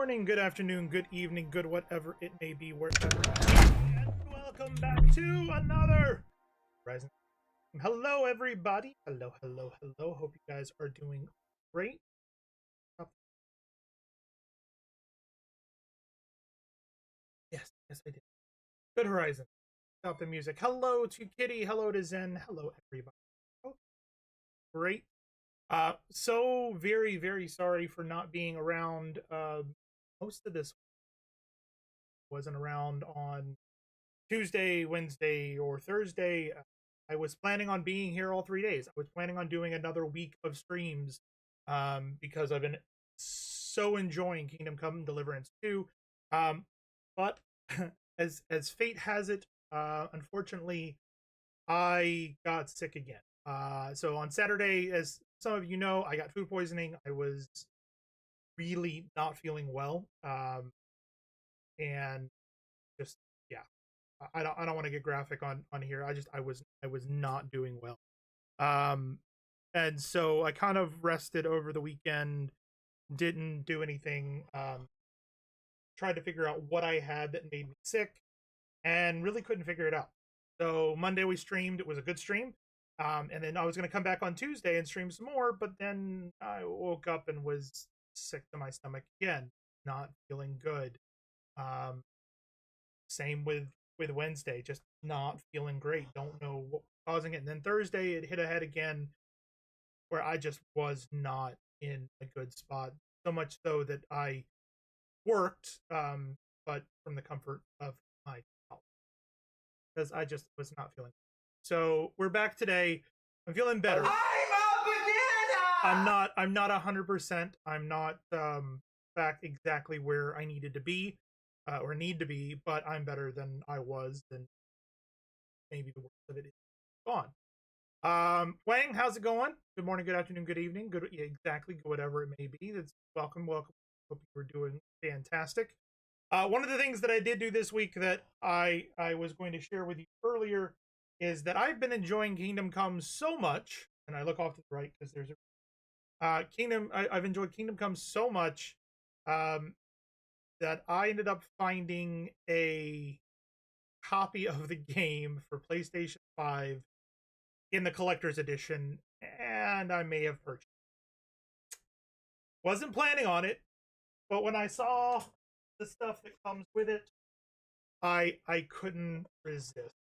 morning, good afternoon, good evening, good whatever it may be, wherever you are. And welcome back to another Rising. Hello, everybody. Hello, hello, hello. Hope you guys are doing great. Yes, yes, I did. Good Horizon. Stop the music. Hello to Kitty. Hello to Zen. Hello, everybody. Oh, great. So very, very sorry for not being around. Most of this wasn't around on Tuesday, Wednesday, or Thursday. I was planning on being here all 3 days. I was planning on doing another week of streams because I've been so enjoying Kingdom Come Deliverance 2. But as fate has it, unfortunately, I got sick again. So on Saturday, as some of you know, I got food poisoning. I was really not feeling well, and just yeah, I don't want to get graphic on here. I was not doing well. Um and so I kind of rested over the weekend, didn't do anything, tried to figure out what I had that made me sick and really couldn't figure it out. So Monday we streamed, it was a good stream. And then I was going to come back on Tuesday and stream some more, but then I woke up and was sick to my stomach again, not feeling good. Um Same with Wednesday, just not feeling great. Don't know what was causing it. And then Thursday, it hit ahead again, where I just was not in a good spot. So much so that I worked, but from the comfort of my house because I just was not feeling. So we're back today. I'm feeling better. I'm a banana. I'm not 100%. I'm not back exactly where I needed to be. Or need to be, but I'm better than I was, and maybe the worst of it is gone. Wang, how's it going? Good morning, good afternoon, good evening, good, yeah, exactly, whatever it may be. That's welcome. Hope you were doing fantastic. One of the things that I did do this week that I was going to share with you earlier is that I've been enjoying Kingdom Come so much, and I look off to the right because there's a I've enjoyed Kingdom Come so much, um, that I ended up finding a copy of the game for PlayStation 5 in the collector's edition, and I may have purchased it. Wasn't planning on it, but when I saw the stuff that comes with it, I couldn't resist.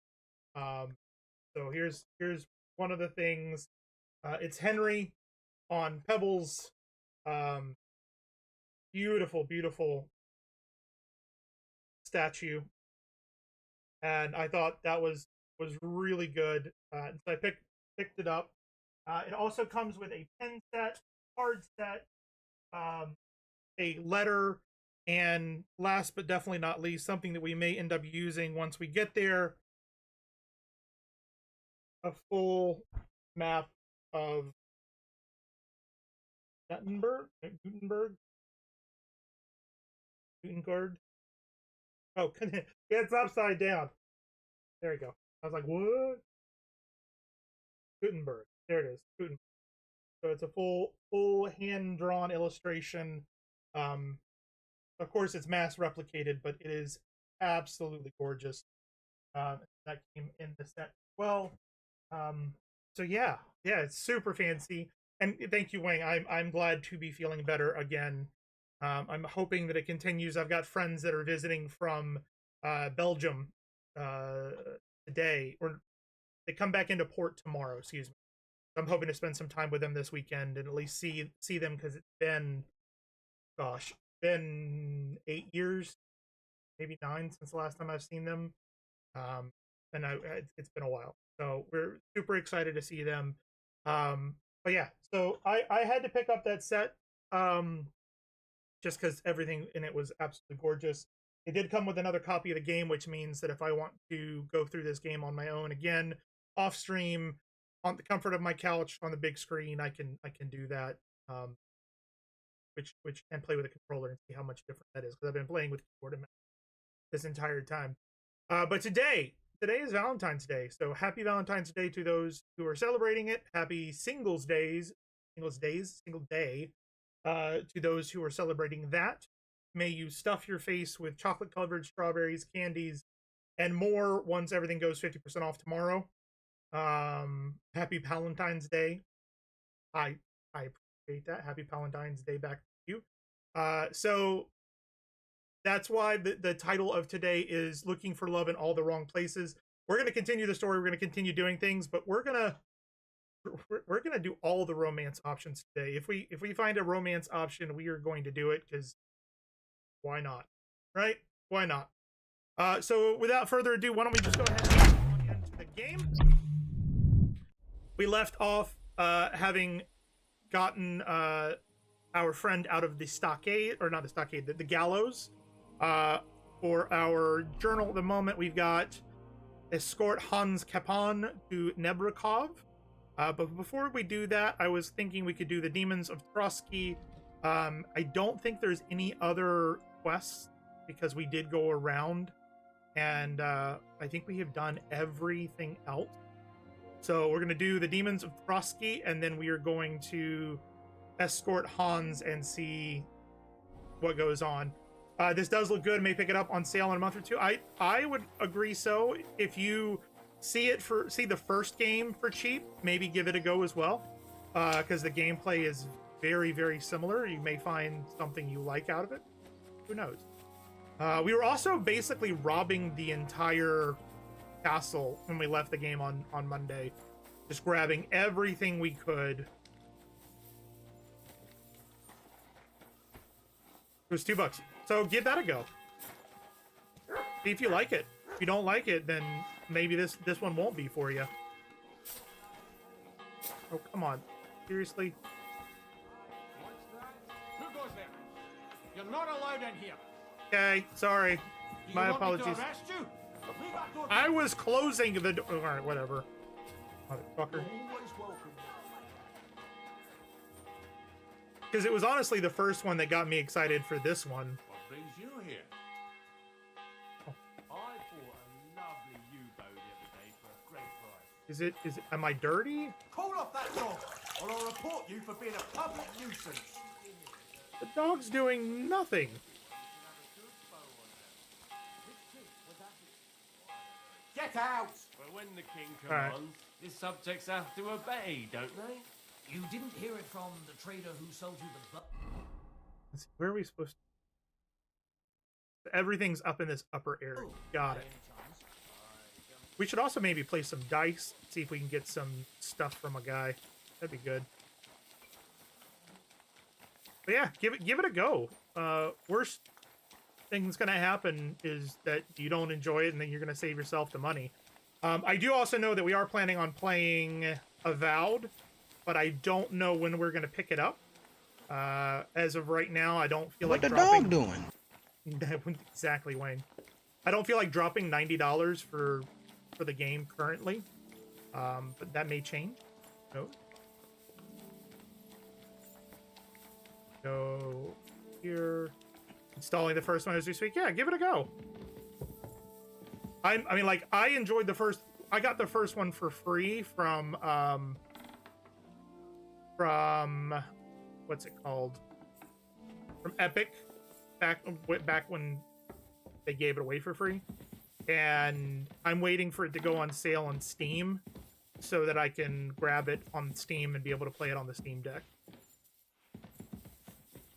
So here's one of the things. It's Henry on Pebbles. Um, Beautiful, beautiful statue, and I thought that was really good. And so I picked it up. It also comes with a pen set, card set, um, a letter, and last but definitely not least, something that we may end up using once we get there, a full map of Gutenberg. Oh, it's upside down. There we go. I was like, what? Gutenberg. There it is. Gutenberg. So it's a full hand drawn illustration. Um, of course, it's mass replicated, but it is absolutely gorgeous. That came in the set as well. So yeah, it's super fancy. And thank you, Wang. I'm glad to be feeling better again. I'm hoping that it continues. I've got friends that are visiting from Belgium uh, today, or they come back into port tomorrow. Excuse me. I'm hoping to spend some time with them this weekend and at least see them, because it's been, gosh, been 8 years, maybe 9 since the last time I've seen them. And it's been a while, so we're super excited to see them. But yeah, so I had to pick up that set, just because everything in it was absolutely gorgeous. It did come with another copy of the game, which means that if I want to go through this game on my own again, off stream, on the comfort of my couch on the big screen, I can do that. Which and play with a controller and see how much different that is, because I've been playing with keyboard and mouse this entire time. But today is Valentine's Day, so happy Valentine's Day to those who are celebrating it. Happy Single Day, to those who are celebrating that. may you stuff your face with chocolate-covered strawberries, candies, and more once everything goes 50% off tomorrow. Happy Valentine's Day. I I appreciate that. Happy Valentine's Day back to you. So that's why the title of today is Looking for Love in All the Wrong Places. We're going to continue the story. We're going to continue doing things, but we're gonna do all the romance options today. If we find a romance option, we are going to do it, because why not? Right? Why not? So without further ado, why don't we just go ahead and get on into the game? We left off having gotten our friend out of the stockade, or not the stockade, the gallows. For our journal at the moment, we've got escort Hans Kapan to Nebrakov. But before we do that, I was thinking we could do the Demons of Trotsky. I don't think there's any other quests, because we did go around, and I think we have done everything else. So we're going to do the Demons of Trotsky, and then we are going to escort Hans and see what goes on. This does look good. May pick it up on sale in a month or two. I would agree. So if you see the first game for cheap, maybe give it a go as well, because the gameplay is very, very similar. You may find something you like out of it. Who knows? We were also basically robbing the entire castle when we left the game on Monday, just grabbing everything we could. It was $2, so give that a go. See if you like it. If you don't like it, then maybe this one won't be for you. Oh, come on. Seriously? Who goes there? You're not allowed in here. Okay, sorry. My apologies. Me to arrest you? Leave that door. I was closing the door. Alright, whatever. Motherfucker. Always welcome. Because it was honestly the first one that got me excited for this one. What brings you here? Oh. I bought a lovely U-boat the other day for a great price. Is it, am I dirty? Call off that dog, or I'll report you for being a public nuisance. The dog's doing nothing. Get out! But when the king Alright. commands, his subjects have to obey, don't they? You didn't hear it from the trader who sold you the Let's see, where are we supposed to... Everything's up in this upper area. Got it. We should also maybe play some dice, see if we can get some stuff from a guy. That'd be good. But yeah, give it a go. Worst thing that's gonna happen is that you don't enjoy it, and then you're gonna save yourself the money. I do also know that we are planning on playing Avowed, but I don't know when we're gonna pick it up. As of right now, I don't feel like dropping... What the dog doing? Exactly, Wayne. I don't feel like dropping $90 for the game currently, but that may change. No. Go here. Installing the first one as we speak. Yeah, give it a go. I mean, like, I enjoyed the first. I got the first one for free from what's it called? From Epic, back when they gave it away for free, and I'm waiting for it to go on sale on Steam so that I can grab it on Steam and be able to play it on the Steam Deck.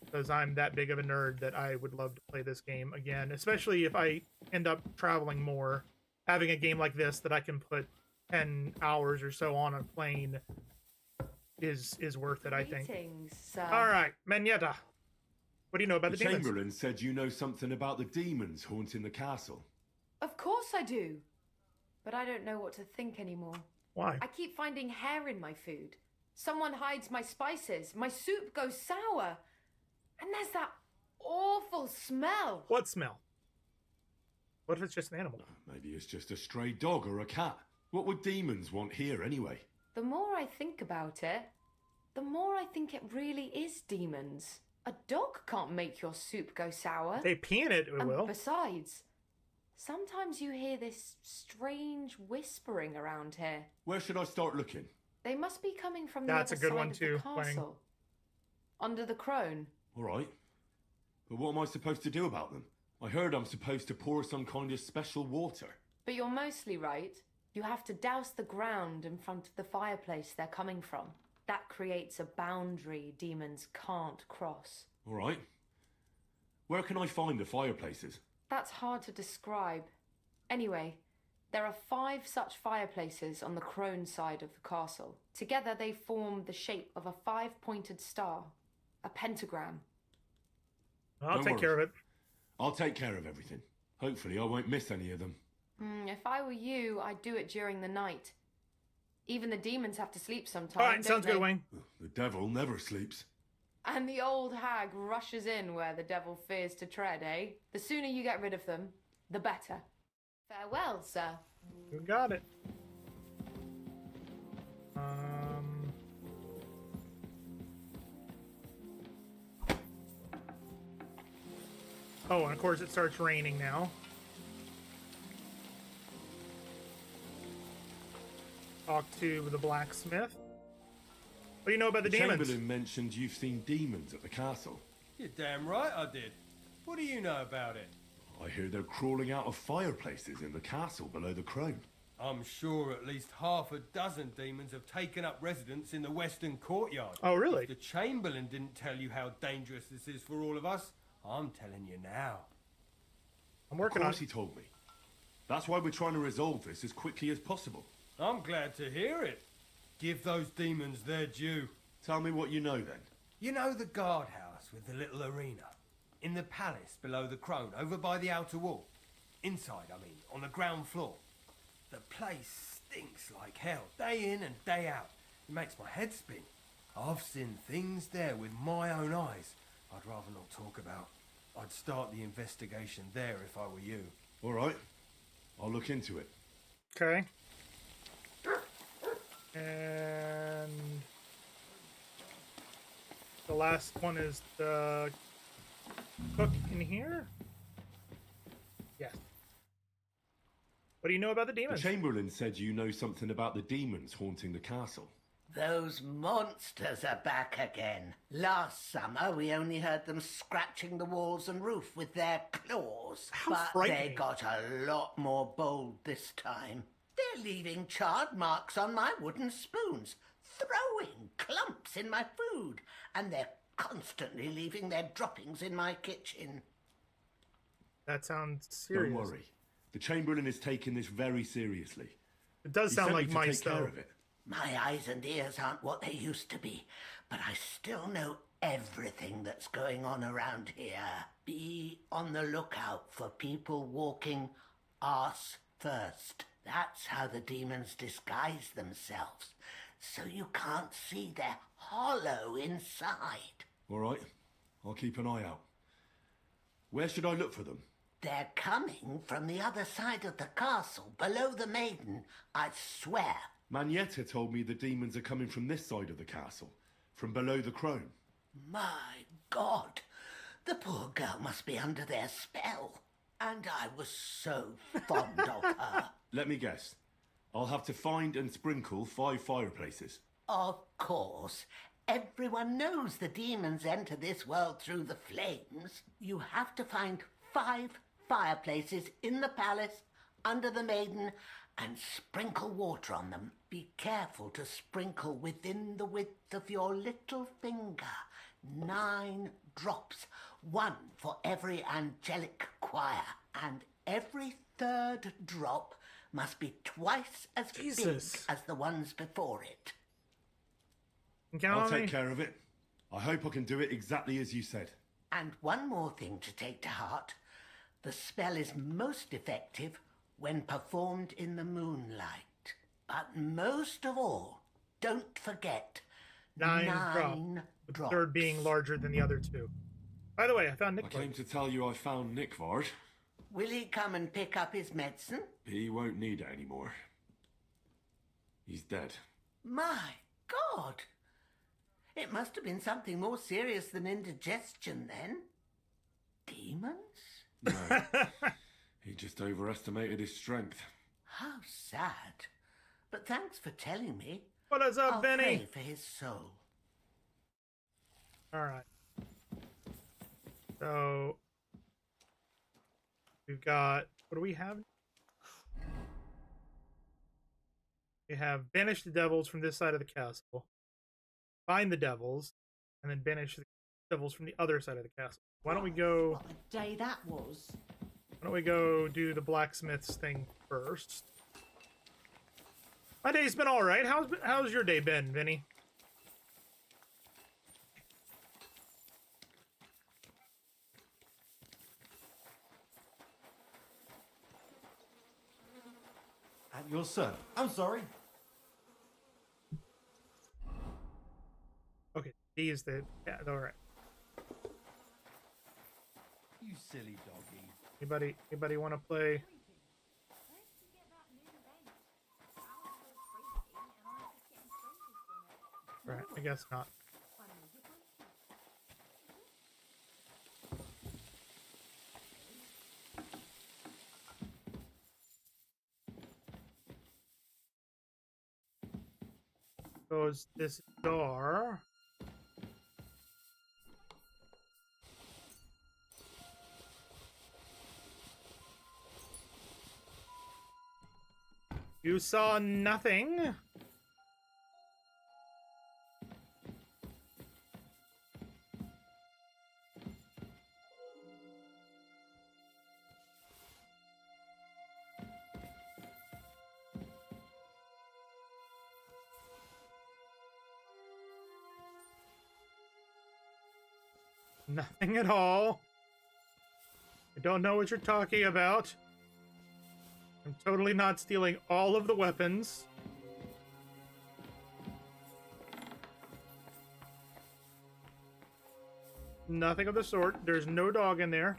Because I'm that big of a nerd that I would love to play this game again, especially if I end up traveling more. Having a game like this that I can put 10 hours or so on a plane is worth it, I think. All right, Menetta. What do you know about the demons? Chamberlain said you know something about the demons haunting the castle. Of course I do. But I don't know what to think anymore. Why? I keep finding hair in my food. Someone hides my spices. My soup goes sour. And there's that awful smell. What smell? What if it's just an animal? Maybe it's just a stray dog or a cat. What would demons want here anyway? The more I think about it, the more I think it really is demons. A dog can't make your soup go sour. They pee in it, it And will. besides, sometimes you hear this strange whispering around here. Where should I start looking? They must be coming from the That's other a good side one of too, the Wang. castle. Under the crone. All right. But what am I supposed to do about them? I heard I'm supposed to pour some kind of special water. But you're mostly right. You have to douse the ground in front of the fireplace they're coming from. That creates a boundary demons can't cross. All right. Where can I find the fireplaces? That's hard to describe. Anyway, there are 5 such fireplaces on the crone side of the castle. Together they form the shape of a 5-pointed star, a pentagram. I'll Don't take worry. care of it. I'll take care of everything. Hopefully I won't miss any of them. If I were you, I'd do it during the night. Even the demons have to sleep sometime. All right, don't sounds they? good, Wayne. The devil never sleeps. And the old hag rushes in where the devil fears to tread, eh? The sooner you get rid of them, the better. Farewell, sir. You got it. Oh, and of course it starts raining now. Talk to the blacksmith. What do you know about the demons? Chamberlain mentioned you've seen demons at the castle. You're damn right I did. What do you know about it? I hear they're crawling out of fireplaces in the castle below the crone. I'm sure at least half a dozen demons have taken up residence in the western courtyard. Oh, really? If the Chamberlain didn't tell you how dangerous this is for all of us, I'm telling you now. I'm Of working on course he told me. That's why we're trying to resolve this as quickly as possible. I'm glad to hear it. Give those demons their due. Tell me what you know then. You know the guardhouse with the little arena? In the palace below the crone, over by the outer wall. Inside, I mean, on the ground floor. The place stinks like hell, day in and day out. It makes my head spin. I've seen things there with my own eyes I'd rather not talk about. I'd start the investigation there if I were you. All right. I'll look into it. Okay. And the last one is the cook in here? Yes. What do you know about the The demons? Chamberlain said you know something about the demons haunting the castle. Those monsters are back again. Last summer, we only heard them scratching the walls and roof with their claws. How but frightening. they got a lot more bold this time. They're leaving charred marks on my wooden spoons, throwing clumps in my food, and they're constantly leaving their droppings in my kitchen. That sounds serious. Don't worry. The Chamberlain is taking this very seriously. It does He sound sent like me to mice, take care though. of it. My eyes and ears aren't what they used to be, but I still know everything that's going on around here. Be on the lookout for people walking arse first. That's how the demons disguise themselves, so you can't see their hollow inside. All right. I'll keep an eye out. Where should I look for them? They're coming from the other side of the castle, below the maiden, I swear. Manietta told me the demons are coming from this side of the castle, from below the crone. My God, the poor girl must be under their spell. And I was so fond of her. Let me guess. I'll have to find and sprinkle 5 fireplaces. Of course, everyone knows the demons enter this world through the flames. You have to find 5 fireplaces in the palace, under the maiden, and sprinkle water on them. Be careful to sprinkle within the width of your little finger. 9 drops, 1 for every angelic choir, and every 3rd drop must be twice as Jesus. big as the ones before it. You count I'll on take me? care of it. I hope I can do it exactly as you said. And one more thing to take to heart. The spell is most effective when performed in the moonlight. But most of all, don't forget 9 9 The drops. third being larger than the other 2. By the way, I found I Nick. came to tell you I found Nick Vard. Will he come and pick up his medicine? He won't need it anymore. He's dead. My God! It must have been something more serious than indigestion then. Demons? No. He just overestimated his strength. How sad. But thanks for telling me. What is up, I'll Benny? pray for his soul. All right. So we've got, what do we have? We have banish the devils from this side of the castle, find the devils, and then banish the devils from the other side of the castle. Why don't we go? What a day that was. Why don't we go do the blacksmith's thing first? My day's been all right. How's your day been, Vinny? At your service. I'm sorry. Okay, D is the, yeah, all right. You silly doggy. Anybody want to play? Right, I guess not. Goes this door. You saw nothing? Nothing at all. I don't know what you're talking about. I'm totally not stealing all of the weapons. Nothing of the sort. There's no dog in there.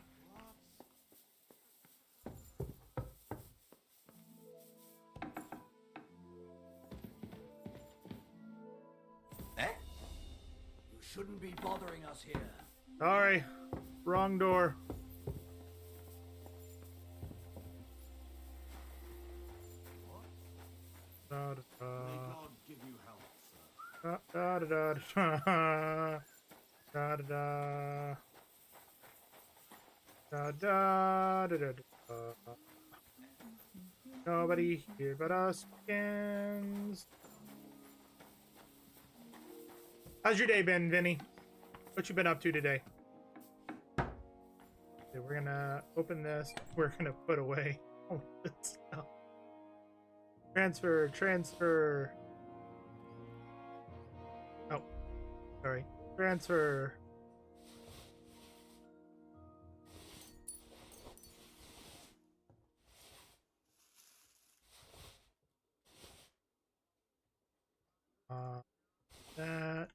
Eh? You shouldn't be bothering us here. Sorry. Wrong door. Da, da, May da. God give you health, sir. Da, da, da, da, da, da, da. Da, da, da, da, da. Nobody here but us begins. How's your day been, Vinny? What you been up to today? Okay, we're gonna open this. We're gonna put away all this stuff. Transfer. Oh, sorry. Transfer. That.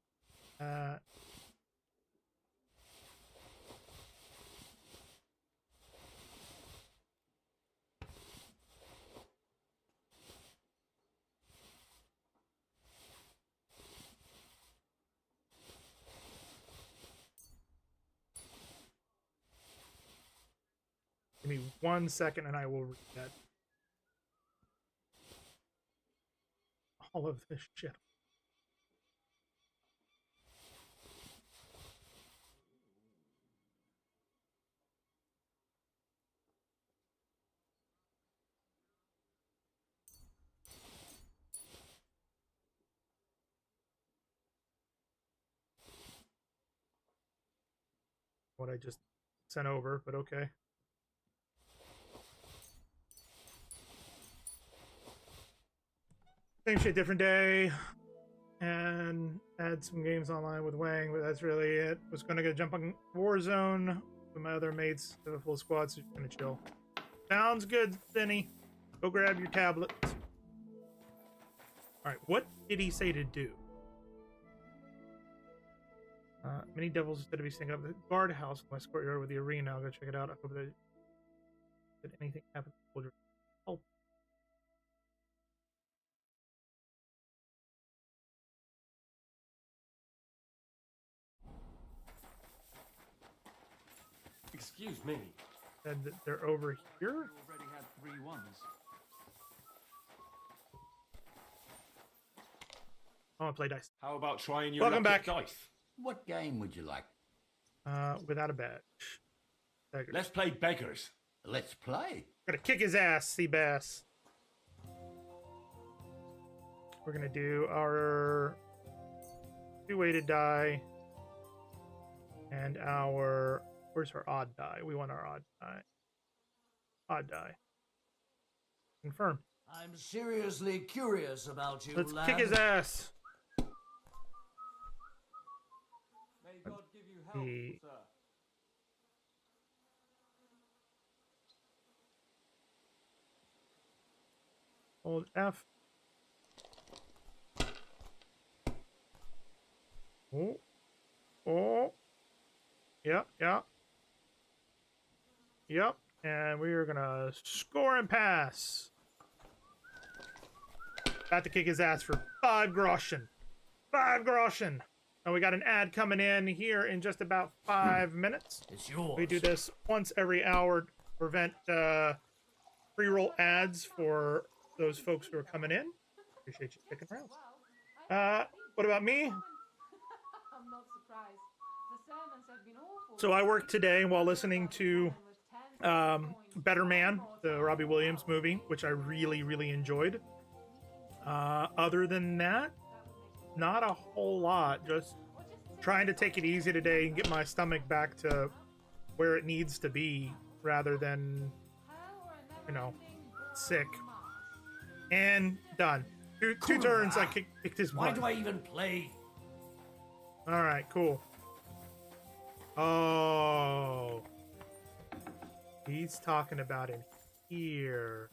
Give me 1 second and I will read that. All of this shit. What I just sent over, but okay. Same shit, different day. And add some games online with Wang, but that's really it. Was gonna go jump on Warzone with my other mates. Have a full squad, so just gonna chill. Sounds good, Vinny. Go grab your tablet. Alright, what did he say to do? Many devils said to be sneaking up the guardhouse in West Courtyard with the arena. I'll go check it out. I hope that did anything happen to the soldier. Help. Excuse me. Said that they're over here. Already had 3 ones. I want to play dice. How about trying your Welcome luck at back. dice? What game would you like? Without a badge. Beggars. Let's play beggars. Let's play. We're gonna kick his ass, Seabass. We're gonna do our two-weighted die and our where's our odd die? We want our odd die. Odd die. Confirm. I'm seriously curious about you, Let's lad. kick his ass. May God give you help, The- sir. Hold F. Oh. Oh. Yep, yep. Yep. And we are gonna score and pass. About to kick his ass for 5 groschen. 5 groschen. And we got an ad coming in here in just about 5 minutes. It's yours. We do this once every hour to prevent pre-roll ads for those folks who are coming in. Appreciate you sticking around. What about me? I'm not surprised. The sermons have been awful. So I worked today while listening to Better Man, the Robbie Williams movie, which I really, really enjoyed. Other than that, not a whole lot. Just trying to take it easy today and get my stomach back to where it needs to be rather than, you know, sick. And done. Two turns, I kicked his Why butt. do I even play? All right, cool. Oh. He's talking about in here.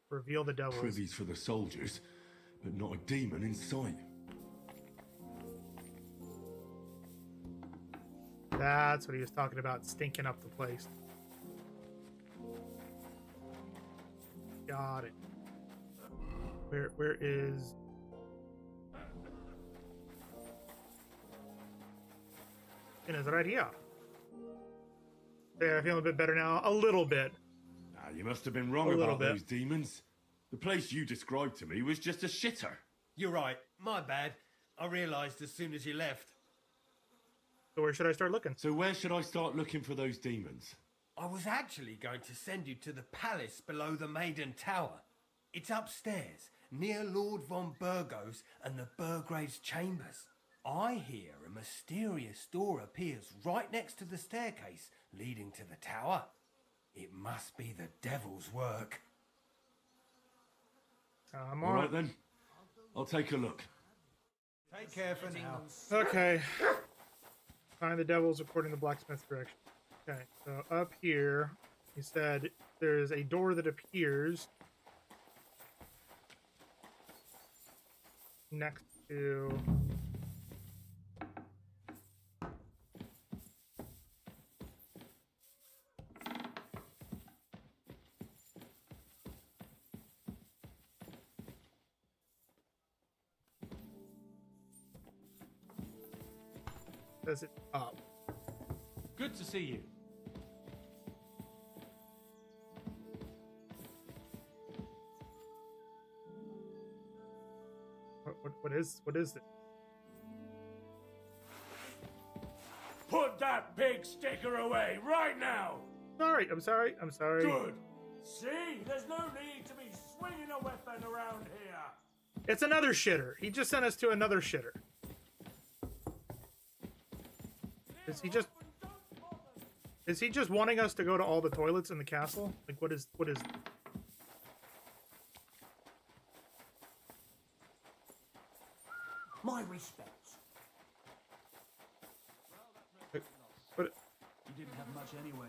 Reveal the devils. Privies for the soldiers, but not a demon in sight. That's what he was talking about, stinking up the place. Got it. Where is... And it's right here. Yeah, I feel a bit better now. A little bit. Ah, you must have been wrong A little about bit. those demons. The place you described to me was just a shitter. You're right. My bad. I realised as soon as you left. So where should I start looking? So where should I start looking for those demons? I was actually going to send you to the palace below the Maiden Tower. It's upstairs, near Lord von Burgos and the Burgrave's chambers. I hear a mysterious door appears right next to the staircase leading to the tower. It must be the devil's work. I'm All on right it. then. I'll take a look. Take care for now. Okay. Find the devils according to blacksmith direction. Okay, so up here, he said there's a door that appears next to... Says it up. Good to see you. What is it? Put that pig sticker away right now! Sorry, I'm sorry. Good. See, there's no need to be swinging a weapon around here. It's another shitter. He just sent us to another shitter. Is he just wanting us to go to all the toilets in the castle? Like what is My respects. what You didn't have much anyway.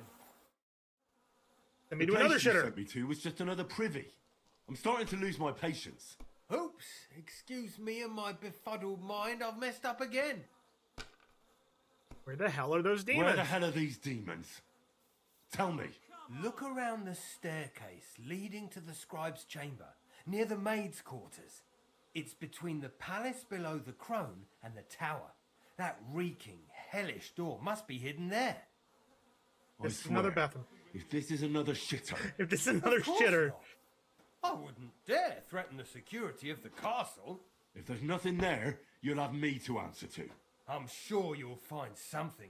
let me The do another place you shitter. sent me to was just another privy. I'm starting to lose my patience. Oops, excuse me and my befuddled mind, I've messed up again. Where the hell are those demons? Where the hell are these demons? Tell me. Look around the staircase leading to the scribe's chamber, near the maid's quarters. It's between the palace below the crone and the tower. That reeking, hellish door must be hidden there. I It's swear, another bathroom. if this is another shitter, If this is another Of course shitter. not. I wouldn't dare threaten the security of the castle. if there's nothing there, you'll have me to answer to. I'm sure you'll find something.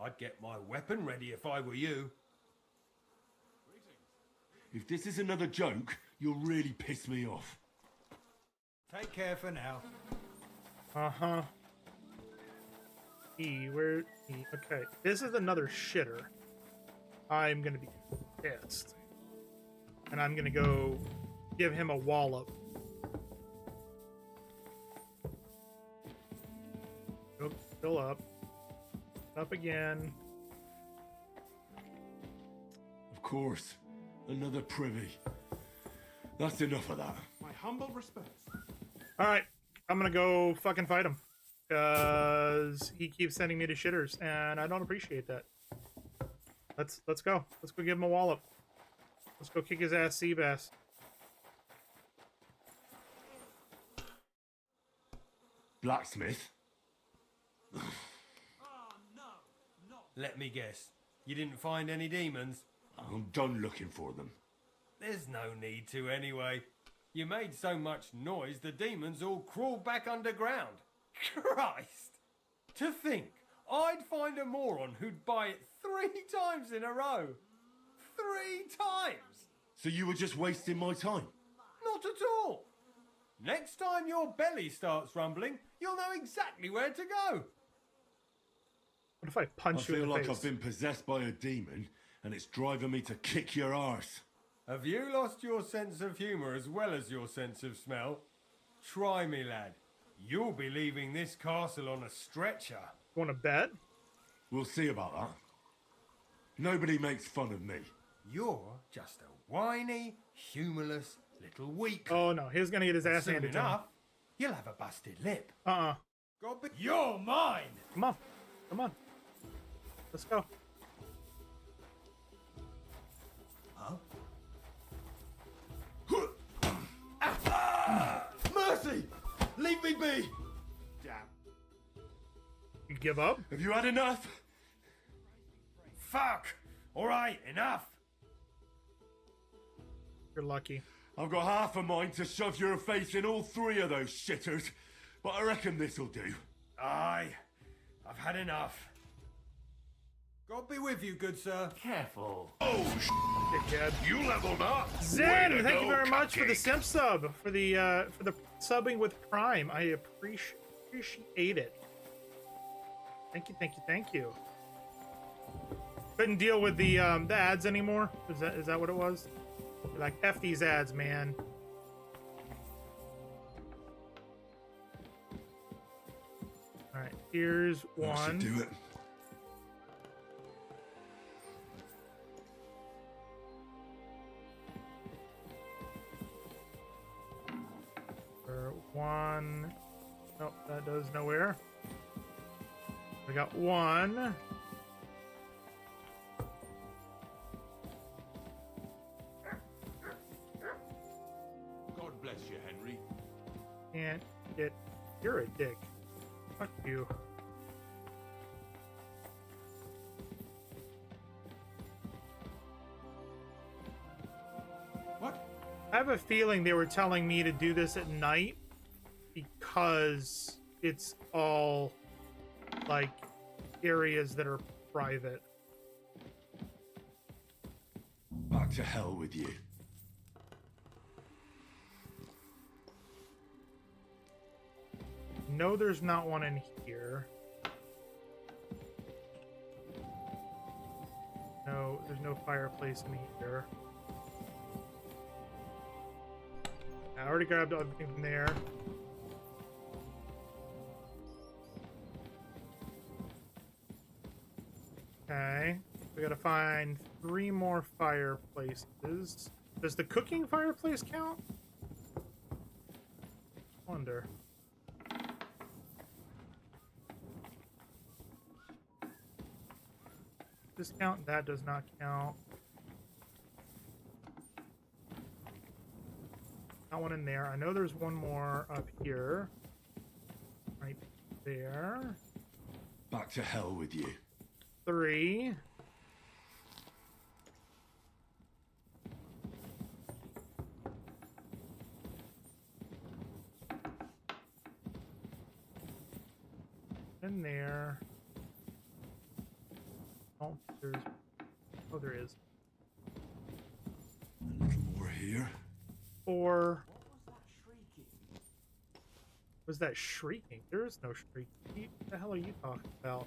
I'd get my weapon ready if I were you. If this is another joke, you'll really piss me off. Take care for now. Uh-huh. Okay, this is another shitter. I'm gonna be pissed. And I'm gonna go give him a wallop. Go fill up. Up again. Of course. Another privy. That's enough of that. My humble respects. Alright, I'm gonna go fucking fight him. Because he keeps sending me to shitters, and I don't appreciate that. Let's go. Let's go give him a wallop. Let's go kick his ass, Seabass. Blacksmith? Let me guess. You didn't find any demons? I'm done looking for them. There's no need to anyway. You made so much noise the demons all crawled back underground. Christ! To think I'd find a moron who'd buy it 3 times in a row. 3 times! So you were just wasting my time? Not at all. Next time your belly starts rumbling, you'll know exactly where to go. What if I I punch you in feel the like face? I've been possessed by a demon, and it's driving me to kick your arse. Have you lost your sense of humour as well as your sense of smell? Try me, lad. You'll be leaving this castle on a stretcher. Want to bet? We'll see about that. Nobody makes fun of me. You're just a whiny, humourless little weak. Oh no, he's gonna get his ass Soon handed to him. enough, you'll have a busted lip. God be- You're mine! Come on. Come on. Let's go. Mercy! Leave me be! Damn. You give up? Have you had enough? Fuck! Alright, enough! You're lucky. I've got half a mind to shove your face in all 3 of those shitters, but I reckon this'll do. Aye, I've had enough. God be with you, good sir. Careful. Dickhead. You leveled up! Zen, thank you very much for the simp sub, for the subbing with Prime. I appreciate it. Thank you, thank you, thank you. Couldn't deal with the ads anymore. Is that what it was? You're like, F these ads, man. All right, here's That should one. do it. For one. Nope, that does nowhere. We got one. God bless you, Henry. Can't get. You're a dick. Fuck you. What? I have a feeling they were telling me to do this at night because it's all like areas that are private. Back to hell with you. No, there's not one in here. No, there's no fireplace in here. I already grabbed everything from there. Okay, we gotta find 3 more fireplaces. Does the cooking fireplace count? Wonder. This count? That does not count. Not one in there. I know there's one more up here. Right there. Back to hell with you. 3. in there. Oh, there's. Oh, there is. A little more here. Or What was that shrieking? was that shrieking? There is no shrieking. What the hell are you talking about?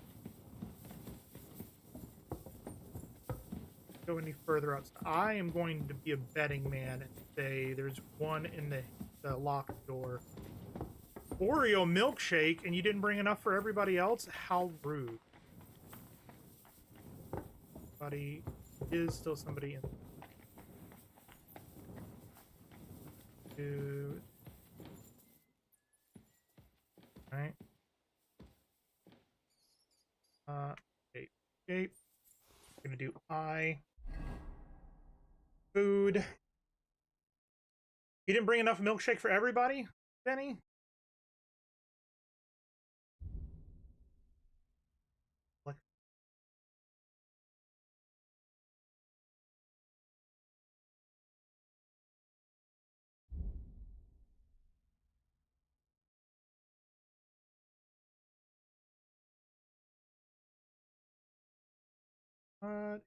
Go any further outside. I am going to be a betting man and say there's one in the locked door. Oreo milkshake, and you didn't bring enough for everybody else? How rude. Buddy, is still somebody in. Dude. Alright. Escape. Gonna do food. You didn't bring enough milkshake for everybody, Benny? What?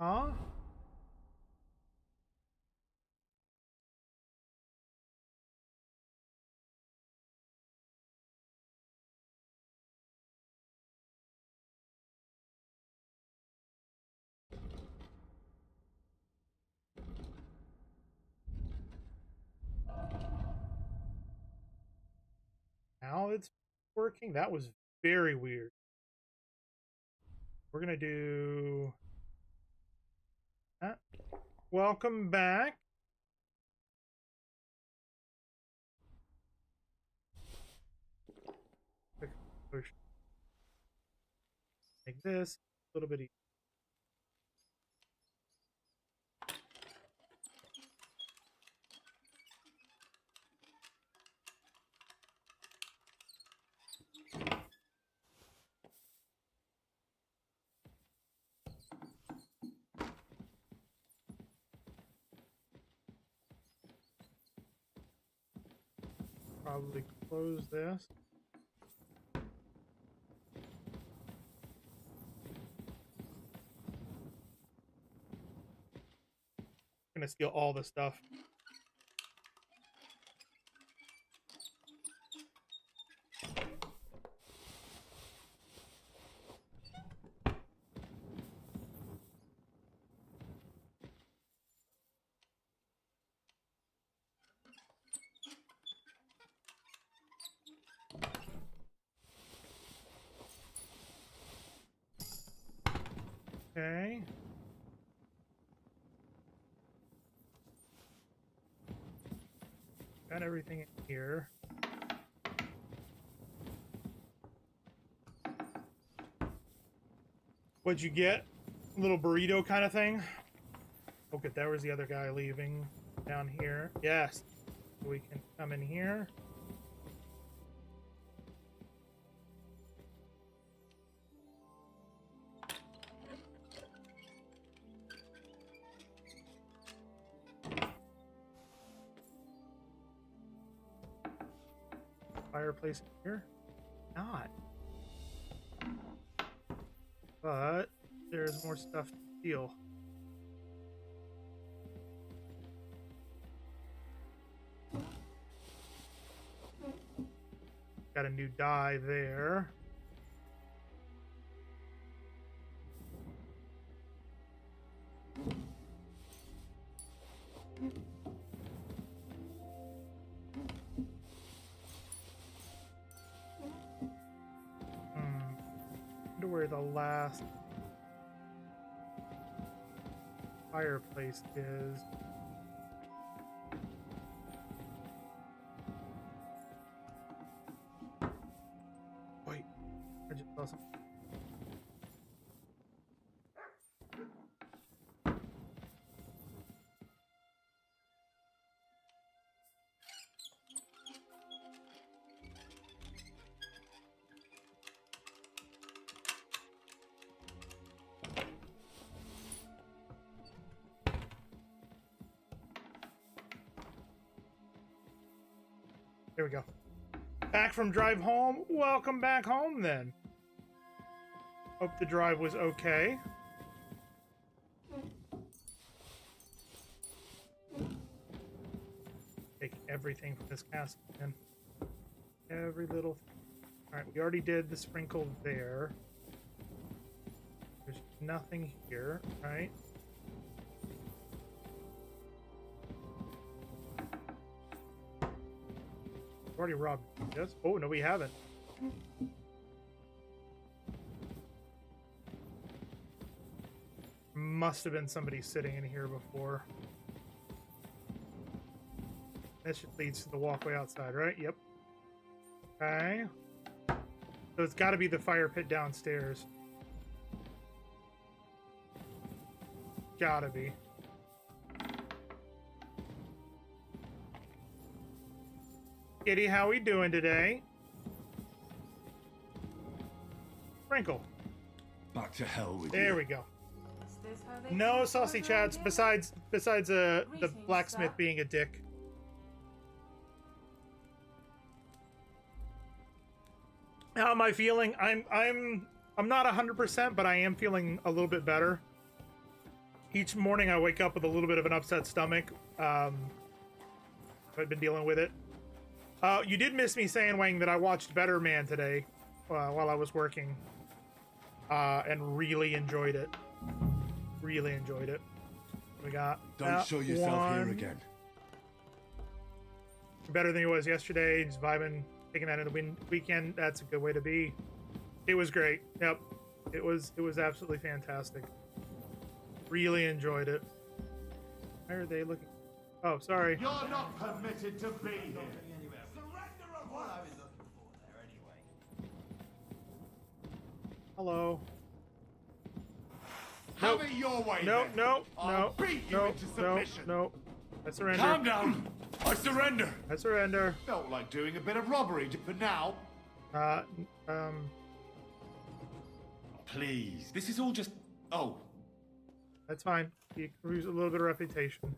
Huh? Now it's working? That was very weird. We're gonna do that. Welcome back. Quick push. Like this. A little bit easier. Probably close this. Gonna steal all the stuff. Okay. Got everything in here. What'd you get? A little burrito kind of thing? Okay, there was the other guy leaving down here. Yes. We can come in here. Fireplace here? Not. But there's more stuff to steal. Got a new dye there. Where the last fireplace is. Wait, I just saw something. There we go. Back from drive home. Welcome back home, then. Hope the drive was okay. Take everything from this castle, man. Every little thing. Alright, we already did the sprinkle there. There's nothing here, right? We've already robbed this. Oh, no, we haven't. Must have been somebody sitting in here before. That just leads to the walkway outside, right? Yep. Okay. So it's got to be the fire pit downstairs. Gotta be. Kitty, how we doing today? Sprinkle. Back to hell with There you. we go. Is this how they No do saucy it chats around besides the Greetings, blacksmith sir. being a dick. How am I feeling? I'm not 100%, but I am feeling a little bit better. Each morning I wake up with a little bit of an upset stomach. I've been dealing with it. You did miss me saying, Wang, that I watched Better Man today while I was working, and really enjoyed it. Really enjoyed it. We got Don't show yourself here again. Better than it was yesterday. Just vibing, taking that in the weekend. That's a good way to be. It was great. Yep, it was absolutely fantastic. Really enjoyed it. Why are they looking? Oh, sorry. You're not permitted to be here. Hello. Have it your way. No, then. no, I'll no, beat you no, into no, submission. no. I surrender. Calm down. I surrender. I surrender. Felt like doing a bit of robbery for now. Please. This is all just... Oh. That's fine. You can lose a little bit of reputation.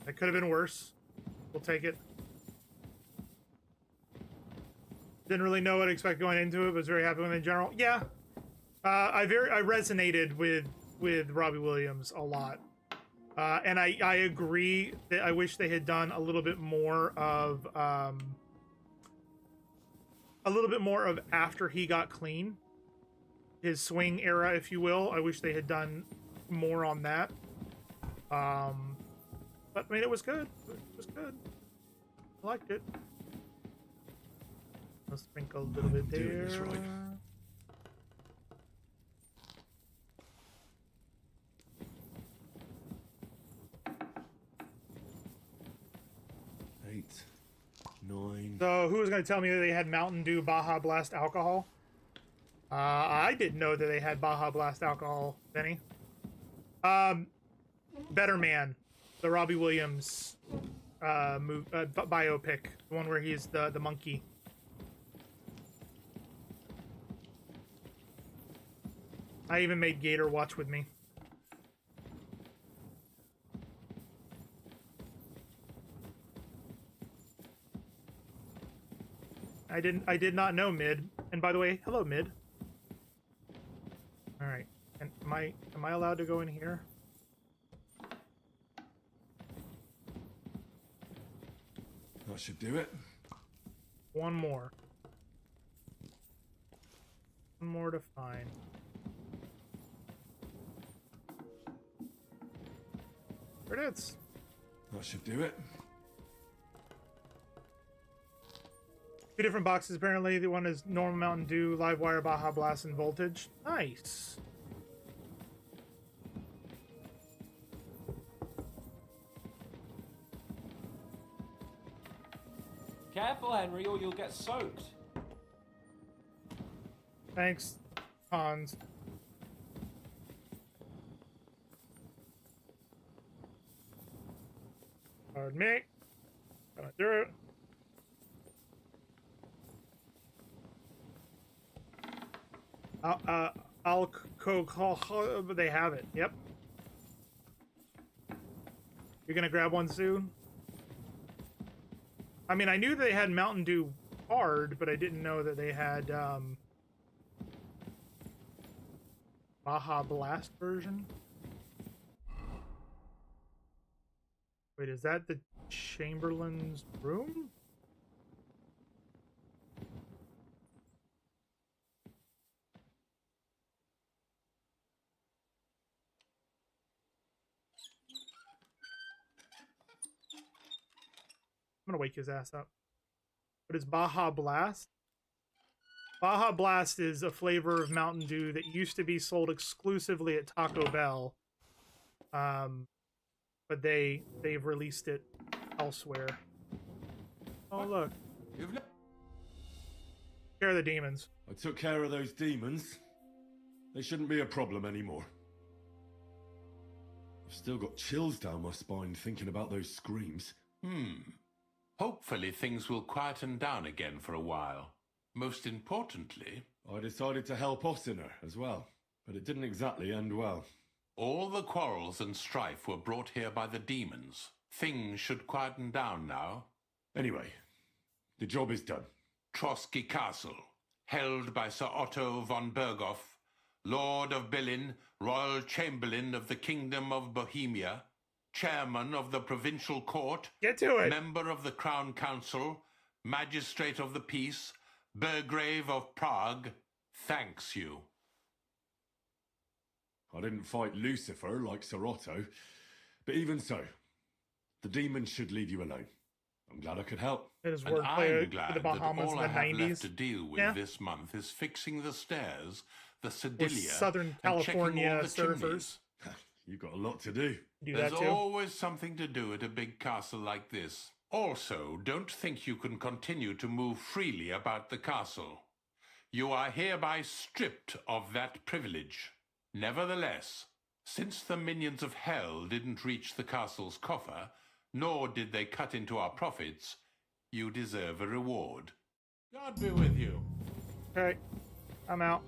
That could have been worse. We'll take it. Didn't really know what to expect going into it, but was very happy with it in general. Yeah. I resonated with Robbie Williams a lot. And I agree that I wish they had done a little bit more of after he got clean. His swing era, if you will. I wish they had done more on that. But I mean, it was good. It was good. I liked it. I'll sprinkle a little bit there. Doing this right. Eight, 9. So, who was going to tell me that they had Mountain Dew Baja Blast alcohol? I didn't know that they had Baja Blast alcohol, Benny. Better Man, the Robbie Williams biopic, the one where he's the monkey. I even made Gator watch with me. I did not know Mid. And by the way, hello Mid. All right. And am I allowed to go in here? That should do it. One more. One more to find. There it is. That should do it. Two different boxes apparently. The one is normal Mountain Dew, Live Wire, Baja Blast, and Voltage. Nice. Careful, Henry, or you'll get soaked. Thanks, Hans. Pardon me. Coming through. They have it. Yep. You're gonna grab one soon? I mean, I knew they had Mountain Dew hard, but I didn't know that they had Baja Blast version. Wait, is that the Chamberlain's room? I'm gonna wake his ass up. What is Baja Blast? Baja Blast is a flavor of Mountain Dew that used to be sold exclusively at Taco Bell. But they've released it elsewhere. Oh look. Care of the demons. I took care of those demons. They shouldn't be a problem anymore. I've still got chills down my spine thinking about those screams. Hopefully things will quieten down again for a while. Most importantly, I decided to help Ossiner as well, but it didn't exactly end well. all the quarrels and strife were brought here by the demons. Things should quieten down now. Anyway, the job is done. Trotsky Castle, held by Sir Otto von Berghoff, Lord of Billin, Royal Chamberlain of the Kingdom of Bohemia, Chairman of the Provincial Court, Get to it. Member of the Crown Council, Magistrate of the Peace, Burgrave of Prague, thanks you. I didn't fight Lucifer like Sir Otto, but even so, the demons should leave you alone. I'm glad I could help. It is And wordplay I'm glad for the that Bahamas all in I the have 90s. left to deal with Yeah. this month is fixing the stairs, the Or Sedilia, Southern and checking California all the surfers. chimneys. You've got a lot to do. Do There's that too. always something to do at a big castle like this. Also, don't think you can continue to move freely about the castle. You are hereby stripped of that privilege. Nevertheless, since the minions of hell didn't reach the castle's coffer, nor did they cut into our profits, you deserve a reward. God be with you. Okay, I'm out.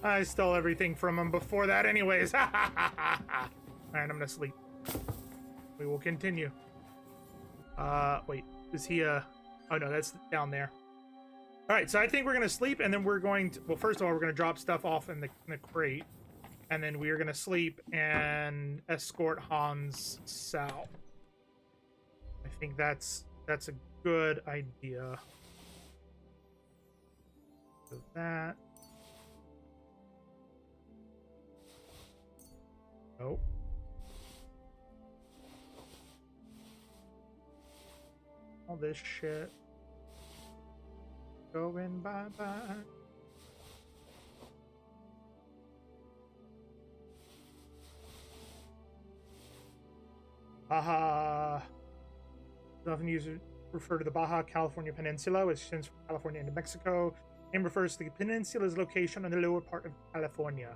I stole everything from him before that anyways. Alright, I'm gonna sleep. We will continue. Wait, is he oh no, that's down there. Alright, so I think we're gonna sleep and then we're going to, well, first of all, we're gonna drop stuff off in the crate. And then we are gonna sleep and escort Hans south. I think that's a good idea. So that. Nope. All this shit. Going bye-bye. Baja. Often used to refer to the Baja California Peninsula, which extends from California into Mexico. Name refers to the peninsula's location on the lower part of California.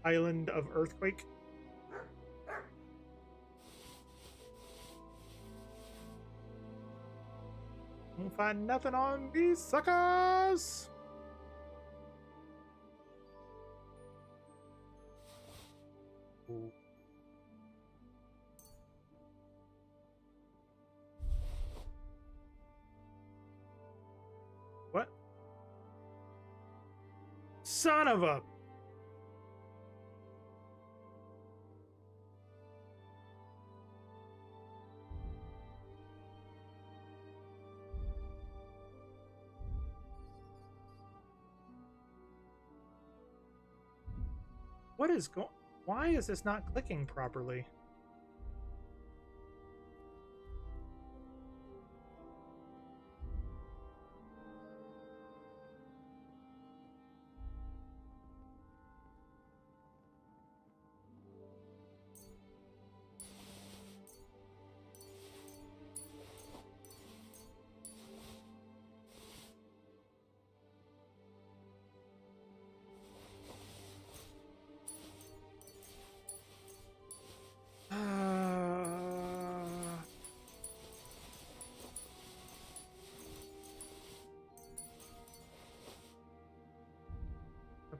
Island of Earthquake. Won't find nothing on these suckers. Ooh. What? Son of a... What is going... Why is this not clicking properly?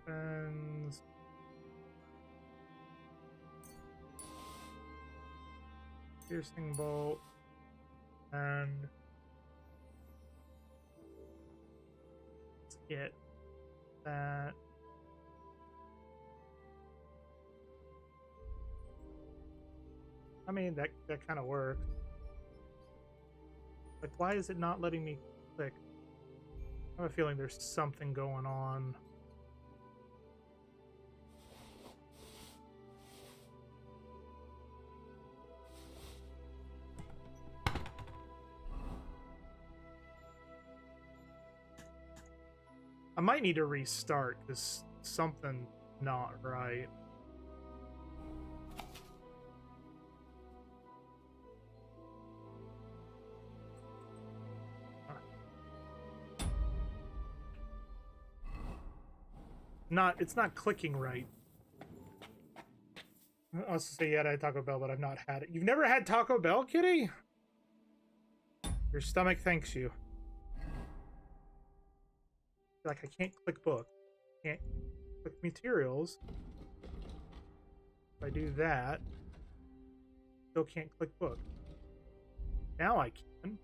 Weapons. piercing bolt, and let's get that. I mean, that kind of works. Like, why is it not letting me click? I have a feeling there's something going on. I might need to restart because something's not right. It's not clicking right. I also say yeah, I had Taco Bell, but I've not had it. You've never had Taco Bell, kitty? Your stomach thanks you. Like, I can't click book. Can't click materials. If I do that, still can't click book. Now I can.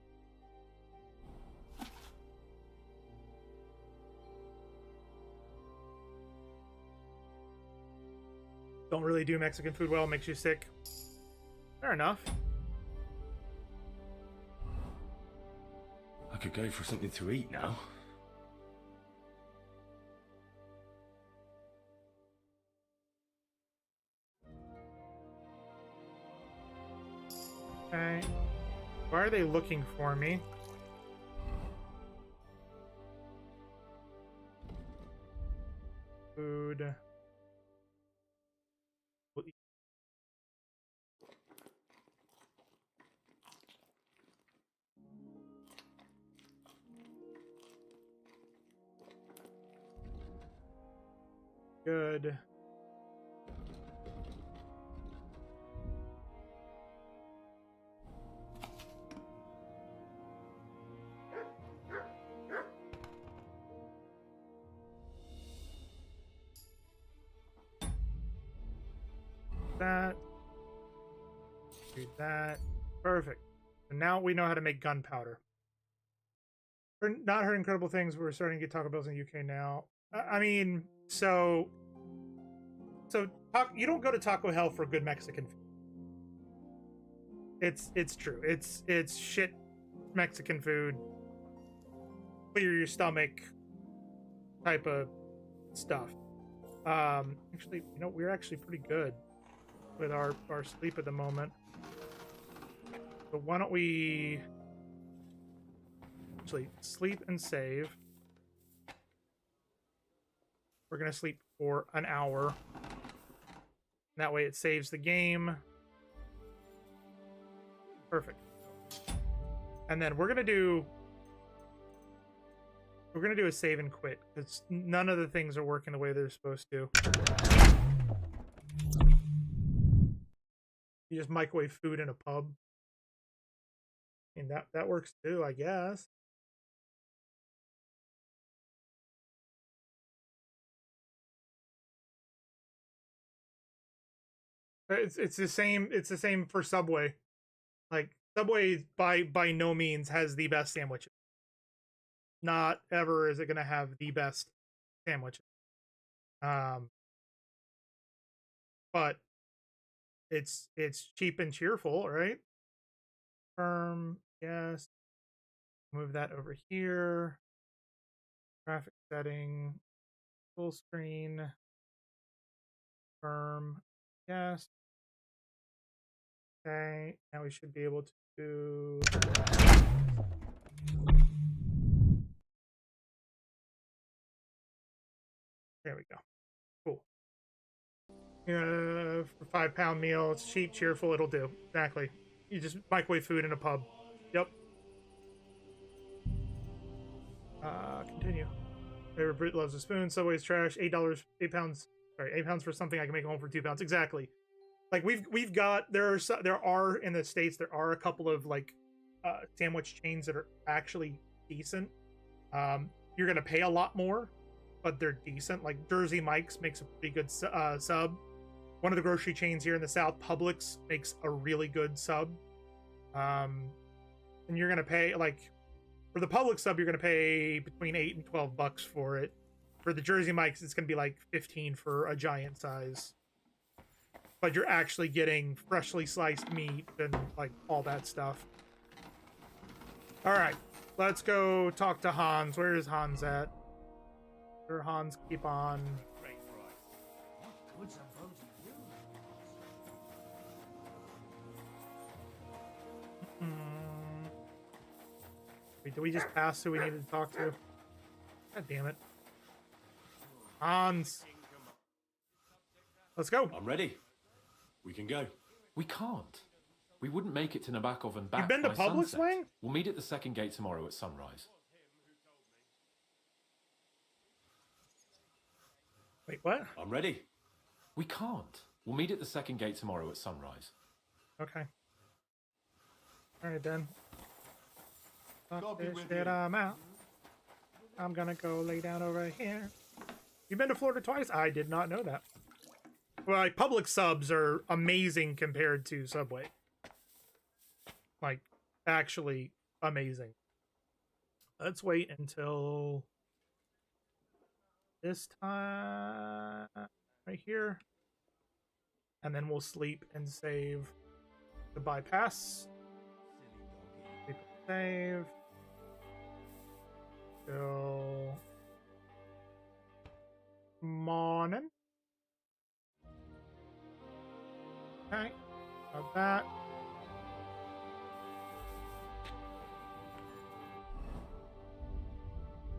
Don't really do Mexican food well, makes you sick. Fair enough. I could go for something to eat now. Okay. Why are they looking for me? Food. We'll eat. Good. That. Do that. Perfect. And now we know how to make gunpowder. Not heard incredible things. We're starting to get Taco Bells in the UK now. I mean, so you don't go to Taco Hell for good Mexican food. It's true. It's shit Mexican food. Clear your stomach type of stuff. Actually, you know, we're actually pretty good with our sleep at the moment. So why don't we actually sleep and save? We're gonna sleep for an hour. That way it saves the game. Perfect. And then we're gonna do a save and quit because none of the things are working the way they're supposed to. You just microwave food in a pub. I mean, that works too, I guess. It's the same for Subway. Like, Subway by no means has the best sandwiches. Not ever is it gonna have the best sandwiches. But it's cheap and cheerful, right? Yes. Move that over here. Graphic setting. Full screen. Yes. Okay, now we should be able to do. There we go. Cool. For £5 meal, it's cheap, cheerful, it'll do. Exactly. You just microwave food in a pub. Yep. Continue. Favorite Brit loves a spoon. Subway's trash. £8, £8 for something I can make home for £2. Exactly. Like we've got there are in the States there are a couple of like sandwich chains that are actually decent. You're gonna pay a lot more, but they're decent. Like Jersey Mike's makes a pretty good sub. One of the grocery chains here in the South, Publix, makes a really good sub. And you're gonna pay, like, for the public sub, you're gonna pay between $8 and $12 for it. For the Jersey Mikes, it's gonna be like 15 for a giant size. But you're actually getting freshly sliced meat and like all that stuff. All right, let's go talk to Hans. Where is Hans at? Where Hans keep on? Wait, did we just pass who we needed to talk to? God damn it. Hans. Let's go. I'm ready. We can go. We can't. We wouldn't make it to Nabokov and back. You've been to by Public sunset. Swing? We'll meet at the second gate tomorrow at sunrise. Wait, what? I'm ready. We can't. We'll meet at the second gate tomorrow at sunrise. Okay. Alright then. Fuck this shit, I'm out. I'm gonna go lay down over here. You've been to Florida twice? I did not know that. Well, like, public subs are amazing compared to Subway. Like, actually amazing. Let's wait until this time right here. And then we'll sleep and save the bypass. Sleep and save. Till morning. Okay, got that.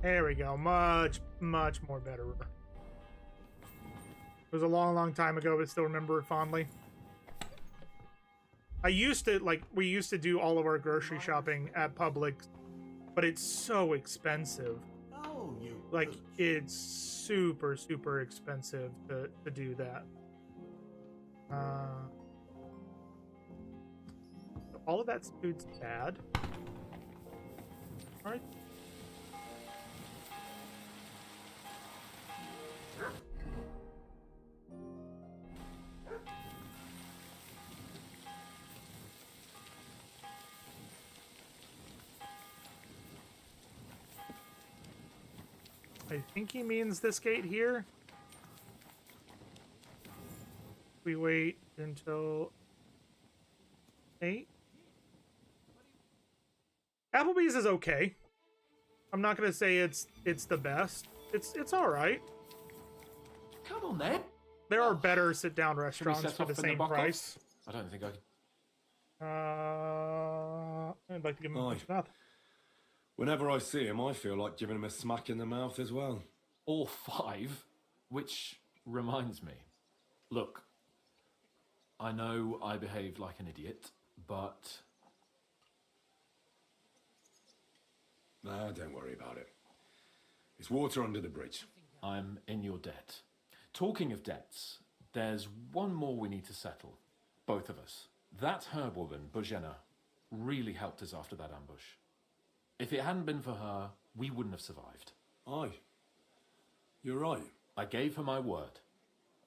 There we go. Much more better. It was a long time ago, but still remember it fondly. I used to, like, we used to do all of our grocery shopping at Publix, but it's so expensive. Oh, you. Like, it's super expensive to do that. All of that food's bad. All right. I think he means this gate here. We wait until 8. Applebee's is okay. I'm not gonna say it's the best. It's all right. Come on then. There are better sit-down Should we restaurants set for off the for same Nabokov? price. I don't think I can. I'd like to give him a push mouth. Whenever I see him, I feel like giving him a smack in the mouth as well. Or 5, which reminds me. Look, I know I behaved like an idiot, but... Nah, don't worry about it. It's water under the bridge. I'm in your debt. Talking of debts, there's one more we need to settle. Both of us. That herb woman, Bojena, really helped us after that ambush. If it hadn't been for her, we wouldn't have survived. Aye. You're right. I gave her my word.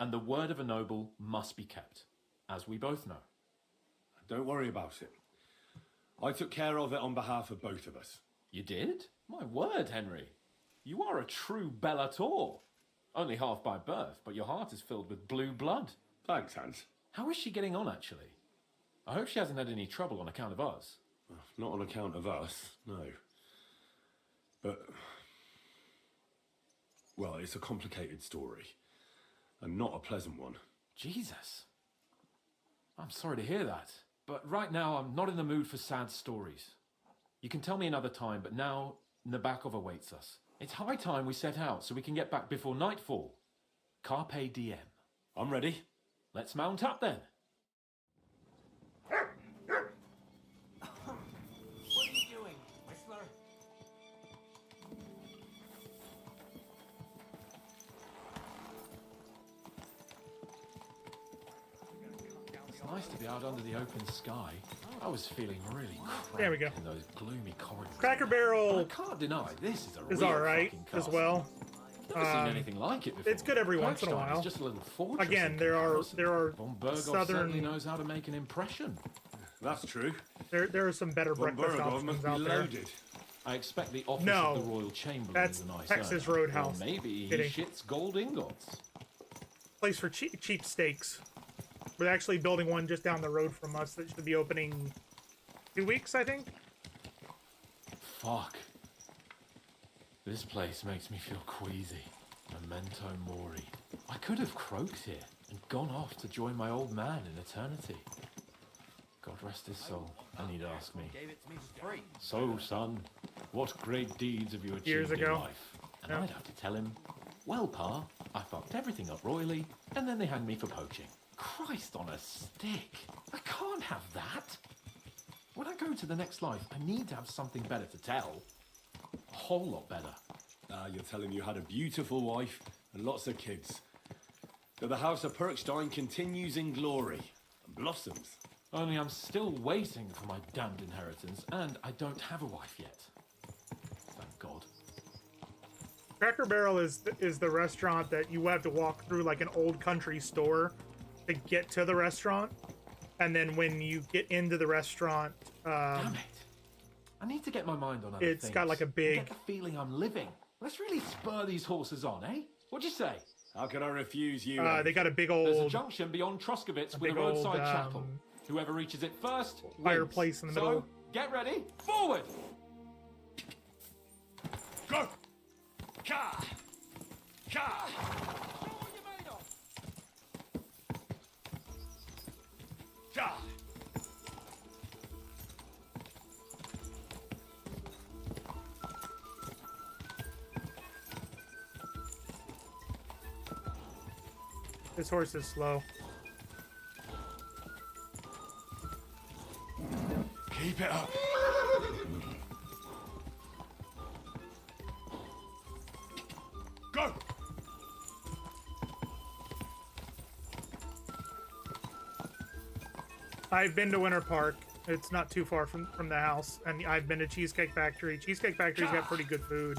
And the word of a noble must be kept, as we both know. Don't worry about it. I took care of it on behalf of both of us. You did? My word, Henry. You are a true Bellator. Only half by birth, but your heart is filled with blue blood. Thanks, Hans. How is she getting on, actually? I hope she hasn't had any trouble on account of us. Not on account of us, no. But... well, it's a complicated story. And not a pleasant one. Jesus. I'm sorry to hear that. But right now, I'm not in the mood for sad stories. You can tell me another time, but now Nabokov awaits us. It's high time we set out so we can get back before nightfall. Carpe diem. I'm ready. Let's mount up then. What are you doing, Whistler? It's nice to be out under the open sky. I was feeling really cramped There we go. in those gloomy corridors. Cracker Barrel I can't deny this is a is real all right fucking as castle. well. Never seen anything like it before. It's good every once in a Holstein is while. just a little fortress Again, in there are comparison. Von Berghoff southern certainly knows how to make an impression. That's true. There are some better breakfast Burgov options must be out there. loaded. I expect the office No, of the Royal Chamberlain that's is a nice Texas owner. Roadhouse. Or maybe Kidding. he shits gold ingots. Place for cheap steaks. We're actually building one just down the road from us that should be opening 2 weeks, I think. Fuck. This place makes me feel queasy. Memento mori. I could have croaked here and gone off to join my old man in eternity. God rest his soul, and he'd ask me, "So, son, what great deeds have you achieved Years in ago. life?" And I'd have to tell him, "Well, Pa, I fucked everything up royally, and then they hanged me for poaching." Christ on a stick. I can't have that. When I go to the next life, I need to have something better to tell. A whole lot better. You're telling you had a beautiful wife and lots of kids. But the House of Perkstein continues in glory and blossoms. Only I'm still waiting for my damned inheritance, and I don't have a wife yet. Thank God. Cracker Barrel is the restaurant that you have to walk through like an old country store to get to the restaurant, and then when you get into the restaurant, Damn it! I need to get my mind on other things. it's got like a big. Get the feeling I'm living. Let's really spur these horses on, eh? What'd you say? How can I refuse you? They got a big old. There's a junction beyond Troskowitz with a big roadside old, chapel. Whoever reaches it first wins. Fireplace in the middle. So, get ready. Forward! Go! Ka! Ka! Show what you're made of! Ka! This horse is slow. Keep it up. Go! I've been to Winter Park. It's not too far from the house, and I've been to Cheesecake Factory. Cheesecake Factory's got pretty good food.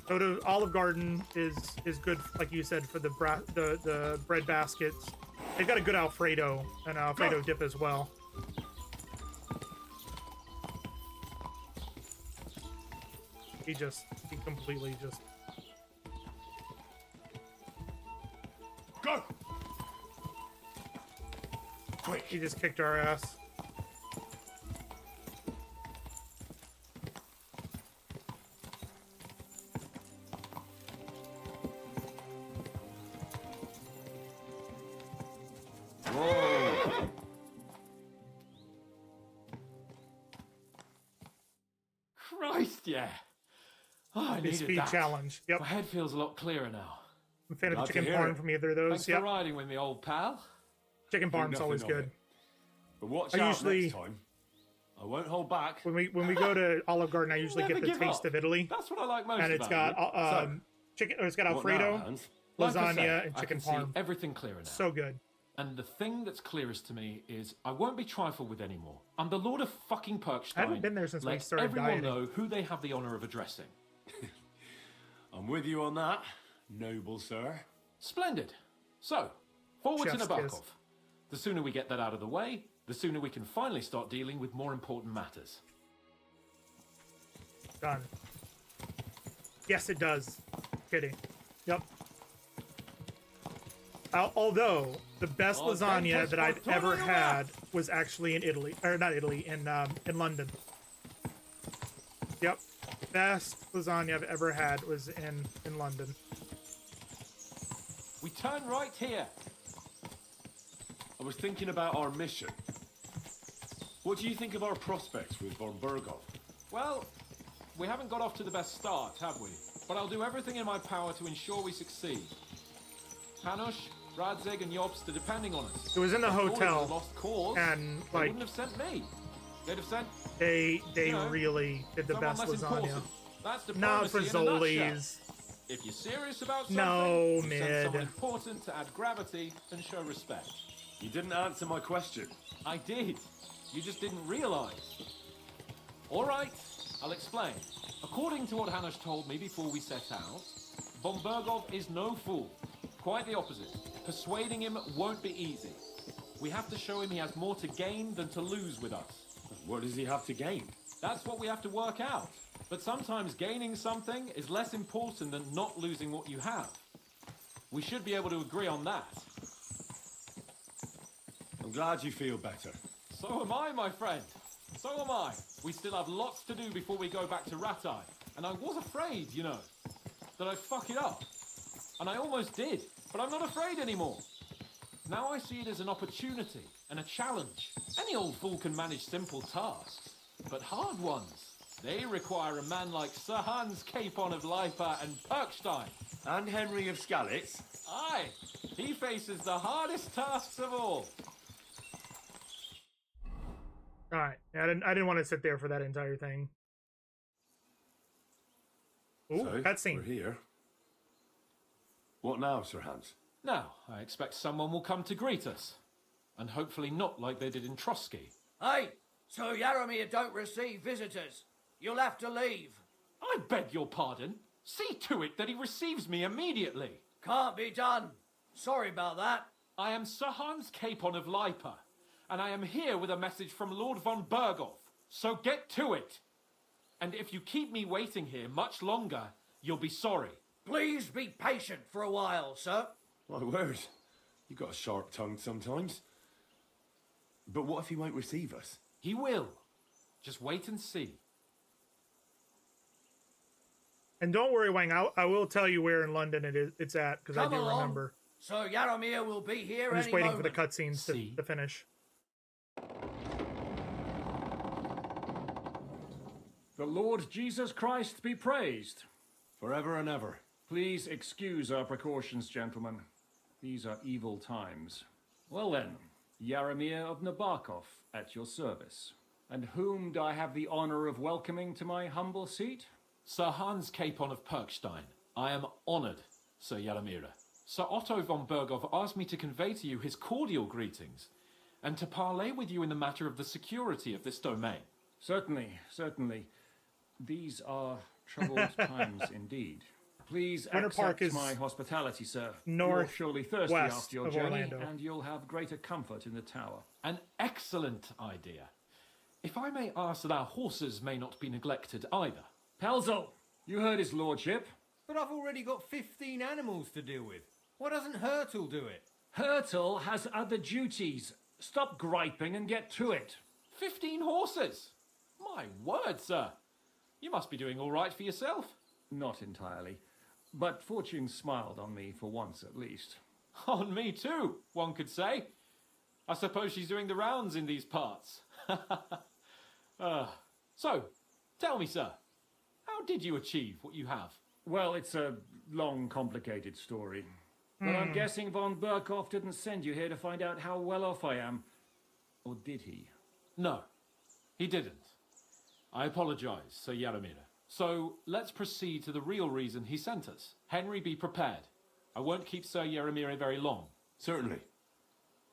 Go to Olive Garden is good, like you said, for the bread baskets. They've got a good Alfredo and Alfredo dip as well. He completely just. Go! Quick! He just kicked our ass. Whoa! Christ, yeah. Oh, I Big needed speed that. challenge. Yep. My head feels a lot clearer now. I'm a fan of Glad the to chicken hear parm it. from either of those. Thanks Yep. for riding with me, old pal. Chicken parm's nothing always of good. it. But watch I out usually- next time. I won't hold back. When we go to Olive Garden, I usually Never get the give taste up. of Italy, That's what I like most and it's about got it. chicken. Or it's got What now, Alfredo, Hans? Like I lasagna, say, and I chicken can see parm. everything clearer now. So good. And the thing that's clearest to me is I won't be trifled with anymore. I'm the Lord of fucking Perkstein. I haven't been there since we Let started everyone dieting. know who they have the honor of addressing. I'm with you on that, noble sir. Splendid. So, forward to Chef's Nabokov. kiss. The sooner we get that out of the way, the sooner we can finally start dealing with more important matters. Done. Yes, it does. Kidding. Yep. Although the best Oh, lasagna thank that you I've for ever turning had was actually in Italy, or not Italy, in London. Yep. Best lasagna I've ever had was in London. We turn right here. I was thinking about our mission. What do you think of our prospects with von Burgov? Well, we haven't got off to the best start, have we? But I'll do everything in my power to ensure we succeed. Hanush, Radzig, and Jobst are depending on us. It was in the If all is a hotel, lost cause, and they like wouldn't have sent me. They'd have sent they you know, really did the someone best less lasagna. important. That's Not diplomacy for in a nutshell. Zoli's. If you're serious about something, No, you send mid. someone important to add gravity and show respect. You didn't answer my question. I did. You just didn't realize. All right, I'll explain. According to what Hanush told me before we set out, von Burgov is no fool. Quite the opposite. Persuading him won't be easy. We have to show him he has more to gain than to lose with us. What does he have to gain? That's what we have to work out. But sometimes gaining something is less important than not losing what you have. We should be able to agree on that. I'm glad you feel better. So am I, my friend. So am I. We still have lots to do before we go back to Ratai. And I was afraid, you know, that I'd fuck it up. And I almost did, but I'm not afraid anymore. Now I see it as an opportunity and a challenge. Any old fool can manage simple tasks, but hard ones, they require a man like Sir Hans Capon of Lipa and Perkstein. And Henry of Skalitz. Aye, he faces the hardest tasks of all. All right, I didn't want to sit there for that entire thing. Ooh, So, cutscene. we're here. What now, Sir Hans? Now, I expect someone will come to greet us. And hopefully not like they did in Trotsky. Hey, so Yaromir don't receive visitors. You'll have to leave. I beg your pardon. See to it that he receives me immediately. Can't be done. Sorry about that. I am Sir Hans Capon of Lipa, and I am here with a message from Lord von Berghoff. So get to it. And if you keep me waiting here much longer, you'll be sorry. Please be patient for a while, sir. My word, you got a sharp tongue sometimes. But what if he won't receive us? He will. Just wait and see. And don't worry, Wang, I will tell you where in London it's at, because I Come do along. remember. So Yaromir will be here I'm just any waiting moment. for the cutscenes to finish. The Lord Jesus Christ be praised. Forever and ever. Please excuse our precautions, gentlemen. These are evil times. Well then, Yaromir of Nabokov at your service. And whom do I have the honor of welcoming to my humble seat? Sir Hans Capon of Perkstein. I am honored, Sir Yaromir. Sir Otto von Berghoff asked me to convey to you his cordial greetings, and to parley with you in the matter of the security of this domain. Certainly, certainly. These are troubled times indeed. Please Winter Park accept is my hospitality, sir. north You're surely thirsty west after your of journey, Orlando. and you'll have greater comfort in the tower. An excellent idea. If I may ask that our horses may not be neglected either. Pelzel, you heard his lordship. But I've already got 15 animals to deal with. Why doesn't Hurtle do it? Hurtle has other duties. Stop griping and get to it. 15 horses? My word, sir. You must be doing all right for yourself. Not entirely. But fortune smiled on me for once at least. On me too, one could say. I suppose she's doing the rounds in these parts. So, tell me, sir, how did you achieve what you have? Well, it's a long, complicated story. But I'm guessing von Berghoff didn't send you here to find out how well off I am. Or did he? No, he didn't. I apologize, Sir Yaromir. So, let's proceed to the real reason he sent us. Henry, be prepared. I won't keep Sir Yaromir very long. Certainly.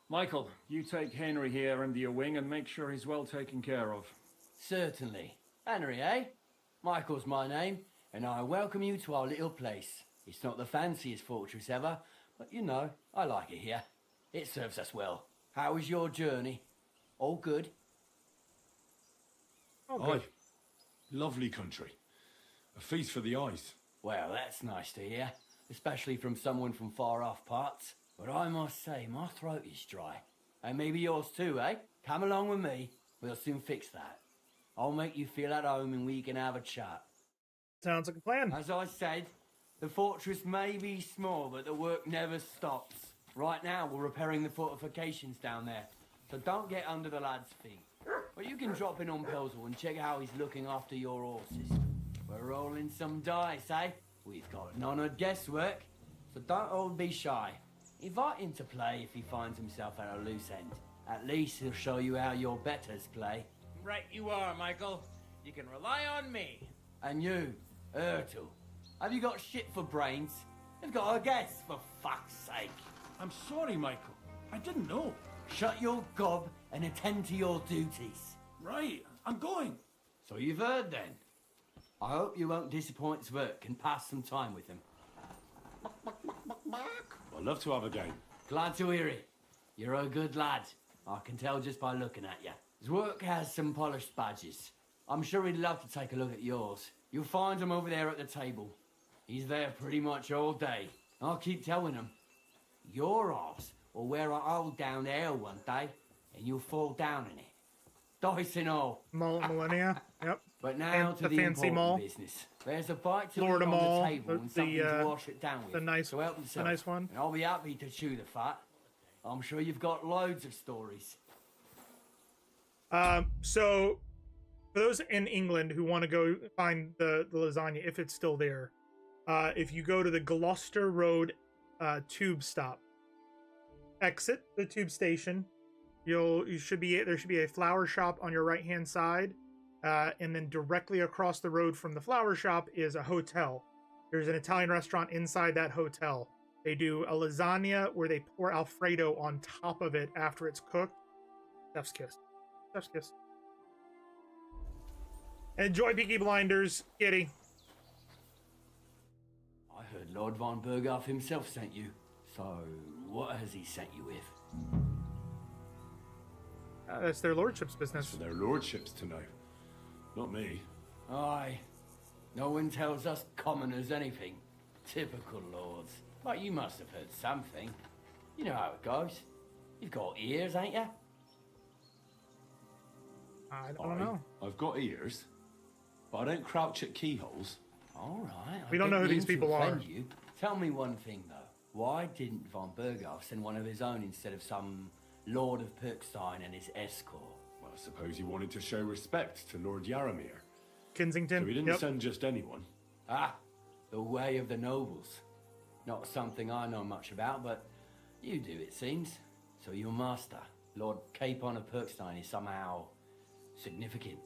Michael, you take Henry here under your wing and make sure he's well taken care of. Certainly. Henry, eh? Michael's my name, and I welcome you to our little place. It's not the fanciest fortress ever, but you know, I like it here. It serves us well. How was your journey? All good? Aye. Lovely country. A feast for the eyes. Well, that's nice to hear, especially from someone from far off parts. But I must say, my throat is dry. And maybe yours too, eh? Come along with me. We'll soon fix that. I'll make you feel at home and we can have a chat. Sounds like a plan. As I said, the fortress may be small, but the work never stops. Right now, we're repairing the fortifications down there, so don't get under the lad's feet. But you can drop in on Pelzel and check how he's looking after your horses. We're rolling some dice, eh? We've got none of guesswork, so don't all be shy. Invite him to play if he finds himself at a loose end. At least he'll show you how your betters play. Right you are, Michael. You can rely on me. And you, Ertul, have you got shit for brains? You've got a guess, for fuck's sake. I'm sorry, Michael. I didn't know. Shut your gob and attend to your duties. Right, I'm going. So you've heard then. I hope you won't disappoint Zwerk and pass some time with him. I'd love to have a game. Glad to hear it. You're a good lad. I can tell just by looking at you. His work has some polished badges. I'm sure he'd love to take a look at yours. You'll find him over there at the table. He's there pretty much all day. I'll keep telling him. Your arse will wear a hole down there one day, and you'll fall down in it. Dice and all. Millennia, yep. But now And to the the fancy important mall. business. There's a bite to Florida eat on Mall, the table and something to wash it down with. the nice, so help the yourself. nice one. And I'll be happy to chew the fat. I'm sure you've got loads of stories. So for those in England who want to go find the lasagna, if it's still there, if you go to the Gloucester Road tube stop, exit the tube station, there should be a flower shop on your right hand side, and then directly across the road from the flower shop is a hotel. There's an Italian restaurant inside that hotel. They do a lasagna where they pour Alfredo on top of it after it's cooked. Chef's kiss. Chef's kiss. Enjoy Peaky Blinders, Kitty. I heard Lord von Berghoff himself sent you. So, what has he sent you with? That's their lordship's business. For their lordships to know. Not me. Aye. No one tells us commoners anything. Typical lords. But you must have heard something. You know how it goes. You've got ears, ain't you? I don't know. I've got ears, but I don't crouch at keyholes. All right. We don't know who these people are. You. Tell me one thing, though. Why didn't von Berghoff send one of his own instead of some Lord of Perkstein and his escort? Well, I suppose he wanted to show respect to Lord Yaramir. Kensington. So he didn't send just anyone. Ah, the way of the nobles. Not something I know much about, but you do, it seems. So your master, Lord Capon of Perkstein, is somehow significant.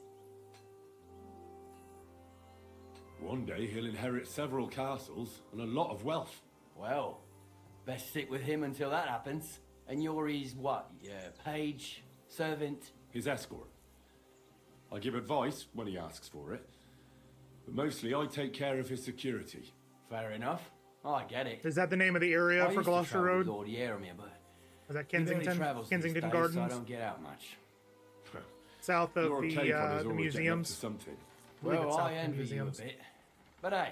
One day he'll inherit several castles and a lot of wealth. Well, best stick with him until that happens. And you're his what? Page? Servant? His escort. I give advice when he asks for it, but mostly I take care of his security. Fair enough. I get it. Is that the name of the area for Gloucester Road? Lord Yaramir, but is that Kensington? Kensington days, Gardens? So I don't get out much. South of Lord Capon is the always getting up museums. to something. Well, I envy you a bit. But hey,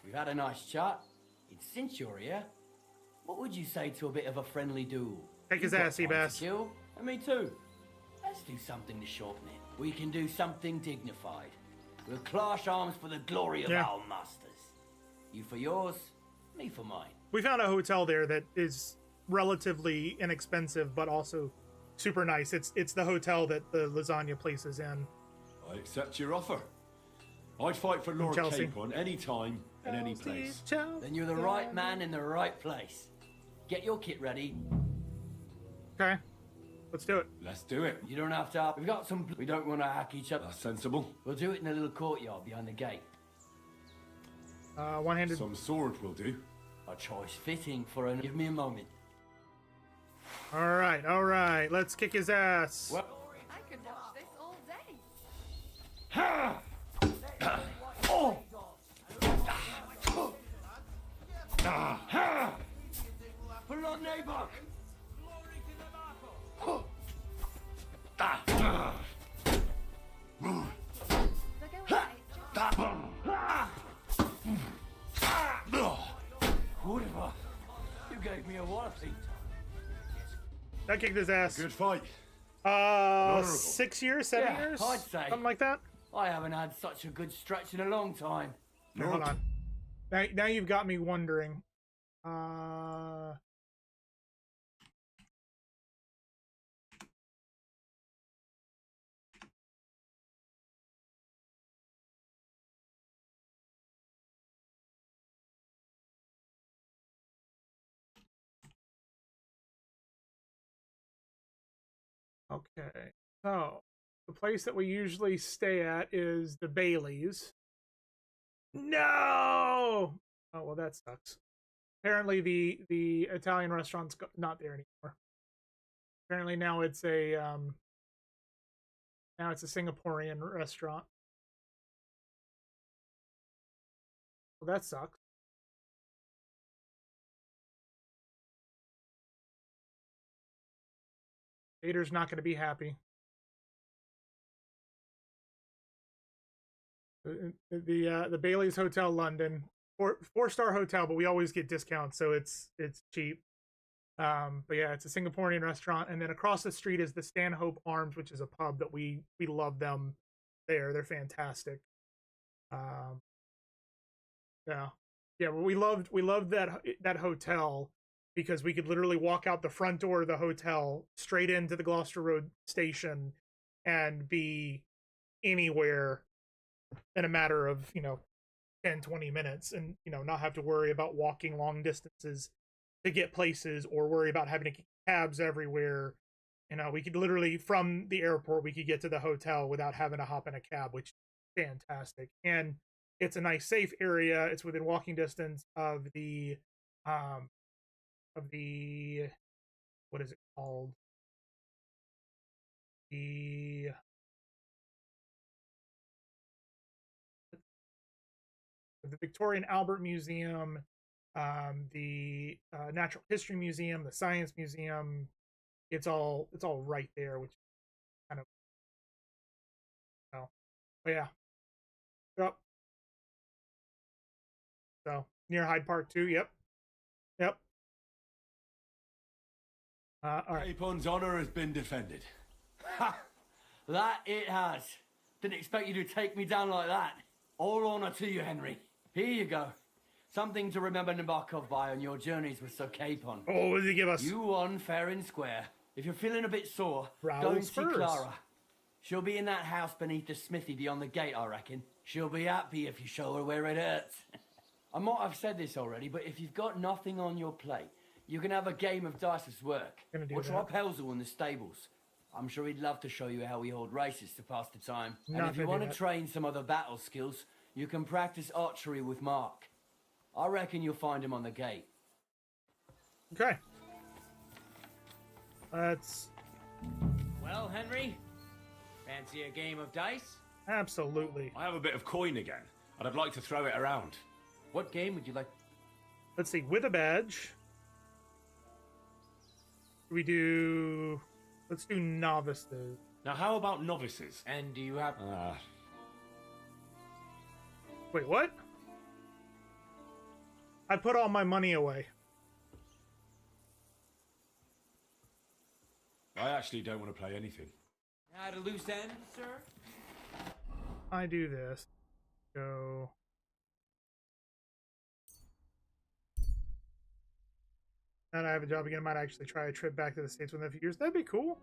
we've had a nice chat. And since you're here, what would you say to a bit of a friendly duel? Take his ass, Seabass. And me too. Let's do something to shorten it. We can do something dignified. We'll clash arms for the glory of our masters. You for yours, me for mine. We found a hotel there that is relatively inexpensive, but also super nice. It's the hotel that the lasagna place is in. I accept your offer. I'd fight for Lord Capon any time and any place. Then you're the right man in the right place. Get your kit ready. Okay. Let's do it. Let's do it. You don't have to. We've got some. We don't want to hack each other. That's sensible. We'll do it in a little courtyard behind the gate. One-handed. Some sword will do. A choice fitting for an. Give me a moment. All right. Let's kick his ass. Well, I could watch this all day. ha! Oh! Ha! Pull on, neighbor. Whatever. You gave me a walloping. That kicked his ass. Good fight. 6 years, 7 years? I'd say. Something like that? I haven't had such a good stretch in a long time. Okay, hold on. Now you've got me wondering. Okay, so the place that we usually stay at is the Bailey's. No! Oh, well, that sucks. Apparently the Italian restaurant's not there anymore. Apparently now it's a Singaporean restaurant. Well, that sucks. Vader's not going to be happy. The Bailey's Hotel London, four-star hotel, but we always get discounts, so it's cheap. But yeah, it's a Singaporean restaurant, and then across the street is the Stanhope Arms, which is a pub that we love them there. They're fantastic. Yeah, but we loved that hotel because we could literally walk out the front door of the hotel straight into the Gloucester Road station and be anywhere in a matter of 10-20 minutes, and not have to worry about walking long distances to get places or worry about having to get cabs everywhere. We could literally, from the airport, we could get to the hotel without having to hop in a cab, which is fantastic. And it's a nice, safe area. It's within walking distance of the what is it called? The Victoria and Albert Museum, the Natural History Museum, the Science Museum. It's all right there, which is kind of but yeah. Yep. So near Hyde Park too. Yep. All right. Capon's honor has been defended. Ha! That it has. Didn't expect you to take me down like that. All honor to you, Henry. Here you go. Something to remember Nabokov by on your journeys with Sir Capon. Oh, what did he give us? You won fair and square. If you're feeling a bit sore, Raoul go and see Spurs. Clara. She'll be in that house beneath the smithy beyond the gate, I reckon. She'll be happy if you show her where it hurts. I might have said this already, but if you've got nothing on your plate, you can have a game of dice's work. Or try Pelzel in the stables. I'm sure he'd love to show you how we hold races to pass the time. And if you want to train some other battle skills, you can practice archery with Mark. I reckon you'll find him on the gate. Okay. That's... Well, Henry, fancy a game of dice? Absolutely. I have a bit of coin again, and I'd like to throw it around. What game would you like? Let's see, with a badge. Let's do novices. Now, how about novices? And do you have... Wait, what? I put all my money away. I actually don't want to play anything. At a loose end, sir? I do this. Go. Now that I have a job again, I might actually try a trip back to the States within a few years. That'd be cool.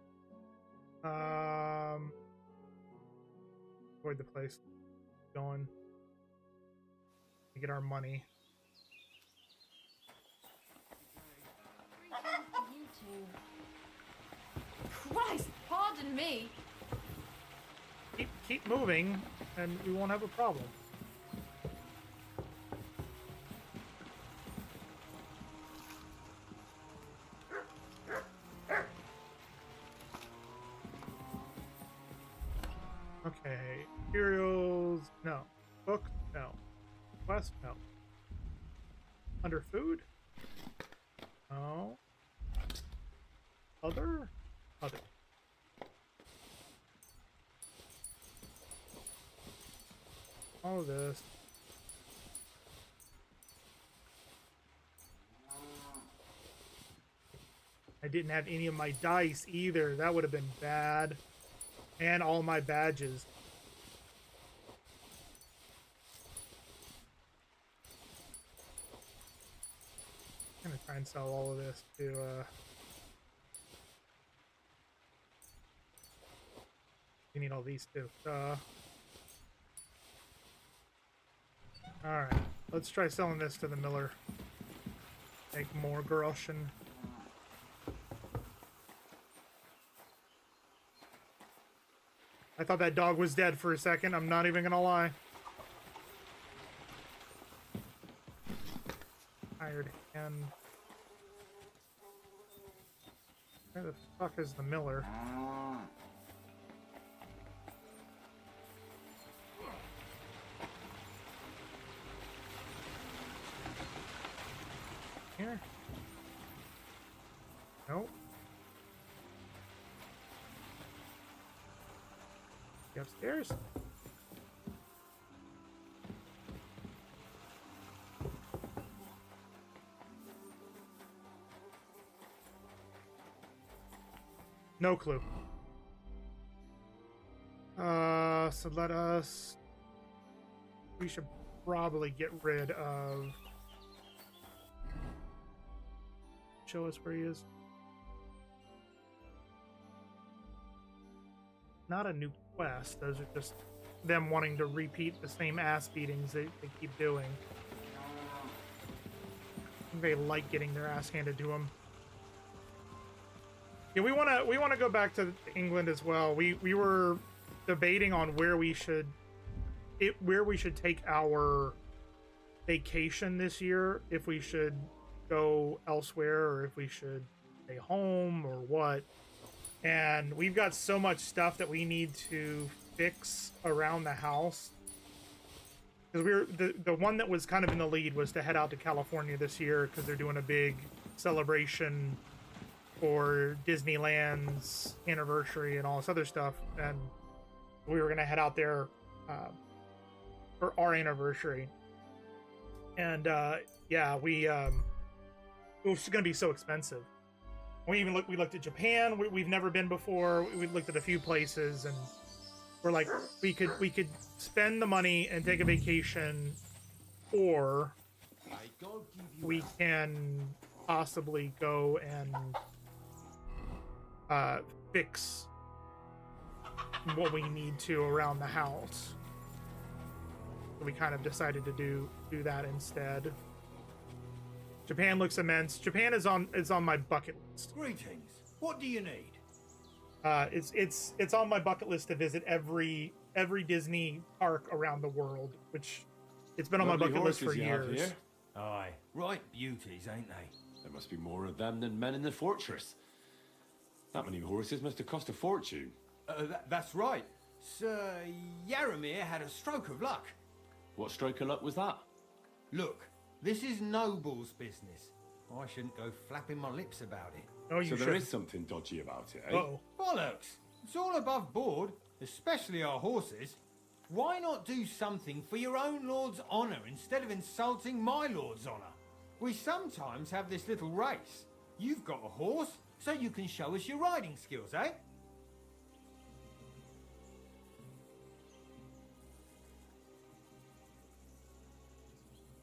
Avoid the place. Going. To get our money. You two. Christ, pardon me. Keep moving, and we won't have a problem. Okay, materials, no. Books, no. Quest, no. Under food? No. Other? Other. All of this. I didn't have any of my dice either. That would have been bad. And all my badges. I'm gonna try and sell all of this to you need all these too. Alright. Let's try selling this to the miller. Make more groschen. I thought that dog was dead for a second. I'm not even gonna lie. Hired hand. Where the fuck is the miller? Here? Nope. upstairs. No clue. So let us... We should probably get rid of... Show us where he is. Not a new quest. Those are just them wanting to repeat the same ass beatings they keep doing. They like getting their ass handed to them. Yeah, we wanna go back to England as well. We were debating on where we should take our vacation this year. If we should go elsewhere or if we should stay home or what. And we've got so much stuff that we need to fix around the house. Because the one that was kind of in the lead was to head out to California this year because they're doing a big celebration for Disneyland's anniversary and all this other stuff. And we were going to head out there for our anniversary. And yeah, it was going to be so expensive. We looked at Japan. We've never been before. We looked at a few places, and we're like, we could spend the money and take a vacation, or we can possibly go and fix what we need to around the house. So we kind of decided to do that instead. Japan looks immense. Japan is on my bucket list. Greetings. What do you need? It's on my bucket list to visit every Disney park around the world, which it's been on my bucket list for years. Aye, right beauties, ain't they? There must be more of them than men in the fortress. That many horses must have cost a fortune. That's right. Sir Yaramir had a stroke of luck. What stroke of luck was that? Look, this is Noble's business. I shouldn't go flapping my lips about it. Oh, you so should. There is something dodgy about it, eh? Uh-oh. Bollocks! It's all above board, especially our horses. Why not do something for your own lord's honour instead of insulting my lord's honour? We sometimes have this little race. You've got a horse, so you can show us your riding skills, eh?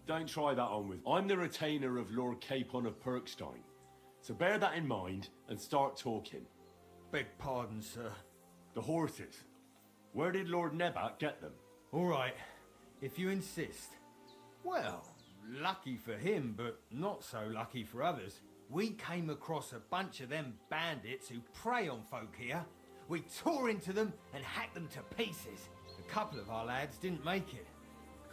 Don't try that on with... I'm the retainer of Lord Capon of Perkstein. So bear that in mind and start talking. Beg pardon, sir. The horses. Where did Lord Nebat get them? All right, if you insist. Well, lucky for him, but not so lucky for others. We came across a bunch of them bandits who prey on folk here. We tore into them and hacked them to pieces. A couple of our lads didn't make it.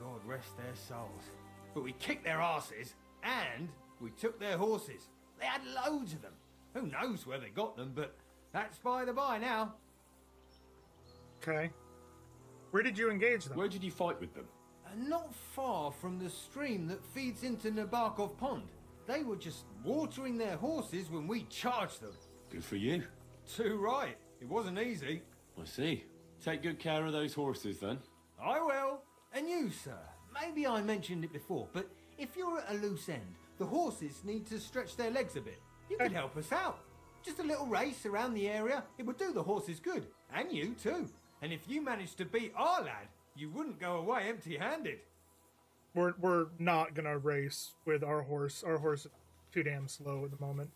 God rest their souls. But we kicked their asses, and we took their horses. They had loads of them. Who knows where they got them, but that's by the by now. Okay. Where did you engage them? Where did you fight with them? Not far from the stream that feeds into Nabarkov Pond. They were just watering their horses when we charged them. Good for you. Too right. It wasn't easy. I see. Take good care of those horses, then. I will. And you, sir. Maybe I mentioned it before, but if you're at a loose end, the horses need to stretch their legs a bit. You could help us out. Just a little race around the area. It would do the horses good. And you, too. And if you managed to beat our lad, you wouldn't go away empty-handed. We're not gonna race with our horse. Our horse is too damn slow at the moment.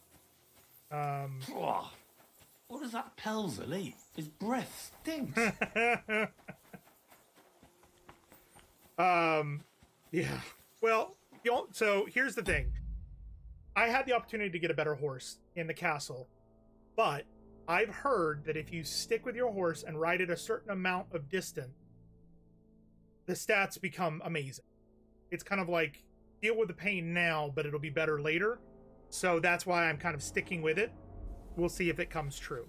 What does that Pelzer eat? His breath stinks. Yeah. Well, so here's the thing. I had the opportunity to get a better horse in the castle, but I've heard that if you stick with your horse and ride it a certain amount of distance, the stats become amazing. It's kind of like deal with the pain now, but it'll be better later. So that's why I'm kind of sticking with it. We'll see if it comes true.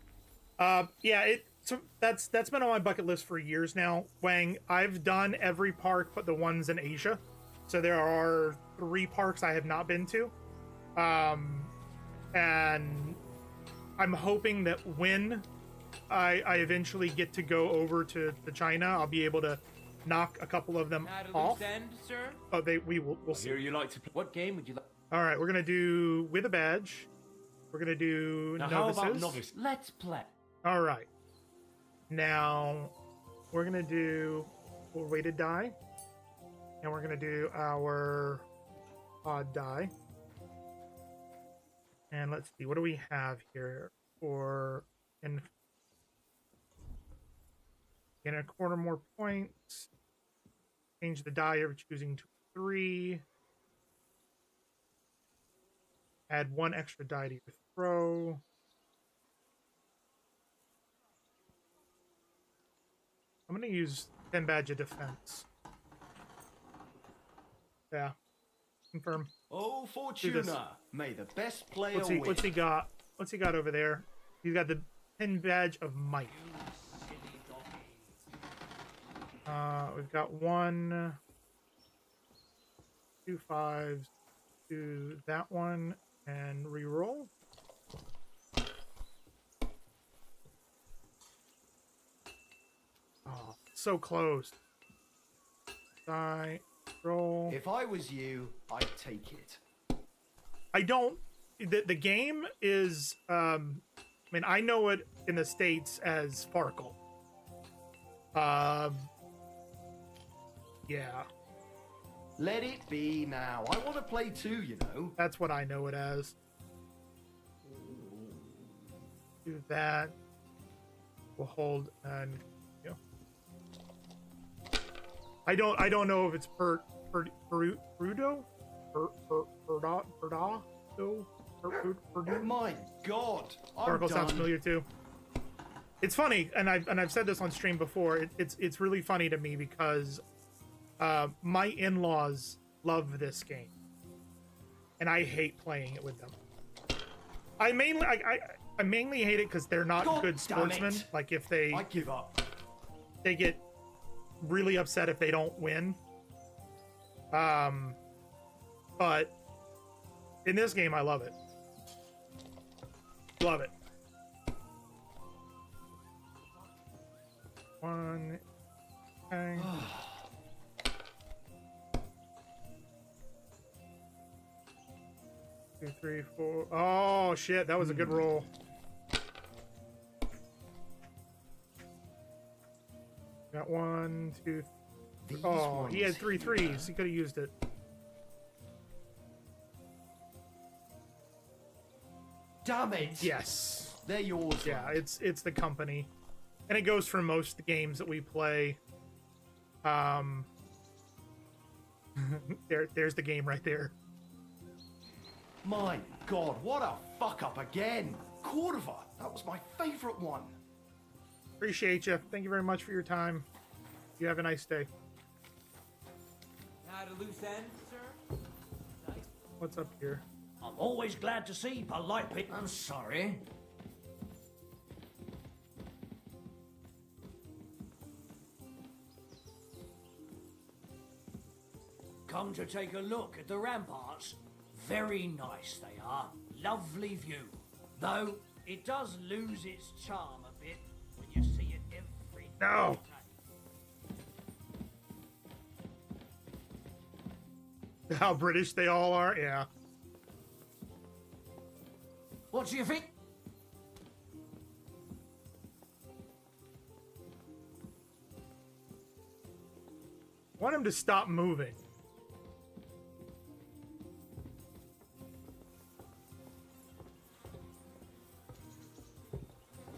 So that's been on my bucket list for years now. Wang, I've done every park but the ones in Asia. So there are 3 parks I have not been to. And I'm hoping that when I eventually get to go over to China, I'll be able to knock a couple of them At a off. loose end, sir? Oh, we'll see. Here you like to play. What game would you like? All right, we're gonna do with a badge. We're gonna do Now, novices. how about novice? Let's play. All right. Now we're gonna do weighted die, and we're gonna do our odd die. And let's see, what do we have here for in a quarter more points? Change the die you're choosing to 3. Add 1 extra die to your throw. I'm going to use 10 badge of defense. Yeah. Confirm. Oh, Fortuna, may the best player What's he, win. what's he got? What's he got over there? He's got the 10 badge of might. We've got 1, 2 5s, do that one, and reroll. Oh, so close. Die, roll. If I was you, I'd take it. I don't. The game is. I mean, I know it in the States as Farkle. Yeah. Let it be now. I want to play too, you know. That's what I know it as. Do that. We'll hold and. You know. I don't know if it's Perudo. My God, Sparkle sounds familiar too. It's funny, and I've said this on stream before. It's really funny to me because my in-laws love this game, and I hate playing it with them. I mainly hate it because they're not good sportsmen. Like if I give up. They get really upset if they don't win. But in this game, I love it. Love it. 1. Okay. 2, 3, 4. Oh shit, that was a good roll. Got 1, 2, 3. Oh, he had 3 3s. He could have used it. Damn it! Yes. They're yours. Yeah, it's the company. And it goes for most of the games that we play. There's the game right there. My God, what a fuck up again! Cordoba, that was my favourite one. Appreciate you. Thank you very much for your time. You have a nice day. At a loose end, sir? What's up here? I'm always glad to see polite people. I'm sorry. Come to take a look at the ramparts. Very nice they are. Lovely view. Though, it does lose its charm a bit when you see it every day. No! How British they all are? Yeah. What do you think? Want him to stop moving.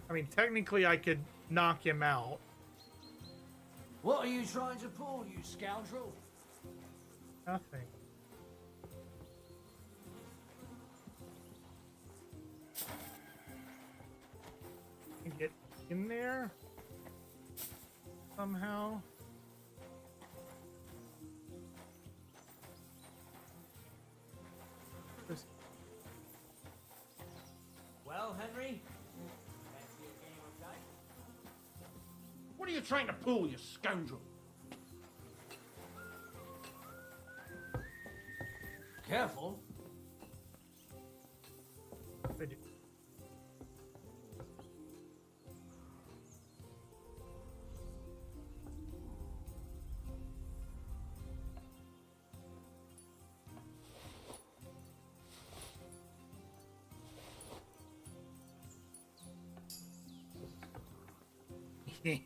I mean, technically I could knock him out. What are you trying to pull, you scoundrel? Nothing. Can get in there somehow. Just Well, Henry? Fancy a game of dice? What are you trying to pull, you scoundrel? Careful. I do. Yeah.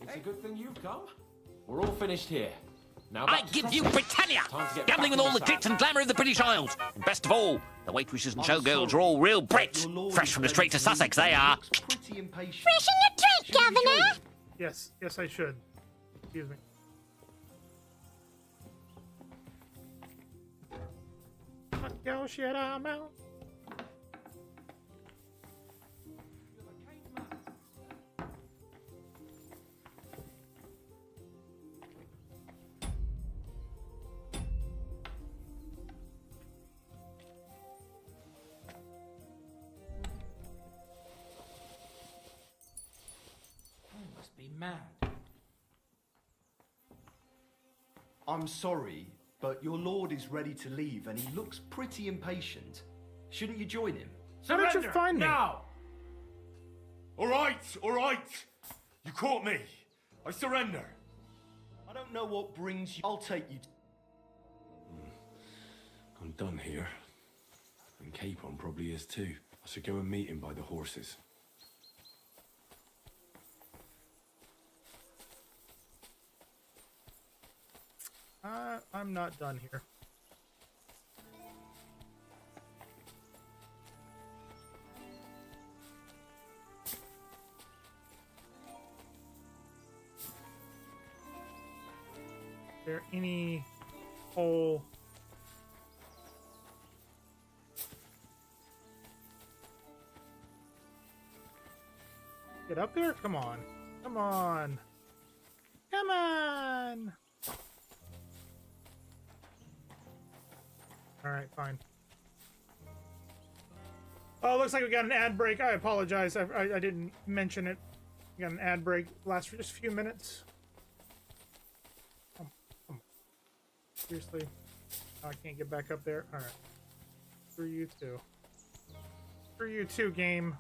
It's a good thing you've come. We're all finished here. Now I back to give you Trusty. Britannia! Time to get Gambling back with in all the the glitz and saddle. glamour of the British Isles. And best of all, the waitresses and showgirls are all real Brits. Fresh from the straight to Sussex, they are. Pretty impatient. Freshen your drink, Governor! Yes, yes, I should. Excuse me. Fuck your shit, I'm out. Must be mad. I'm sorry, but your lord is ready to leave and he looks pretty impatient. Shouldn't you join him? How did you find me? Now! All right. You caught me. I surrender. I don't know what brings you. I'll take you. I'm done here. And Capon probably is too. I should go and meet him by the horses. I'm not done here. Is there any hole? Get up there? Come on. Come on. Come on. Alright, fine. Oh, looks like we got an ad break. I apologize. I didn't mention it. We got an ad break. Lasts for just a few minutes. Come on. Seriously? Oh, I can't get back up there? Alright. Screw you too. Screw you too, game.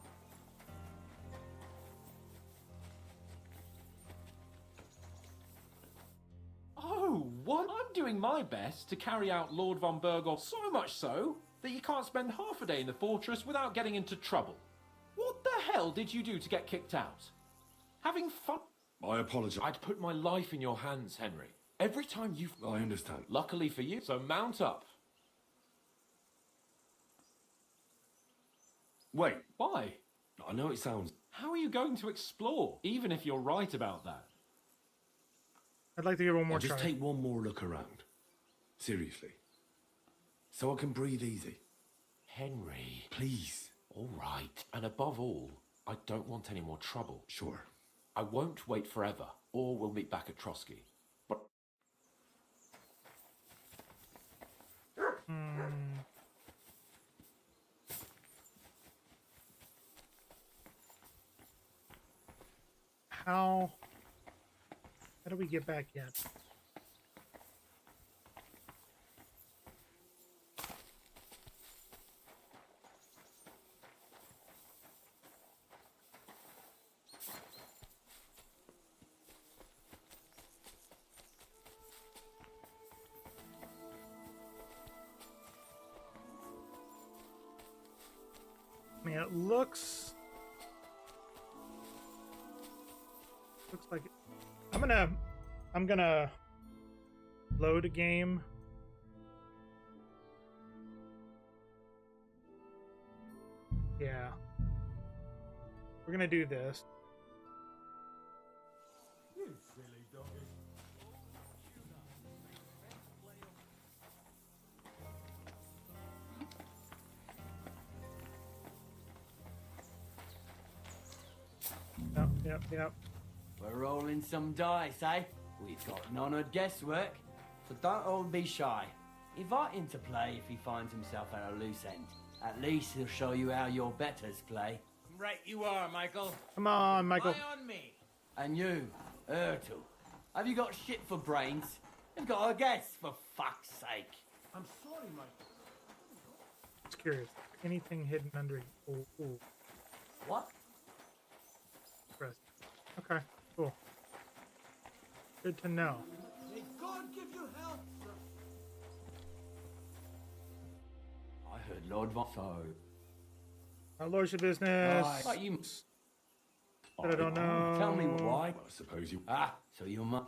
Oh, what? I'm doing my best to carry out Lord von Burgov, so much so that you can't spend half a day in the fortress without getting into trouble. What the hell did you do to get kicked out? Having fun? I apologize. I'd put my life in your hands, Henry. Every time you've... I understand. Luckily for you, so mount up. Wait. Why? I know it sounds... How are you going to explore, even if you're right about that? I'd like to give one more I'll just try. take one more look around. Seriously. So I can breathe easy. Henry. Please. All right. And above all, I don't want any more trouble. Sure. I won't wait forever, or we'll meet back at Trotsky. But... How do we get back in? I mean, it looks like I'm gonna load a game. Yeah. We're gonna do this. You silly doggy. Yep. We're rolling some dice, eh? We've got none of guesswork, so don't all be shy. Invite him to play if he finds himself at a loose end. At least he'll show you how your betters play. Right you are, Michael. Come on, Michael. Lie on me. And you, Ertul, have you got shit for brains? You've got a guess, for fuck's sake. I'm sorry, Michael. Just curious. Anything hidden under? Ooh. What? Press. Okay. Cool. Good to know. May God give you help, sir. I heard Lord Von... So, Lordship business. Right, you. But I don't know. Tell me why. I suppose you. So you're my.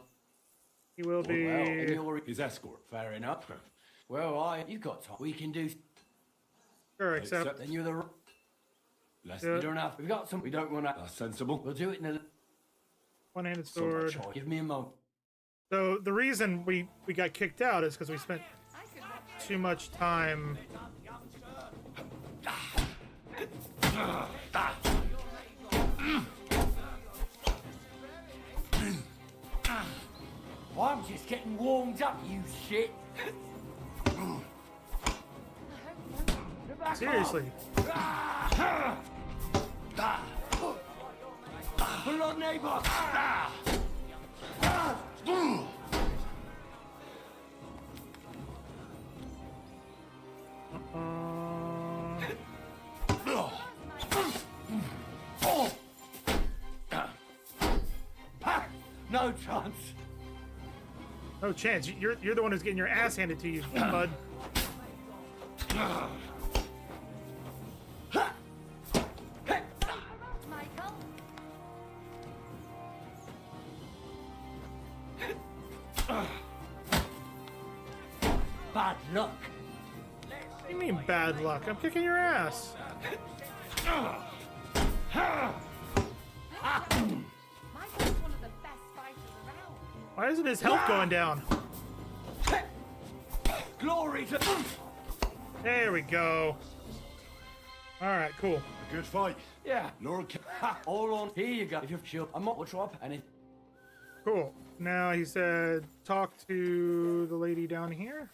He will be. Well, and you're his escort. Fair enough. You've got time. We can do. Sure, except. Then you're the. Less. Yeah. You don't have. We've got some. We don't want to. That's sensible. We'll do it in a. One-handed sword. Give me a moment. So the reason we got kicked out is because we spent too much time. I'm just getting warmed up, you shit. Seriously. Pull on, neighbor. No chance. No chance. You're the one who's getting your ass handed to you, bud. Michael? Bad luck. What do you mean bad luck? I'm kicking your ass. Michael's one of the best fighters around. Why isn't his health going down? Glory to. There we go. All right, cool. A good fight. Yeah. Lord. All on. Here you go. If you're sure, I'm not. We'll drop and it. Cool. Now he said, talk to the lady down here.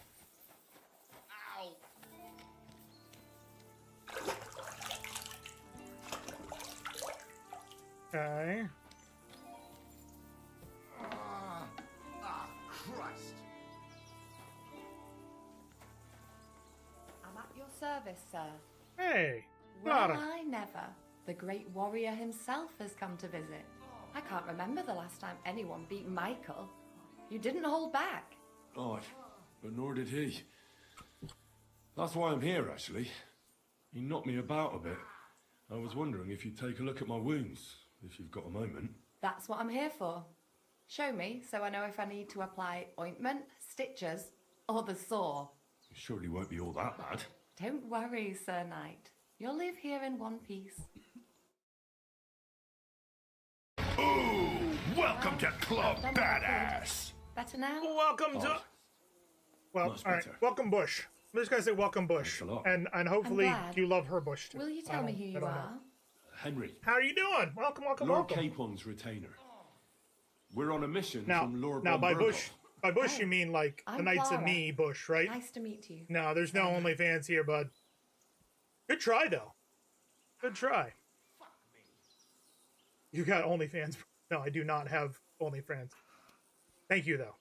Okay. Christ. I'm at your service, sir. Hey, Well, Clara. I never. The great warrior himself has come to visit. I can't remember the last time anyone beat Michael. You didn't hold back. Oh, but nor did he. That's why I'm here, actually. He knocked me about a bit. I was wondering if you'd take a look at my wounds, if you've got a moment. That's what I'm here for. Show me so I know if I need to apply ointment, stitches, or the saw. It surely won't be all that bad. Don't worry, Sir Knight. You'll live here in one piece. Ooh, welcome to Club Badass. Better now? Welcome to. Well, Much all right. better. Welcome, Bush. I'm just gonna say welcome, Bush, Thanks a lot. and hopefully I'm glad. you love her, Bush too. Will you I tell me don't- who I you don't know. are? Henry, How are you doing? Welcome, welcome, Lord welcome. Capon's retainer. We're on a mission Now, from Lord now by von Bush, by Bush you mean like the I'm Knights of Clara. Me Bush, right? Nice to meet you. No, there's no OnlyFans here, bud. Good try though. Good try. You got OnlyFans? No, I do not have OnlyFans. Thank you though.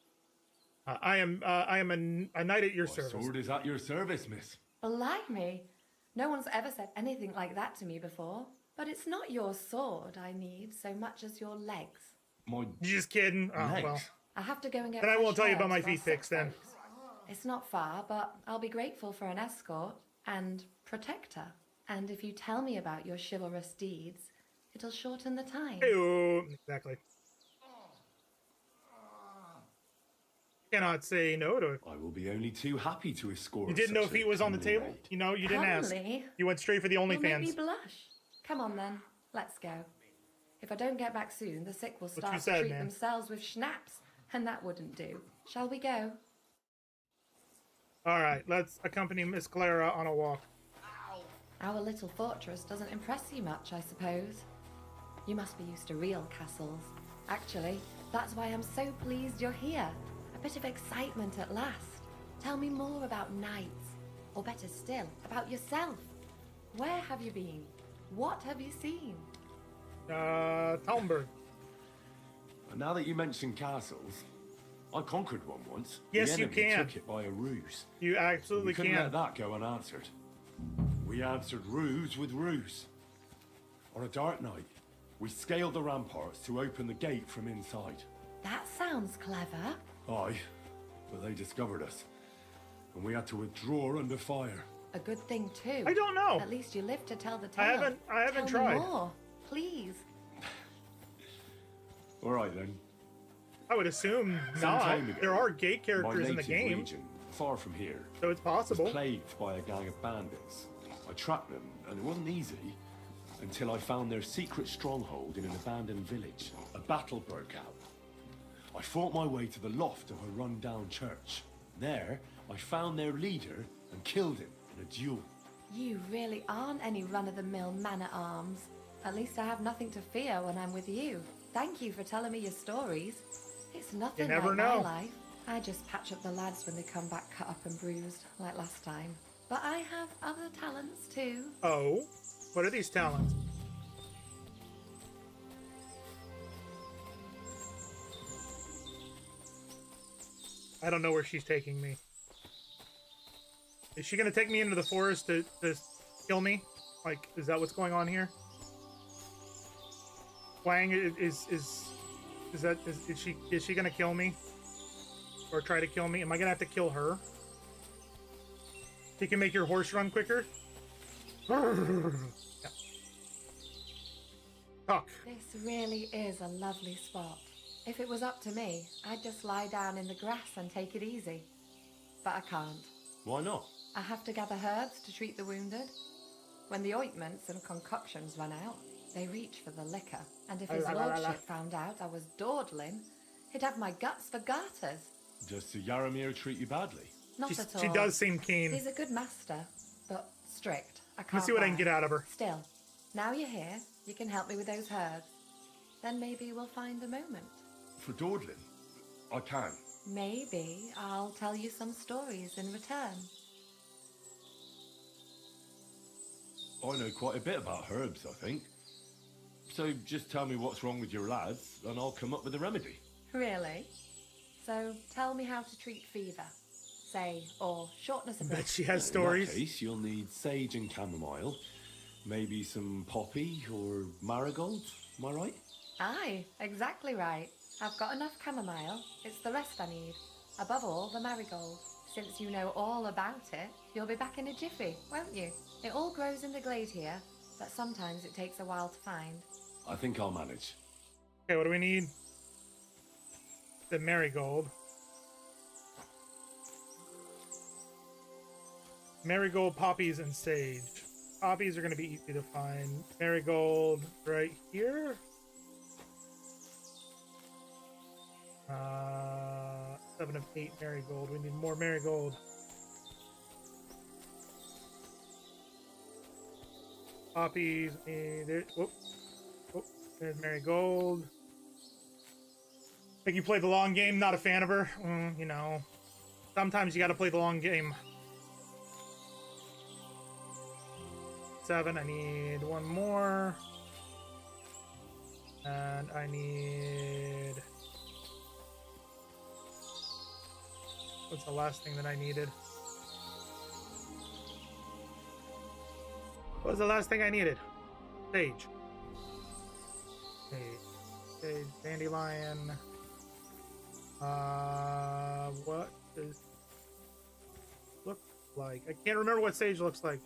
I am a knight at your My service. sword is at your service, miss. Blimey. No one's ever said anything like that to me before. But it's not your sword I need so much as your legs. My Just kidding. Oh, legs? well. I have to go and get Then I fresh won't tell you about herbs my for our feet pics sick then. folks. It's not far, but I'll be grateful for an escort and protector. And if you tell me about your chivalrous deeds, it'll shorten the time. Ew, exactly. Cannot say no to it. I will be only too happy to escort. You didn't know such if he a was on the comely table? maid. You know, you didn't ask. Comely? You went straight for the You'll make me OnlyFans. blush. Come on then, let's go. If I don't get back soon, the sick will What you start to said, treat man. themselves with schnapps, and that wouldn't do. Shall we go? All right, let's accompany Miss Clara on a walk. Our little fortress doesn't impress you much, I suppose. You must be used to real castles. Actually, that's why I'm so pleased you're here. A bit of excitement at last. Tell me more about knights. Or better still, about yourself. Where have you been? What have you seen? Talmberg. But now that you mention castles, I conquered one once. Yes, the you enemy can. took it by a ruse. You absolutely We couldn't can. let that go unanswered. We answered ruse with ruse. On a dark night, we scaled the ramparts to open the gate from inside. That sounds clever. Aye, but they discovered us, and we had to withdraw under fire. A good thing too. I don't know. At least you live to tell the tale. I haven't tell tried. Me more, please. All right then. I would assume Some not. time ago, There are gay characters my in the native game, region, far from here, so it's possible. was plagued by a gang of bandits. I tracked them, and it wasn't easy until I found their secret stronghold in an abandoned village. A battle broke out. I fought my way to the loft of a run-down church. There, I found their leader and killed him in a duel. You really aren't any run-of-the-mill man-at-arms. At least I have nothing to fear when I'm with you. Thank you for telling me your stories. It's nothing You never like know. my life. I just patch up the lads when they come back cut up and bruised, like last time. But I have other talents too. Oh? What are these talents? I don't know where she's taking me. Is she gonna take me into the forest to kill me? Like, is that what's going on here? Wang is she gonna kill me? Or try to kill me? Am I gonna have to kill her? She can make your horse run quicker? Yeah. Talk. This really is a lovely spot. If it was up to me, I'd just lie down in the grass and take it easy. But I can't. Why not? I have to gather herbs to treat the wounded. When the ointments and concoctions run out, they reach for the liquor. And if his lordship found out I was dawdling, he'd have my guts for garters. Does Sir Yaramir treat you badly? Not at all. She does seem keen. He's a good master, but strict. I can't Let's see what I can buy. get out of her. Still, now you're here, you can help me with those herbs. Then maybe we'll find a moment. For dawdling? I can. Maybe I'll tell you some stories in return. I know quite a bit about herbs, I think. So just tell me what's wrong with your lads, and I'll come up with a remedy. Really? So tell me how to treat fever, say, or shortness of Bet breath. she has In stories. that case, you'll need sage and chamomile, maybe some poppy or marigold. Am I right? Aye, exactly right. I've got enough chamomile. It's the rest I need. Above all, the marigold. Since you know all about it, you'll be back in a jiffy, won't you? It all grows in the glade here, but sometimes it takes a while to find. I think I'll manage. Okay, what do we need? The marigold. Marigold, poppies, and sage. Poppies are going to be easy to find. Marigold right here. 7 of 8 marigold. We need more marigold. Poppies. There. Whoop. Whoop. There's marigold. Like you play the long game. Not a fan of her. You know. Sometimes you got to play the long game. 7. I need one more. And I need... What's the last thing that I needed? What was the last thing I needed? Sage. Sage, dandelion. What does look like? I can't remember what sage looks like.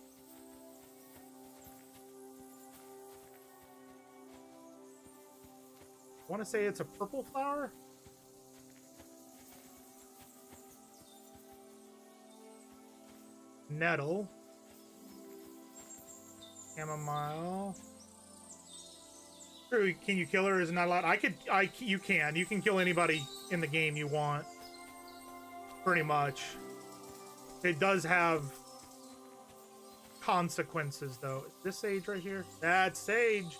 I want to say it's a purple flower. Nettle. Chamomile. True, can you kill her? Is it not allowed? You can. You can kill anybody in the game you want. Pretty much. It does have consequences, though. Is this sage right here? That's sage.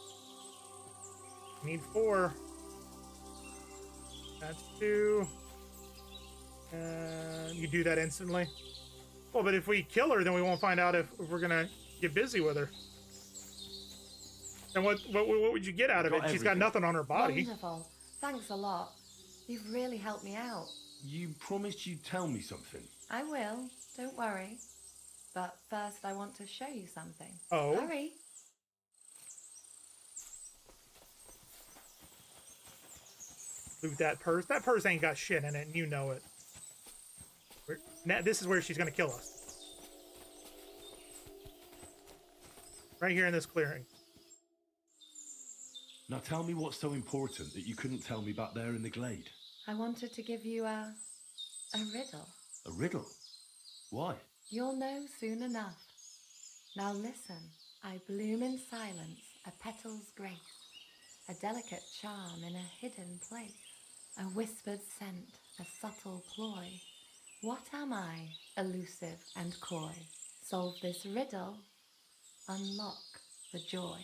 Need 4. That's 2. And you do that instantly. Well, but if we kill her, then we won't find out if we're gonna get busy with her. And what would you get out of it? She's got nothing on her body. Wonderful. Thanks a lot. You've really helped me out. You promised you'd tell me something. I will. Don't worry. But first, I want to show you something. Oh? Hurry. Loot that purse. That purse ain't got shit in it, and you know it. Now, this is where she's gonna kill us. Right here in this clearing. Now tell me what's so important that you couldn't tell me back there in the glade. I wanted to give you a riddle. A riddle? Why? You'll know soon enough. Now listen, I bloom in silence, a petal's grace, a delicate charm in a hidden place, a whispered scent, a subtle ploy. What am I, elusive and coy? Solve this riddle, unlock the joy.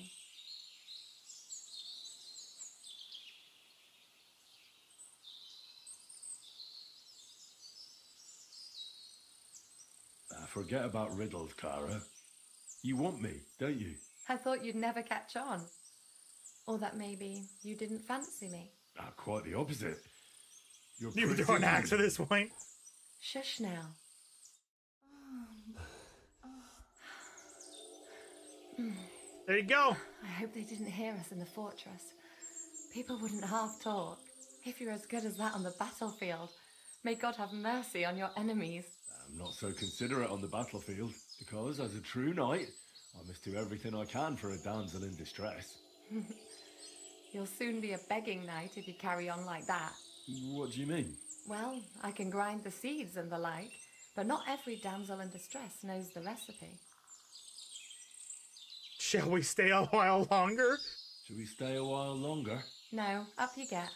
Forget about riddles, Clara. You want me, don't you? I thought you'd never catch on. Or that maybe you didn't fancy me. Quite the opposite. You're You pretty- throw an axe at this point. Shush now. There you go. I hope they didn't hear us in the fortress. People wouldn't half talk. If you're as good as that on the battlefield, may God have mercy on your enemies. I'm not so considerate on the battlefield, because as a true knight, I must do everything I can for a damsel in distress. You'll soon be a begging knight if you carry on like that. What do you mean? Well, I can grind the seeds and the like, but not every damsel in distress knows the recipe. Shall we stay a while longer? Should we stay a while longer? No, up you get.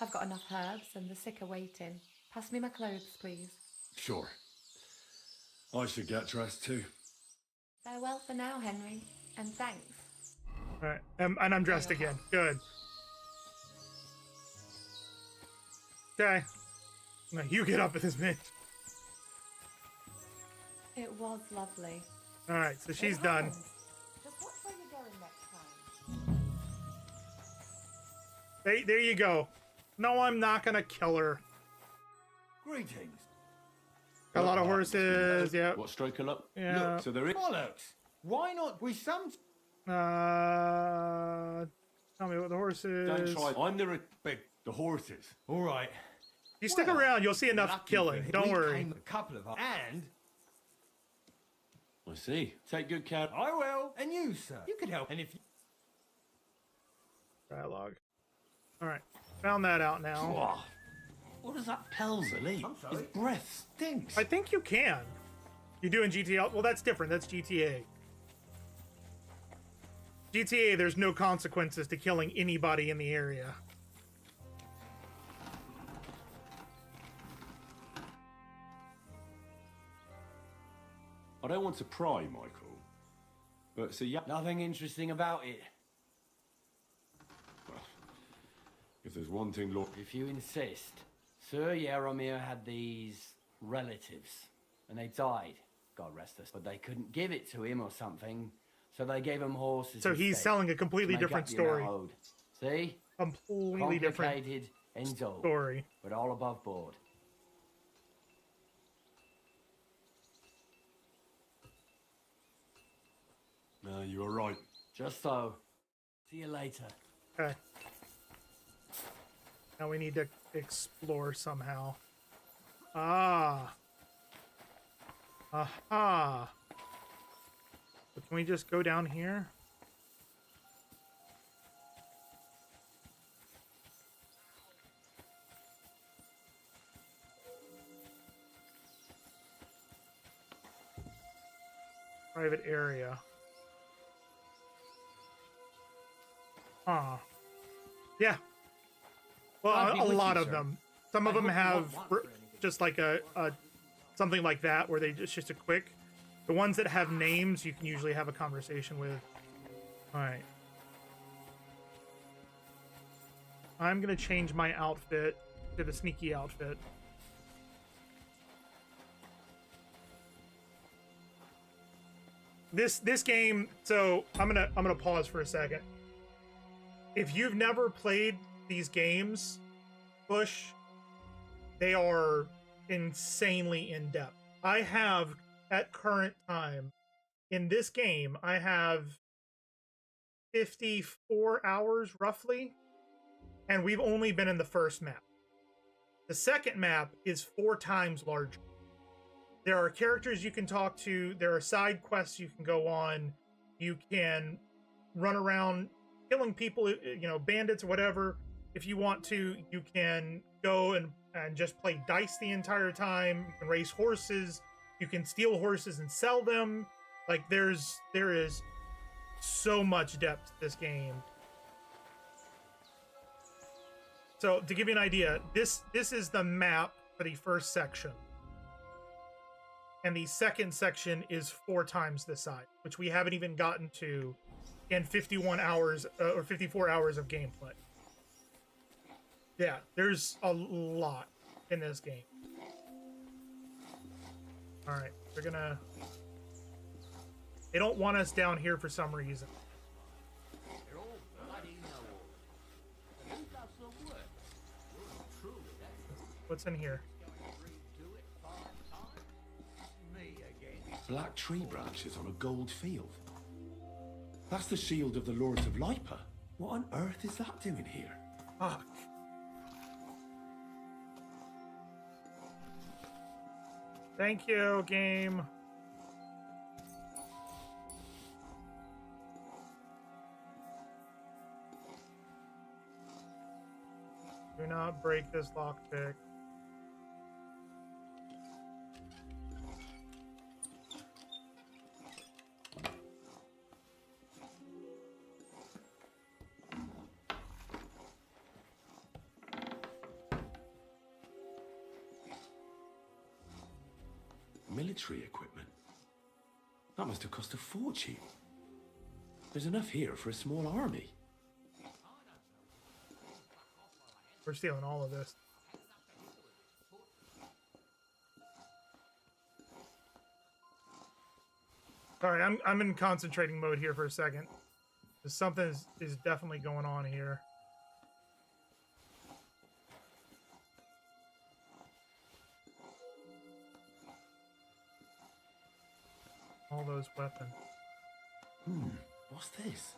I've got enough herbs and the sick are waiting. Pass me my clothes, please. Sure. I should get dressed too. Farewell for now, Henry, and thanks. Alright, and I'm dressed again. Good. Okay. Now you get up at this minute. It was lovely. Alright, so she's done. Just watch where you're going next time. There you go. No, I'm not gonna kill her. Greetings. A lot of horses, yeah. What, stroke her luck? Yeah. Look, so there is... Bollocks! Why not? We some... Tell me what the horses. Don't try. I'm the horses. All right. You stick around, you'll see enough Lucky killing. for Don't we worry. came a couple of... And... I see. Take good care. I will. And you, sir. You could help. And if you... Dialogue. Alright. Found that out now. What does that Pelzer eat? I'm sorry. His breath stinks. I think you can. You do in GTA? Well, that's different. That's GTA. GTA, there's no consequences to killing anybody in the area. I don't want to pry, Michael. But so yeah, Nothing interesting about it. if there's one thing, look. If you insist. Sir Yaromir had these relatives, and they died, God rest us, but they couldn't give it to him or something, so they gave him horses So he's instead, selling a completely to make different up the amount story. owed. See? Completely different Complicated and dull, story. but all above board. No, you were right. Just so. See you later. Okay. Now we need to explore somehow. Ah. Aha. So can we just go down here? Private area. Yeah. Well, I'd be a with lot you, of sir. them. Some of I them hope you have won't want for anything. just like a something like that where they just a quick. The ones that have names, you can usually have a conversation with. All right. I'm gonna change my outfit to the sneaky outfit. This game. So I'm gonna pause for a second. If you've never played these games, Bush, they are insanely in depth. I have at current time in this game, I have 54 hours roughly, and we've only been in the first map. The second map is 4 times larger. There are characters you can talk to, there are side quests you can go on, You can run around killing people, you know, bandits or whatever. If you want to, you can go and just play dice the entire time. You can race horses. You can steal horses and sell them. Like there is so much depth to this game. So to give you an idea, this is the map for the first section. And the second section is 4 times the size, which we haven't even gotten to in 51 hours or 54 hours of gameplay. Yeah, there's a lot in this game. All right, they're gonna... They don't want us down here for some reason. What's in here? Black tree branches on a gold field. That's the shield of the Lords of Lipa. What on earth is that doing here? Fuck. Thank you, game. Do not break this lockpick. Military equipment. That must have cost a fortune. There's enough here for a small army. We're stealing all of this. Sorry, I'm in concentrating mode here for a second. Something is definitely going on here. All those weapons. What's this?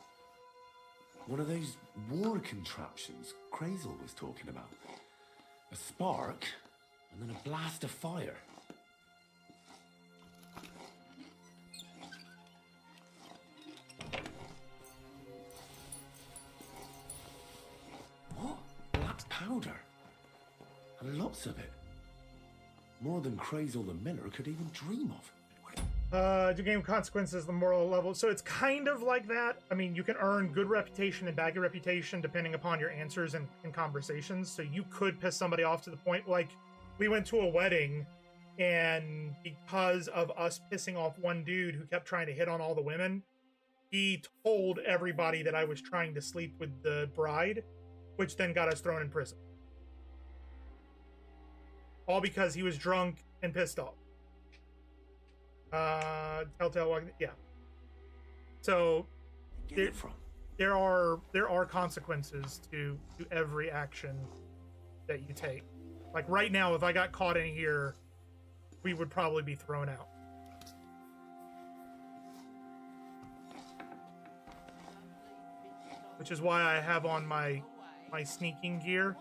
One of those war contraptions Crazel was talking about. A spark, and then a blast of fire. What? Black powder? And lots of it. More than Crazel the Miller could even dream of. The game consequences, the moral level. So it's kind of like that. I mean, you can earn good reputation and bad reputation depending upon your answers and conversations. So you could piss somebody off to the point, like, we went to a wedding, and because of us pissing off one dude who kept trying to hit on all the women, he told everybody that I was trying to sleep with the bride, which then got us thrown in prison. All because he was drunk and pissed off. Telltale, yeah. So there are consequences to every action that you take. Like right now, if I got caught in here, we would probably be thrown out. Which is why I have on my sneaking gear.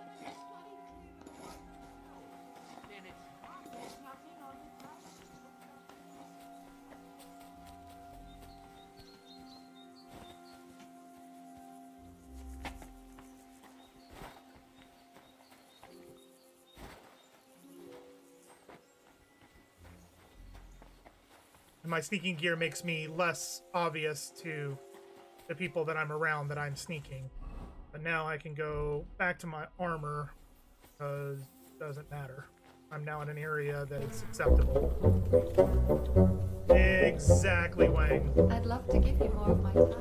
My sneaking gear makes me less obvious to the people that I'm around that I'm sneaking. But now I can go back to my armor because it doesn't matter. I'm now in an area that is acceptable. Exactly, Wang. I'd love to give you more of my time.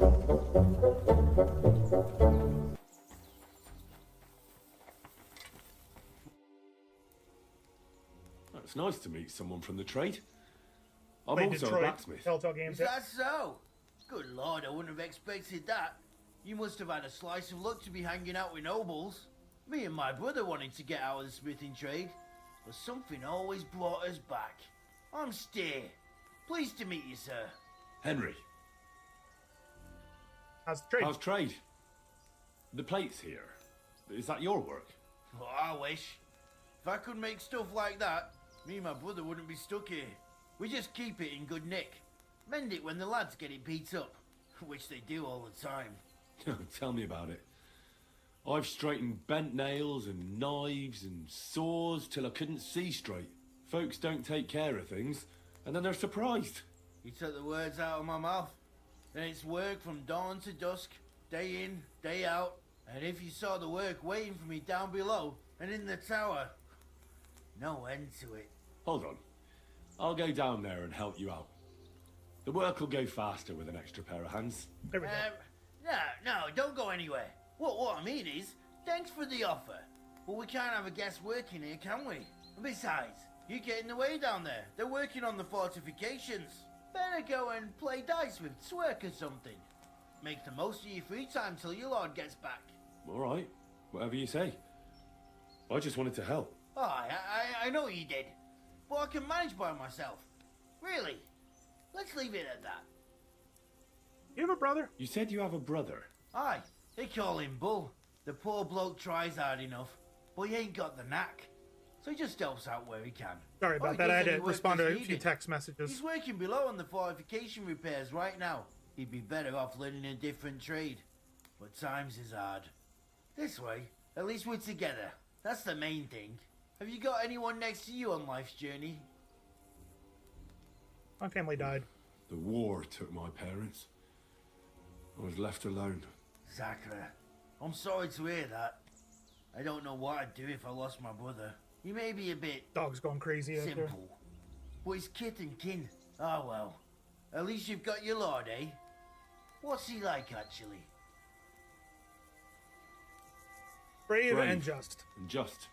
It's nice to meet someone from the trade. I'm Play also Detroit, a blacksmith. Telltale Games. Is that so? Good lord, I wouldn't have expected that. You must have had a slice of luck to be hanging out with nobles. Me and my brother wanted to get out of the smithing trade, but something always brought us back. I'm Steer. Pleased to meet you, sir. Henry. How's trade? How's trade? The plates here. Is that your work? Oh, I wish. If I could make stuff like that, me and my brother wouldn't be stuck here. We just keep it in good nick. Mend it when the lads get it beat up. Which they do all the time. Tell me about it. I've straightened bent nails and knives and saws till I couldn't see straight. Folks don't take care of things, and then they're surprised. You took the words out of my mouth. And it's work from dawn to dusk, day in, day out. And if you saw the work waiting for me down below and in the tower, no end to it. Hold on. I'll go down there and help you out. The work will go faster with an extra pair of hands. There we go. No, don't go anywhere. What I mean is, thanks for the offer. But we can't have a guest working here, can we? And besides, you get in the way down there. They're working on the fortifications. Better go and play dice with Swerk or something. Make the most of your free time till your lord gets back. All right. Whatever you say. I just wanted to help. Oh, I know you did. But I can manage by myself. Really. Let's leave it at that. You have a brother? You said you have a brother. Aye, they call him Bull. The poor bloke tries hard enough, but he ain't got the knack. So he just helps out where he can. Sorry about that. I had to respond to a few text messages. He's working below on the fortification repairs right now. He'd be better off learning a different trade. But times is hard. This way, at least we're together. That's the main thing. Have you got anyone next to you on life's journey? My family died. The war took my parents. I was left alone. Zachary, I'm sorry to hear that. I don't know what I'd do if I lost my brother. He may be a bit... Dog's going crazy out there. Simple. But he's kith and kin. Ah, well. At least you've got your lord, eh? What's he like, actually? Brave and just. And just.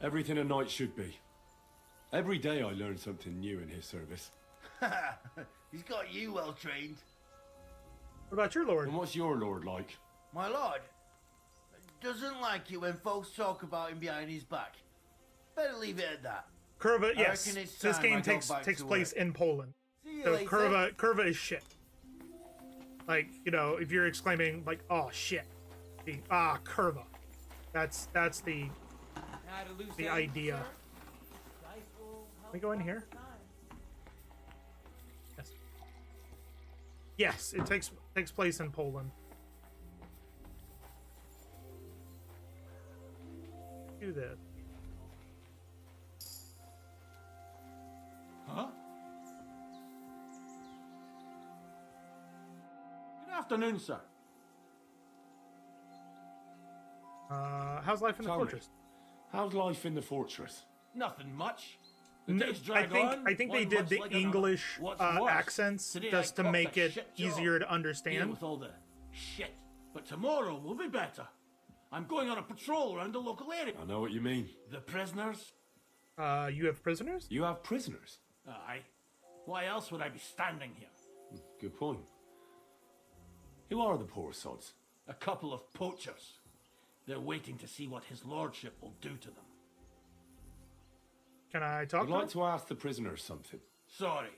Everything a knight should be. Every day I learn something new in his service. He's got you well trained. What about your lord? And what's your lord like? My lord doesn't like it when folks talk about him behind his back. Better leave it at that. Curva, I yes. reckon it's This time I game go takes back to place work. in Poland. See you So later. Curva is shit. Like, you know, if you're exclaiming like, "Oh shit," Curva. That's the idea. Can we go in here? Yes. Yes, it takes place in Poland. Do this. Huh? Good afternoon, sir. How's life in the Tell me, fortress? How's life in the fortress? Nothing much. I think they did the English accents just to make it easier to understand. With all the shit. But tomorrow will be better. I'm going on a patrol around the local area. I know what you mean. The prisoners? You have prisoners? You have prisoners? Aye. Why else would I be standing here? Good point. Who are the poor sods? A couple of poachers. They're waiting to see what his lordship will do to them. Can I talk I'd to like them? to ask the prisoners something. Sorry,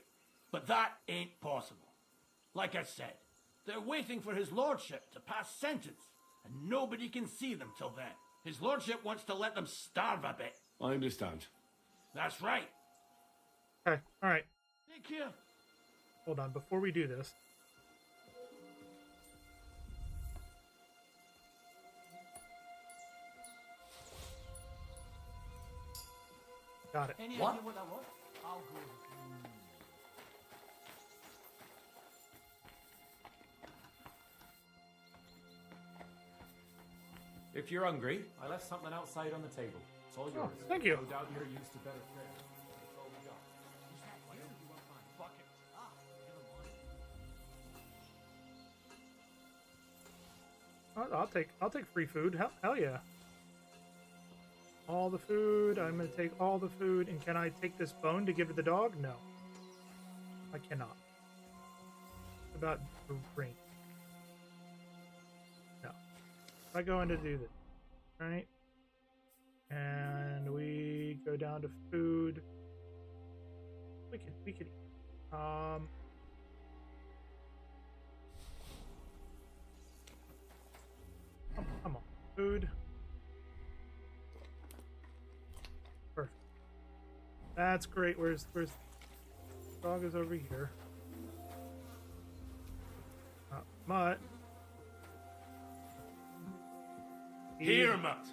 but that ain't possible. Like I said, they're waiting for his lordship to pass sentence, and nobody can see them till then. His lordship wants to let them starve a bit. I understand. That's right. Okay, alright. Take care. Hold on, before we do this. Got it. Any What? idea what that was? I'll go. If you're hungry, I left something outside on the table. It's all yours. thank you. No doubt you're used to better fare. That's all we got. I'll take free food. Hell yeah. All the food. I'm gonna take all the food. And can I take this bone to give to the dog? No. I cannot. What about the ring? No. If I go in to do this, right? And we go down to food. We could eat. Come on, food. Perfect. That's great. Where's dog is over here. Mutt. Here, Mutt.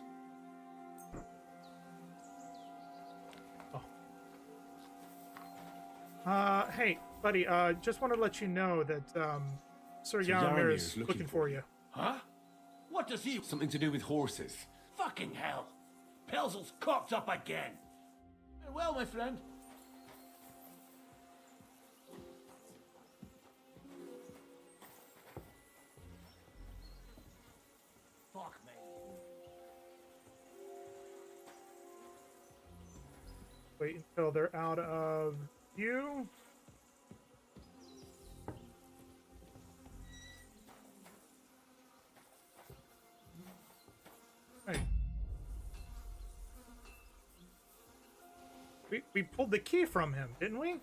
Hey, buddy, just want to let you know that, Sir Yaramir is looking for you. Huh? What does he... Something to do with horses. Fucking hell! Pelzel's cocked up again! Well, my friend. Fuck me. Wait until they're out of view. Hey. We pulled the key from him, didn't we?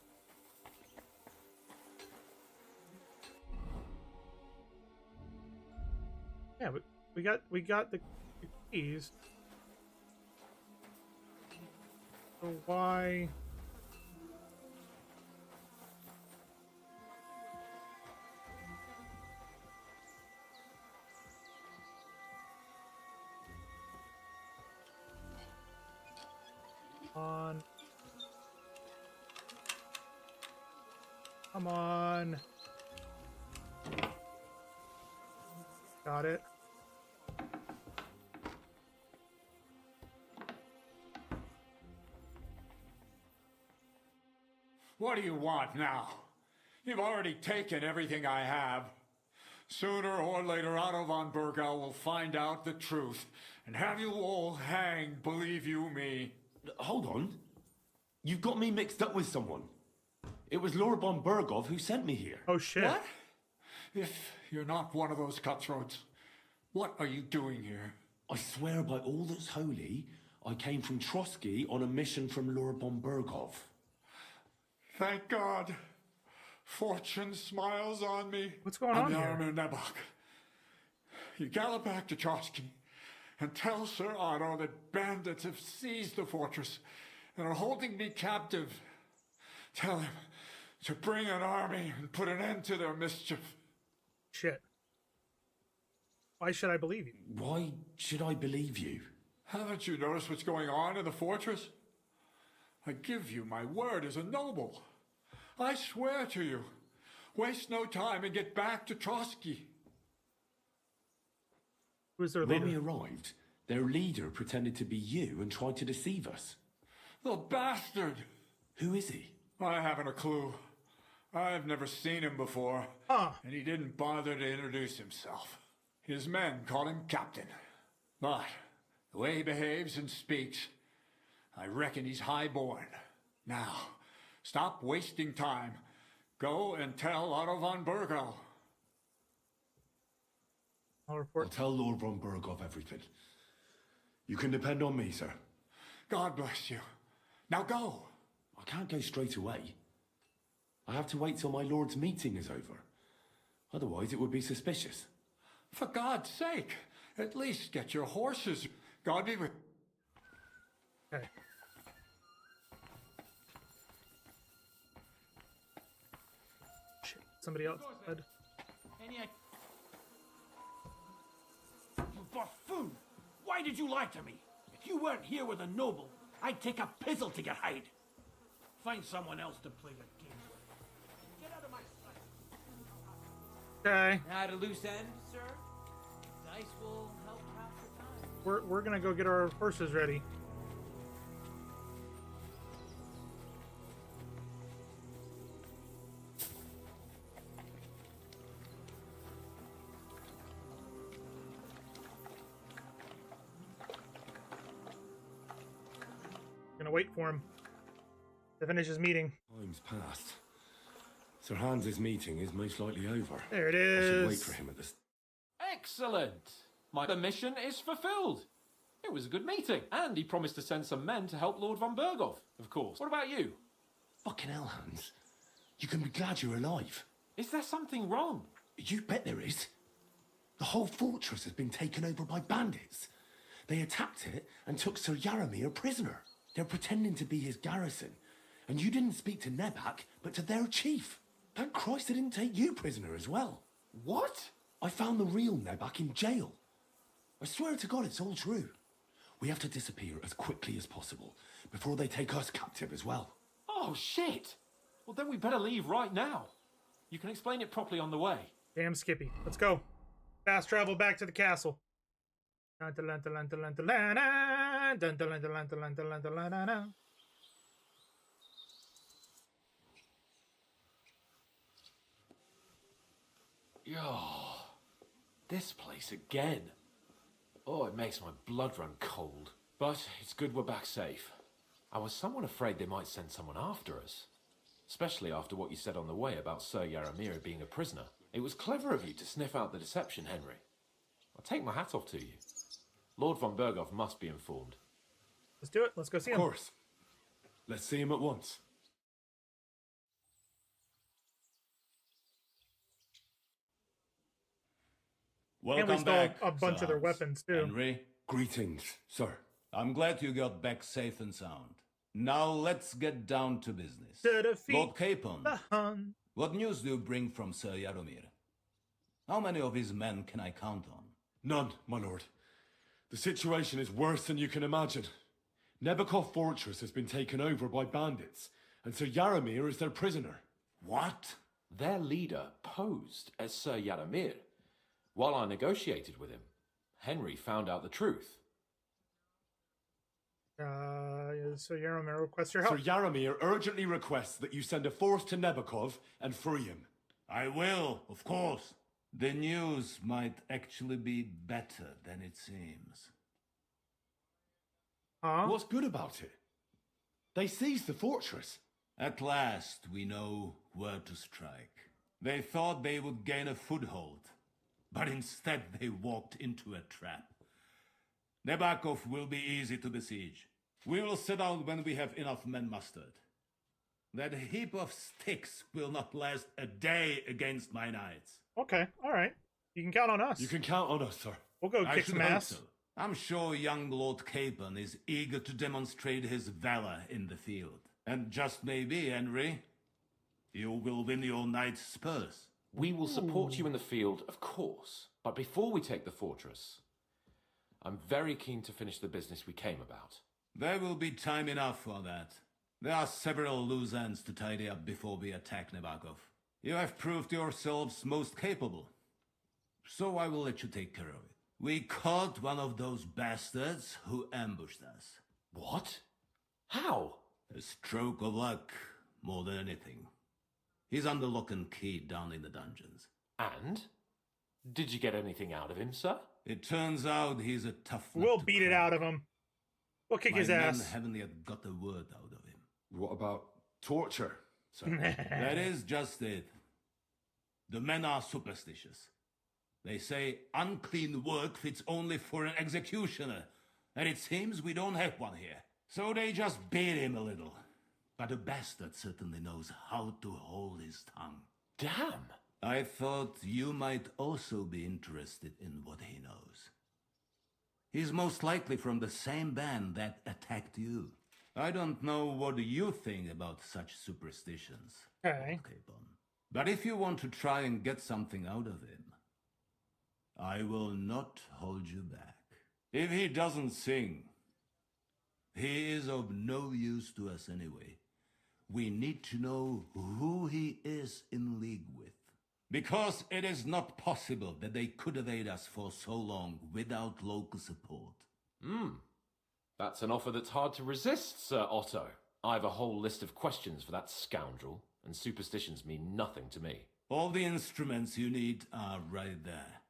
Yeah, but we got the keys. So why? On. Come on. Got it. What do you want now? You've already taken everything I have. Sooner or later, Otto von Bergau will find out the truth and have you all hanged, believe you me. Hold on. You've got me mixed up with someone. It was Lord von Bergov who sent me here. Oh, shit. What? If you're not one of those cutthroats, what are you doing here? I swear by all that's holy, I came from Trotsky on a mission from Lord von Bergov. Thank God. Fortune smiles on me. What's going on here? I'm Nebok. You gallop back to Trotsky and tell Sir Otto that bandits have seized the fortress and are holding me captive. Tell him to bring an army and put an end to their mischief. Shit. Why should I believe you? Why should I believe you? Haven't you noticed what's going on in the fortress? I give you my word as a noble. I swear to you. Waste no time and get back to Trotsky. Who's their leader? leader? When we arrived, their leader pretended to be you and tried to deceive us. The bastard! Who is he? I haven't a clue. I've never seen him before. And he didn't bother to introduce himself. His men call him Captain. But the way he behaves and speaks, I reckon he's high-born. Now, stop wasting time. Go and tell Otto von Bergau. I'll tell Lord von Bergov everything. You can depend on me, sir. God bless you. Now go. I can't go straight away. I have to wait till my lord's meeting is over. Otherwise it would be suspicious. For God's sake, at least get your horses. God be with... Okay. Shit, somebody else said. You buffoon! Why did you lie to me? If you weren't here with a noble, I'd take a pizzle to your hide. Find someone else to play the game with. Get out of my sight. Okay. At a loose end, sir? Dice will help capture time. We're gonna go get our horses ready. Gonna wait for him to finish his meeting. Time's passed. Sir Hans's meeting is most likely over. There it I should is. wait for him at the... Excellent! The mission is fulfilled. It was a good meeting, and he promised to send some men to help Lord von Bergov, of course. What about you? Fucking hell, Hans. You can be glad you're alive. Is there something wrong? You bet there is. The whole fortress has been taken over by bandits. They attacked it and took Sir Yaramir prisoner. They're pretending to be his garrison. And you didn't speak to Nebak, but to their chief. Thank Christ they didn't take you prisoner as well. What? I found the real Nebak in jail. I swear to God it's all true. We have to disappear as quickly as possible before they take us captive as well. Oh, shit! Well, then we better leave right now. You can explain it properly on the way. Damn Skippy. Let's go. Fast travel back to the castle. Oh, this place again. Oh, it makes my blood run cold. But it's good we're back safe. I was somewhat afraid they might send someone after us. Especially after what you said on the way about Sir Yaramir being a prisoner. It was clever of you to sniff out the deception, Henry. I take my hat off to you. Lord von Berghoff must be informed. Let's do it. Let's go see him. Of course. Let's see him at once. And we stole a bunch of their weapons, too. Henry. Greetings, sir. I'm glad you got back safe and sound. Now let's get down to business. To defeat Lord Capon, the Hun. what news do you bring from Sir Yaramir? How many of his men can I count on? None, my lord. The situation is worse than you can imagine. Nebakov Fortress has been taken over by bandits, and Sir Yaramir is their prisoner. What? Their leader posed as Sir Yaramir. While I negotiated with him, Henry found out the truth. Sir Yaramir requests your help. Sir Yaramir urgently requests that you send a force to Nebakov and free him. I will, of course. The news might actually be better than it seems. Huh? What's good about it? They seized the fortress. At last, we know where to strike. They thought they would gain a foothold, but instead they walked into a trap. Nebakov will be easy to besiege. We will set out when we have enough men mustered. That heap of sticks will not last a day against my knights. Okay, alright. You can count on us. You can count on us, sir. We'll go I kick should some hope ass. so. I'm sure young Lord Capon is eager to demonstrate his valor in the field. And just maybe, Henry, you will win your knight's spurs. We will support you in the field, of course. But before we take the fortress, I'm very keen to finish the business we came about. There will be time enough for that. There are several loose ends to tidy up before we attack Nebakov. You have proved yourselves most capable. So I will let you take care of it. We caught one of those bastards who ambushed us. What? How? A stroke of luck, more than anything. He's under lock and key down in the dungeons. And? Did you get anything out of him, sir? It turns out he's a tough nut We'll to beat it crack. out of him. We'll kick My his men ass. haven't yet got a word out of him. What about torture, sir? That is just it. The men are superstitious. They say unclean work fits only for an executioner, and it seems we don't have one here. So they just beat him a little. But the bastard certainly knows how to hold his tongue. Damn! I thought you might also be interested in what he knows. He's most likely from the same band that attacked you. I don't know what you think about such superstitions, Okay. Capon. But if you want to try and get something out of him, I will not hold you back. If he doesn't sing, he is of no use to us anyway. We need to know who he is in league with. Because it is not possible that they could evade us for so long without local support. That's an offer that's hard to resist, Sir Otto. I have a whole list of questions for that scoundrel, and superstitions mean nothing to me. All the instruments you need are right there.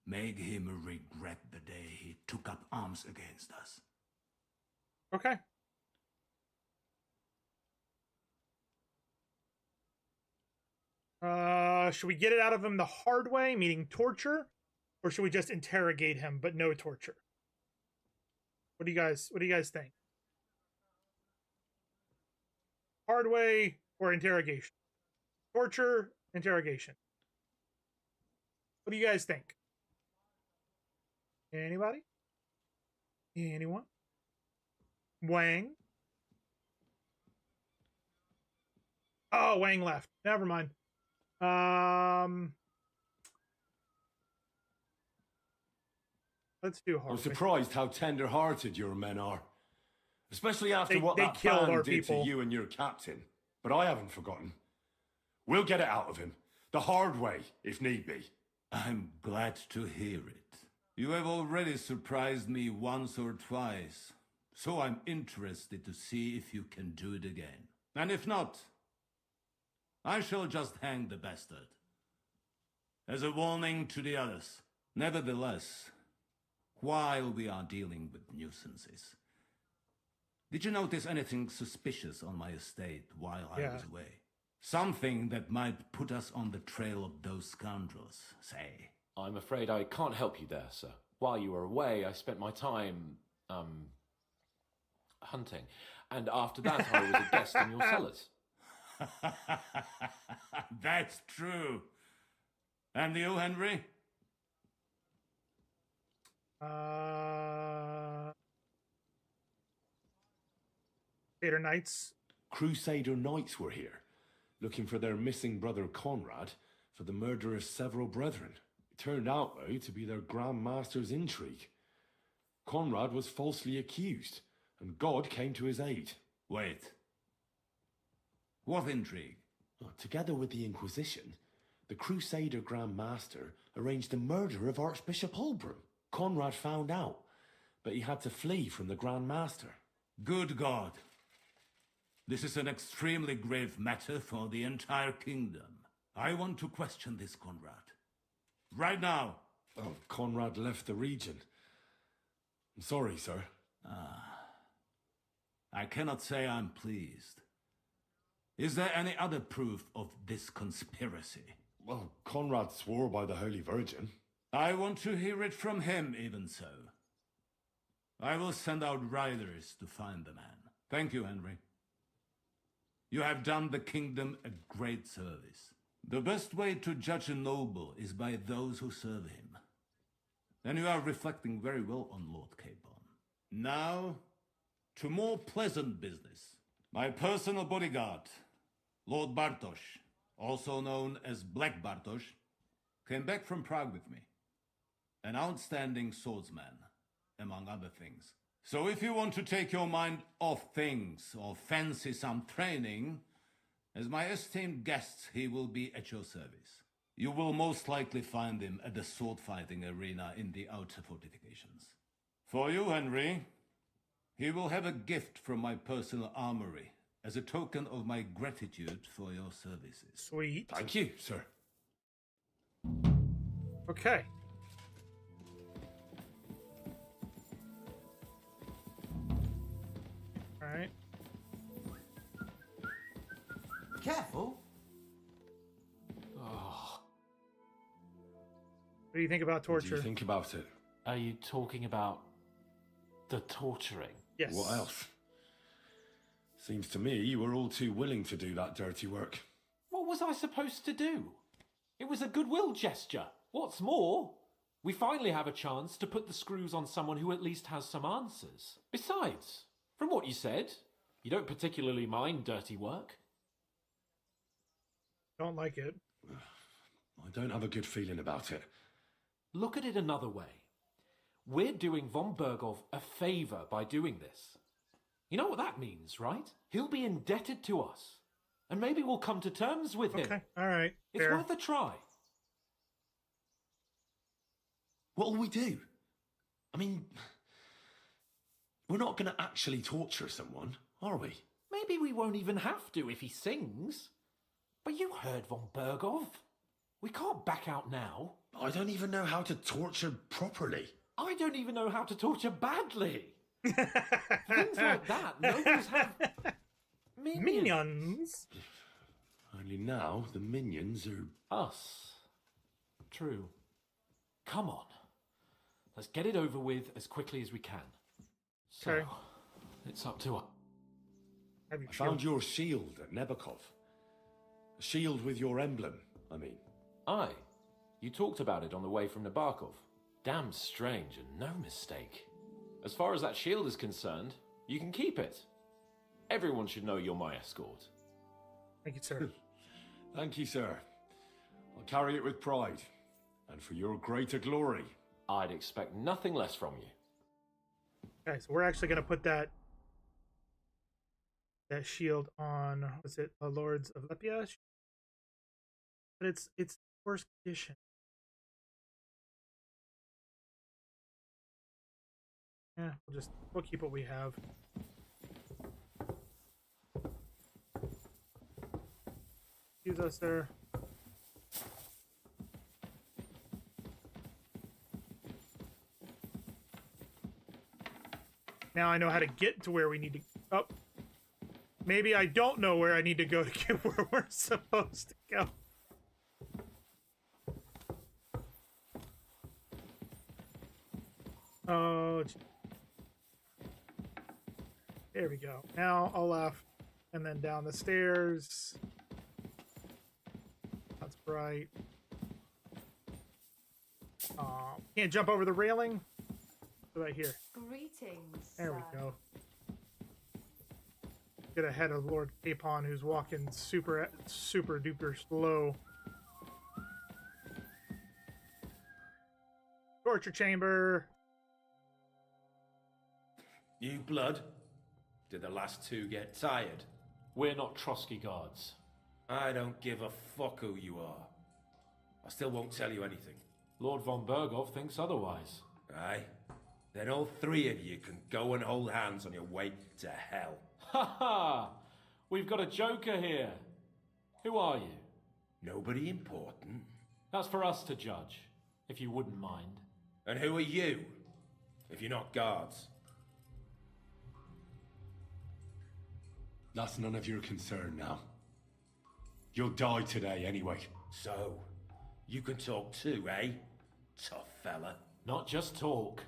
Make him regret the day he took up arms against us. Okay. Should we get it out of him the hard way, meaning torture? Or should we just interrogate him, but no torture? What do you guys think? Hard way or interrogation? Torture, interrogation. What do you guys think? Anybody? Anyone? Wang? Oh, Wang left. Never mind. Let's do I'm Harvey. surprised how tender-hearted your men are. Especially after what they that killed our band did people. to you and your captain. But I haven't forgotten. We'll get it out of him. The hard way, if need be. I'm glad to hear it. You have already surprised me once or twice, so I'm interested to see if you can do it again. And if not, I shall just hang the bastard. As a warning to the others. Nevertheless, while we are dealing with nuisances, did you notice anything suspicious on my estate while I was away? Something that might put us on the trail of those scoundrels, say. I'm afraid I can't help you there, sir. While you were away, I spent my time, hunting. And after that, I was a guest in your cellars. That's true. And you, Henry? Crusader Knights. Crusader Knights were here, looking for their missing brother Conrad for the murder of several brethren. It turned out, though, to be their Grand Master's intrigue. Conrad was falsely accused, and God came to his aid. Wait. What intrigue? Well, together with the Inquisition, the Crusader Grand Master arranged the murder of Archbishop Holbrook. Conrad found out, but he had to flee from the Grand Master. Good God. This is an extremely grave matter for the entire kingdom. I want to question this Conrad. Right now. Oh, Conrad left the region. I'm sorry, sir. I cannot say I'm pleased. Is there any other proof of this conspiracy? Well, Conrad swore by the Holy Virgin. I want to hear it from him, even so. I will send out riders to find the man. Thank you, Henry. You have done the kingdom a great service. The best way to judge a noble is by those who serve him. And you are reflecting very well on Lord Capon. Now, to more pleasant business. My personal bodyguard, Lord Bartosz, also known as Black Bartosz, came back from Prague with me. An outstanding swordsman, among other things. So if you want to take your mind off things or fancy some training, as my esteemed guest, he will be at your service. You will most likely find him at the sword-fighting arena in the outer fortifications. For you, Henry, he will have a gift from my personal armory as a token of my gratitude for your services. Sweet. Thank you, sir. Okay. All right. Careful. Oh. What do you think about torture? What do you think about it? Are you talking about the torturing? Yes. What else? Seems to me you were all too willing to do that dirty work. What was I supposed to do? It was a goodwill gesture. What's more, we finally have a chance to put the screws on someone who at least has some answers. Besides, from what you said, you don't particularly mind dirty work. Don't like it. I don't have a good feeling about it. Look at it another way. We're doing von Bergov a favour by doing this. You know what that means, right? He'll be indebted to us. And maybe we'll come to terms with him. Okay, all right. It's fair. worth a try. What'll we do? I mean, we're not going to actually torture someone, are we? Maybe we won't even have to if he sings. But you heard von Bergov. We can't back out now. I don't even know how to torture properly. I don't even know how to torture badly. Things like that, nobles have minions. Only now the minions are us. True. Come on. Let's get it over with as quickly as we can. So, Okay. It's up to us. I found your shield at Nebakov. A shield with your emblem, I mean. Aye. You talked about it on the way from Nabokov. Damn strange and no mistake. As far as that shield is concerned, you can keep it. Everyone should know you're my escort. Thank you, sir. Thank you, sir. I'll carry it with pride. And for your greater glory. I'd expect nothing less from you. Okay, so we're actually going to put that shield on, what's it, the Lords of Lepia? But it's worst condition. Yeah, we'll keep what we have. Use us there. Now I know how to get to where we need to. Oh, maybe I don't know where I need to go to get where we're supposed to go. Oh, there we go. Now I'll left, and then down the stairs. That's right. Can't jump over the railing. Right here. Greetings. There we go. Get ahead of Lord Capon, who's walking super duper slow. Torture chamber. New blood? Did the last two get tired? We're not Trotsky guards. I don't give a fuck who you are. I still won't tell you anything. Lord von Berghoff thinks otherwise. Aye? Then all three of you can go and hold hands on your way to hell. Ha ha! We've got a joker here. Who are you? Nobody important. That's for us to judge, if you wouldn't mind. And who are you, if you're not guards? That's none of your concern now. You'll die today anyway. So, you can talk too, eh? Tough fella. Not just talk.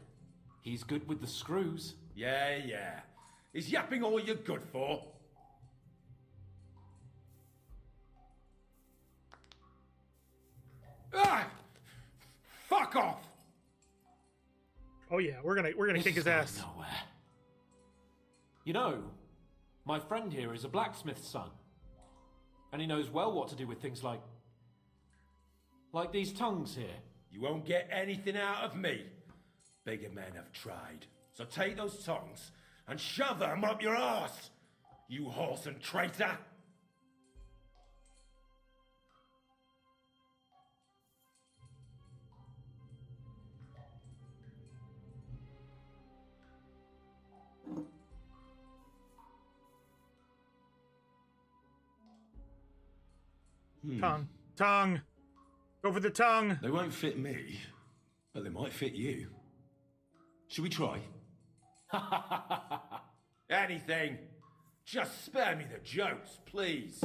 He's good with the screws. Yeah. Is yapping all you're good for? Ah! Fuck off! Oh yeah, we're gonna kick his ass. Nowhere. You know, my friend here is a blacksmith's son. And he knows well what to do with things like these tongues here. You won't get anything out of me. Bigger men have tried. So take those tongs and shove them up your arse, you horse and traitor! Tongue. Go for the tongue. They won't fit me, but they might fit you. Should we try? Anything. Just spare me the jokes, please.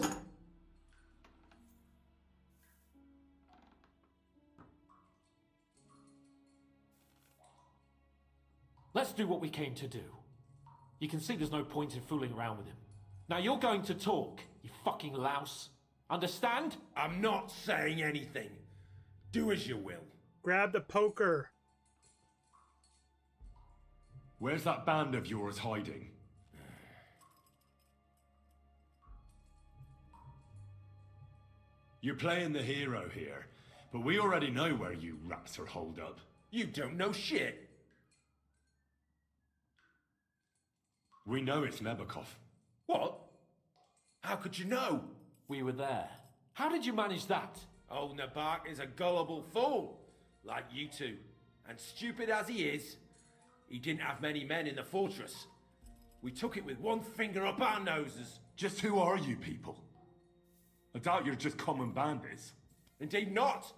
Let's do what we came to do. You can see there's no point in fooling around with him. Now you're going to talk, you fucking louse. Understand? I'm not saying anything. Do as you will. Grab the poker. Where's that band of yours hiding? You're playing the hero here, but we already know where you rats are holed up. You don't know shit. We know it's Nebakov. What? How could you know? We were there. How did you manage that? Old Embark is a gullible fool, like you two. And stupid as he is, he didn't have many men in the fortress. We took it with one finger up our noses. Just who are you people? I doubt you're just common bandits. Indeed not.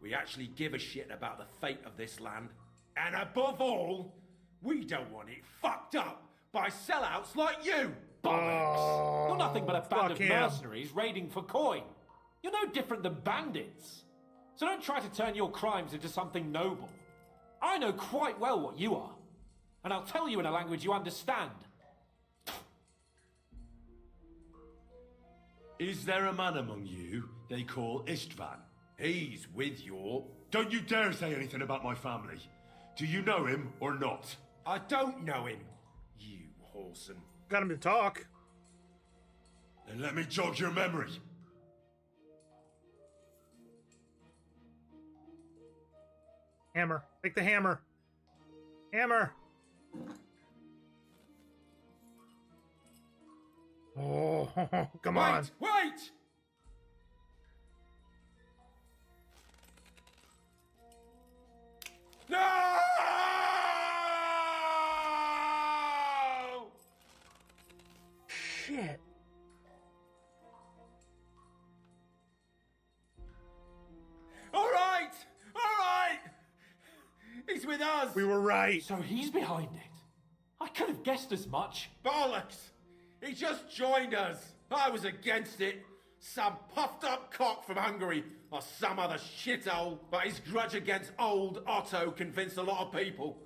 We actually give a shit about the fate of this land. And above all, we don't want it fucked up by sellouts like you. Bollocks! You're nothing but a band of mercenaries raiding for coin. You're no different than bandits. So don't try to turn your crimes into something noble. I know quite well what you are. And I'll tell you in a language you understand. Is there a man among you they call Istvan? He's with your... Don't you dare say anything about my family. Do you know him or not? I don't know him, you whoreson. Got him to talk. Then let me jog your memory. Hammer. Take the hammer. Hammer. Oh, come on. Wait! No! Shit. All right! All right! He's with us! We were right. So he's behind it. I could have guessed as much. Bollocks! He just joined us. I was against it. Some puffed up cock from Hungary or some other shithole, but his grudge against old Otto convinced a lot of people.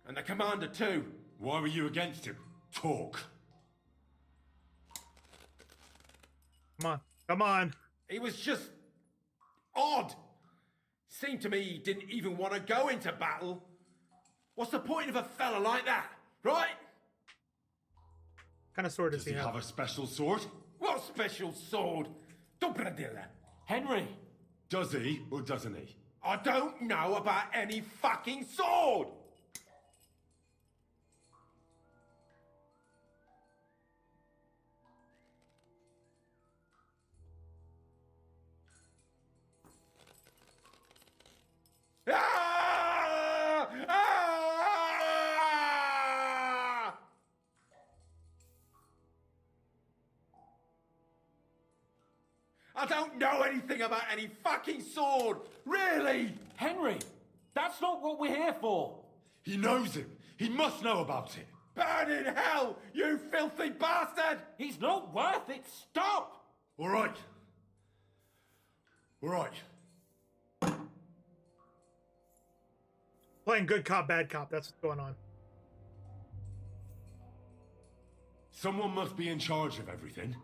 And the commander too. Why were you against him? Talk. Come on. Come on. He was just odd. Seemed to me he didn't even want to go into battle. What's the point of a fella like that, right? What kind of sword does he have a special sword? What special sword? Dobradilla. Henry! Does he or doesn't he? I don't know about any fucking sword! Ah! Ah! I don't know anything about any fucking sword! Really! Henry! That's not what we're here for! He knows him! He must know about it! Burn in hell, you filthy bastard! He's not worth it! Stop! Alright. Alright. Playing good cop, bad cop. That's what's going on. Someone must be in charge of everything.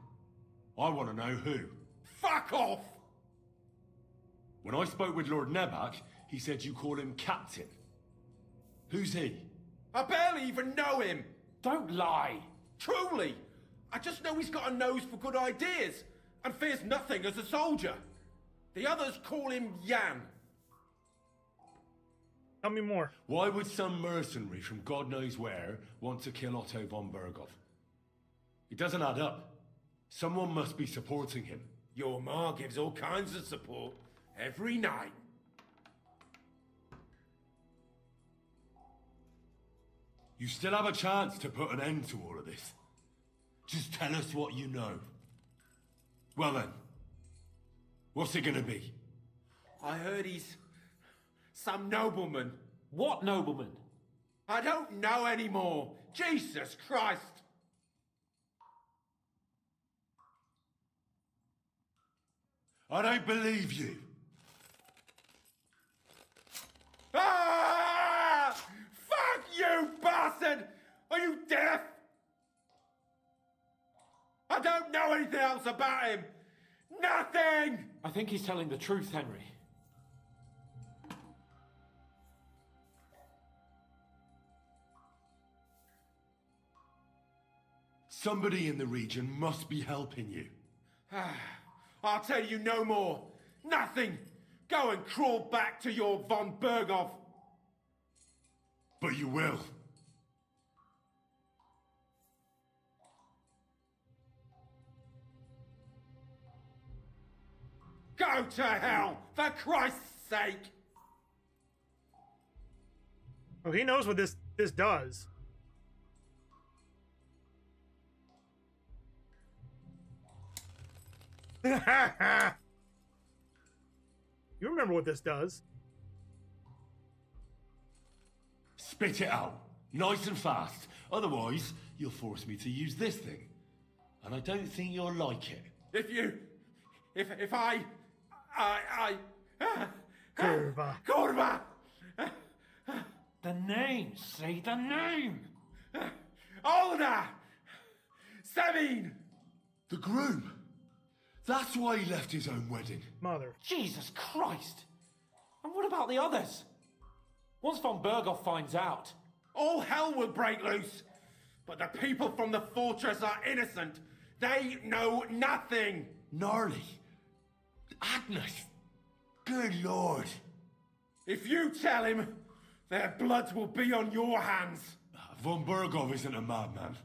I want to know who. Fuck off! When I spoke with Lord Nebak, he said you call him Captain. Who's he? I barely even know him! Don't lie! Truly! I just know he's got a nose for good ideas and fears nothing as a soldier. The others call him Jan. Tell me more. Why would some mercenary from God knows where want to kill Otto von Berghoff? It doesn't add up. Someone must be supporting him. Your ma gives all kinds of support every night. You still have a chance to put an end to all of this. Just tell us what you know. Well then, what's it gonna be? I heard he's some nobleman. What nobleman? I don't know anymore. Jesus Christ! I don't believe you. Ah! Fuck you, bastard! Are you deaf? I don't know anything else about him. Nothing! I think he's telling the truth, Henry. Somebody in the region must be helping you. I'll tell you no more. Nothing. Go and crawl back to your von Berghoff. But you will. Go to hell, for Christ's sake! Oh, he knows what this does. You remember what this does. Spit it out, nice and fast. Otherwise, you'll force me to use this thing. And I don't think you'll like it. If I... Kurva. Kurva! The name! Say the name! Older! Sabine! The groom! That's why he left his own wedding. Mother. Jesus Christ! And what about the others? Once von Berghoff finds out... All hell will break loose! But the people from the fortress are innocent! They know nothing! Gnarly. Agnes. Good Lord. If you tell him, Their blood will be on your hands. Von Bergov isn't a madman.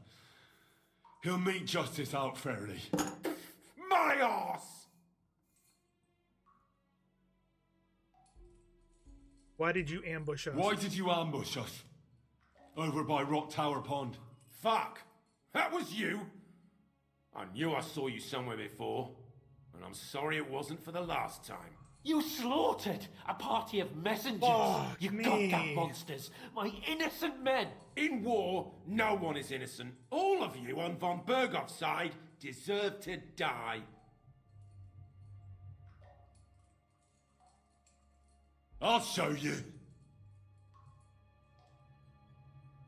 He'll mete justice out fairly. My arse! Why did you ambush us? Why did you ambush us? Over by Rock Tower Pond. Fuck! That was you! I knew I saw you somewhere before, and I'm sorry it wasn't for the last time. You slaughtered a party of messengers! Fuck you me. goddamn monsters! My innocent men! In war, no one is innocent. All of you on von Bergov's side deserve to die. I'll show you.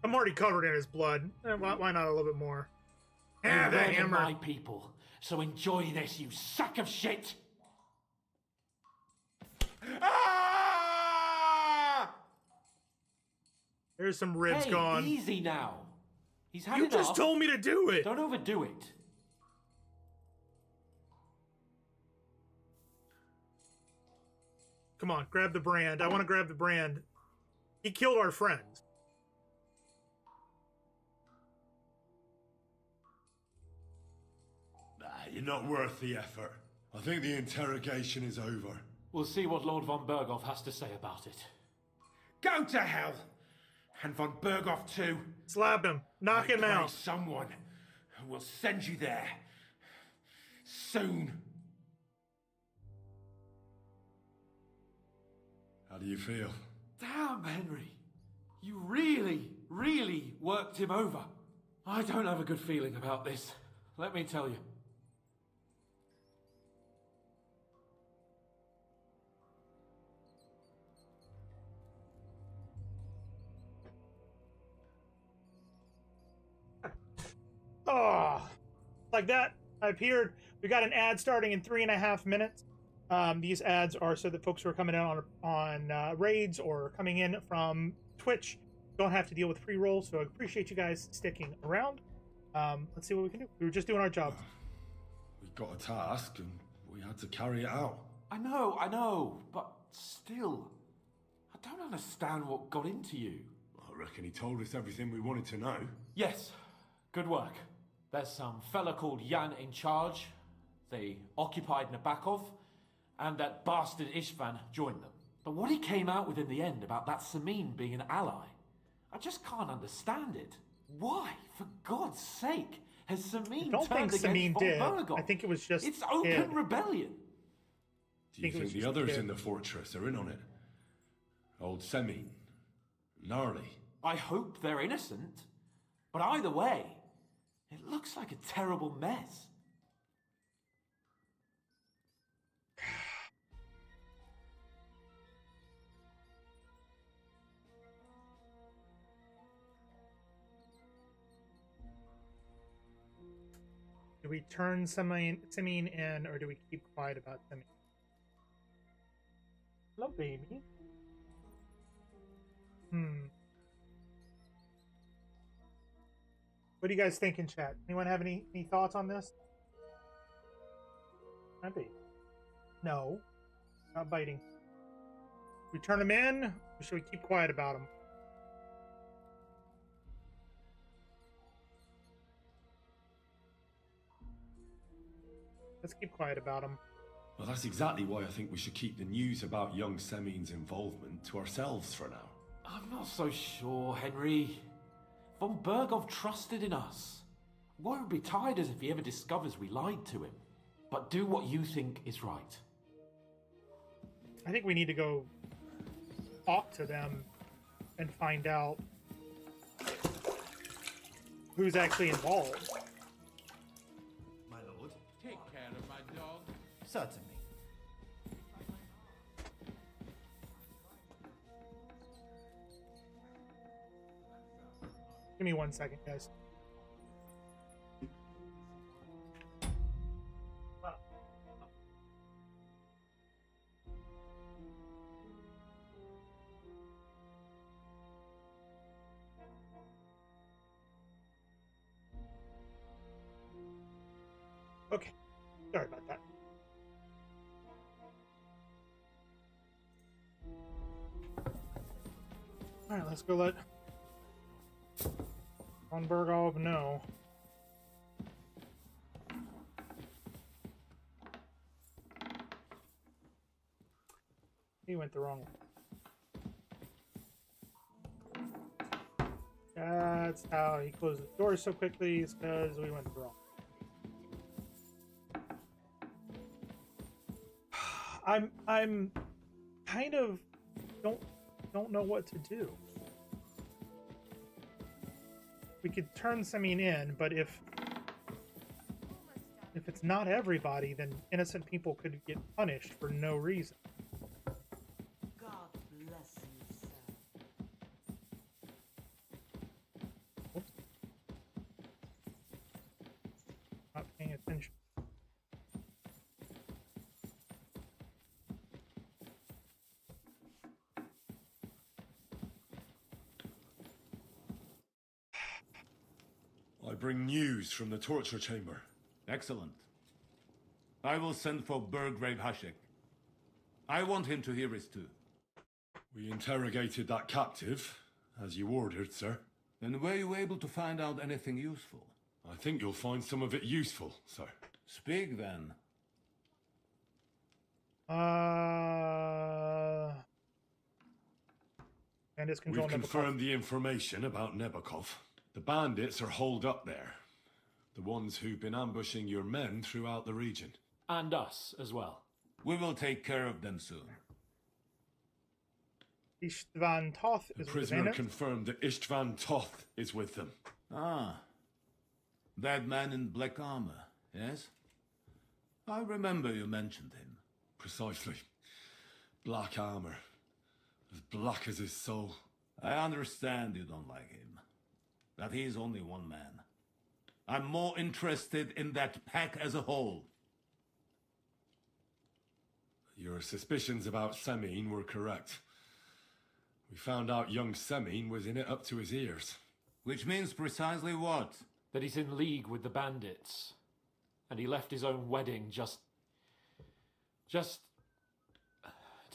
I'm already covered in his blood. Why not a little bit more? Yeah, the they're hammer. my people. So enjoy this, you sack of shit! Ah! There's some ribs Hey, gone. easy now. He's had You enough. just told me to do it. Don't overdo it. Come on, grab the brand. I want to grab the brand. He killed our friends. You're not worth the effort. I think the interrogation is over. We'll see what Lord von Bergov has to say about it. Go to hell! And von Bergov too. Slap him. Knock him out. Someone who will send you there. Soon. How do you feel? Damn, Henry. You really worked him over. I don't have a good feeling about this. Let me tell you. Oh, like that. I appeared. We got an ad starting in 3.5 minutes. These ads are so that folks who are coming in on raids or coming in from Twitch don't have to deal with free rolls. So I appreciate you guys sticking around. Let's see what we can do. We were just doing our job. We got a task and we had to carry it out. I know, but still, I don't understand what got into you. I reckon he told us everything we wanted to know. Yes, good work. There's some fella called Jan in charge. They occupied Nabokov, and that bastard Istvan joined them. But what he came out with in the end about that Samin being an ally, I just can't understand it. Why, for God's sake, has Samin I don't turned think against Samin von did. Bergov? I think it was just It's open Ed. rebellion. Do you think the others in the fortress are in on it? Old Semin? Gnarly? I hope they're innocent. But either way, it looks like a terrible mess. Do we turn Samin in, or do we keep quiet about Samin? Hello, baby. What do you guys think in chat? Anyone have any thoughts on this? Maybe. No. Not biting. We turn him in, or should we keep quiet about him? Let's keep quiet about him. Well, that's exactly why I think we should keep the news about young Semin's involvement to ourselves for now. I'm not so sure, Henry. Von Bergov trusted in us. Won't be tired as if he ever discovers we lied to him. But do what you think is right. I think we need to go talk to them and find out who's actually involved. My lord. Take care of my dog. Certainly. Give me 1 second, guys. Okay, sorry about that. Alright, let's go let von Bergov know. He went the wrong way. That's how he closed the door so quickly, is because we went the wrong way. I'm kind of don't know what to do. We could turn Semyon in, but if it's not everybody, then innocent people could get punished for no reason. God bless you, sir. Oops. Not paying attention. I bring news from the torture chamber. Excellent. I will send for Burgrave Hashek. I want him to hear it too. We interrogated that captive, as you ordered, sir. And were you able to find out anything useful? I think you'll find some of it useful, sir. Speak then. And it's We've confirmed the information about Nebakov. The bandits are holed up there. The ones who've been ambushing your men throughout the region. And us as well. We will take care of them soon. Istvan Toth The is prisoner with confirmed that Istvan Toth is with them. Ah. That man in black armor, yes? I remember you mentioned him. Precisely. Black armor. As black as his soul. I understand you don't like him. That he's only one man. I'm more interested in that pack as a whole. Your suspicions about Semyon were correct. We found out young Semyon was in it up to his ears. Which means precisely what? That he's in league with the bandits. And he left his own wedding just to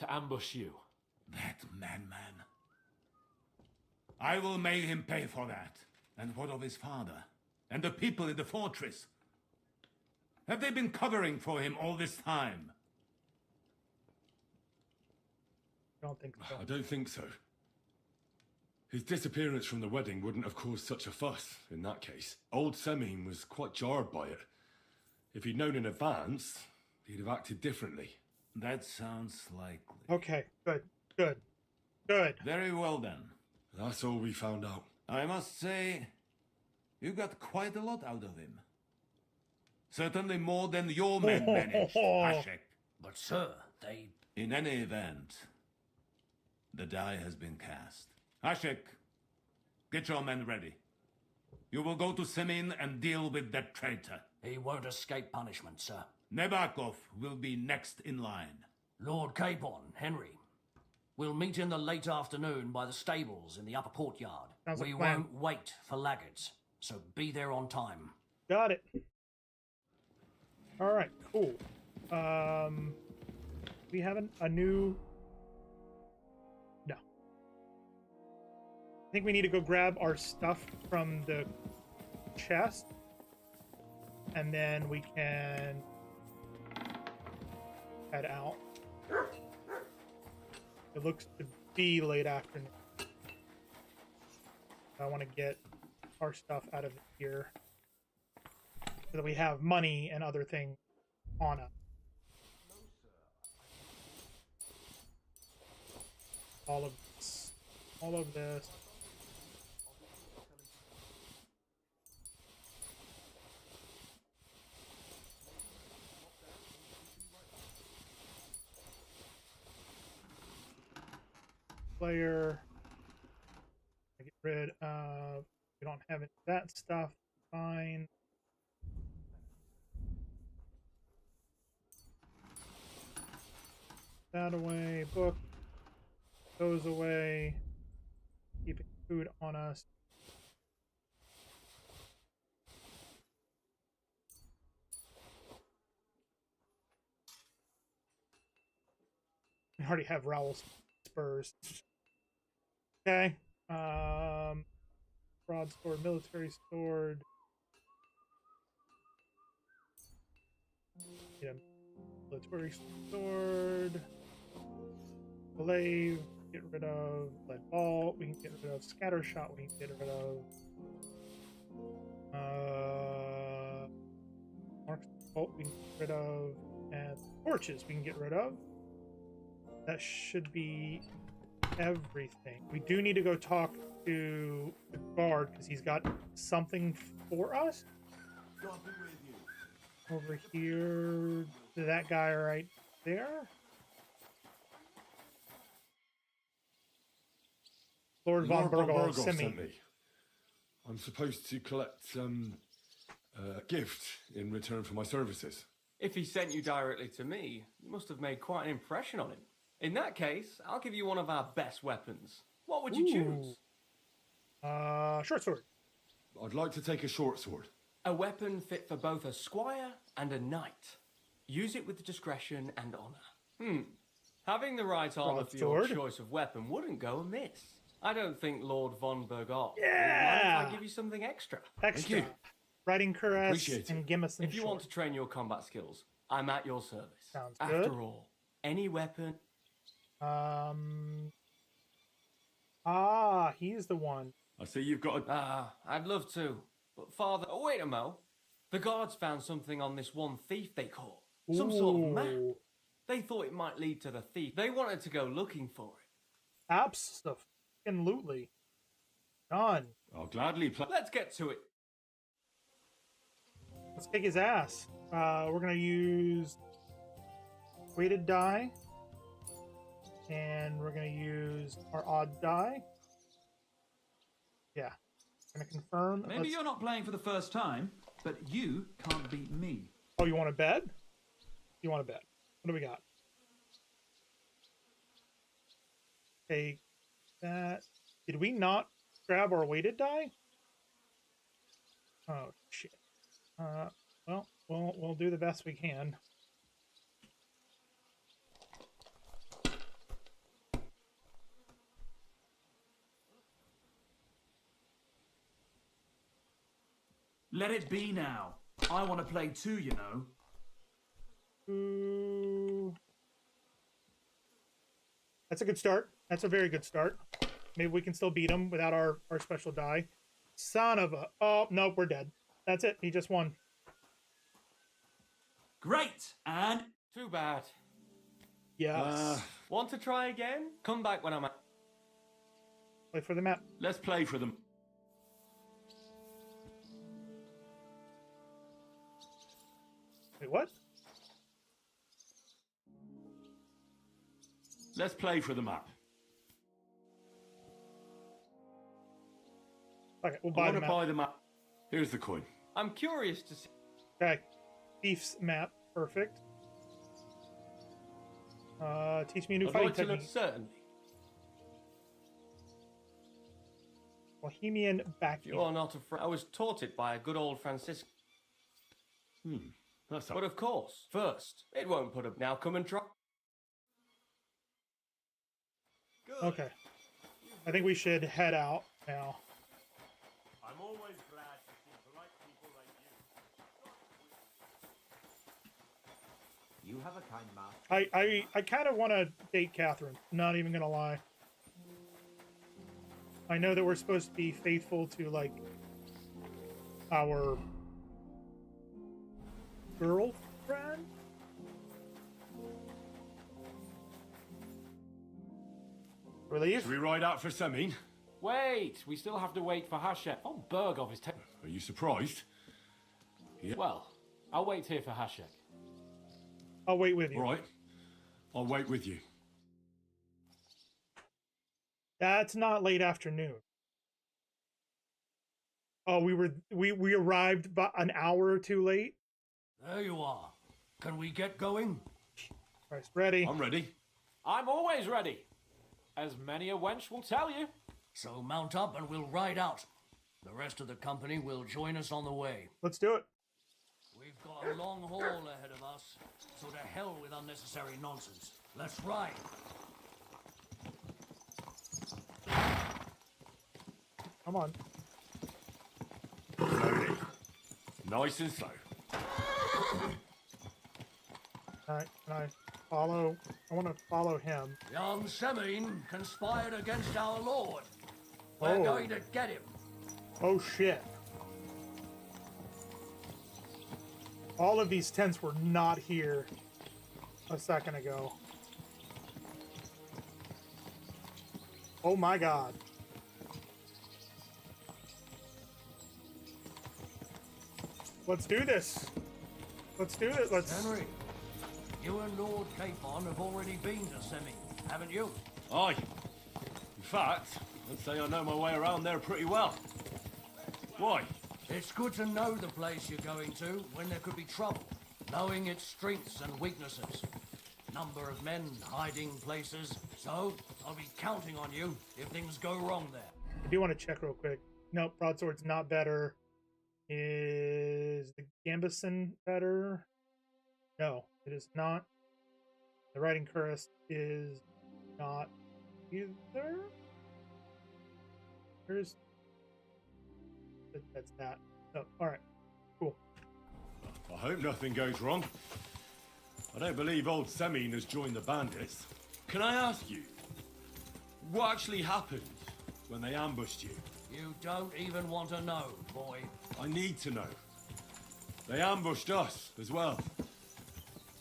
ambush you. That madman. I will make him pay for that. And what of his father? And the people in the fortress? Have they been covering for him all this time? I don't think so. I don't think so. His disappearance from the wedding wouldn't have caused such a fuss, in that case. Old Semyon was quite jarred by it. If he'd known in advance, he'd have acted differently. That sounds likely. Okay, good. Very well then. That's all we found out. I must say, you got quite a lot out of him. Certainly more than your men managed, Hashek. But sir, they... In any event, the die has been cast. Hashek, get your men ready. You will go to Semyon and deal with that traitor. He won't escape punishment, sir. Nebakov will be next in line. Lord Capon, Henry. We'll meet in the late afternoon by the stables in the upper courtyard. Sounds like We a plan. won't wait for laggards, so be there on time. Got it. All right, cool. We have a new... No. I think we need to go grab our stuff from the chest. And then we can head out. It looks to be late afternoon. I want to get our stuff out of here so that we have money and other things on us. All of this. Player. I get rid of. We don't have any of that stuff. Fine. That away. Book. Goes away. Keeping food on us. We already have Rowell's spurs. Okay. Broadsword, military sword. Yeah, military sword. Glaive, get rid of. Lead ball, we can get rid of. Scatter shot, we can get rid of. Marksman bolt, we can get rid of. And torches, we can get rid of. That should be everything. We do need to go talk to the guard because he's got something for us. Over here, that guy right there. Lord von Burgol sent me. I'm supposed to collect a gift in return for my services. If he sent you directly to me, you must have made quite an impression on him. In that case, I'll give you one of our best weapons. What would you choose? Short sword. I'd like to take a short sword. A weapon fit for both a squire and a knight. Use it with discretion and honor. Having the right armor for your choice of weapon wouldn't go amiss. I don't think Lord von Burgol would mind if I give you something extra. Extra. Riding cuirass and Gimison. If you want to train your combat skills, I'm at your service. Sounds good. After all, any weapon. He's the one. I see you've got a... I'd love to. But father... Oh, wait a mo. The guards found something on this one thief they caught. Some sort of map. They thought it might lead to the thief. They wanted to go looking for it. Absolutely. Done. I'll gladly play. Let's get to it. Let's kick his ass. We're going to use weighted die. And we're going to use our odd die. Yeah. Going to confirm. Maybe you're not playing for the first time, but you can't beat me. Oh, you want to bet? You want to bet? What do we got? Take that. Did we not grab our weighted die? Oh, shit. Well, we'll do the best we can. Let it be now. I want to play too, you know. That's a good start. That's a very good start. Maybe we can still beat him without our special die. Son of a... Oh, no, we're dead. That's it. He just won. Great. And... Too bad. Yes. Want to try again? Come back when I'm at... Play for the map. Let's play for them. Wait, what? Let's play for the map. Okay, we'll buy the map. Buy the map. Here's the coin. I'm curious to see. Okay. Thief's map. Perfect. Teach me a new fighting technique. Certainly. Bohemian backhand. You are not afraid. I was taught it by a good old Franciscan. That's but of course, first, it won't put up. Now come and try. Good. Okay. I think we should head out now. I'm always glad to see polite people like you. You have a kind mouth. I kind of want to date Catherine. Not even gonna lie. I know that we're supposed to be faithful to like our girlfriend. Relief? Should we ride out for Semin? Wait, we still have to wait for Hashek. Oh, Bergov is Are you surprised? Yeah. Well, I'll wait here for Hashek. I'll wait with you. All right. I'll wait with you. That's not late afternoon. Oh, we arrived about an hour or two late. There you are. Can we get going? Christ, ready. I'm ready. I'm always ready. As many a wench will tell you. So mount up and we'll ride out. The rest of the company will join us on the way. Let's do it. We've got a long haul ahead of us, so to hell with unnecessary nonsense. Let's ride. Come on. Slowly. Nice and slow. Alright, can I follow? I want to follow him. Young Semine conspired against our Lord. We're going to get him. Oh shit. All of these tents were not here a second ago. Oh my god. Let's do this. Let's do it. Let's... Henry, you and Lord Capon have already been to Semine, haven't you? Aye. In fact, I'd say I know my way around there pretty well. Why? It's good to know the place you're going to when there could be trouble, knowing its strengths and weaknesses. Number of men, hiding places. So, I'll be counting on you if things go wrong there. I do want to check real quick. Nope, broadsword's not better. Is the gambeson better? No, it is not. The riding cuirass is not either. There's... That's that. Oh, alright. Cool. I hope nothing goes wrong. I don't believe old Semine has joined the bandits. Can I ask you, what actually happened when they ambushed you? You don't even want to know, boy. I need to know. They ambushed us as well.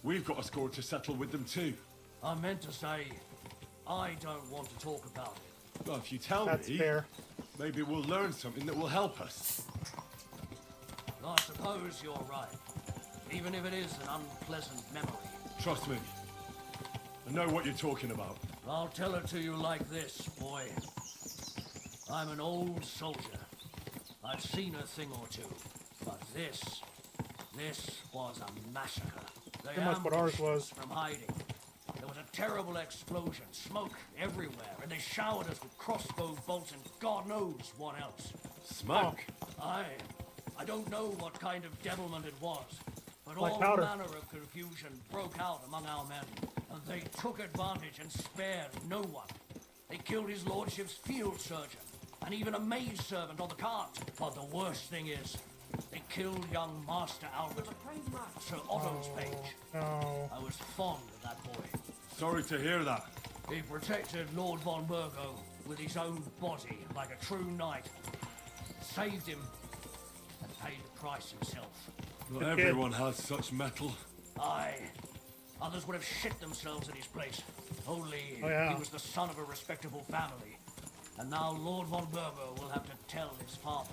We've got a score to settle with them too. I meant to say, I don't want to talk about it. Well, if you tell That's me, fair. Maybe we'll learn something that will help us. I suppose you're right. Even if it is an unpleasant memory. Trust me. I know what you're talking about. I'll tell it to you like this, boy. I'm an old soldier. I've seen a thing or two. But this was a massacre. They Pretty much what ours was. from hiding. There was a terrible explosion, smoke everywhere, and they showered us with crossbow bolts and God knows what else. Smoke? I don't know what kind of devilment it was, but Like all powder. manner of confusion broke out among our men, and they took advantage and spared no one. They killed his lordship's field surgeon, and even a maid servant on the cart. But the worst thing is, they killed young Master Albert, Sir Otto's page. No. I was fond of that boy. Sorry to hear that. He protected Lord von Burgo with his own body like a true knight. Saved him and paid the price himself. Not everyone has such metal. Aye. Others would have shit themselves in his place. Only yeah. he was the son of a respectable family. And now Lord von Burgo will have to tell his father.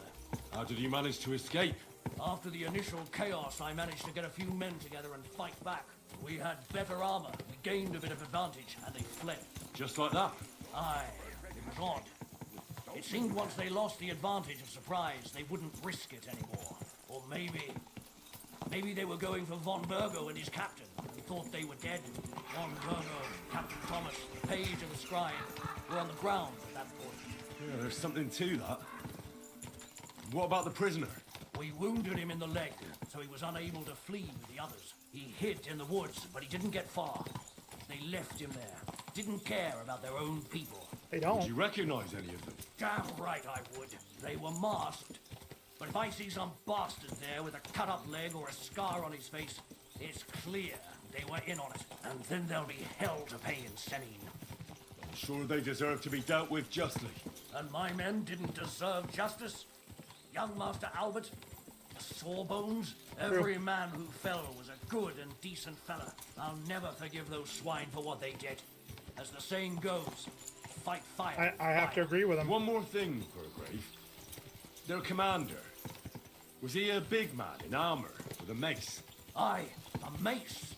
How did you manage to escape? After the initial chaos, I managed to get a few men together and fight back. We had better armor, we gained a bit of advantage, and they fled. Just like that? Aye, it was odd. It seemed once they lost the advantage of surprise, they wouldn't risk it anymore. Or maybe they were going for von Burgo and his captain, and thought they were dead. Von Burgo, Captain Thomas, the page and the scribe were on the ground at that point. Yeah, there's something to that. What about the prisoner? We wounded him in the leg, so he was unable to flee with the others. He hid in the woods, but he didn't get far. They left him there. Didn't care about their own people. They don't. Did you recognize any of them? Damn right I would. They were masked. But if I see some bastard there with a cut-up leg or a scar on his face, it's clear they were in on it. And then there'll be hell to pay in Semine. I'm sure they deserve to be dealt with justly. And my men didn't deserve justice? Young Master Albert? The Sawbones? Every man who fell was a good and decent fella. I'll never forgive those swine for what they did. As the saying goes, fight fire. I have to agree with him. One more thing, Burgrave. Their commander. Was he a big man in armor with a mace? Aye, a mace.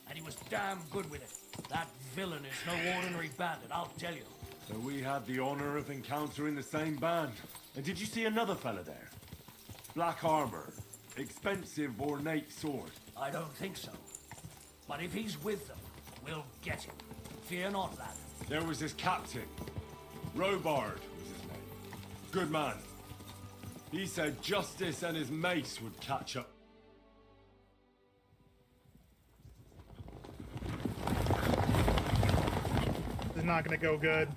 And he was damn good with it. That villain is no ordinary bandit, I'll tell you. So we had the honor of encountering the same band. And did you see another fella there? Black armor, expensive ornate sword. I don't think so. But if he's with them, we'll get him. Fear not, lad. There was this captain. Robard was his name. Good man. He said justice and his mace would catch up. This is not gonna go good.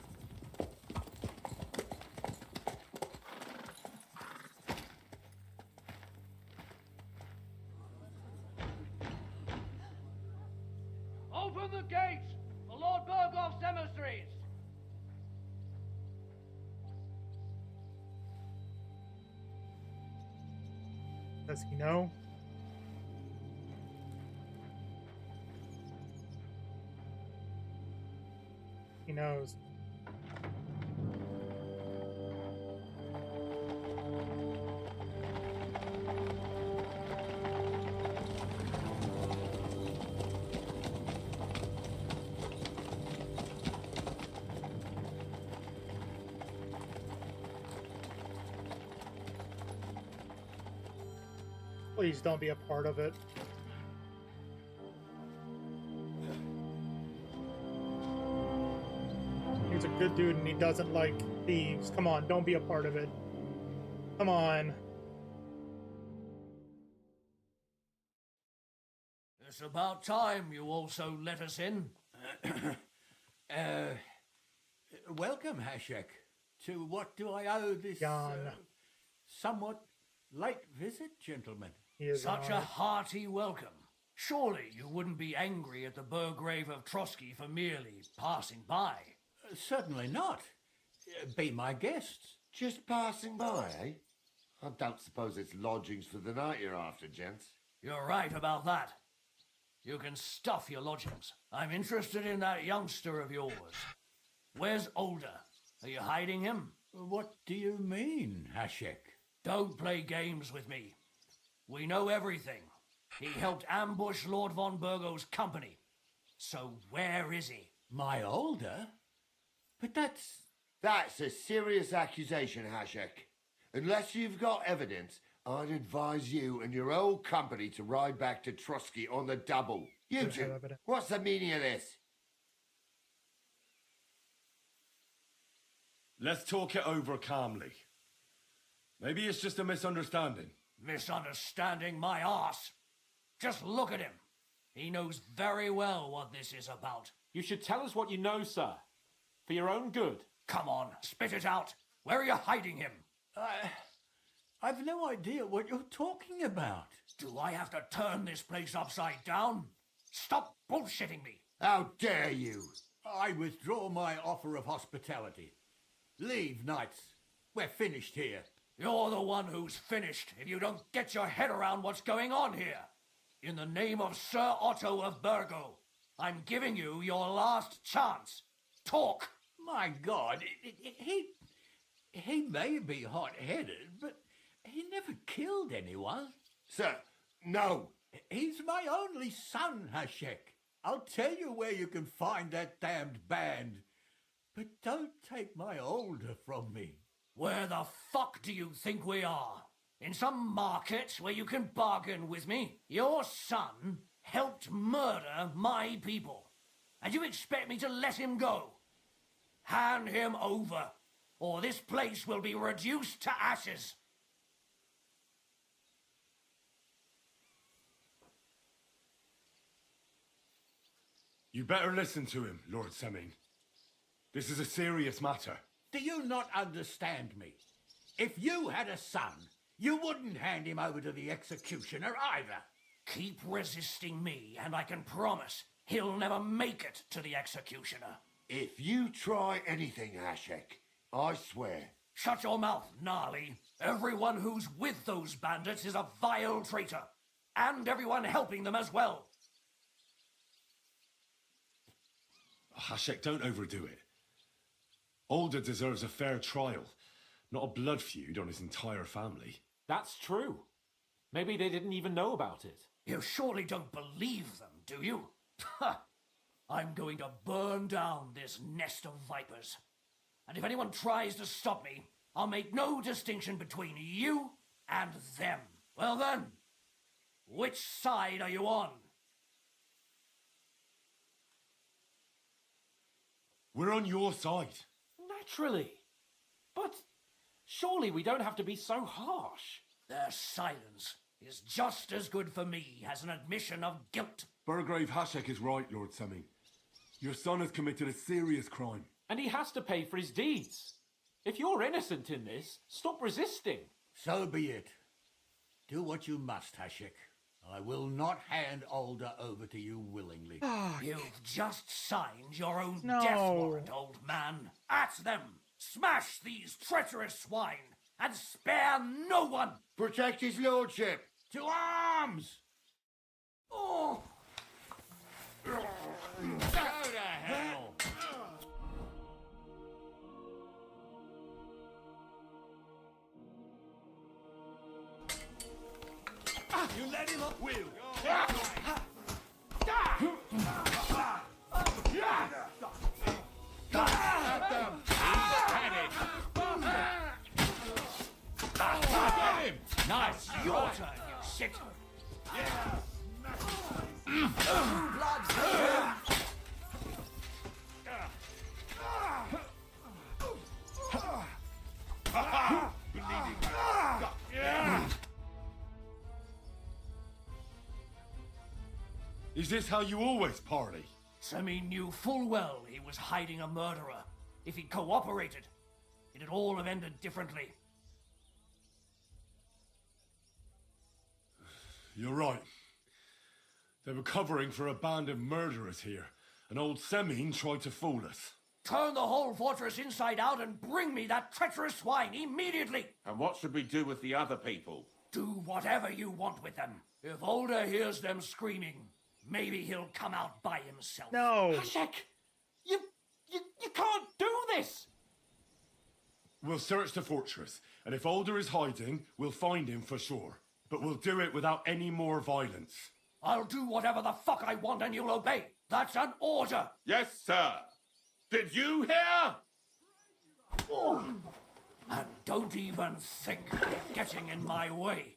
Open the gates for Lord Bergoff's emissaries! Does he know? He knows. Please don't be a part of it. He's a good dude and he doesn't like thieves. Come on, don't be a part of it. Come on. It's about time you also let us in. Welcome, Hashek. To what do I owe this somewhat late visit, gentlemen? Such a hearty welcome. Surely you wouldn't be angry at the Burgrave of Trotsky for merely passing by. Certainly not. Be my guests. Just passing by, eh? I don't suppose it's lodgings for the night you're after, gents. You're right about that. You can stuff your lodgings. I'm interested in that youngster of yours. Where's Older? Are you hiding him? What do you mean, Hashek? Don't play games with me. We know everything. He helped ambush Lord von Burgo's company. So where is he? My Older? But That's a serious accusation, Hashek. Unless you've got evidence, I'd advise you and your whole company to ride back to Trotsky on the double. You two, what's the meaning of this? Let's talk it over calmly. Maybe it's just a misunderstanding. Misunderstanding my arse. Just look at him. He knows very well what this is about. You should tell us what you know, sir. For your own good. Come on, spit it out. Where are you hiding him? I've no idea what you're talking about. Do I have to turn this place upside down? Stop bullshitting me. How dare you? I withdraw my offer of hospitality. Leave, knights. We're finished here. You're the one who's finished if you don't get your head around what's going on here. In the name of Sir Otto of Burgo, I'm giving you your last chance. Talk. My God, he may be hot-headed, but he never killed anyone. Sir, no. He's my only son, Hashek. I'll tell you where you can find that damned band. But don't take my Older from me. Where the fuck do you think we are? In some market where you can bargain with me? Your son helped murder my people. And you expect me to let him go? Hand him over, or this place will be reduced to ashes. You better listen to him, Lord Semming. This is a serious matter. Do you not understand me? If you had a son, you wouldn't hand him over to the executioner either. Keep resisting me, and I can promise he'll never make it to the executioner. If you try anything, Hashek, I swear. Shut your mouth, Gnarly. Everyone who's with those bandits is a vile traitor. And everyone helping them as well. Hashek, don't overdo it. Older deserves a fair trial, not a blood feud on his entire family. That's true. Maybe they didn't even know about it. You surely don't believe them, do you? Ha! I'm going to burn down this nest of vipers. And if anyone tries to stop me, I'll make no distinction between you and them. Well then, which side are you on? We're on your side. Naturally. But surely we don't have to be so harsh. Their silence is just as good for me as an admission of guilt. Burgrave Hashek is right, Lord Semming. Your son has committed a serious crime. And he has to pay for his deeds. If you're innocent in this, stop resisting. So be it. Do what you must, Hashek. I will not hand Alder over to you willingly. You've just signed your own No. death warrant, old man. At them! Smash these treacherous swine, and spare no one! Protect his lordship! To arms! Oh! Go to hell! You let him up, Will. Nice, your turn, you shit. Is this how you always party? Semi knew full well he was hiding a murderer. If he'd cooperated, it'd all have ended differently. You're right. They were covering for a band of murderers here, and old Semine tried to fool us. Turn the whole fortress inside out and bring me that treacherous swine immediately! And what should we do with the other people? Do whatever you want with them. If Older hears them screaming, maybe he'll come out by himself. No! Hashek! You can't do this! We'll search the fortress, and if Alder is hiding, we'll find him for sure. But we'll do it without any more violence. I'll do whatever the fuck I want and you'll obey. That's an order. Yes, sir. Did you hear? Oh. And don't even think of getting in my way.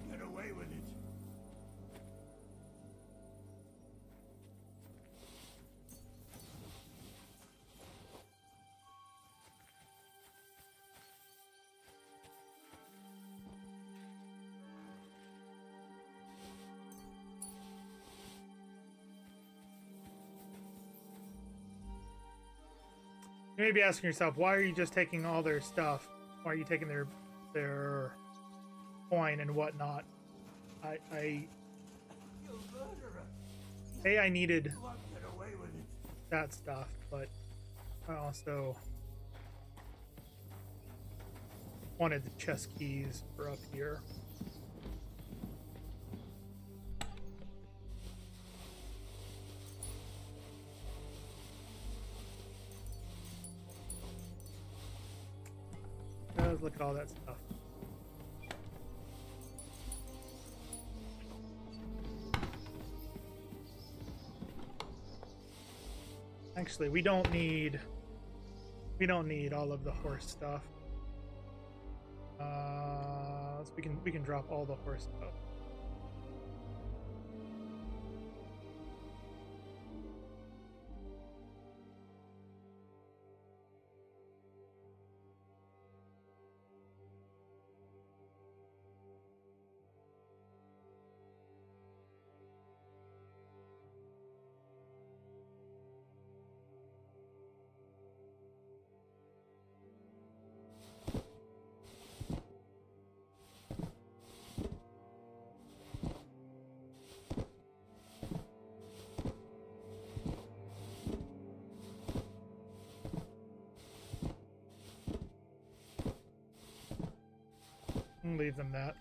Get away with it. You may be asking yourself, why are you just taking all their stuff? Why are you taking their coin and whatnot? I needed that stuff, but I also wanted the chest keys for up here. Let's look at all that stuff. Actually, we don't need all of the horse stuff. So we can drop all the horse stuff. Leave them that.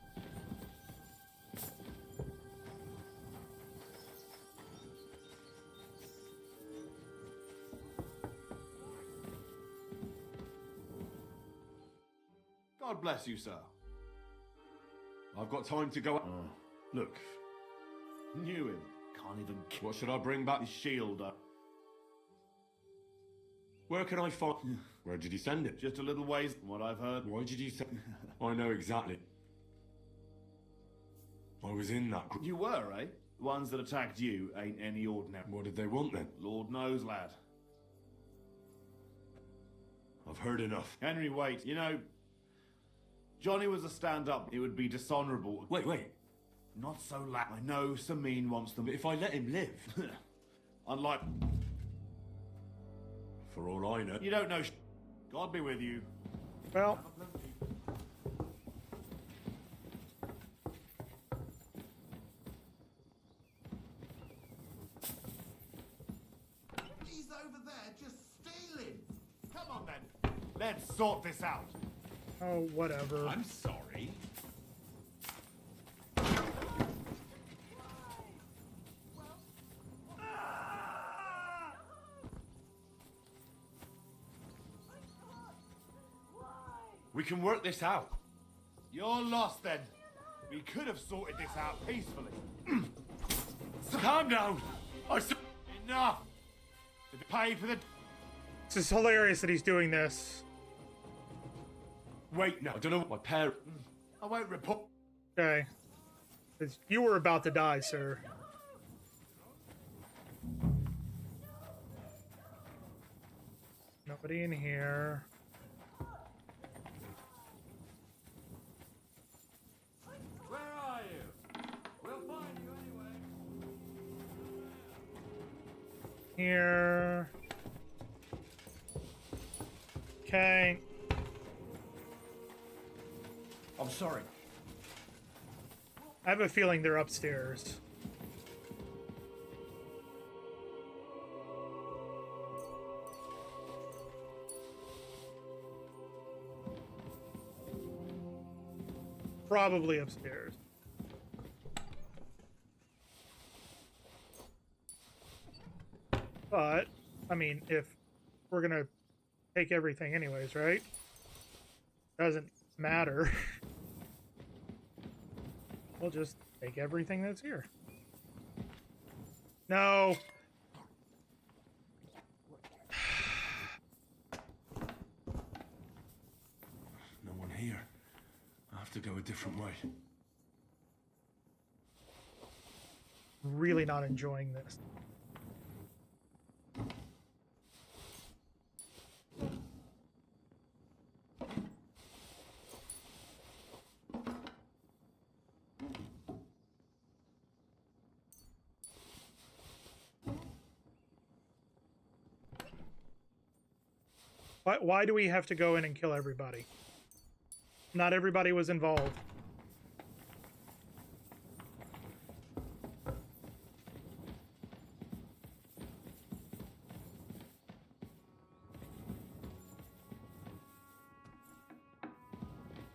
God bless you, sir. I've got time to go. Look. Knew him. Can't even What should I bring back? his shield up. Where can I find... Where did he send it? Just a little ways from what I've heard. Why did you send... I know exactly. I was in that group. You were, eh? The ones that attacked you ain't any ordinary. What did they want then? Lord knows, lad. I've heard enough. Henry, wait. You know, Johnny was a stand-up. It would be dishonourable. Wait. Not so loud. I know Samin wants them. But if I let him live... Unlike... For all I know... You don't know God be with you. Well... He's over there just stealing. Come on, then. Let's sort this out. Oh, whatever. I'm sorry. We can work this out. You're lost, then. We could have sorted this out peacefully. Calm down. Enough. Pay for the... This is hilarious that he's doing this. Wait, no, I don't know what my parent... I won't report... Okay. You were about to die, sir. Nobody in here. Where are you? We'll find you anyway. Here. Okay. I'm sorry. I have a feeling they're upstairs. Probably upstairs. But, I mean, if we're gonna take everything anyways, right? Doesn't matter. We'll just take everything that's here. No. No one here. I have to go a different way. Really not enjoying this. Why do we have to go in and kill everybody? Not everybody was involved.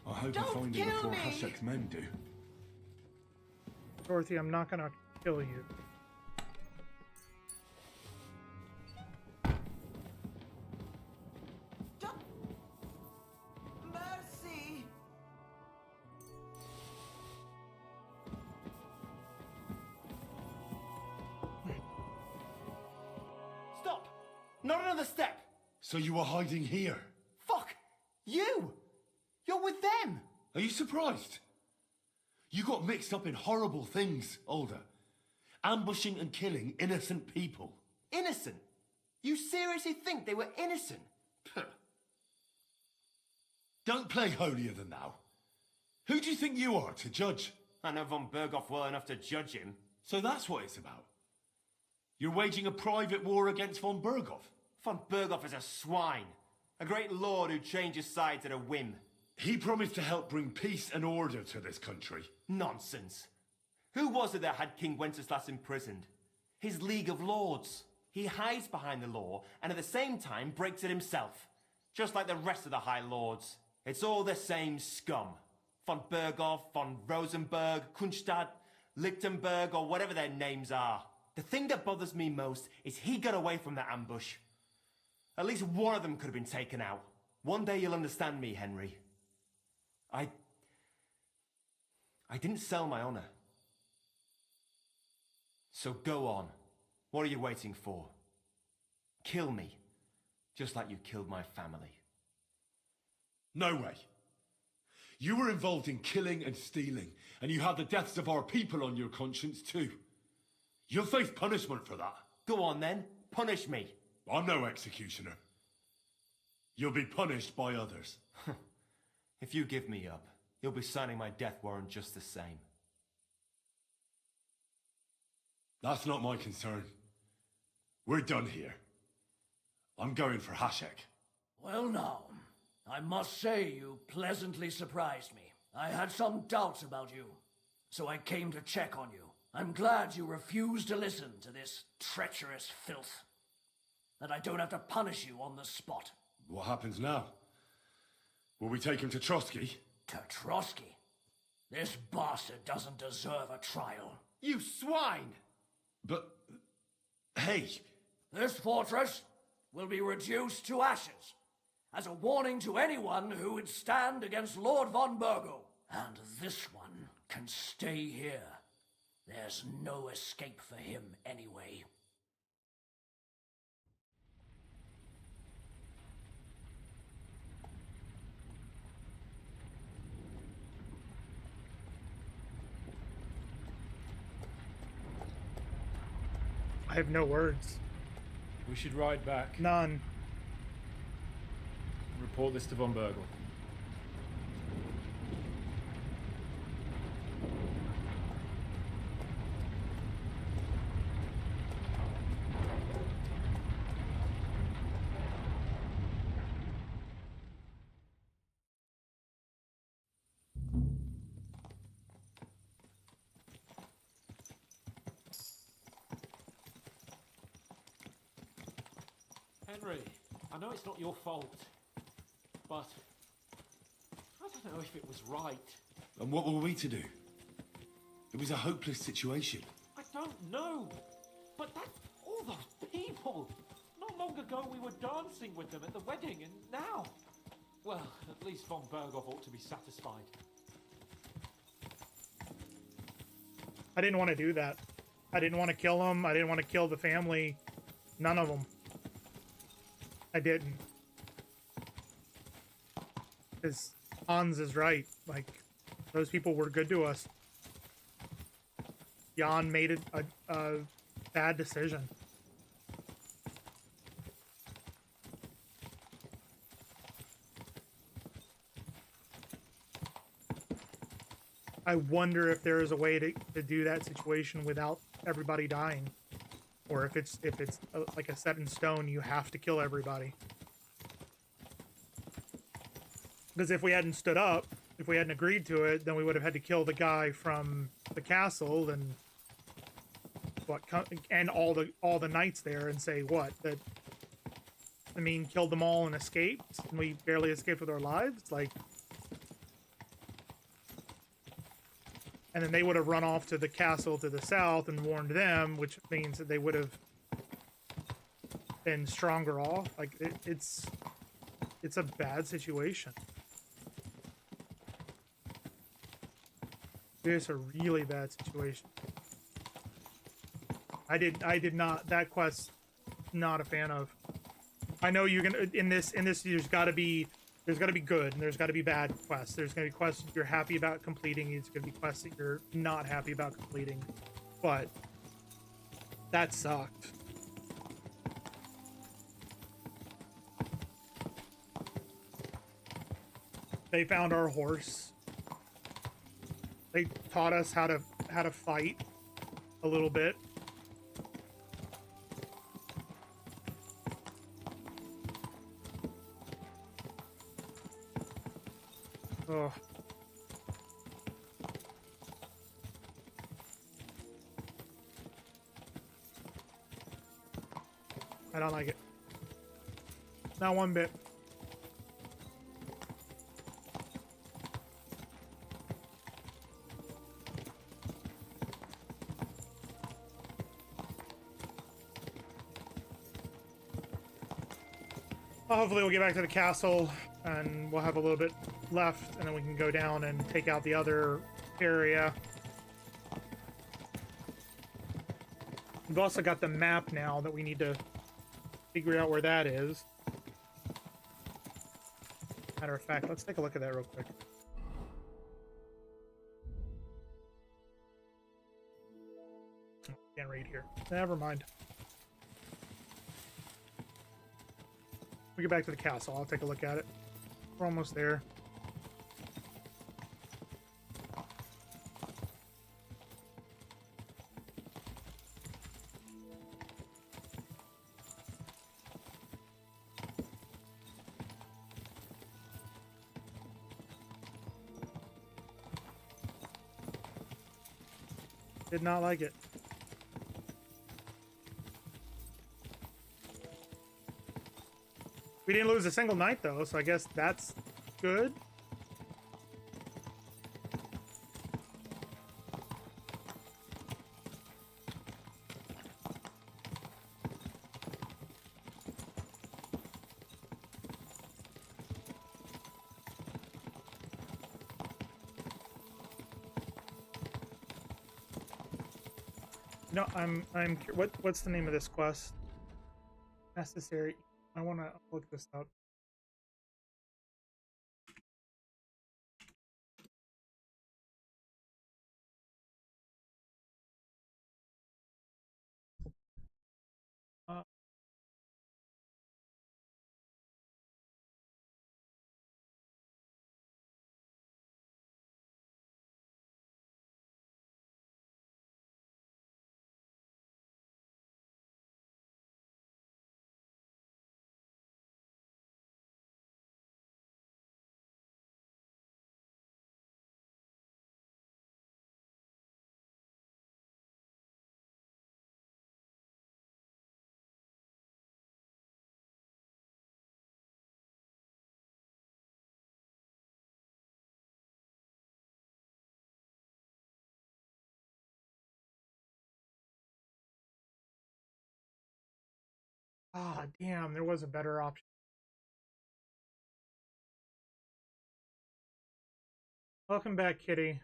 I hope I find him before Hashek's men do. Dorothy, I'm not gonna kill you. Mercy! Stop! Not another step! So you were hiding here? Fuck! You! You're with them! Are you surprised? You got mixed up in horrible things, Alder. Ambushing and killing innocent people. Innocent? You seriously think they were innocent? Don't play holier than thou. Who do you think you are to judge? I know von Berghoff well enough to judge him. So that's what it's about. You're waging a private war against von Berghoff. Von Berghoff is a swine. A great lord who changes sides at a whim. He promised to help bring peace and order to this country. Nonsense. Who was it that had King Wenceslas imprisoned? His League of Lords. He hides behind the law and at the same time breaks it himself. Just like the rest of the High Lords. It's all the same scum. Von Berghoff, von Rosenberg, Kunstadt, Lichtenberg, or whatever their names are. The thing that bothers me most is he got away from the ambush. At least one of them could have been taken out. One day you'll understand me, Henry. I didn't sell my honor. So go on. What are you waiting for? Kill me. Just like you killed my family. No way. You were involved in killing and stealing, and you had the deaths of our people on your conscience too. You'll face punishment for that. Go on then, punish me. I'm no executioner. You'll be punished by others. If you give me up, you'll be signing my death warrant just the same. That's not my concern. We're done here. I'm going for Hashek. Well now, I must say you pleasantly surprised me. I had some doubts about you, so I came to check on you. I'm glad you refused to listen to this treacherous filth. That I don't have to punish you on the spot. What happens now? Will we take him to Trotsky? To Trotsky? This bastard doesn't deserve a trial. You swine! But... hey! This fortress will be reduced to ashes, as a warning to anyone who would stand against Lord von Burgo. And this one can stay here. There's no escape for him anyway. I have no words. We should ride back. None. Report this to von Burgle. Henry, I know it's not your fault, but I don't know if it was right. And what were we to do? It was a hopeless situation. I don't know, but that's all those people. Not long ago we were dancing with them at the wedding, and now... Well, at least von Berghoff ought to be satisfied. I didn't want to do that. I didn't want to kill them. I didn't want to kill the family. None of them. I didn't. Because Hans is right. Like, those people were good to us. Jan made a bad decision. I wonder if there is a way to do that situation without everybody dying. Or if it's like a set in stone, you have to kill everybody. Because if we hadn't stood up, if we hadn't agreed to it, then we would have had to kill the guy from the castle and all the knights there and say what, that I mean killed them all and escaped and we barely escaped with our lives, like. And then they would have run off to the castle to the south and warned them, which means that they would have been stronger off. Like, it's a bad situation. It's a really bad situation. I did not, that quest, not a fan of. I know you're gonna, in this, there's gotta be good and there's gotta be bad quests. There's gonna be quests that you're happy about completing. There's gonna be quests that you're not happy about completing. But that sucked. They found our horse. They taught us how to fight a little bit. Oh. I don't like it. Not one bit. Hopefully we'll get back to the castle and we'll have a little bit left and then we can go down and take out the other area. We've also got the map now that we need to figure out where that is. Matter of fact, let's take a look at that real quick. Can't read here. Never mind. We get back to the castle. I'll take a look at it. We're almost there. Did not like it. We didn't lose a single night though, so I guess that's good. No, what's the name of this quest? Necessary. I want to look this up. Uh, Ah, damn, there was a better option. Welcome back, Kitty.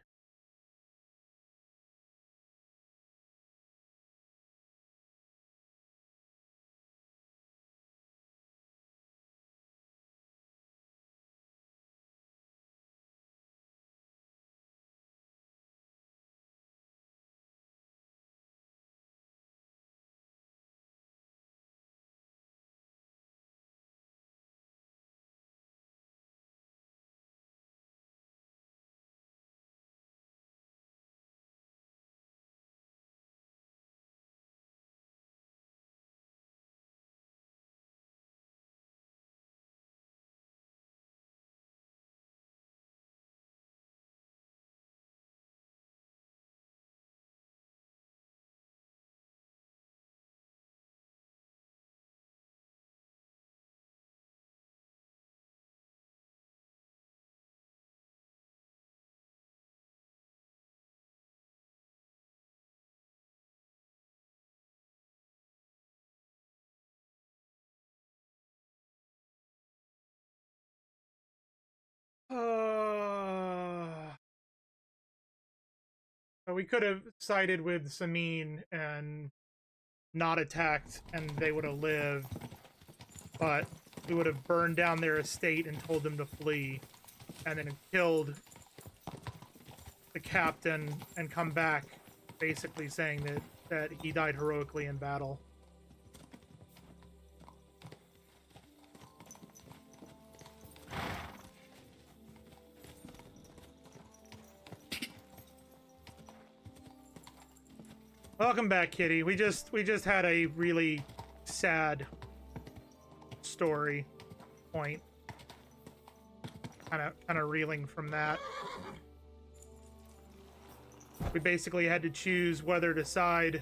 So we could have sided with Samin and not attacked, and they would have lived. But we would have burned down their estate and told them to flee, and then killed the captain and come back, basically saying that he died heroically in battle. Welcome back, Kitty. We just had a really sad story point. Kind of reeling from that. We basically had to choose whether to side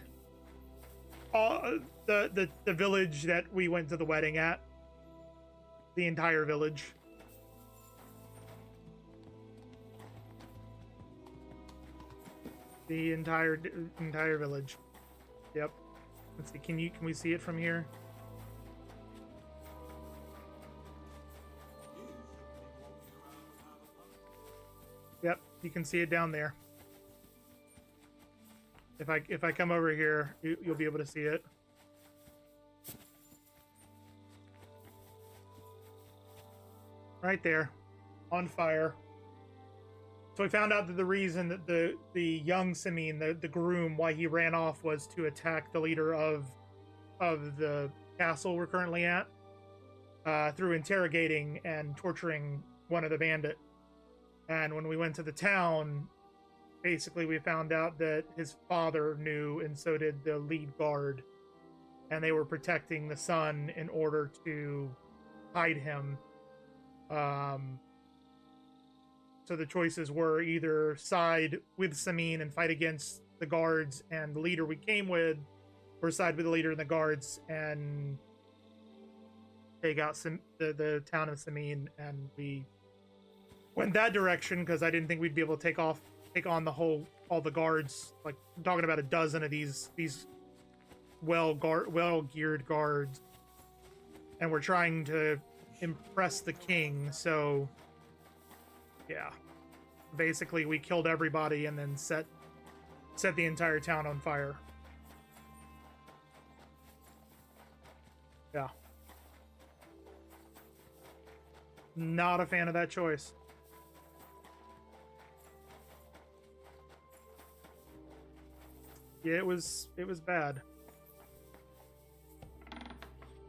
the village that we went to the wedding at. The entire village. The entire village. Yep. Let's see. Can we see it from here? Yep, you can see it down there. If I come over here, you'll be able to see it. Right there. on fire. So we found out that the reason that the young Samine, the groom, why he ran off was to attack the leader of the castle we're currently at, through interrogating and torturing one of the bandits. And when we went to the town, basically we found out that his father knew, and so did the lead guard, and they were protecting the son in order to hide him. So the choices were either side with Samine and fight against the guards and the leader we came with, or side with the leader and the guards and take out the town of Samine. And we went that direction because I didn't think we'd be able to take on all the guards. Like, I'm talking about a dozen of these well geared guards, and we're trying to impress the king. So yeah, basically we killed everybody and then set the entire town on fire. Yeah, not a fan of that choice. Yeah, it was bad.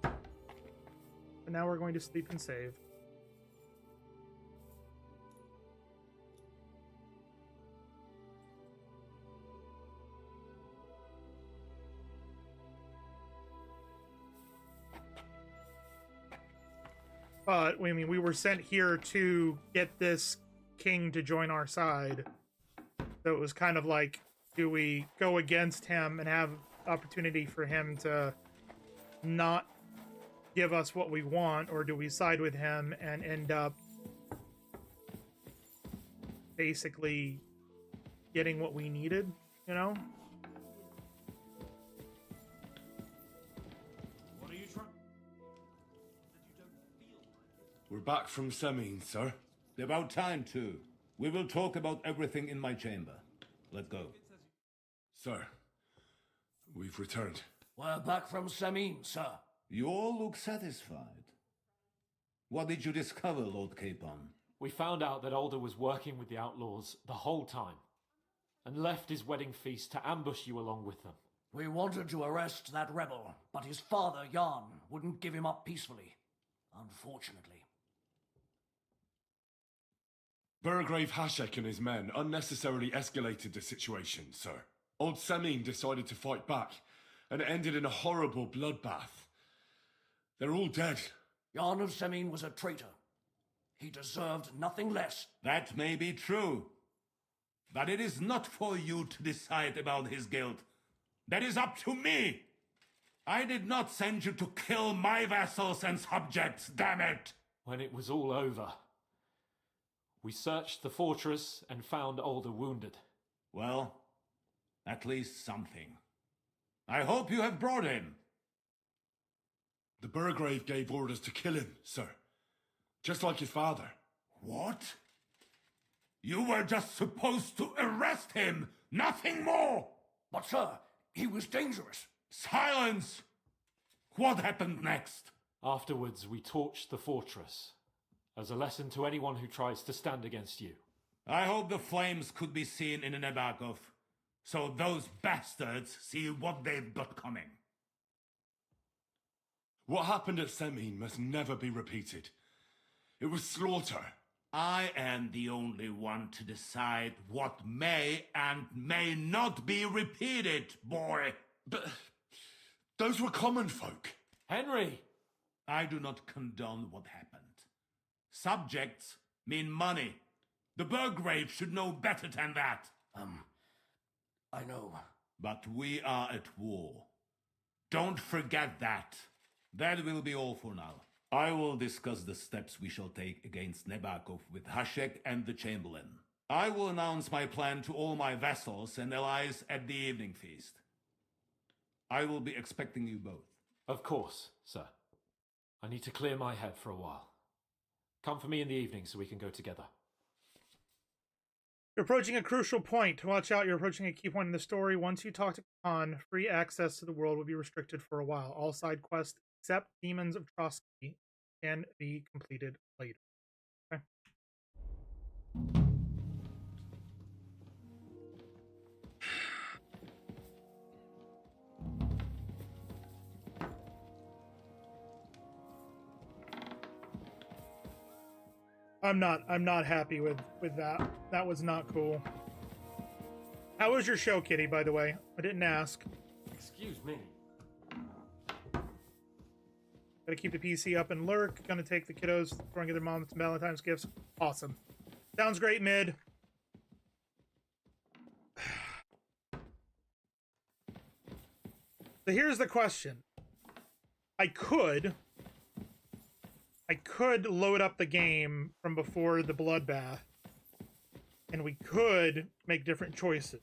And now we're going to sleep and save. But, I mean, we were sent here to get this king to join our side. So it was kind of like, do we go against him and have opportunity for him to not give us what we want, or do we side with him and end up basically getting what we needed, you know? What are you trying? We're back from Samine, sir. About time, too. We will talk about everything in my chamber. Let's go. Sir, we've returned. We're back from Samine, sir. You all look satisfied. What did you discover, Lord Capon? We found out that Alder was working with the outlaws the whole time, and left his wedding feast to ambush you along with them. We wanted to arrest that rebel, but his father, Jan, wouldn't give him up peacefully. Unfortunately. Burgrave Hashek and his men unnecessarily escalated the situation, sir. Old Samine decided to fight back, and it ended in a horrible bloodbath. They're all dead. Jan of Samine was a traitor. He deserved nothing less. That may be true. But it is not for you to decide about his guilt. That is up to me. I did not send you to kill my vassals and subjects, damn it! When it was all over, we searched the fortress and found Alder wounded. Well, at least something. I hope you have brought him. The Burgrave gave orders to kill him, sir. Just like his father. What? You were just supposed to arrest him, nothing more! But sir, he was dangerous. Silence! What happened next? Afterwards, we torched the fortress, as a lesson to anyone who tries to stand against you. I hope the flames could be seen in Nebakov, so those bastards see what they've got coming. What happened at Samine must never be repeated. It was slaughter. I am the only one to decide what may and may not be repeated, boy. But those were common folk. Henry! I do not condone what happened. Subjects mean money. The Burgrave should know better than that. I know. But we are at war. Don't forget that. That will be all for now. I will discuss the steps we shall take against Nebakov with Hashek and the Chamberlain. I will announce my plan to all my vassals and allies at the evening feast. I will be expecting you both. Of course, sir. I need to clear my head for a while. Come for me in the evening so we can go together. You're approaching a crucial point. Watch out, you're approaching a key point in the story. Once you talk to Khan, free access to the world will be restricted for a while. All side quests, except Demons of Trotsky, can be completed later. Okay. I'm not happy with that. That was not cool. How was your show, Kitty, by the way? I didn't ask. Excuse me. Gotta keep the PC up and lurk. Gonna take the kiddos, throwing their mom some Valentine's gifts. Awesome. Sounds great, mid. So here's the question. I could load up the game from before the bloodbath, and we could make different choices.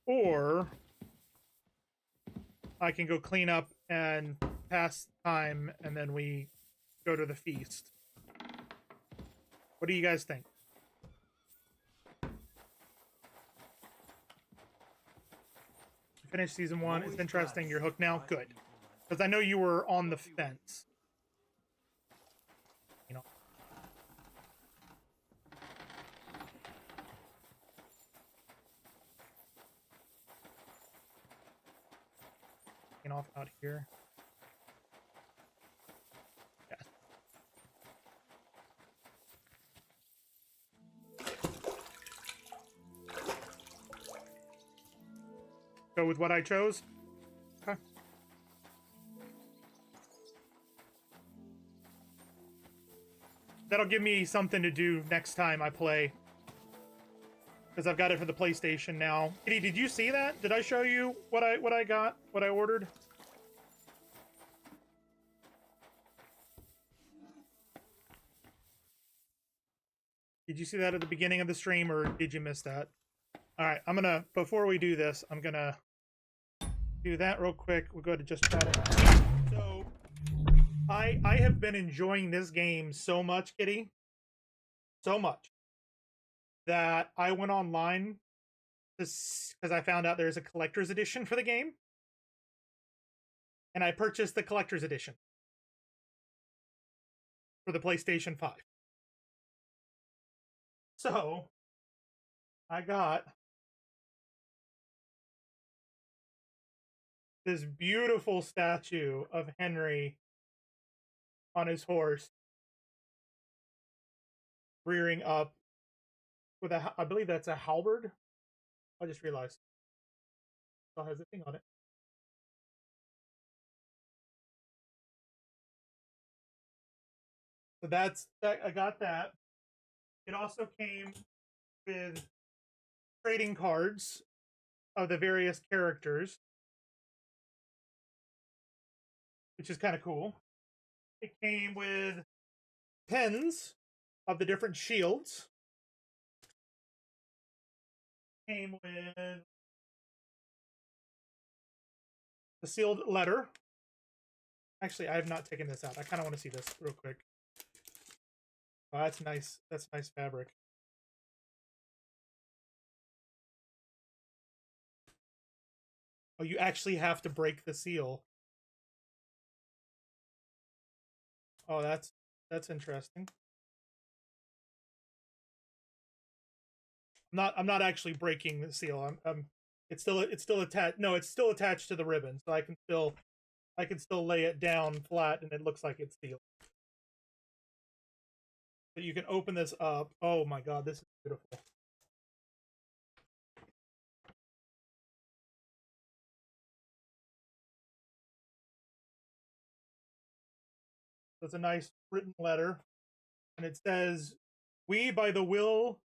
Or I can go clean up and pass time, and then we go to the feast. What do you guys think? Finish season 1. It's interesting. You're hooked now. Good. Because I know you were on the fence. You know. Get off out here. Yeah. Go with what I chose? Okay. That'll give me something to do next time I play. Because I've got it for the PlayStation now. Kitty, did you see that? Did I show you what I got? What I ordered? Did you see that at the beginning of the stream, or did you miss that? All right, I'm gonna, before we do this, I'm gonna do that real quick. We'll go to just chat. So, I have been enjoying this game so much, Kitty, so much, that I went online because I found out there's a collector's edition for the game, and I purchased the collector's edition for the PlayStation 5. So, I got this beautiful statue of Henry on his horse, rearing up with a, I believe that's a halberd. I just realized. It has a thing on it. So that's that. I got that. It also came with trading cards of the various characters, which is kind of cool. It came with pins of the different shields. It came with the sealed letter. Actually, I have not taken this out. I kind of want to see this real quick. Oh, that's nice. That's nice fabric. Oh, you actually have to break the seal. Oh, that's interesting. I'm not actually breaking the seal. It's still attached. No, it's still attached to the ribbon, so I can still lay it down flat, and it looks like it's sealed. But you can open this up. Oh my god, this is beautiful. It's a nice written letter, and it says, "We, by the will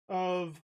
of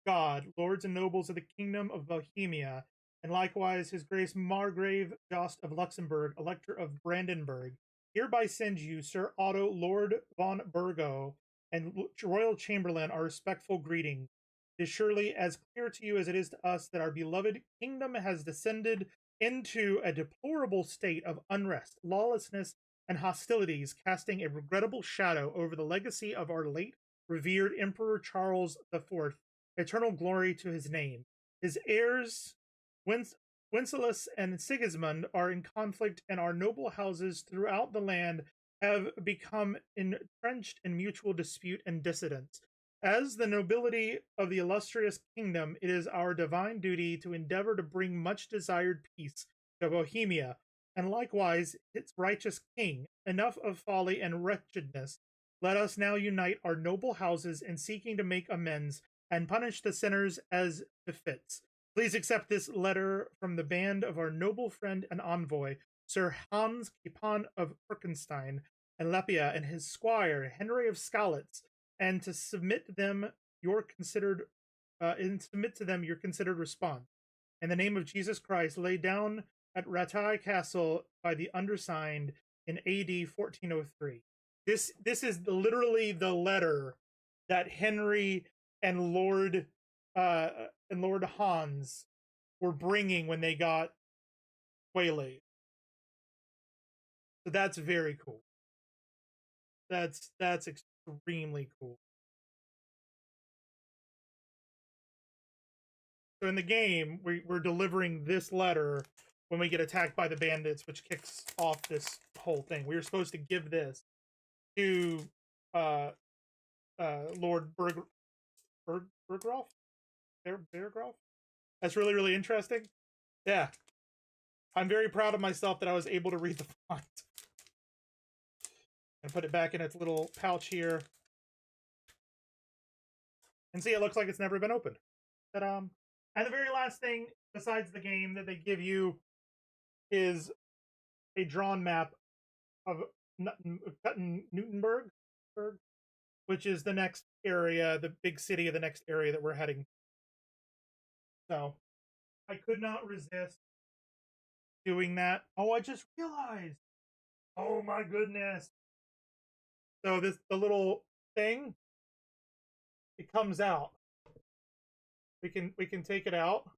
God, lords and nobles of the Kingdom of Bohemia, and likewise His Grace Margrave Jost of Luxembourg, Elector of Brandenburg, hereby send you, Sir Otto, Lord von Burgo, and Royal Chamberlain, our respectful greeting. It is surely as clear to you as it is to us that our beloved kingdom has descended into a deplorable state of unrest, lawlessness, and hostilities, casting a regrettable shadow over the legacy of our late revered Emperor Charles IV. Eternal glory to his name. His heirs, Wenceslas and Sigismund, are in conflict, and our noble houses throughout the land have become entrenched in mutual dispute and dissidence. As the nobility of the illustrious kingdom, it is our divine duty to endeavor to bring much desired peace to Bohemia, and likewise its righteous king. Enough of folly and wretchedness. Let us now unite our noble houses in seeking to make amends and punish the sinners as befits. Please accept this letter from the band of our noble friend and envoy, Sir Hans Kipan of Perkenstein and Lepia, and his squire, Henry of Skalitz, and to submit them your considered your considered response. In the name of Jesus Christ, laid down at Ratai Castle by the undersigned in AD 1403. This is literally the letter that Henry and Lord Hans were bringing when they got waylaid. So that's very cool. That's extremely cool. So in the game, we're delivering this letter when we get attacked by the bandits, which kicks off this whole thing. We were supposed to give this to Lord Berggroff? Berggroff? That's really, really interesting. Yeah. I'm very proud of myself that I was able to read the font. And put it back in its little pouch here. And see, it looks like it's never been opened. But, and the very last thing, besides the game, that they give you is a drawn map of Newtonburg, which is the next area, the big city of the next area that we're heading. So, I could not resist doing that. Oh, I just realized. Oh my goodness. So the little thing, it comes out. We can take it out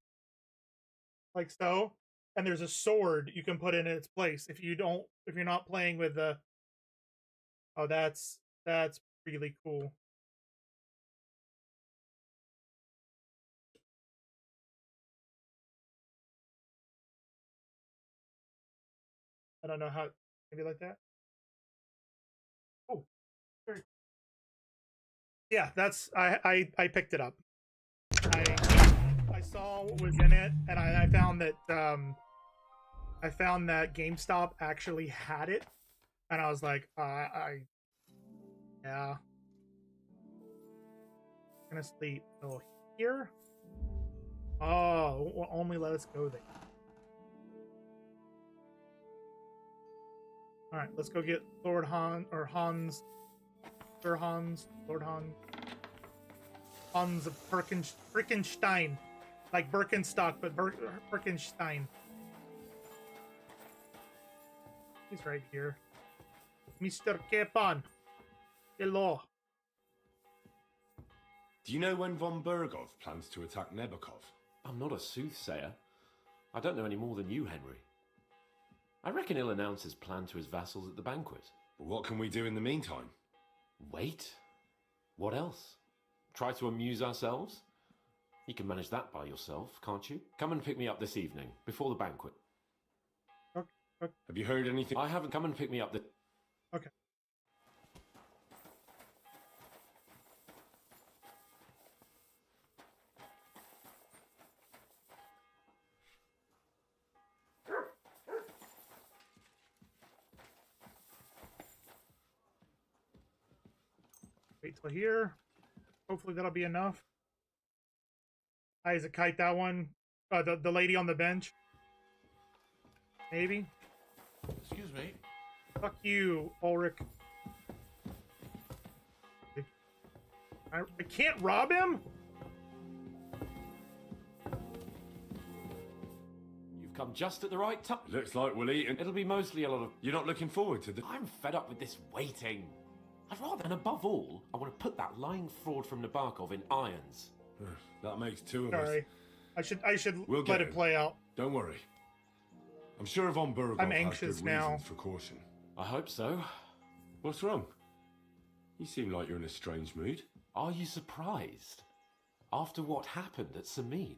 like so, and there's a sword you can put in its place if you're not playing with the. Oh, that's really cool. I don't know how, maybe like that. Oh, very. Yeah, that's I picked it up. I saw what was in it, and I found that GameStop actually had it, and I was like, yeah. I'm gonna sleep. Oh, here. Oh, will only let us go there. All right, let's go get Lord Han or Hans, Sir Hans, Lord Han, Hans of Birkenstein, like Birkenstock, but Birkenstein. He's right here, Mr. Kepan. Hello. Do you know when von Bergov plans to attack Nebakov? I'm not a soothsayer. I don't know any more than you, Henry. I reckon he'll announce his plan to his vassals at the banquet. What can we do in the meantime? Wait. What else? Try to amuse ourselves? You can manage that by yourself, can't you? Come and pick me up this evening, before the banquet. Okay. Have you heard anything? I haven't. Come and pick me up the... Okay. Wait till here. Hopefully that'll be enough. Isaac kite that one. The lady on the bench. Maybe. Excuse me. Fuck you, Ulrich. I can't rob him? You've come just at the right time. Looks like we'll eat and... It'll be mostly a lot of... You're not looking forward to the... I'm fed up with this waiting. I'd rather, and above all, I want to put that lying fraud from Nabokov in irons. That makes two of us. Sorry. I should We'll let it play out. Don't worry. I'm sure von Bergov I'm has anxious good now. reasons for caution. I hope so. What's wrong? You seem like you're in a strange mood. Are you surprised? After what happened at Samin?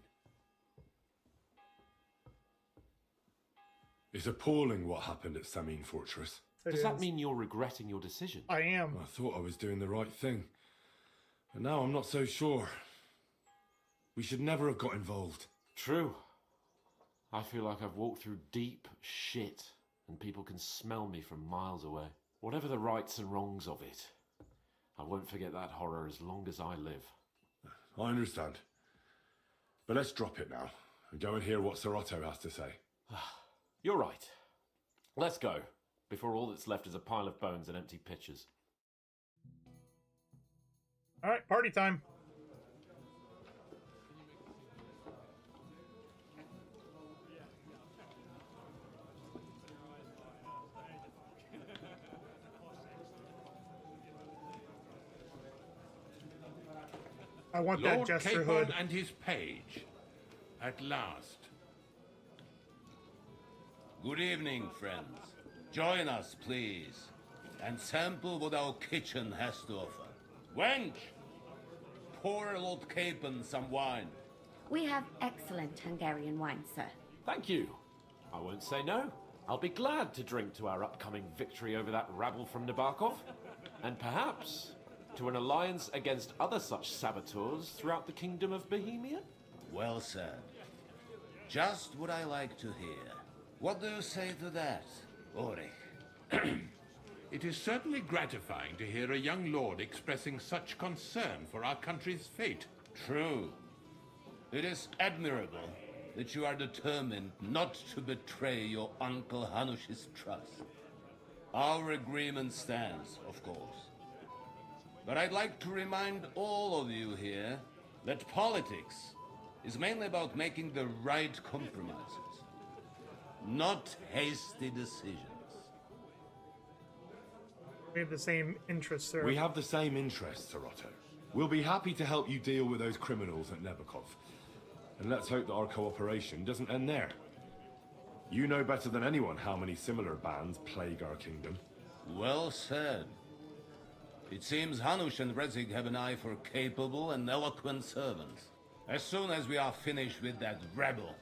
It's appalling what happened at Samin Fortress. Does that mean you're regretting your decision? I am. I thought I was doing the right thing. But now I'm not so sure. We should never have got involved. True. I feel like I've walked through deep shit, and people can smell me from miles away. Whatever the rights and wrongs of it, I won't forget that horror as long as I live. I understand. But let's drop it now and go and hear what Sir Otto has to say. You're right. Let's go, before all that's left is a pile of bones and empty pitchers. Alright, party time. I want that Lord Jester Capon hood. and his page. At last. Good evening, friends. Join us, please, and sample what our kitchen has to offer. Wench, pour Lord Capon some wine. We have excellent Hungarian wine, sir. Thank you. I won't say no. I'll be glad to drink to our upcoming victory over that rabble from Nabokov, and perhaps to an alliance against other such saboteurs throughout the Kingdom of Bohemia? Well said. Just what I like to hear. What do you say to that, Ulrich? It is certainly gratifying to hear a young lord expressing such concern for our country's fate. True. It is admirable that you are determined not to betray your Uncle Hanush's trust. Our agreement stands, of course. But I'd like to remind all of you here that politics is mainly about making the right compromises, not hasty decisions. We have the same interests, sir. We have the same interests, Sir Otto. We'll be happy to help you deal with those criminals at Nebokov. And let's hope that our cooperation doesn't end there. You know better than anyone how many similar bands plague our kingdom. Well said. It seems Hanush and Rezig have an eye for capable and eloquent servants. As soon as we are finished with that rebel,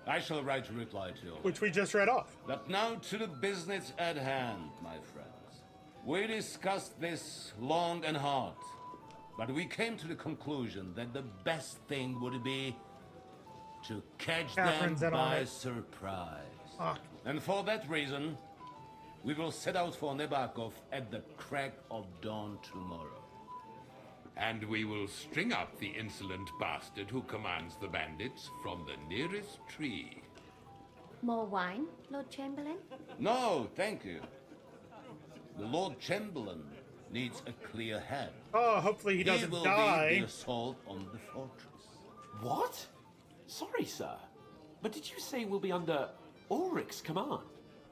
I shall write a reply to you. Which we just read off. But now to the business at hand, my friends. We discussed this long and hard, but we came to the conclusion that the best thing would be to catch Catherine's them in on by it. surprise. Ah. And for that reason, we will set out for Nebakov at the crack of dawn tomorrow. And we will string up the insolent bastard who commands the bandits from the nearest tree. More wine, Lord Chamberlain? No, thank you. The Lord Chamberlain needs a clear head. Oh, hopefully he doesn't will die. lead the assault on the fortress. What? Sorry, sir. But did you say we'll be under Ulrich's command?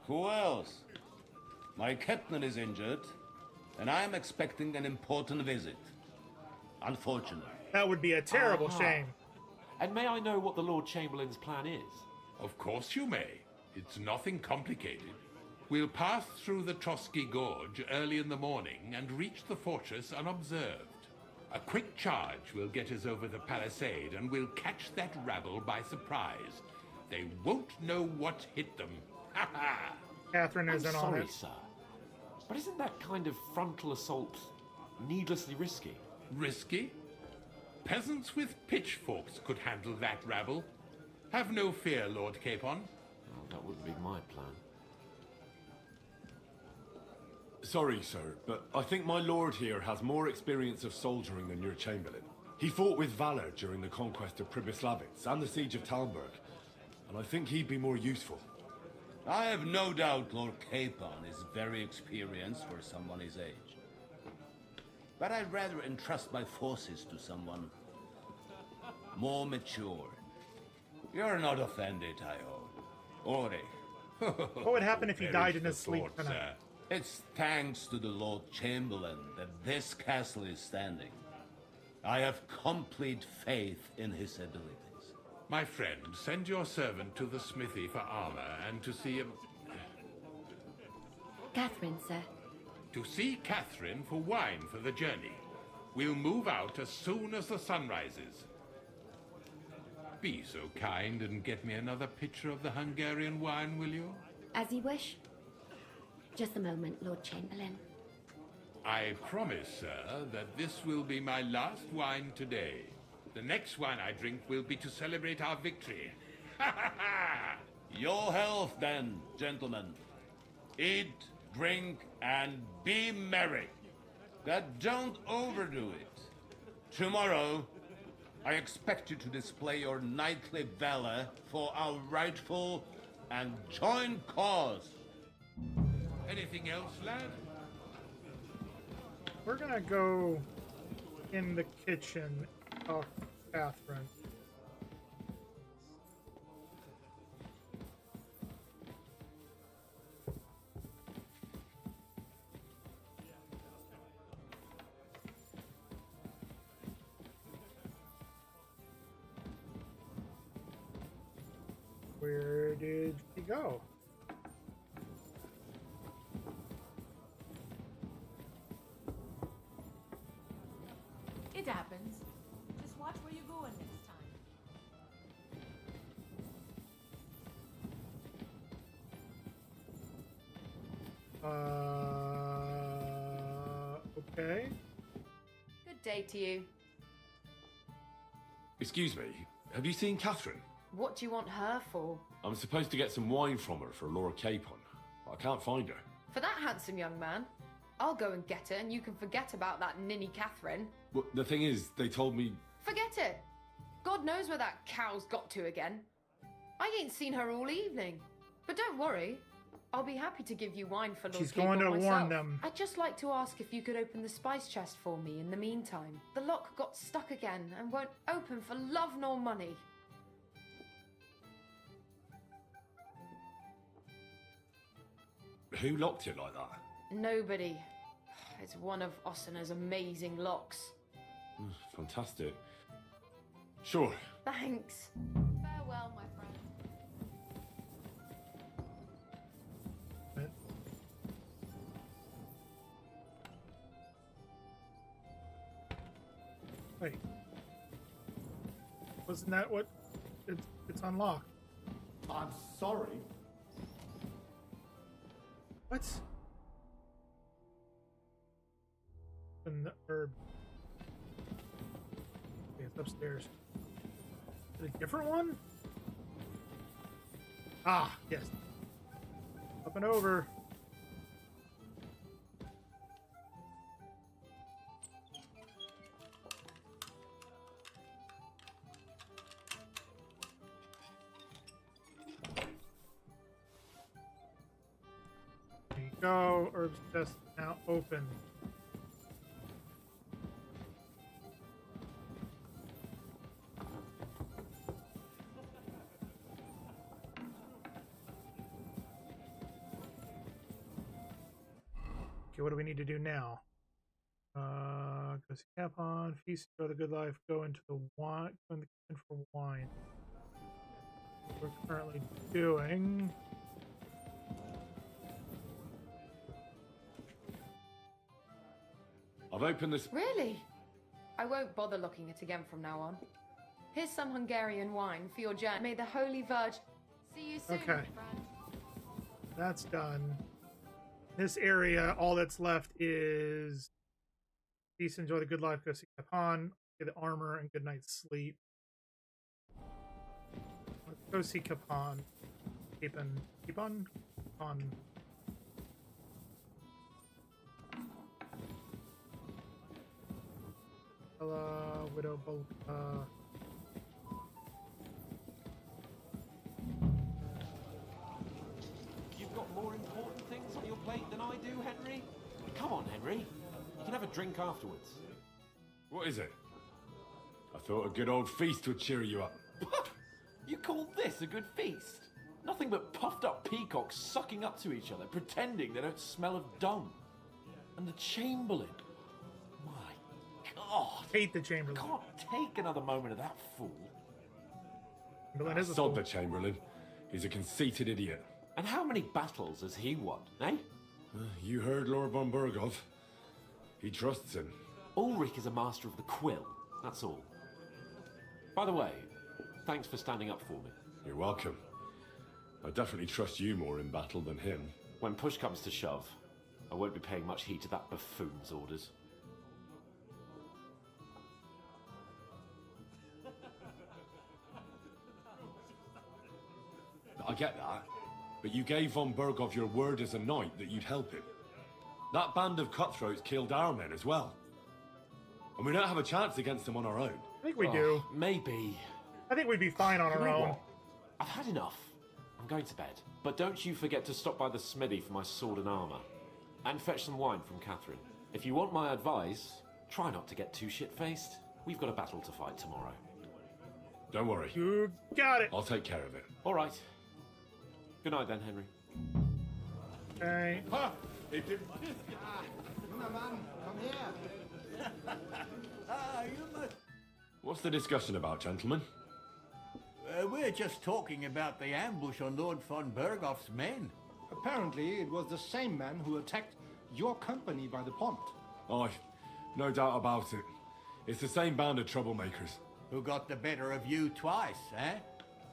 Who else? My captain is injured, and I am expecting an important visit. Unfortunately. That would be a terrible shame. And may I know what the Lord Chamberlain's plan is? Of course you may. It's nothing complicated. We'll pass through the Trotsky Gorge early in the morning and reach the fortress unobserved. A quick charge will get us over the palisade and we'll catch that rabble by surprise. They won't know what hit them. Ha ha! Catherine I'm isn't on sorry, it. sir. But isn't that kind of frontal assault needlessly risky? Risky? Peasants with pitchforks could handle that rabble. Have no fear, Lord Capon. Oh, that wouldn't be my plan. Sorry, sir, but I think my lord here has more experience of soldiering than your Chamberlain. He fought with valor during the conquest of Pribyslavitz and the siege of Talmberg, and I think he'd be more useful. I have no doubt Lord Capon is very experienced for someone his age. But I'd rather entrust my forces to someone more mature. You're not offended, I hope. Ulrich. What would happen if he died in his sleep thought, tonight? sir. It's thanks to the Lord Chamberlain that this castle is standing. I have complete faith in his abilities. My friend, send your servant to the smithy for armor and to see him. Catherine, sir. To see Catherine for wine for the journey. We'll move out as soon as the sun rises. Be so kind and get me another pitcher of the Hungarian wine, will you? As you wish. Just a moment, Lord Chamberlain. I promise, sir, that this will be my last wine today. The next wine I drink will be to celebrate our victory. Ha ha ha! Your health, then, gentlemen. Eat, drink, and be merry. But don't overdo it. Tomorrow, I expect you to display your knightly valor for our rightful and joint cause. Anything else, lad? We're gonna go in the kitchen of Catherine. Where did she go? It happens. Just watch where you're going next time. Okay. Good day to you. Excuse me, have you seen Catherine? What do you want her for? I'm supposed to get some wine from her for Laura Capon. I can't find her. For that handsome young man? I'll go and get her and you can forget about that ninny Catherine. Well, the thing is, they told me... Forget it! God knows where that cow's got to again. I ain't seen her all evening. But don't worry, I'll be happy to give you wine for Lord She's going to myself. warn them. I'd just like to ask if you could open the spice chest for me in the meantime. The lock got stuck again and won't open for love nor money. Who locked it like that? Nobody. It's one of Ossina's amazing locks. Fantastic. Sure. Thanks. Farewell, my friend. Wait. Wasn't that what? It's unlocked. I'm sorry. What? And the herb. Okay, it's upstairs. Is it a different one? Ah, yes. Up and over. There you go. Herb's chest now open. Okay, what do we need to do now? Go see Capon, feast, enjoy the good life, go into the wine, go in the kitchen for wine. We're currently doing. I've opened this. Really? I won't bother looking it again from now on. Here's some Hungarian wine for your journey. May the Holy Virgin see you soon, Okay. my friend. That's done. This area, all that's left is peace, enjoy the good life, go see Capon, get the armor, and good night's sleep. Let's go see Capon. Keep on. Hello, Widow Bolka. You've got more important things on your plate than I do, Henry. Come on, Henry. You can have a drink afterwards. What is it? I thought a good old feast would cheer you up. You call this a good feast? Nothing but puffed up peacocks sucking up to each other, pretending they don't smell of dung. And the Chamberlain. My God. Hate the Chamberlain. Can't take another moment of that fool. Chamberlain is a Sod fool. the Chamberlain. He's a conceited idiot. And how many battles has he won, eh? You heard Lord von Burgov. He trusts him. Ulrich is a master of the quill, that's all. By the way, thanks for standing up for me. You're welcome. I definitely trust you more in battle than him. When push comes to shove, I won't be paying much heed to that buffoon's orders. I get that, but you gave von Burgov your word as a knight that you'd help him. That band of cutthroats killed our men as well. And we don't have a chance against them on our own. I think we do. Maybe. I think we'd be fine on our own. I've had enough. I'm going to bed. But don't you forget to stop by the smithy for my sword and armor. And fetch some wine from Catherine. If you want my advice, try not to get too shit-faced. We've got a battle to fight tomorrow. Don't worry. You got it. I'll take care of it. All right. Good night then, Henry. Okay. Ha! It didn't. Come here. You must... What's the discussion about, gentlemen? We're just talking about the ambush on Lord von Bergoff's men. Apparently, it was the same man who attacked your company by the pond. Aye, no doubt about it. It's the same band of troublemakers. Who got the better of you twice, eh?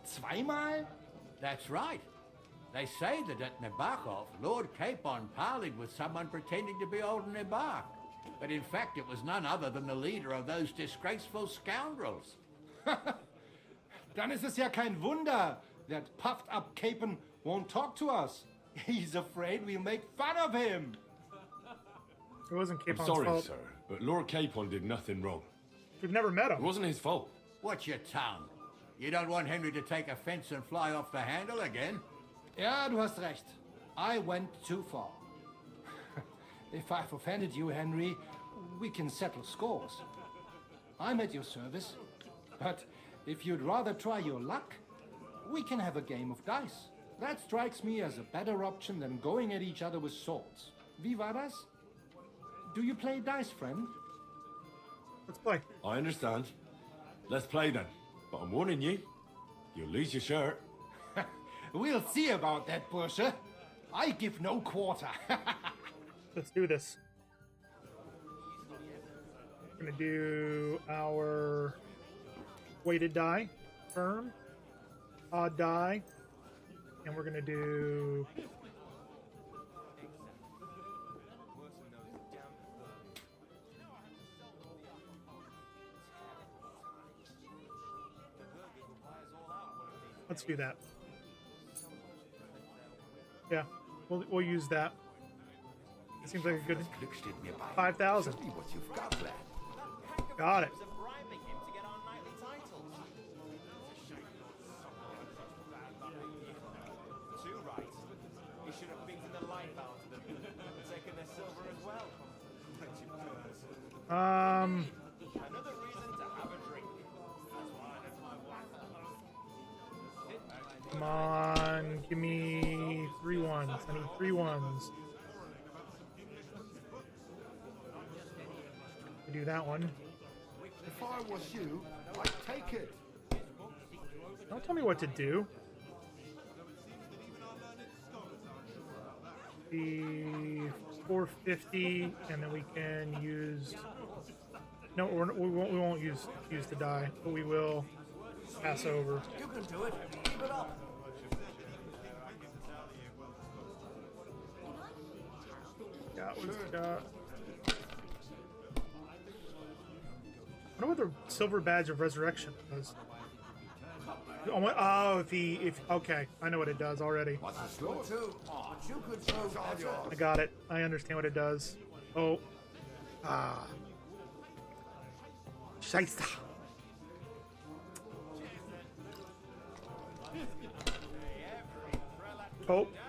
Zweimal? That's right. They say that at Nabokov, Lord Capon parleyed with someone pretending to be old Embark. But in fact, it was none other than the leader of those disgraceful scoundrels. Dann ist es ja kein Wunder that puffed-up Capon won't talk to us. He's afraid we'll make fun of him. It wasn't I'm Capon's sorry, fault. sir, but Lord Capon did nothing wrong. We've never met him. It wasn't his fault. What's your tongue? You don't want Henry to take offense and fly off the handle again? Ja, du hast recht. I went too far. If I've offended you, Henry, we can settle scores. I'm at your service. But if you'd rather try your luck, we can have a game of dice. That strikes me as a better option than going at each other with swords. Wie war das? Do you play dice, friend? Let's play. I understand. Let's play then. But I'm warning you, you'll lose your shirt. We'll see about that, Bursche. I give no quarter. Let's do this. We're gonna do our weighted die, firm, odd die, and we're gonna do let's do that. Yeah, we'll use that. It seems like a good 5,000. Got it. Come on, give me 3 ones. I need 3 ones. Do that one. If I was you, I'd take it. Don't tell me what to do. The 450, and then we can use. No, we won't use the die, but we will pass over. You can do it. Keep it up. Got what it's got. I wonder what the silver badge of resurrection does. Oh, if okay, I know what it does already. I got it. I understand what it does. Oh, Scheiße.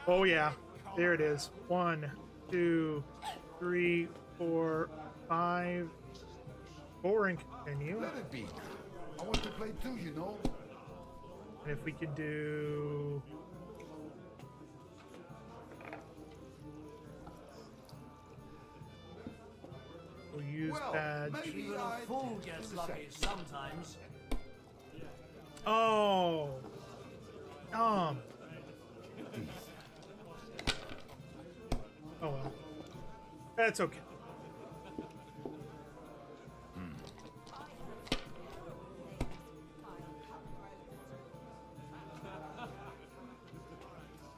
Oh yeah, there it is. 1, 2, 3, 4, 5. 4 and continue. Let it be. I want to play too, you know. And if we could do. We'll use badge. Even a fool gets lucky sometimes. Oh. Oh well. That's okay.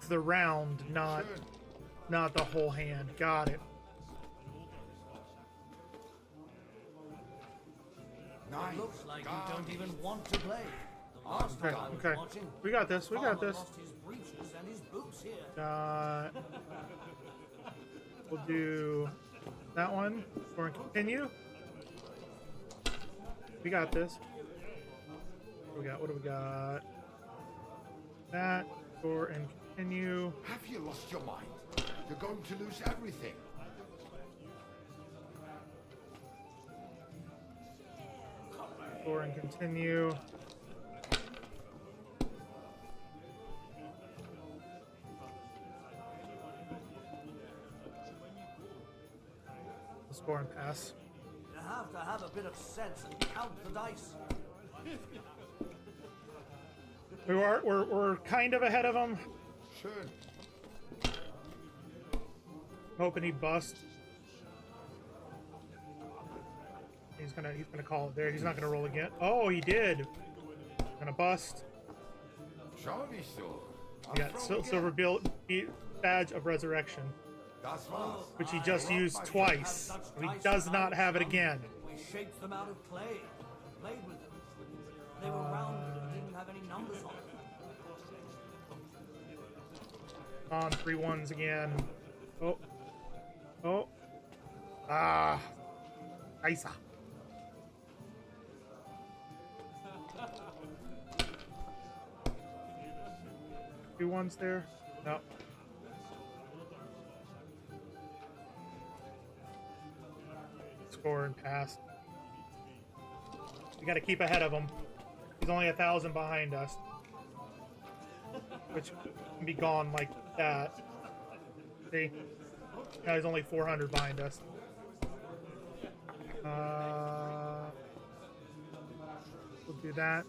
The round, not the whole hand. Got it. It looks like you don't even want to play. The last time I was Okay. watching, We got this. We got Father this. lost his breeches and his boots here. We'll do that one. Score and continue. We got this. What do we got? What do we got? That. Score and continue. Have you lost your mind? You're going to lose everything. Score and continue. Score and pass. You have to have a bit of sense and count the dice. We're kind of ahead of him. Sure. Hoping he busts. He's gonna call it there. He's not gonna roll again. Oh, he did. Gonna bust. Surely so. He got silver badge of resurrection, which he just used twice. He does not have it again. We shaped them out of clay, played with them. They were rounded and didn't have any numbers on them. On 3 1s again. Oh. Oh. Ah. Isa. Two ones there? No. Score and pass. We got to keep ahead of him. He's only 1,000 behind us, which can be gone like that. See? Now he's only 400 behind us. We'll do that.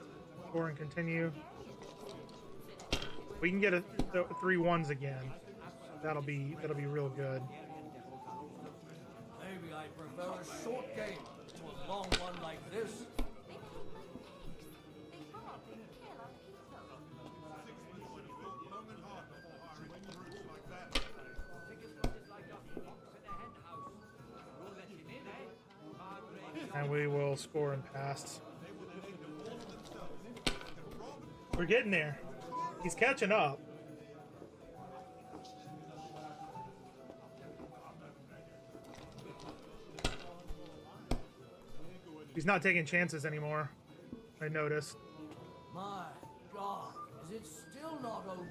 Score and continue. We can get 3 1s again. That'll be real good. Maybe I prefer a short game to a long one like this. And we will score and pass. We're getting there. He's catching up. He's not taking chances anymore, I noticed. My God, is it still not over?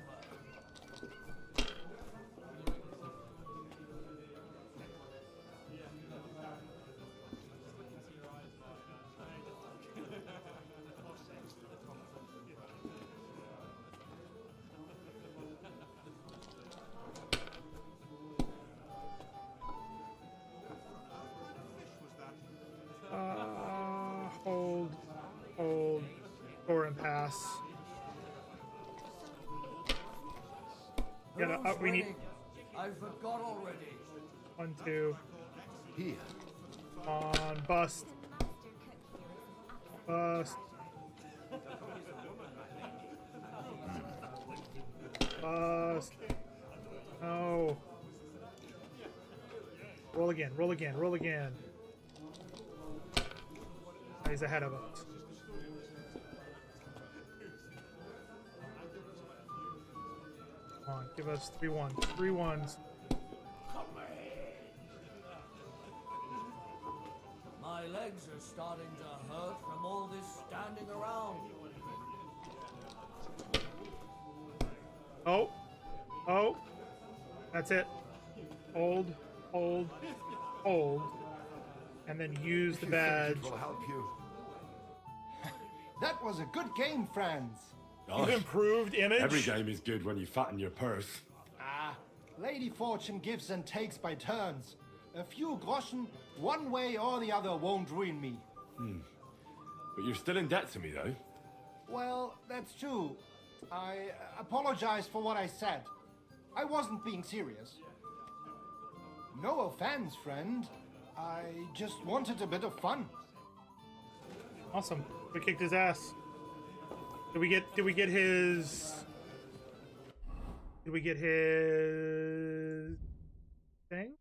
Hold, score and pass. We need. I forgot already. 1, 2. Here. On bust. Bust. Bust. No. Roll again. Roll again. Roll again. He's ahead of us. Come on, give us 3 1s. 3 1s. My legs are starting to hurt from all this standing around. Oh. Oh. That's it. Hold. Hold. Hold. And then use the badge. Will help you. That was a good game, friends. You've improved image. Every game is good when you fatten your purse. Lady Fortune gives and takes by turns. A few groschen, one way or the other, won't ruin me. But you're still in debt to me, though. Well, that's true. I apologize for what I said. I wasn't being serious. No offense, friend. I just wanted a bit of fun. Awesome. We kicked his ass. Did we get his thing?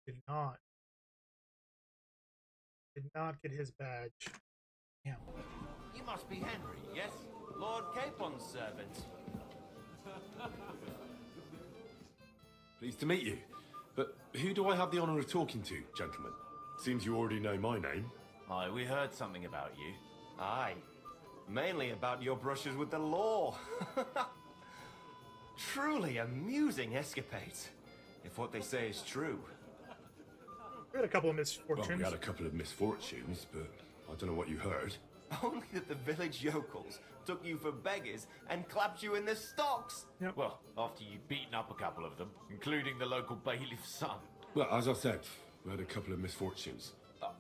Did not. Did not get his badge. Damn. You must be Henry, yes? Lord Capon's servant. Pleased to meet you. But who do I have the honor of talking to, gentlemen? Seems you already know my name. Aye, we heard something about you. Aye. Mainly about your brushes with the law. Truly amusing escapades, if what they say is true. We had a couple of misfortunes. Well, we had a couple of misfortunes, but I don't know what you heard. Only that the village yokels took you for beggars and clapped you in the stocks. Yep. Well, after you'd beaten up a couple of them, including the local bailiff's son. Well, as I said, we had a couple of misfortunes.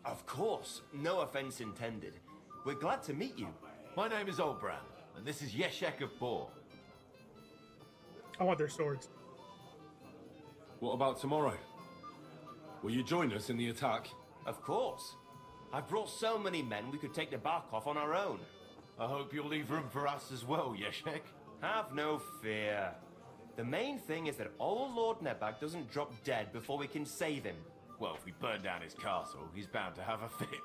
Of course, no offense intended. We're glad to meet you. My name is Olbram, and this is Yeshek of Boar. I want their swords. What about tomorrow? Will you join us in the attack? Of course. I've brought so many men we could take the bark off on our own. I hope you'll leave room for us as well, Yeshek. Have no fear. The main thing is that old Lord Nebak doesn't drop dead before we can save him. Well, if we burn down his castle, he's bound to have a fit.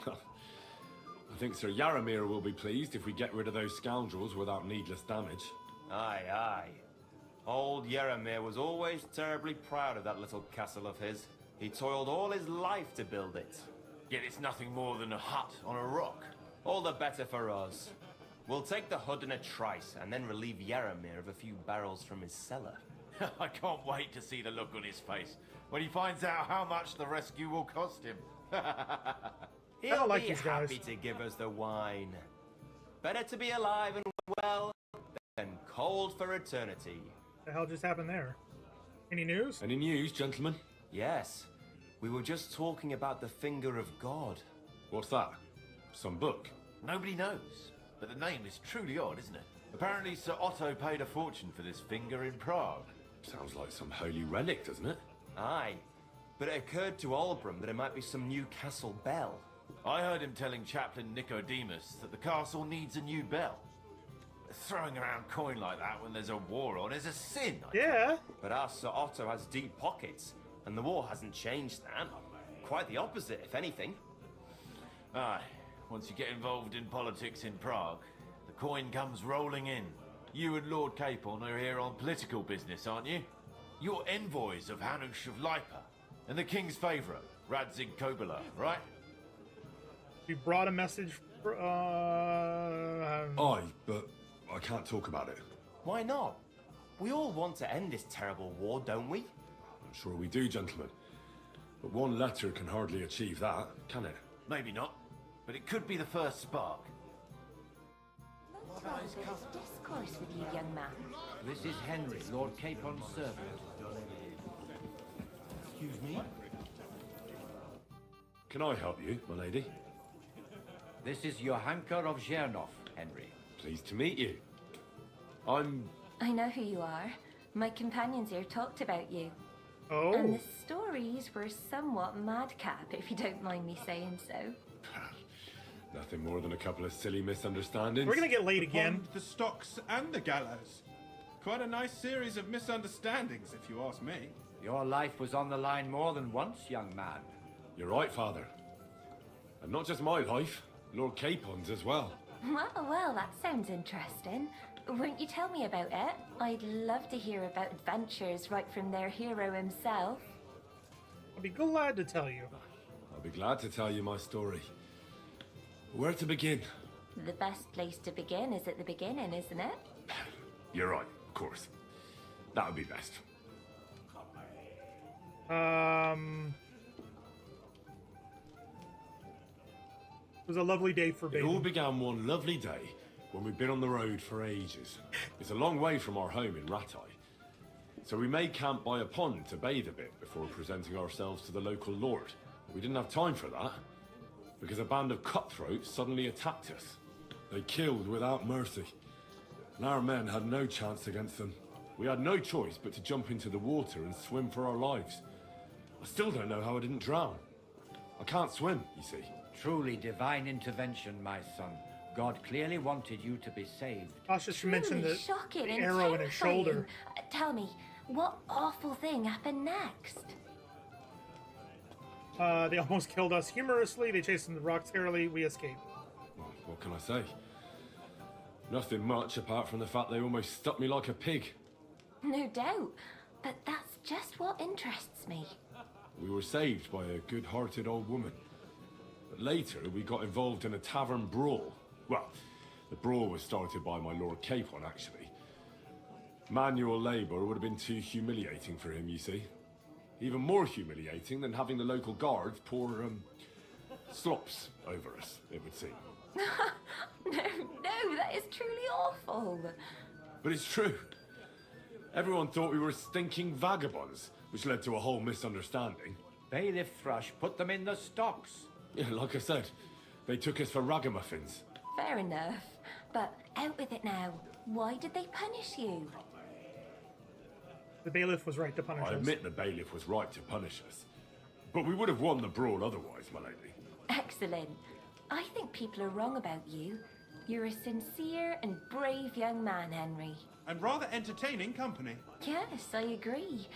I think Sir Yaramir will be pleased if we get rid of those scoundrels without needless damage. Aye, aye. Old Yaramir was always terribly proud of that little castle of his. He toiled all his life to build it. Yet it's nothing more than a hut on a rock. All the better for us. We'll take the hood in a trice and then relieve Yaramir of a few barrels from his cellar. I can't wait to see the look on his face when he finds out how much the rescue will cost him. He'll be happy to give us the wine. Better to be alive and well than cold for eternity. The hell just happened there? Any news? Any news, gentlemen? Yes. We were just talking about the Finger of God. What's that? Some book? Nobody knows, but the name is truly odd, isn't it? Apparently Sir Otto paid a fortune for this finger in Prague. Sounds like some holy relic, doesn't it? Aye. But it occurred to Olbram that it might be some new castle bell. I heard him telling Chaplain Nicodemus that the castle needs a new bell. Throwing around coin like that when there's a war on is a sin. Yeah. But our Sir Otto has deep pockets, and the war hasn't changed that. Quite the opposite, if anything. Aye. Once you get involved in politics in Prague, the coin comes rolling in. You and Lord Capon are here on political business, aren't you? You're envoys of Hanush of Lipa, and the king's favourite, Radzig Kobyla, right? We brought a message for, Aye, but I can't talk about it. Why not? We all want to end this terrible war, don't we? I'm sure we do, gentlemen. But one letter can hardly achieve that, can it? Maybe not, but it could be the first spark. Discourse with you, young man. This is Henry, Lord Capon's servant. Excuse me? Can I help you, my lady? This is Johanka of Zhernov, Henry. Pleased to meet you. I know who you are. My companions here talked about you. Oh. And the stories were somewhat madcap, if you don't mind me saying so. Nothing more than a couple of silly misunderstandings. We're gonna get late again. Pond, the stocks, and the gallows. Quite a nice series of misunderstandings, if you ask me. Your life was on the line more than once, young man. You're right, Father. And not just my life, Lord Capon's as well. Well, that sounds interesting. Won't you tell me about it? I'd love to hear about adventures right from their hero himself. I'll be glad to tell you. I'll be glad to tell you my story. Where to begin? The best place to begin is at the beginning, isn't it? You're right, of course. That would be best. It was a lovely day for It bathing. all began one lovely day when we'd been on the road for ages. It's a long way from our home in Ratai. So we made camp by a pond to bathe a bit before presenting ourselves to the local lord. We didn't have time for that, because a band of cutthroats suddenly attacked us. They killed without mercy, and our men had no chance against them. We had no choice but to jump into the water and swim for our lives. I still don't know how I didn't drown. I can't swim, you see. Truly divine intervention, my son. God clearly wanted you to be saved. Cautious to mention the Shocking and arrow in his terrifying. shoulder. Tell me, what awful thing happened next? They almost killed us humorously. They chased them to the rocks scarily. We escaped. Well, what can I say? Nothing much apart from the fact they almost stuck me like a pig. No doubt, but that's just what interests me. We were saved by a good-hearted old woman. But later, we got involved in a tavern brawl. Well, the brawl was started by my Lord Capon, actually. Manual labour would have been too humiliating for him, you see. Even more humiliating than having the local guards pour, slops over us, it would seem. No, that is truly awful. But it's true. Everyone thought we were stinking vagabonds, which led to a whole misunderstanding. Bailiff Thrush put them in the stocks. Yeah, like I said, they took us for ragamuffins. Fair enough, but out with it now. Why did they punish you? The bailiff was right to punish us. I admit the bailiff was right to punish us. But we would have won the brawl otherwise, my lady. Excellent. I think people are wrong about you. You're a sincere and brave young man, Henry. And rather entertaining company. Yes, I agree.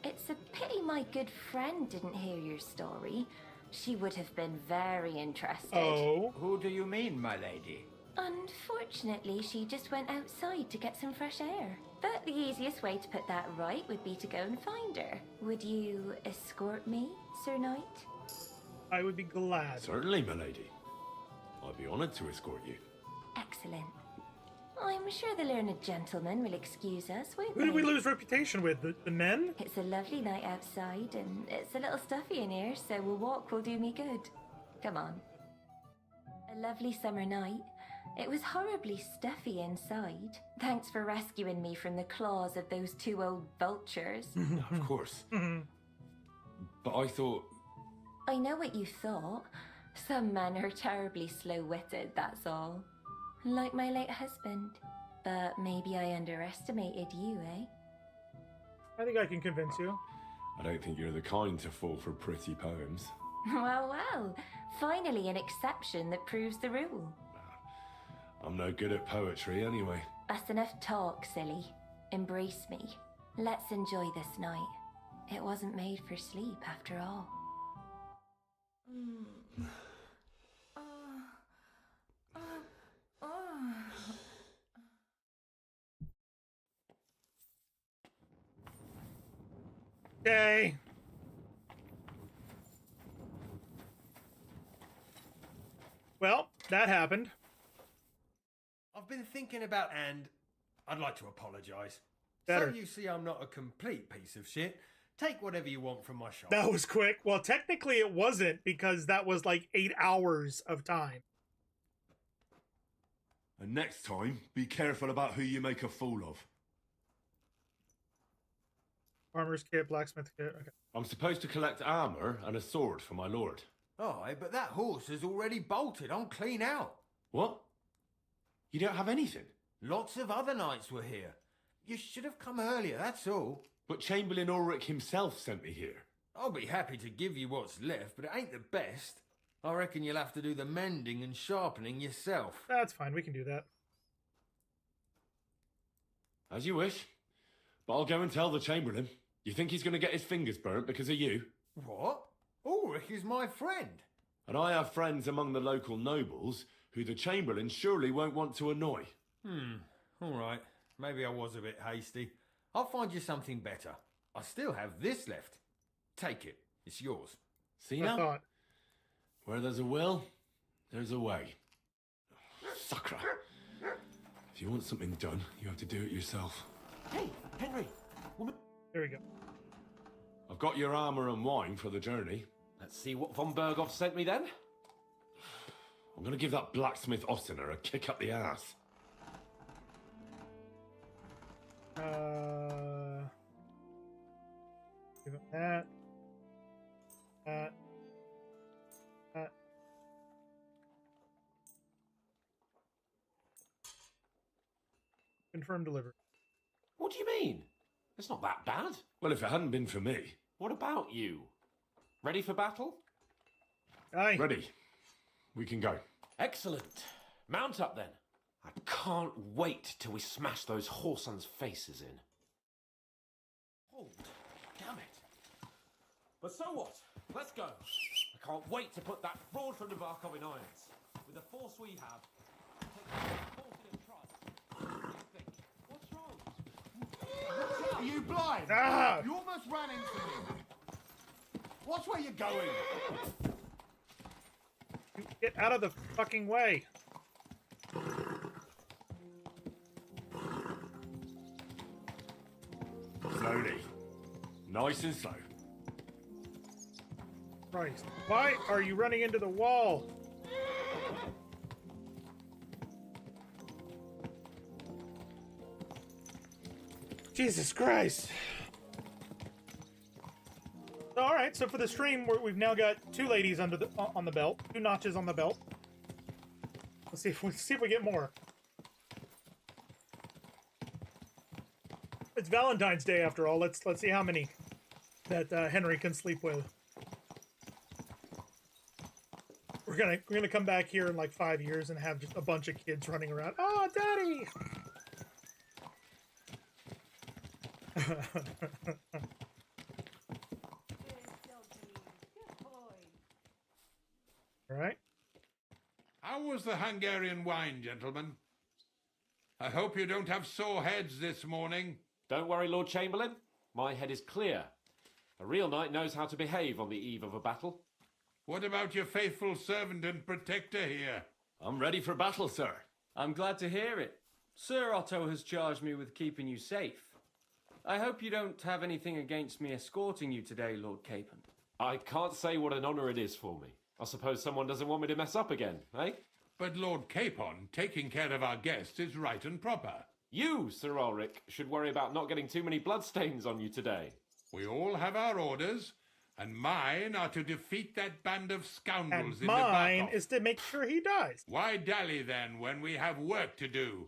It's a pity my good friend didn't hear your story. She would have been very interested. Oh? Who do you mean, my lady? Unfortunately, she just went outside to get some fresh air. But the easiest way to put that right would be to go and find her. Would you escort me, Sir Knight? I would be glad. Certainly, my lady. I'd be honoured to escort you. Excellent. I'm sure the learned gentleman will excuse us, won't Who did we lose reputation with? The men? It's a lovely night outside, and it's a little stuffy in here, so a walk will do me good. Come on. A lovely summer night. It was horribly stuffy inside. Thanks for rescuing me from the claws of those two old vultures. Of course. But I thought... I know what you thought. Some men are terribly slow-witted, that's all. Like my late husband. But maybe I underestimated you, eh? I think I can convince you. I don't think you're the kind to fall for pretty poems. Well. Finally an exception that proves the rule. I'm no good at poetry anyway. That's enough talk, silly. Embrace me. Let's enjoy this night. It wasn't made for sleep, after all. Okay. Well, that happened. I've been thinking about, and I'd like to apologise. Better. So you see I'm not a complete piece of shit. Take whatever you want from my shop. That was quick. Well, technically it wasn't, because that was like 8 hours of time. And next time, be careful about who you make a fool of. Armor's kit, blacksmith kit. Okay. I'm supposed to collect armour and a sword for my lord. Aye, but that horse is already bolted. I'm clean out. What? You don't have anything? Lots of other knights were here. You should have come earlier, that's all. But Chamberlain Ulrich himself sent me here. I'll be happy to give you what's left, but it ain't the best. I reckon you'll have to do the mending and sharpening yourself. That's fine, we can do that. As you wish. But I'll go and tell the Chamberlain. You think he's going to get his fingers burnt because of you? What? Ulrich is my friend. And I have friends among the local nobles who the Chamberlain surely won't want to annoy. All right. Maybe I was a bit hasty. I'll find you something better. I still have this left. Take it. It's yours. See now? Where there's a will, there's a way. Sucker. If you want something done, you have to do it yourself. Hey, Henry. There we go. I've got your armour and wine for the journey. Let's see what von Berghoff sent me then. I'm going to give that blacksmith Ossiner a kick up the ass. Give him that. That. Confirm delivery. What do you mean? It's not that bad. Well, if it hadn't been for me. What about you? Ready for battle? Aye. Ready. We can go. Excellent. Mount up then. I can't wait till we smash those whoresons' faces in. Hold. Damn it. But so what? Let's go. I can't wait to put that fraud from Embark in irons. With the force we have, take the force in trust. blind? Ah! You almost ran into me. Watch where you're going. Get out of the fucking way. Slowly. Nice and slow. Christ. Why are you running into the wall? Jesus Christ. All right, so for the stream, we've now got 2 ladies under the on the belt, 2 notches on the belt. Let's see if we get more. It's Valentine's Day after all. Let's see how many that Henry can sleep with. We're gonna come back here in like 5 years and have just a bunch of kids running around. Oh, Daddy! All right. How was the Hungarian wine, gentlemen? I hope you don't have sore heads this morning. Don't worry, Lord Chamberlain. My head is clear. A real knight knows how to behave on the eve of a battle. What about your faithful servant and protector here? I'm ready for battle, sir. I'm glad to hear it. Sir Otto has charged me with keeping you safe. I hope you don't have anything against me escorting you today, Lord Capon. I can't say what an honour it is for me. I suppose someone doesn't want me to mess up again, eh? But Lord Capon, taking care of our guests is right and proper. You, Sir Ulrich, should worry about not getting too many bloodstains on you today. We all have our orders, and mine are to defeat that band of scoundrels And in mine Embark. is to make sure he dies. Why dally then when we have work to do?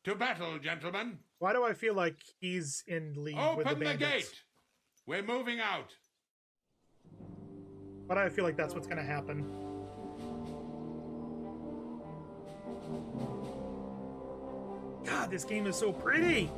To battle, gentlemen. Why do I feel like he's in league with the Open the bandits? gate. We're moving out. Why do I feel like that's what's going to happen? God, this game is so pretty.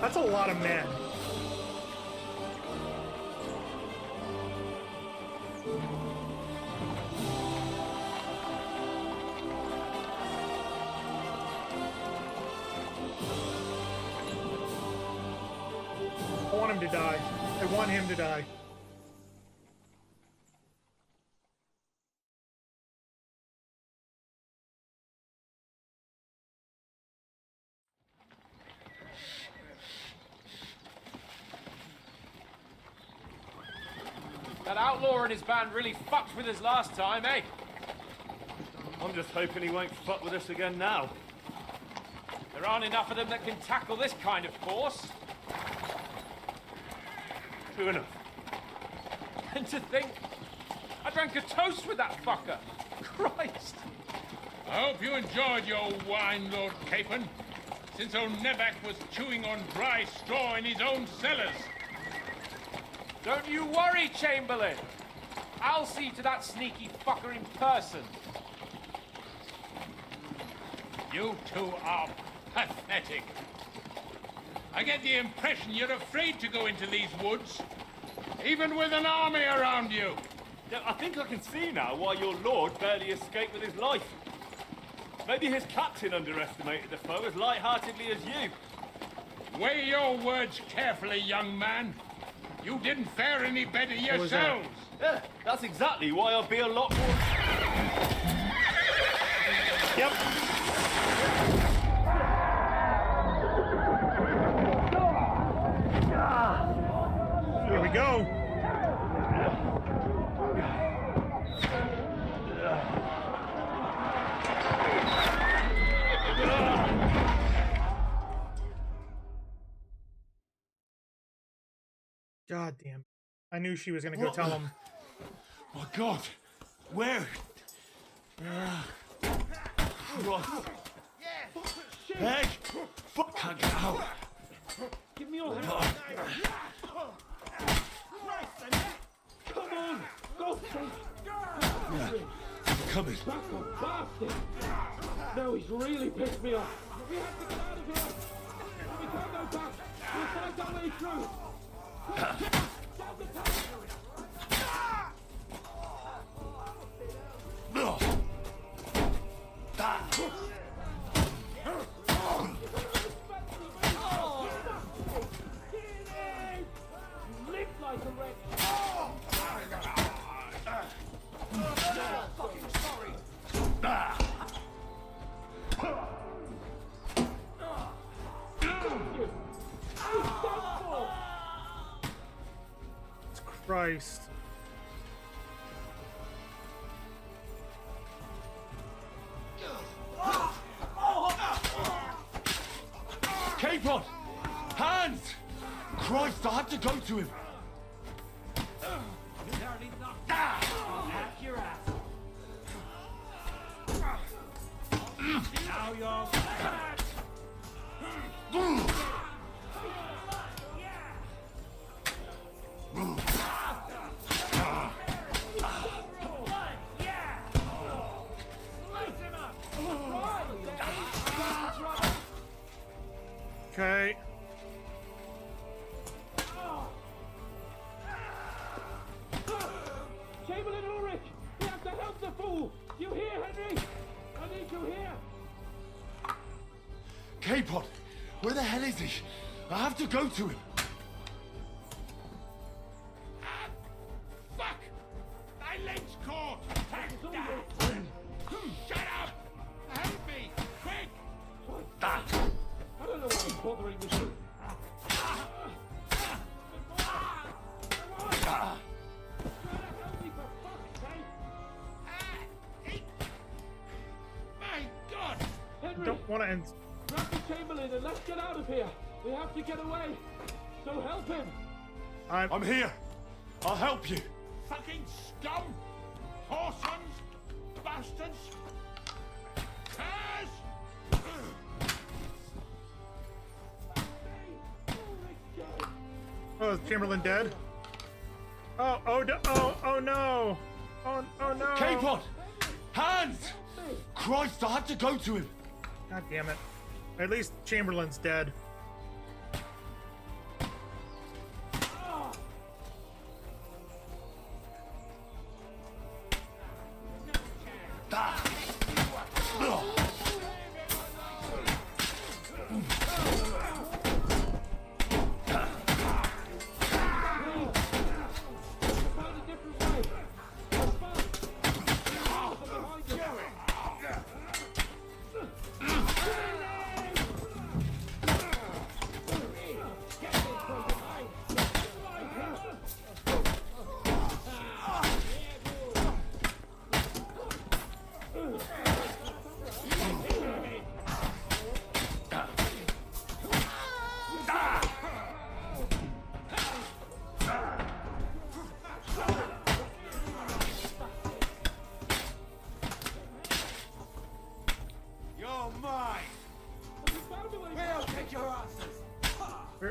That's a lot of men. I want him to die. I want him to die. That outlaw and his band really fucked with us last time, eh? I'm just hoping he won't fuck with us again now. There aren't enough of them that can tackle this kind of force. True enough. And to think, I drank a toast with that fucker. Christ. I hope you enjoyed your wine, Lord Capon, since old Nebak was chewing on dry straw in his own cellars. Don't you worry, Chamberlain. I'll see to that sneaky fucker in person. You two are pathetic. I get the impression you're afraid to go into these woods, even with an army around you. Yeah, I think I can see now why your lord barely escaped with his life. Maybe his captain underestimated the foe as light-heartedly as you. Weigh your words carefully, young man. You didn't fare any better yourselves. Yeah, that's exactly why I'll be a lot more... Yep. Here we go. God damn. I knew she was gonna go tell him. My God! Where? Ross! Hey! Fuck! Can't get out! Give me your hand. Come on! Go! Yeah, I'm coming. Bastard! No, he's really pissed me off. We have to get out of here. We can't go back. We'll find our way through. Down the tunnel. Live like a wreck. Fucking sorry. Christ. Capon! Hands! Christ, I had to go to him. Your ass. Now you're Okay. Chamberlain Ulrich! We have to help the fool! You hear, Henry? I need you here! Capon! Where the hell is he? I have to go to him. Fuck! My leg's caught! Shut up! Help me! Quick! I don't know why I'm bothering with you. My God! Henry! Don't want to end. Grab the Chamberlain and let's get out of here! We have to get away! So help him! I'm here! I'll help you! Fucking scum! Whoresons! Bastards! Curs! Oh, is Chamberlain dead? Oh no! Oh no! Capon! Hands! Christ, I had to go to him. God damn it. At least Chamberlain's dead.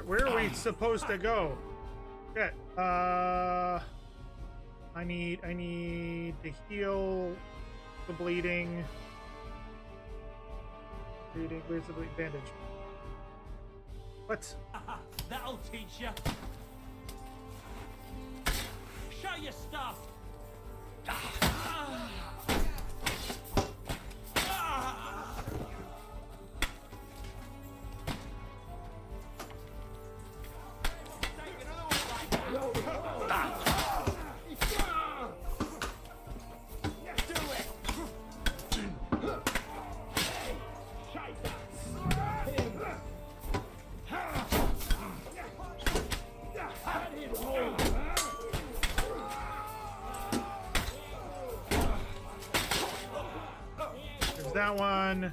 Where are we supposed to go? Okay. I need to heal the bleeding. Where's the bandage? What? That'll teach you. Show your stuff. that one.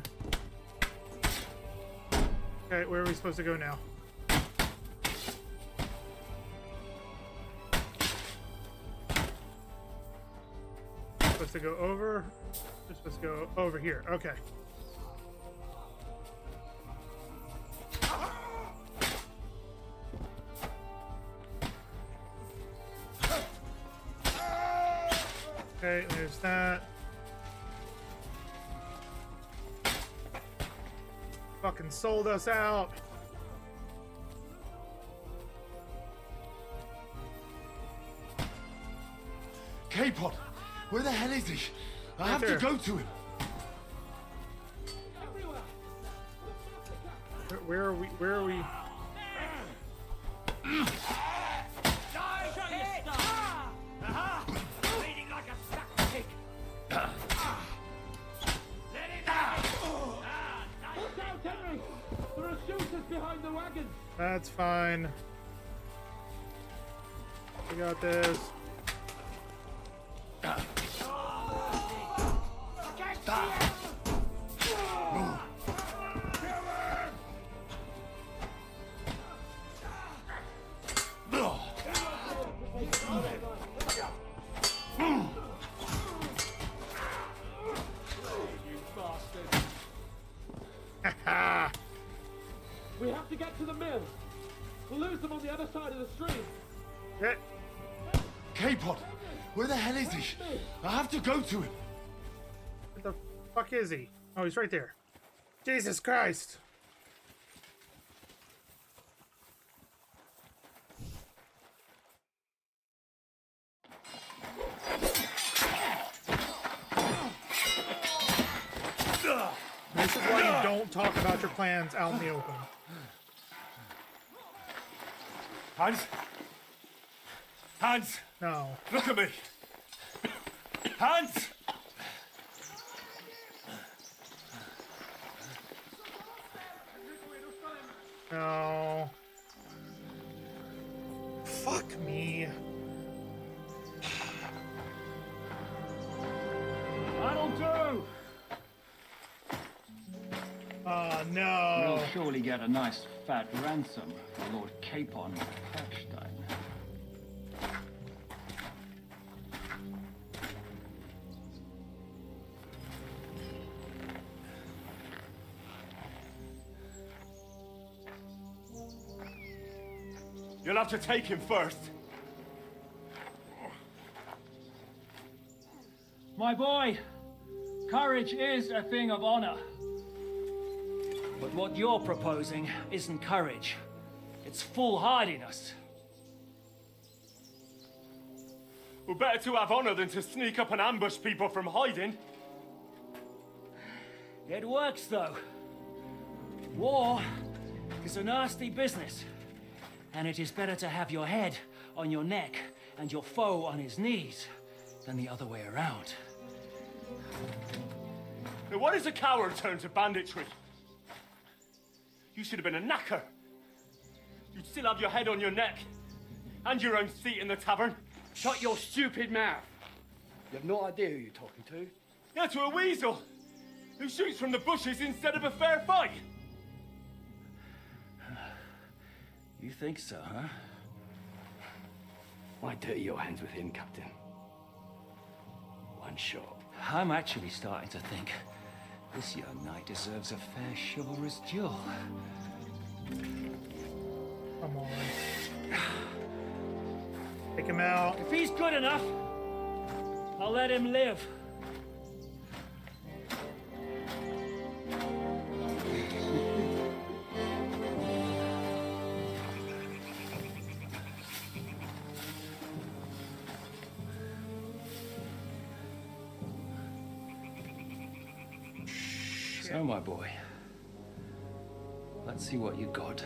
Okay, where are we supposed to go now? Supposed to go over. We're supposed to go over here. Okay. Okay, there's that. Fucking sold us out. K-Pod, where the hell is he? I Right have there. to go to him. Where are we? Where are we? Bleeding like a sack pig. Look out, Henry! There are shooters behind the wagon! That's fine. We got this. We have to get to the mill. We'll lose them on the other side of the stream. Yeah. K-Pod, where the hell is he? I have to go to him. Where the fuck is he? Oh, he's right there. Jesus Christ. This is why you don't talk about your plans out in the open. Hans? Hans? No. Look at me. Hans! No. Fuck me. That'll do! Oh, no. We'll surely get a nice fat ransom for Lord Capon Herstein. You'll have to take him first. My boy, courage is a thing of honor. But what you're proposing isn't courage. It's foolhardiness. Well, better to have honor than to sneak up and ambush people from hiding. It works, though. War is a nasty business. And it is better to have your head on your neck and your foe on his knees than the other way around. Now, what is a coward turned to banditry? You should have been a knacker. You'd still have your head on your neck and your own seat in the tavern. Shut your stupid mouth. You have no idea who you're talking to. Yeah, to a weasel who shoots from the bushes instead of a fair fight. You think so, huh? Why dirty your hands with him, Captain? One shot. I'm actually starting to think this young knight deserves a fair chivalrous duel. Come on. Take him out. If he's good enough, I'll let him live. So, my boy, let's see what you got.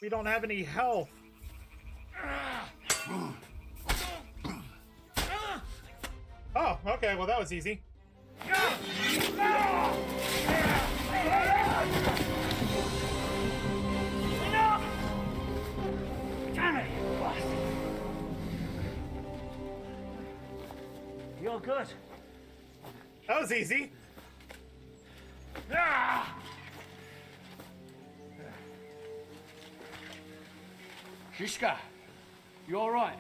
We don't have any health. Oh, okay, well that was easy. Damn it, you bastard! good. That was easy. Ah! Shishka, you all right?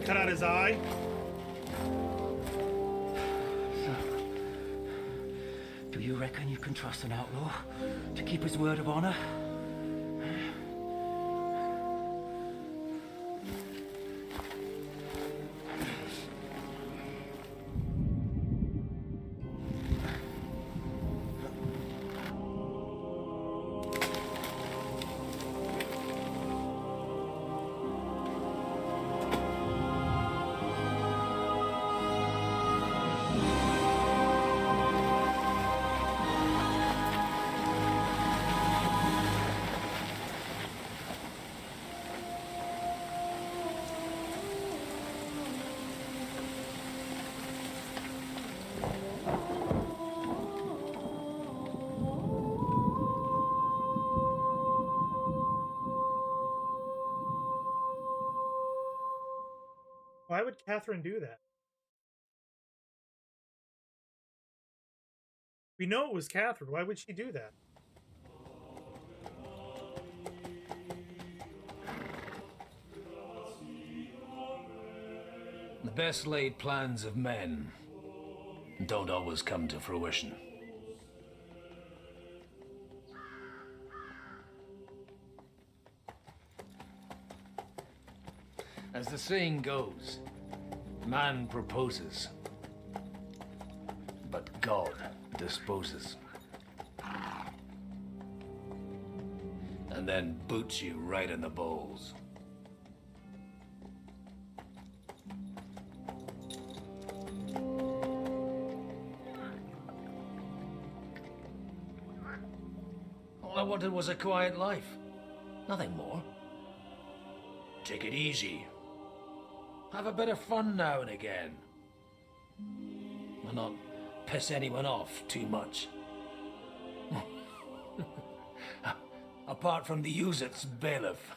Cut out his eye. Do you reckon you can trust an outlaw to keep his word of honor? Why would Catherine do that? We know it was Catherine. Why would she do that? The best laid plans of men don't always come to fruition. As the saying goes, man proposes, but God disposes. And then boots you right in the balls. All I wanted was a quiet life. Nothing more. Take it easy. Have a bit of fun now and again. And not piss anyone off too much. Apart from the Usit's bailiff.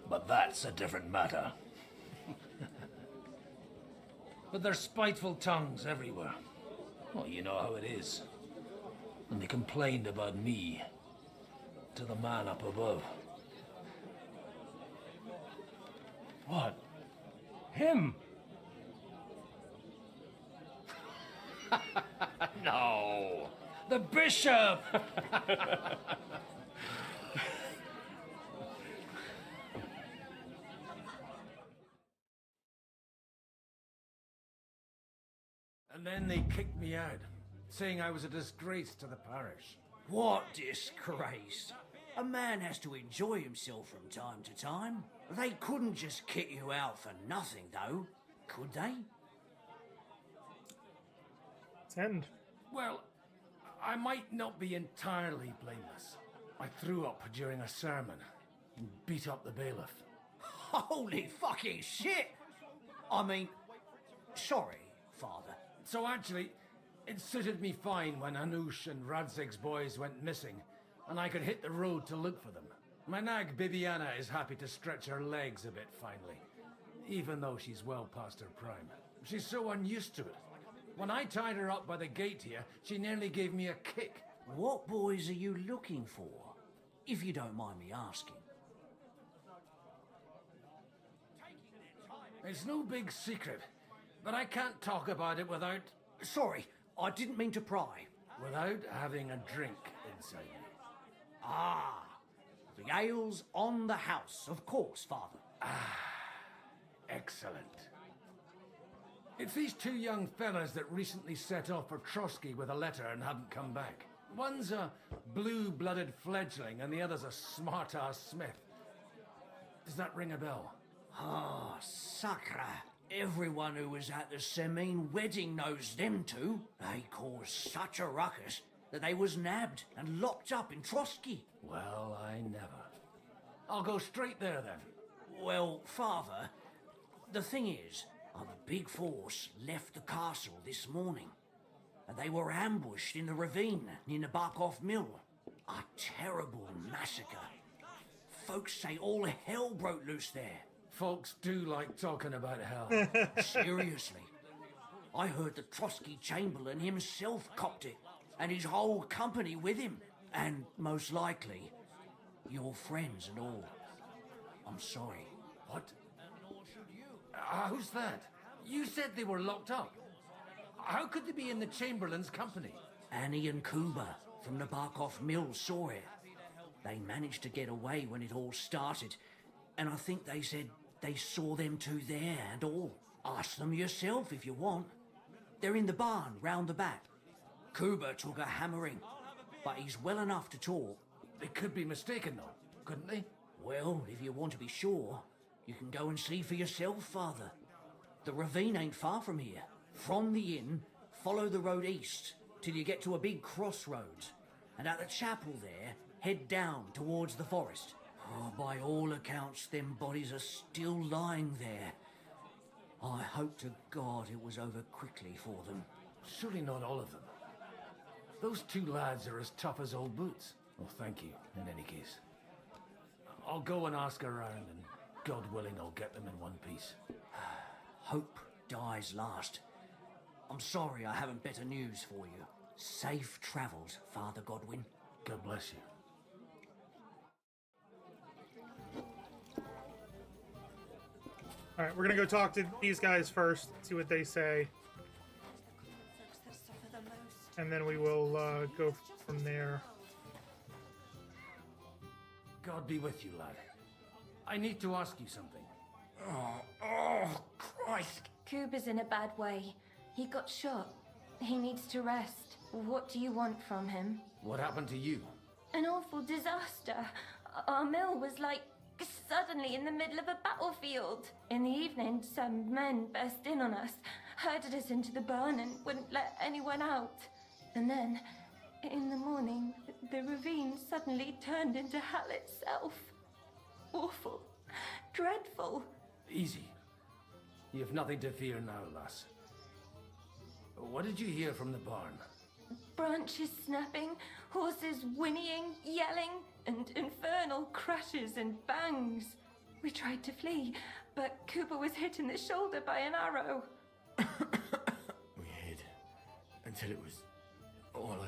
But that's a different matter. But there's spiteful tongues everywhere. Well, you know how it is. And they complained about me to the man up above. What? Him? No! The bishop! And then they kicked me out, saying I was a disgrace to the parish. What disgrace? A man has to enjoy himself from time to time. They couldn't just kick you out for nothing, though, could they? Send. Well, I might not be entirely blameless. I threw up during a sermon and beat up the bailiff. Holy fucking shit! I mean, sorry, Father. So actually, it suited me fine when Anush and Radzig's boys went missing, and I could hit the road to look for them. My nag Bibiana is happy to stretch her legs a bit finally, even though she's well past her prime. She's so unused to it. When I tied her up by the gate here, she nearly gave me a kick. What boys are you looking for, if you don't mind me asking? It's no big secret, but I can't talk about it without... Sorry, I didn't mean to pry. Without having a drink inside me. Ah, the ale's on the house, of course, Father. Ah, excellent. It's these two young fellas that recently set off for Trotsky with a letter and haven't come back. One's a blue-blooded fledgling and the other's a smart-ass smith. Does that ring a bell? Ah, sacre. Everyone who was at the Semine wedding knows them two. They caused such a ruckus that they was nabbed and locked up in Trotsky. Well, I never. I'll go straight there then. Well, Father, the thing is, a big force left the castle this morning. They were ambushed in the ravine near the Barkoff Mill. A terrible massacre. Folks say all hell broke loose there. Folks do like talking about hell. Seriously. I heard the Trotsky Chamberlain himself copped it, and his whole company with him. And most likely, your friends and all. I'm sorry. What? How's that? You said they were locked up. How could they be in the Chamberlain's company? Annie and Cooper from the Barkoff Mill saw it. They managed to get away when it all started, and I think they said they saw them two there and all. Ask them yourself if you want. They're in the barn round the back. Cooper took a hammering, but he's well enough to talk. They could be mistaken, though, couldn't they? Well, if you want to be sure, you can go and see for yourself, Father. The ravine ain't far from here. From the inn, follow the road east till you get to a big crossroads. And at the chapel there, head down towards the forest. Oh, by all accounts, them bodies are still lying there. I hope to God it was over quickly for them. Surely not all of them. Those two lads are as tough as old boots. Well, thank you, in any case. I'll go and ask around, and God willing, I'll get them in one piece. Hope dies last. I'm sorry I haven't better news for you. Safe travels, Father Godwin. God bless you. All right, we're gonna go talk to these guys first, see what they say, and then we will go from there. God be with you, lad. I need to ask you something. Oh, Christ. Cooper's in a bad way. He got shot. He needs to rest. What do you want from him? What happened to you? An awful disaster. Our mill was like suddenly in the middle of a battlefield. In the evening, some men burst in on us, herded us into the barn and wouldn't let anyone out. And then, in the morning, the ravine suddenly turned into hell itself. Awful. Dreadful. Easy. You have nothing to fear now, lass. What did you hear from the barn? Branches snapping, horses whinnying, yelling, and infernal crashes and bangs. We tried to flee, but Cooper was hit in the shoulder by an arrow. We hid until it was all over.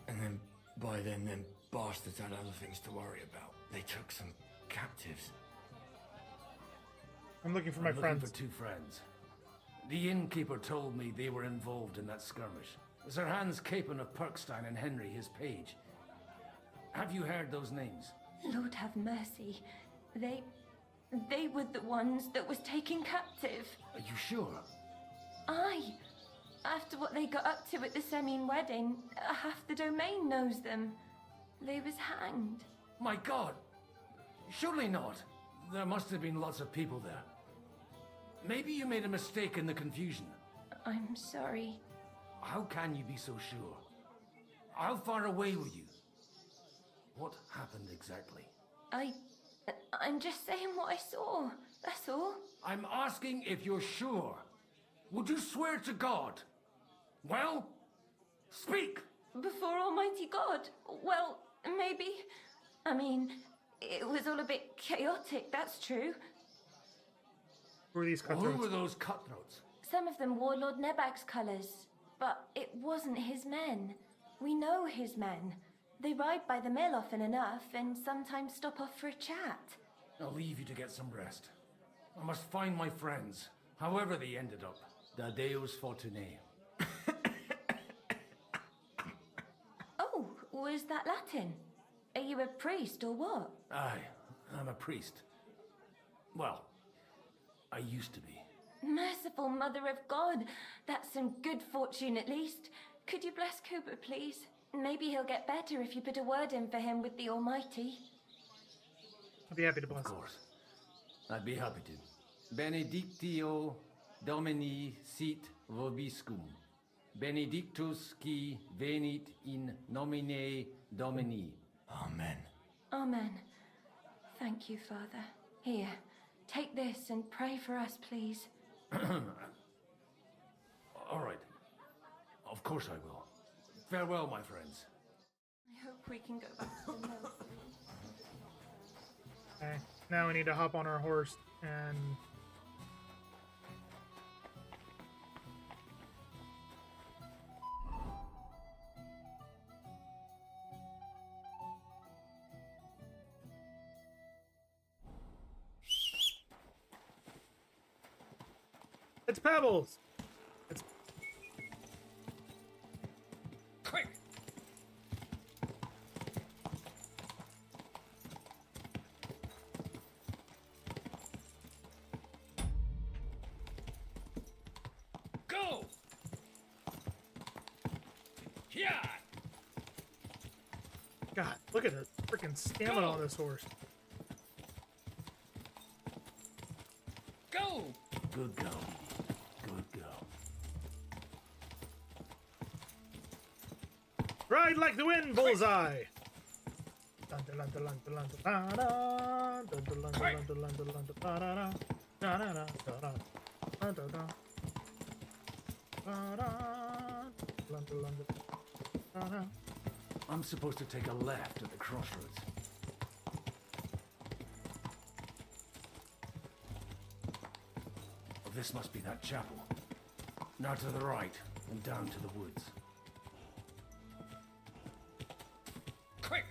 And then, by then, them bastards had other things to worry about. They took some captives. I'm looking for my looking friends. for two friends. The innkeeper told me they were involved in that skirmish. Sir Hans Capon of Perkstein and Henry, his page. Have you heard those names? Lord have mercy. They were the ones that was taken captive. Are you sure? Aye. After what they got up to at the Semine wedding, half the domain knows them. They was hanged. My God! Surely not. There must have been lots of people there. Maybe you made a mistake in the confusion. I'm sorry. How can you be so sure? How far away were you? What happened exactly? I'm just saying what I saw. That's all. I'm asking if you're sure. Would you swear to God? Well, speak! Before Almighty God? Well, maybe. I mean, it was all a bit chaotic, that's true. Who are these cutthroats? Who were those cutthroats? Some of them wore Lord Nebag's colours, but it wasn't his men. We know his men. They ride by the mill often enough and sometimes stop off for a chat. I'll leave you to get some rest. I must find my friends, however they ended up. Da Deus Fortunae. Oh, was that Latin? Are you a priest or what? Aye, I'm a priest. Well, I used to be. Merciful Mother of God, that's some good fortune at least. Could you bless Cooper, please? Maybe he'll get better if you put a word in for him with the Almighty. I'll be happy to bless. Of course. I'd be happy to. Benedictio Domini sit vobiscum. Benedictus qui venit in nomine Domini. Amen. Amen. Thank you, Father. Here, take this and pray for us, please. All right. Of course I will. Farewell, my friends. I hope we can go back to the mill. Okay, now we need to hop on our horse and... It's Pebbles! It's... Quick! Go! Yeah! God, look at the freaking stamina on this horse. Go! Good girl. Good girl. Ride like the wind, bullseye! I'm supposed to take a left at the crossroads. Oh, this must be that chapel. Now to the right and down to the woods. Quick!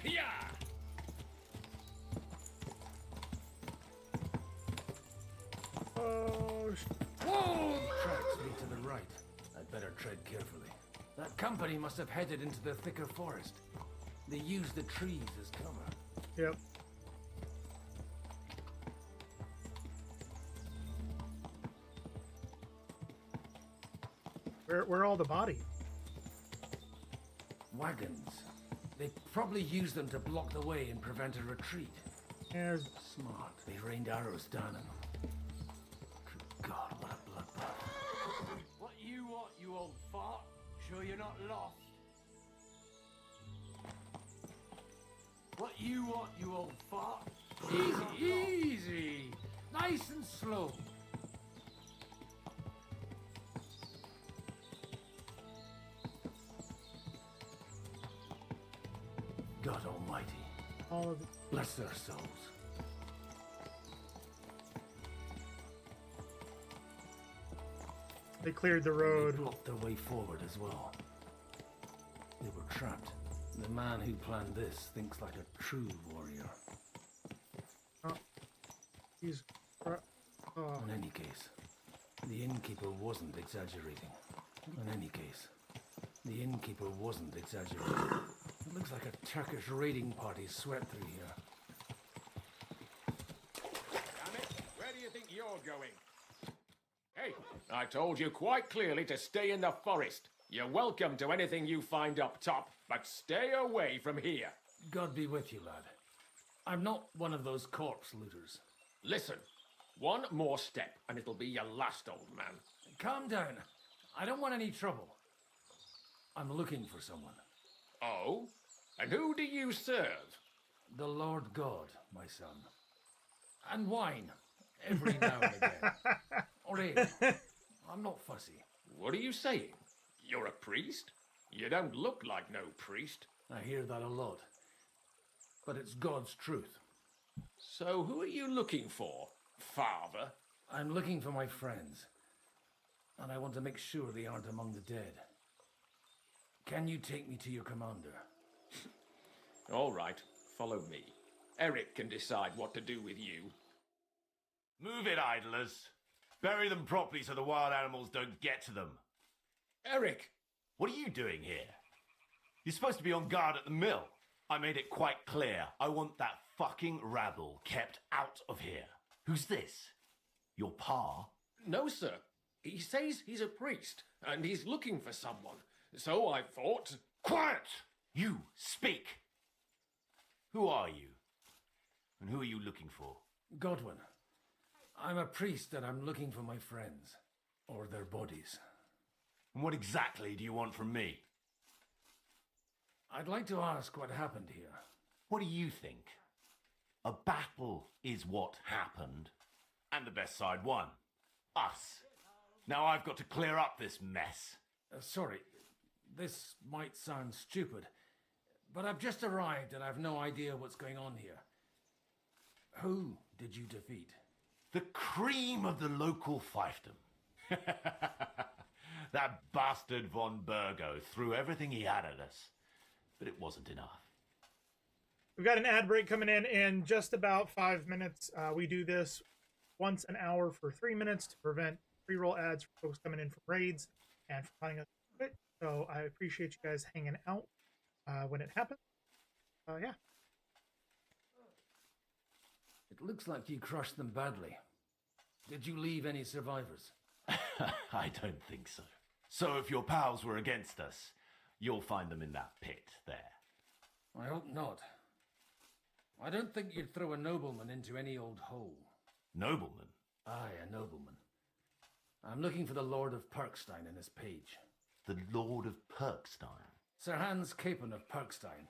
Yeah! Oh, whoa! Tracks lead to the right. I'd better tread carefully. That company must have headed into the thicker forest. They used the trees as cover. Yep. Where are all the bodies? Wagons. They probably used them to block the way and prevent a retreat. There's... Smart. They rained arrows down on them. Good God, what a bloodbath. What you want, you old fart? Sure you're not lost? What you want, you old fart? Easy, easy. Nice and slow. God Almighty. All of it. Bless their souls. They cleared the road. They blocked their way forward as well. They were trapped. The man who planned this thinks like a true warrior. Oh. He's... Oh. In any case, the innkeeper wasn't exaggerating. In any case, the innkeeper wasn't exaggerating. It looks like a Turkish raiding party swept through here. Damn it, where do you think you're going? Hey, I told you quite clearly to stay in the forest. You're welcome to anything you find up top, but stay away from here. God be with you, lad. I'm not one of those corpse looters. Listen, one more step and it'll be your last, old man. Calm down. I don't want any trouble. I'm looking for someone. Oh? And who do you serve? The Lord God, my son. And wine, every now and again. Or ale. I'm not fussy. What are you saying? You're a priest? You don't look like no priest. I hear that a lot. But it's God's truth. So who are you looking for, Father? I'm looking for my friends. And I want to make sure they aren't among the dead. Can you take me to your commander? All right, follow me. Eric can decide what to do with you. Move it, idlers. Bury them properly so the wild animals don't get to them. Eric! What are you doing here? You're supposed to be on guard at the mill. I made it quite clear. I want that fucking rabble kept out of here. Who's this? Your pa? No, sir. He says he's a priest, and he's looking for someone. So I thought... Quiet! You, speak! Who are you? And who are you looking for? Godwin. I'm a priest and I'm looking for my friends. Or their bodies. And what exactly do you want from me? I'd like to ask what happened here. What do you think? A battle is what happened. And the best side won. Us. Now I've got to clear up this mess. Sorry, this might sound stupid, but I've just arrived and I've no idea what's going on here. Who did you defeat? The cream of the local fiefdom. That bastard von Burgo threw everything he had at us, but it wasn't enough. We've got an ad break coming in just about 5 minutes. We do this once an hour for 3 minutes to prevent pre-roll ads for folks coming in from raids and for finding us quit. So I appreciate you guys hanging out when it happens. Yeah. It looks like you crushed them badly. Did you leave any survivors? I don't think so. So if your pals were against us, you'll find them in that pit there. I hope not. I don't think you'd throw a nobleman into any old hole. Nobleman? Aye, a nobleman. I'm looking for the Lord of Perkstein in this page. The Lord of Perkstein? Sir Hans Capon of Perkstein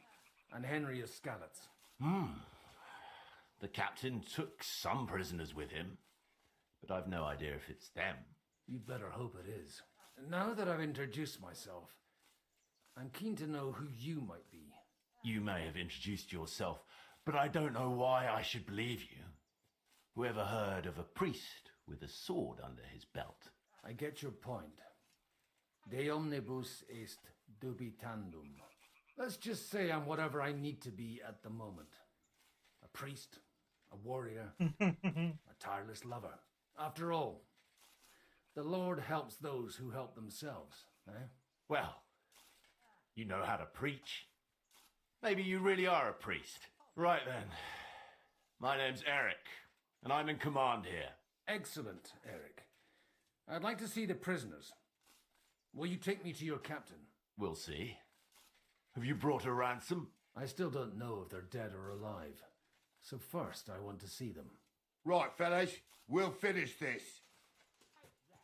and Henry of Skalitz. The captain took some prisoners with him, but I've no idea if it's them. You'd better hope it is. Now that I've introduced myself, I'm keen to know who you might be. You may have introduced yourself, but I don't know why I should believe you. Whoever heard of a priest with a sword under his belt? I get your point. De omnibus est dubitandum. Let's just say I'm whatever I need to be at the moment. A priest, a warrior, a tireless lover. After all, the Lord helps those who help themselves, eh? Well, you know how to preach. Maybe you really are a priest. Right then. My name's Eric, and I'm in command here. Excellent, Eric. I'd like to see the prisoners. Will you take me to your captain? We'll see. Have you brought a ransom? I still don't know if they're dead or alive. So first, I want to see them. Right, fellas, we'll finish this.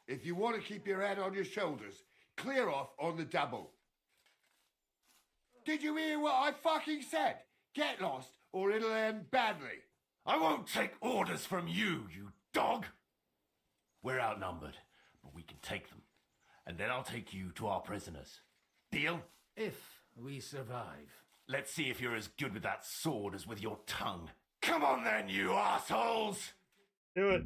If you want to keep your head on your shoulders, clear off on the double. Did you hear what I fucking said? Get lost, or it'll end badly. I won't take orders from you, you dog! We're outnumbered, but we can take them. And then I'll take you to our prisoners. Deal? If we survive. Let's see if you're as good with that sword as with your tongue. Come on then, you assholes! Do it.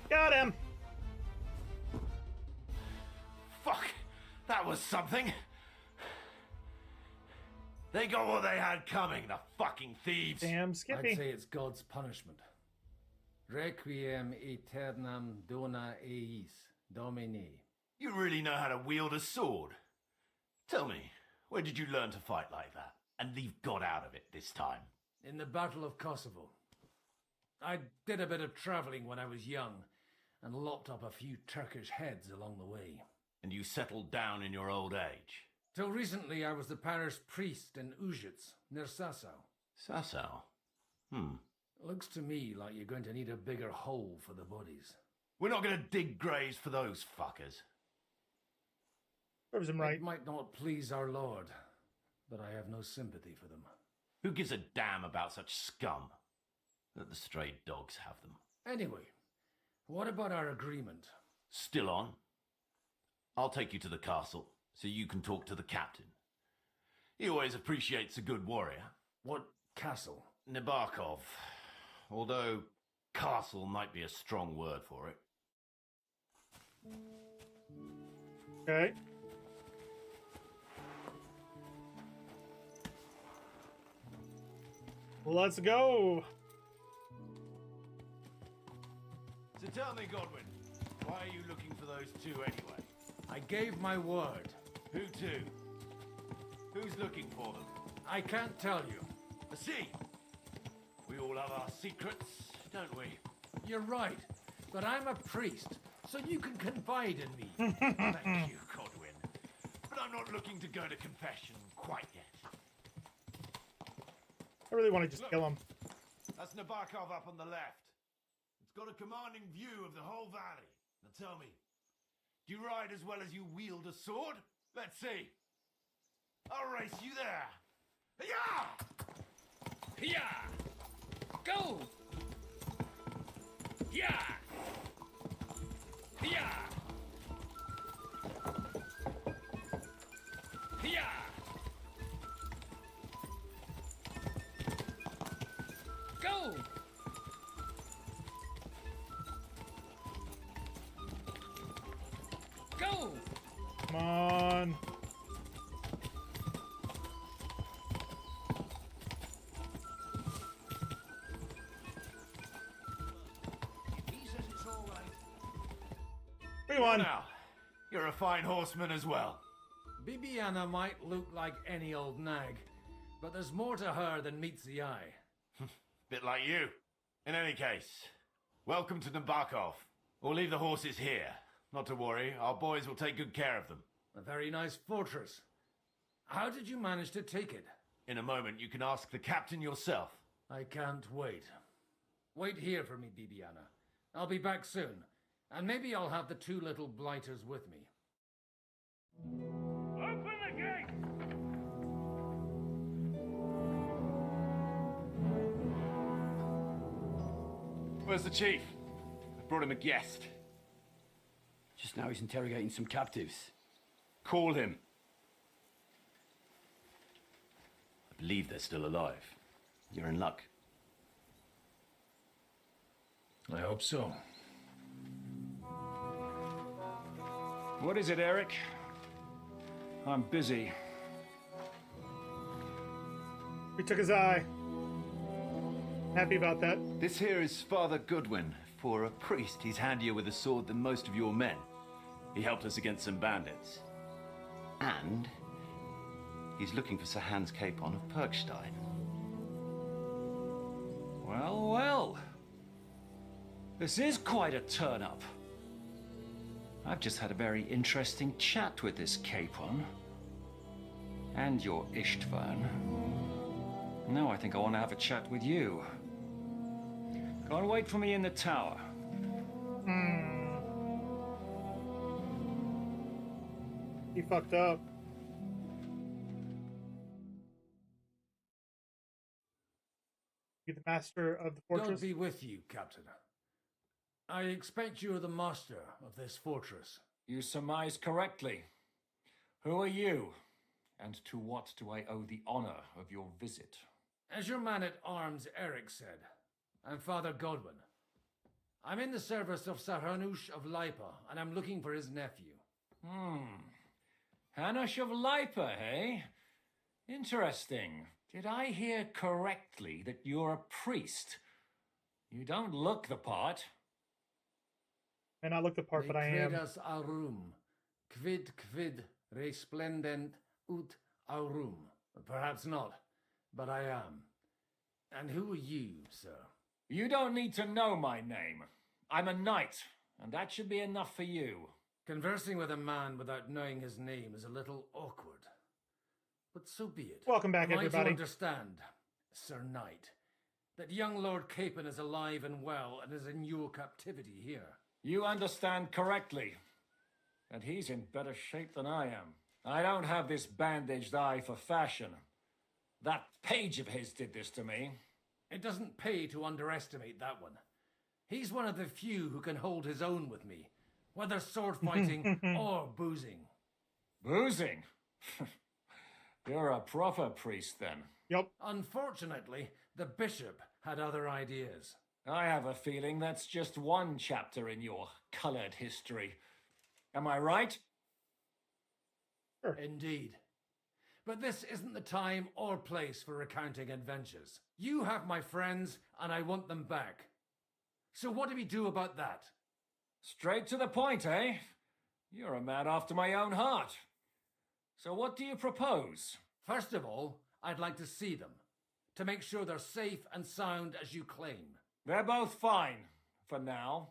Got him! Fuck! That was something! They got what they had coming, the fucking thieves! Damn Skippy. I'd say it's God's punishment. Requiem aeternam dona eis, Domine. You really know how to wield a sword? Tell me, where did you learn to fight like that? And leave God out of it this time? In the Battle of Kosovo. I did a bit of travelling when I was young, and lopped up a few Turkish heads along the way. And you settled down in your old age? Till recently I was the parish priest in Ujits, near Sasau. Sasau? Looks to me like you're going to need a bigger hole for the bodies. We're not going to dig graves for those fuckers. Serves him right. It might not please our Lord, but I have no sympathy for them. Who gives a damn about such scum? Let the stray dogs have them. Anyway, what about our agreement? Still on? I'll take you to the castle, so you can talk to the captain. He always appreciates a good warrior. What castle? Nebarkov. Although, castle might be a strong word for it. Okay. Let's go. So tell me, Godwin, why are you looking for those two anyway? I gave my word. Who to? Who's looking for them? I can't tell you. See, we all have our secrets, don't we? You're right, but I'm a priest, so you can confide in me. Thank you, Godwin. But I'm not looking to go to confession quite yet. I really want to just kill him. That's Nabokov up on the left. It's got a commanding view of the whole valley. Now tell me, do you ride as well as you wield a sword? Let's see. I'll race you there. Yeah! Yeah! Go! Yeah! Yeah! Yeah! Go! Go! Come on. Come on now. You're a fine horseman as well. Bibiana might look like any old nag, but there's more to her than meets the eye. Bit like you. In any case, welcome to Nabokov. We'll leave the horses here. Not to worry, our boys will take good care of them. A very nice fortress. How did you manage to take it? In a moment, you can ask the captain yourself. I can't wait. Wait here for me, Bibiana. I'll be back soon, and maybe I'll have the two little blighters with me. Open the gate! Where's the chief? I brought him a guest. Just now he's interrogating some captives. Call him. I believe they're still alive. You're in luck. I hope so. What is it, Eric? I'm busy. We took his eye. Happy about that. This here is Father Goodwin. For a priest, he's handier with a sword than most of your men. He helped us against some bandits. And he's looking for Sir Hans Capon of Perkstein. Well, well. This is quite a turn-up. I've just had a very interesting chat with this Capon. And your Istvan. Now I think I want to have a chat with you. Go and wait for me in the tower. He fucked up. You the master of the fortress? God be with you, Captain. I expect you are the master of this fortress. You surmise correctly. Who are you? And to what do I owe the honor of your visit? As your man-at-arms Eric said, I'm Father Godwin. I'm in the service of Sir Hanush of Lipa, and I'm looking for his nephew. Hanush of Lipa, eh? Interesting. Did I hear correctly that you're a priest? You don't look the part. May not look the part, but I am. Credas aurum, quid resplendent ut aurum. Perhaps not, but I am. And who are you, sir? You don't need to know my name. I'm a knight, and that should be enough for you. Conversing with a man without knowing his name is a little awkward. But so be it. Welcome back, Am I everybody. to understand, Sir Knight, that young Lord Capon is alive and well and is in your captivity here? You understand correctly. And he's in better shape than I am. I don't have this bandaged eye for fashion. That page of his did this to me. It doesn't pay to underestimate that one. He's one of the few who can hold his own with me, whether sword fighting or boozing. Boozing? You're a proper priest, then. Yep. Unfortunately, the bishop had other ideas. I have a feeling that's just one chapter in your colored history. Am I right? Sure. Indeed. But this isn't the time or place for recounting adventures. You have my friends, and I want them back. So what do we do about that? Straight to the point, eh? You're a man after my own heart. So what do you propose? First of all, I'd like to see them, to make sure they're safe and sound as you claim. They're both fine, for now.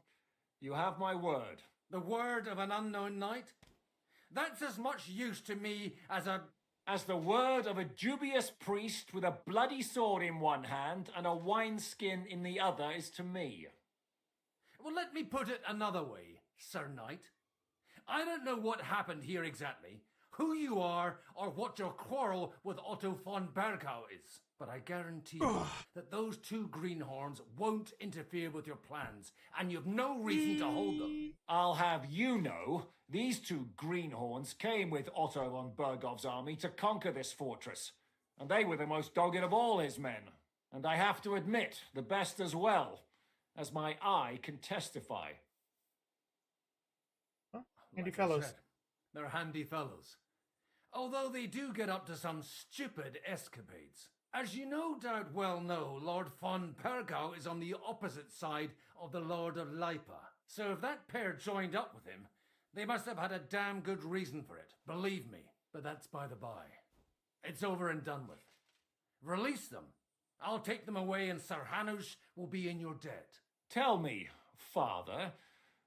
You have my word. The word of an unknown knight? That's as much use to me as the word of a dubious priest with a bloody sword in one hand and a wineskin in the other is to me. Well, let me put it another way, Sir Knight. I don't know what happened here exactly, who you are, or what your quarrel with Otto von Bergau is. But I guarantee you that those two greenhorns won't interfere with your plans, and you've no reason to hold them. I'll have you know, these two greenhorns came with Otto von Bergau's army to conquer this fortress, and they were the most dogged of all his men. And I have to admit, the best as well, as my eye can testify. Handy fellows. They're handy fellows. Although they do get up to some stupid escapades. As you no doubt well know, Lord von Bergau is on the opposite side of the Lord of Lipa. So if that pair joined up with him, they must have had a damn good reason for it, believe me. But that's by the by. It's over and done with. Release them. I'll take them away and Sir Hanush will be in your debt. Tell me, Father,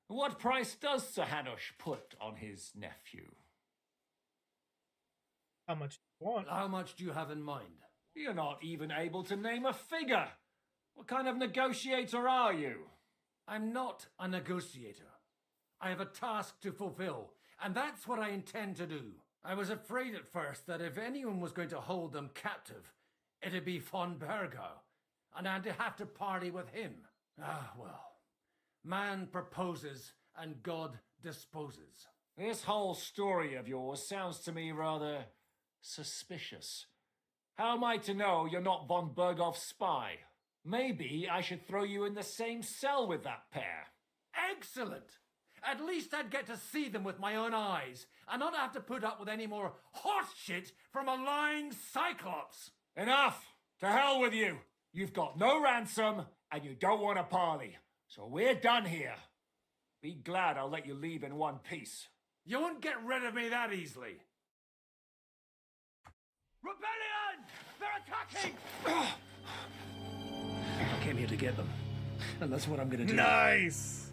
what price does Sir Hanush put on his nephew? How much do you want? How much do you have in mind? You're not even able to name a figure. What kind of negotiator are you? I'm not a negotiator. I have a task to fulfill, and that's what I intend to do. I was afraid at first that if anyone was going to hold them captive, it'd be von Bergau, and I'd have to party with him. Ah, well. Man proposes, and God disposes. This whole story of yours sounds to me rather suspicious. How am I to know you're not von Bergau's spy? Maybe I should throw you in the same cell with that pair. Excellent! At least I'd get to see them with my own eyes, and not have to put up with any more horse shit from a lying cyclops. Enough! To hell with you! You've got no ransom, and you don't want a parley. So we're done here. Be glad I'll let you leave in one piece. You won't get rid of me that easily. Rebellion! They're attacking! I came here to get them, and that's what I'm gonna do. Nice!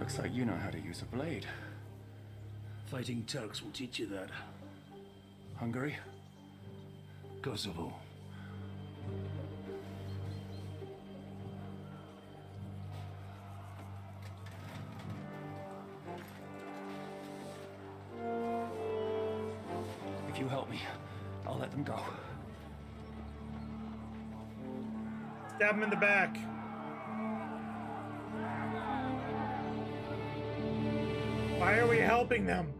Looks like you know how to use a blade. Fighting Turks will teach you that. Hungary? Kosovo. If you help me, I'll let them go. Stab him in the back. Why are we helping them?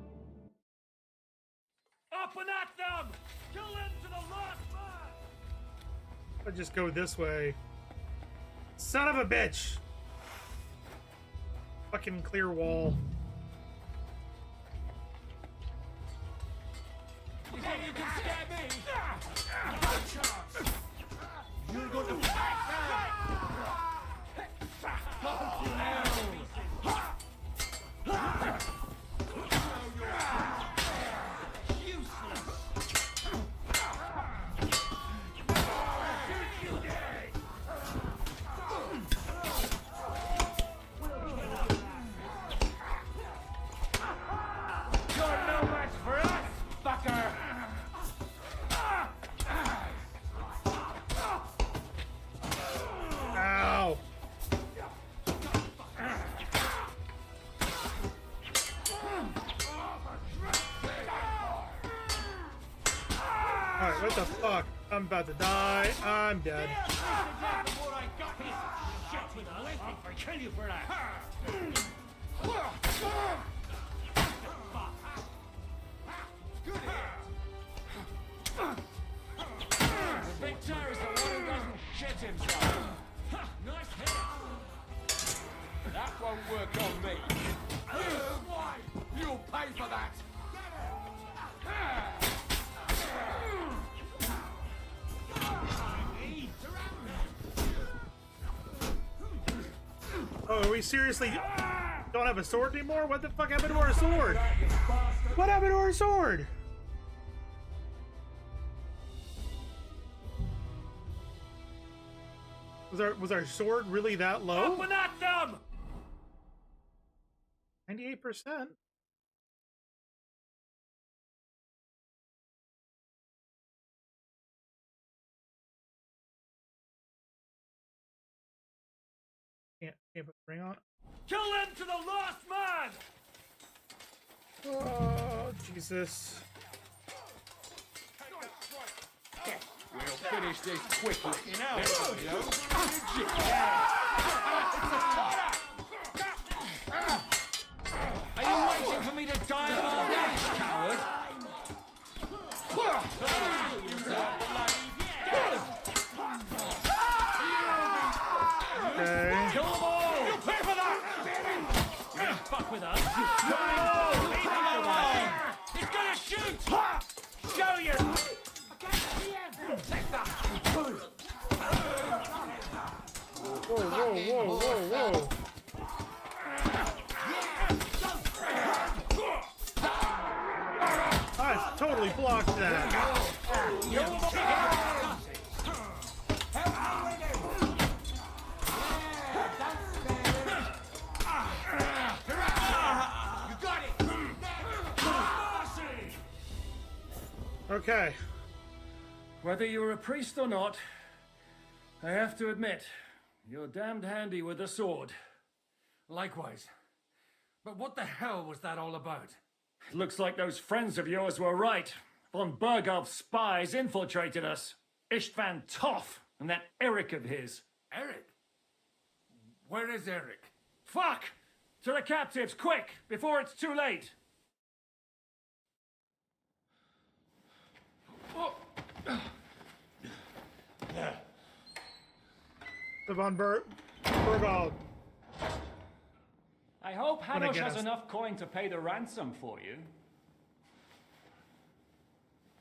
Up and at them! Kill them to the last man! I'll just go this way. Son of a bitch! Fucking clear wall. You think you can scare me? No chance! You're going to fight Alright, what the fuck? I'm about to die. I'm dead. Kill you for that. The victor is the one who doesn't shit himself. Nice hit. That won't work on me. You'll pay for that. Oh, are we seriously don't have a sword anymore? What the fuck happened to our sword? What happened to our sword? Was our sword really that low? Open at them! 98%. Can't put the ring on. Kill them to the last man! Oh, Jesus. We'll finish this quickly. Are you waiting for me to die of old age, coward? Okay. Kill them all! You pay for that! You don't fuck with us. Leave him alone! He's gonna shoot! Show you! Take that! Whoa, whoa, whoa, whoa, whoa. I totally blocked that. Okay. Whether you're a priest or not, I have to admit, you're damned handy with a sword. Likewise. But what the hell was that all about? It looks like those friends of yours were right. Von Berghoff's spies infiltrated us. Istvan Toff and that Eric of his. Eric? Where is Eric? Fuck! To the captives, quick, before it's too late! The Von Berghoff. I hope Wanna Hanush get has us- enough coin to pay the ransom for you.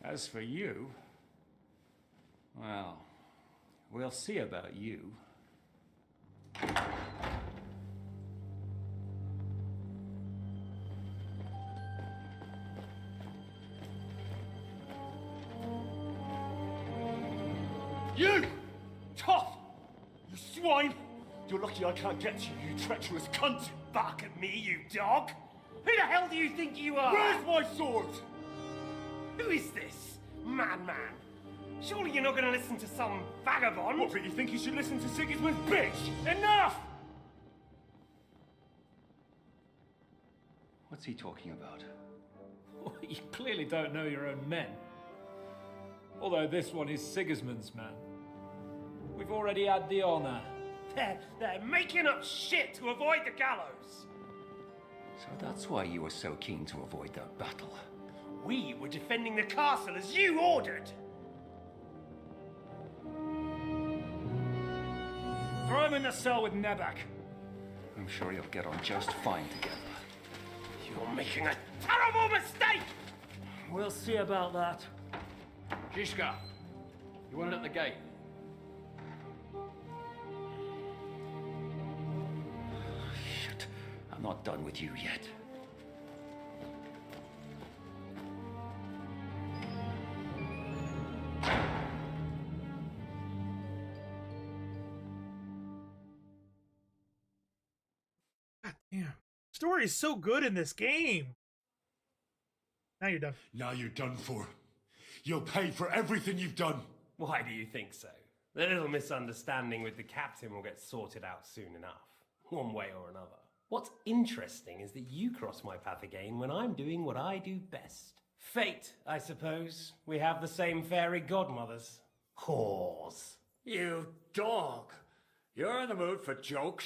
As for you, well, we'll see about you. You! Tough! You swine! You're lucky I can't get to you, you treacherous cunt! Bark at me, you dog! Who the hell do you think you are? Where's my sword? Who is this? Madman! Surely you're not going to listen to some vagabond? What, but you think you should listen to Sigismund's bitch? Enough! What's he talking about? You clearly don't know your own men. Although this one is Sigismund's man. We've already had the honor. They're making up shit to avoid the gallows! So that's why you were so keen to avoid that battle. We were defending the castle as you ordered! Throw him in the cell with Nebak. I'm sure you'll get on just fine together. You're making a terrible mistake! We'll see about that. Zizka, you want it at the gate? Shit, I'm not done with you yet. God damn. Story is so good in this game. Now you're done. Now you're done for. You'll pay for everything you've done. Why do you think so? The little misunderstanding with the captain will get sorted out soon enough, one way or another. What's interesting is that you cross my path again when I'm doing what I do best. Fate, I suppose. We have the same fairy godmothers. Whores. You dog! You're in the mood for jokes?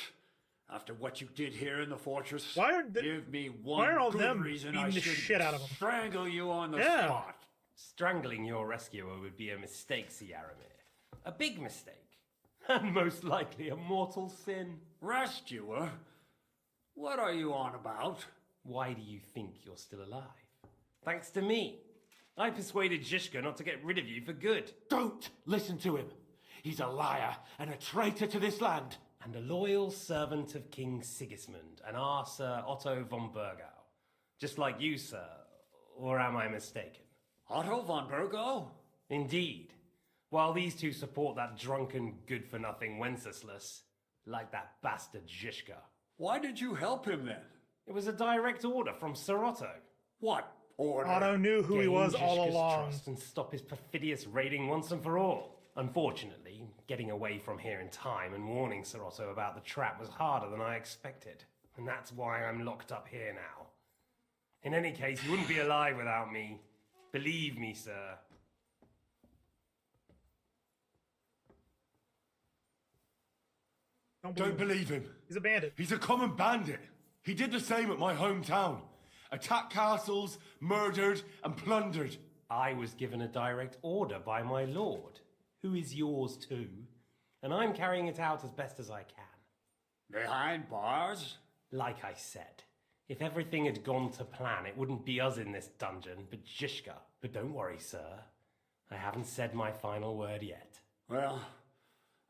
After what you did here in the fortress? Why aren't Give me one why are all good them reason beating I the should shit out of them? strangle you on the Yeah. spot. Strangling your rescuer would be a mistake, Yaramir. A big mistake. And most likely a mortal sin. Rescuer? What are you on about? Why do you think you're still alive? Thanks to me. I persuaded Zizka not to get rid of you for good. Don't listen to him. He's a liar and a traitor to this land. and a loyal servant of King Sigismund and our Sir Otto von Burgau. Just like you, sir, or am I mistaken? Otto von Burgau? Indeed. While these two support that drunken, good-for-nothing Wenceslas, like that bastard Zhishka. Why did you help him then? It was a direct order from Sir Otto. What order? Otto knew who he was all Zhishka's along. Trust and stop his perfidious raiding once and for all. Unfortunately, getting away from here in time and warning Sir Otto about the trap was harder than I expected. And that's why I'm locked up here now. In any case, you wouldn't be alive without me. Believe me, sir. Don't believe him. He's a bandit. He's a common bandit. He did the same at my hometown. Attacked castles, murdered and plundered. I was given a direct order by my lord, who is yours too, and I'm carrying it out as best as I can. Behind bars? Like I said, if everything had gone to plan, it wouldn't be us in this dungeon, but Zhishka. But don't worry, sir. I haven't said my final word yet. Well,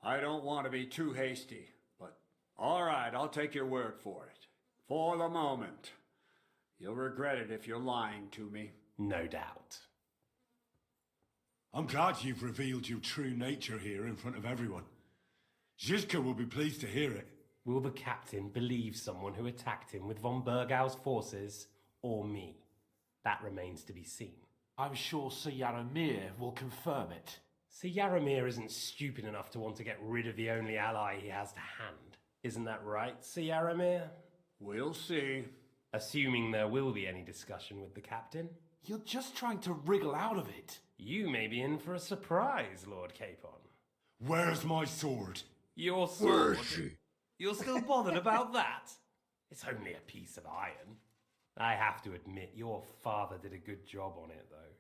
I don't want to be too hasty, but all right, I'll take your word for it. For the moment. You'll regret it if you're lying to me. No doubt. I'm glad you've revealed your true nature here in front of everyone. Zhizka will be pleased to hear it. Will the captain believe someone who attacked him with von Burgau's forces, or me? That remains to be seen. I'm sure Sir Yaramir will confirm it. Sir Yaramir isn't stupid enough to want to get rid of the only ally he has to hand. Isn't that right, Sir Yaramir? We'll see. Assuming there will be any discussion with the captain. You're just trying to wriggle out of it. You may be in for a surprise, Lord Capon. Where's my sword? Your sword? Where is she? You're still bothered about that? It's only a piece of iron. I have to admit, your father did a good job on it, though.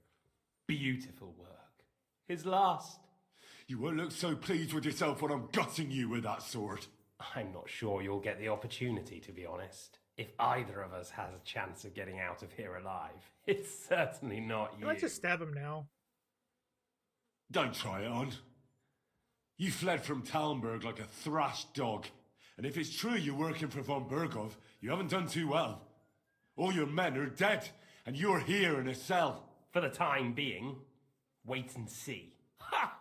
Beautiful work. His last. You won't look so pleased with yourself when I'm gutting you with that sword. I'm not sure you'll get the opportunity, to be honest. If either of us has a chance of getting out of here alive, it's certainly not you. Let's just stab him now. Don't try it on. You fled from Talmberg like a thrashed dog. And if it's true you're working for von Burgov, you haven't done too well. All your men are dead, and you're here in a cell. For the time being, wait and see. Ha!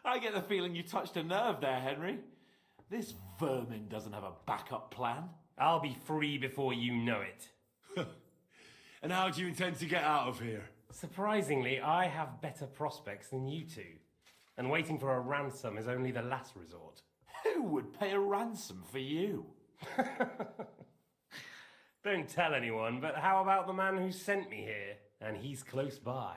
I get the feeling you touched a nerve there, Henry. This vermin doesn't have a backup plan. I'll be free before you know it. And how do you intend to get out of here? Surprisingly, I have better prospects than you two. And waiting for a ransom is only the last resort. Who would pay a ransom for you? Don't tell anyone, but how about the man who sent me here? And he's close by.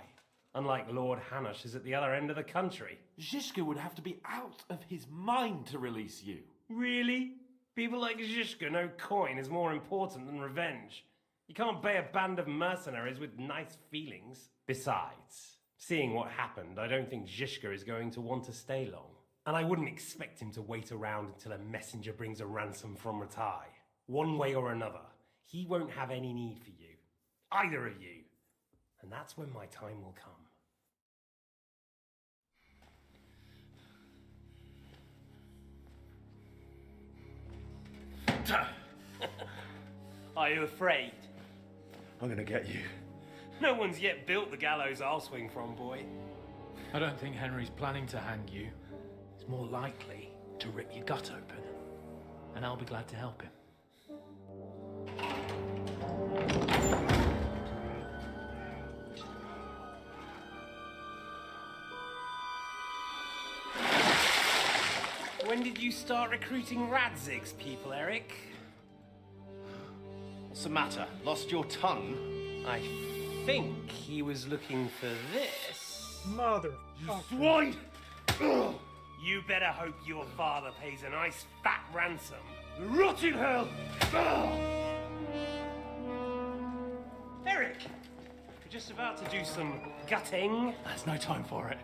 Unlike Lord Hanush is at the other end of the country. Zhishka would have to be out of his mind to release you. Really? People like Zhishka know coin is more important than revenge. You can't pay a band of mercenaries with nice feelings. Besides, seeing what happened, I don't think Zhishka is going to want to stay long. And I wouldn't expect him to wait around until a messenger brings a ransom from Ratai. One way or another, he won't have any need for you. Either of you. And that's when my time will come. Are you afraid? I'm gonna get you. No one's yet built the gallows I'll swing from, boy. I don't think Henry's planning to hang you. He's more likely to rip your gut open. And I'll be glad to help him. When did you start recruiting Radzig's people, Eric? What's the matter? Lost your tongue? I think he was looking for this. Mother. Swine! You better hope your father pays a nice fat ransom. Rot in hell! Eric! We're just about to do some gutting. There's no time for it.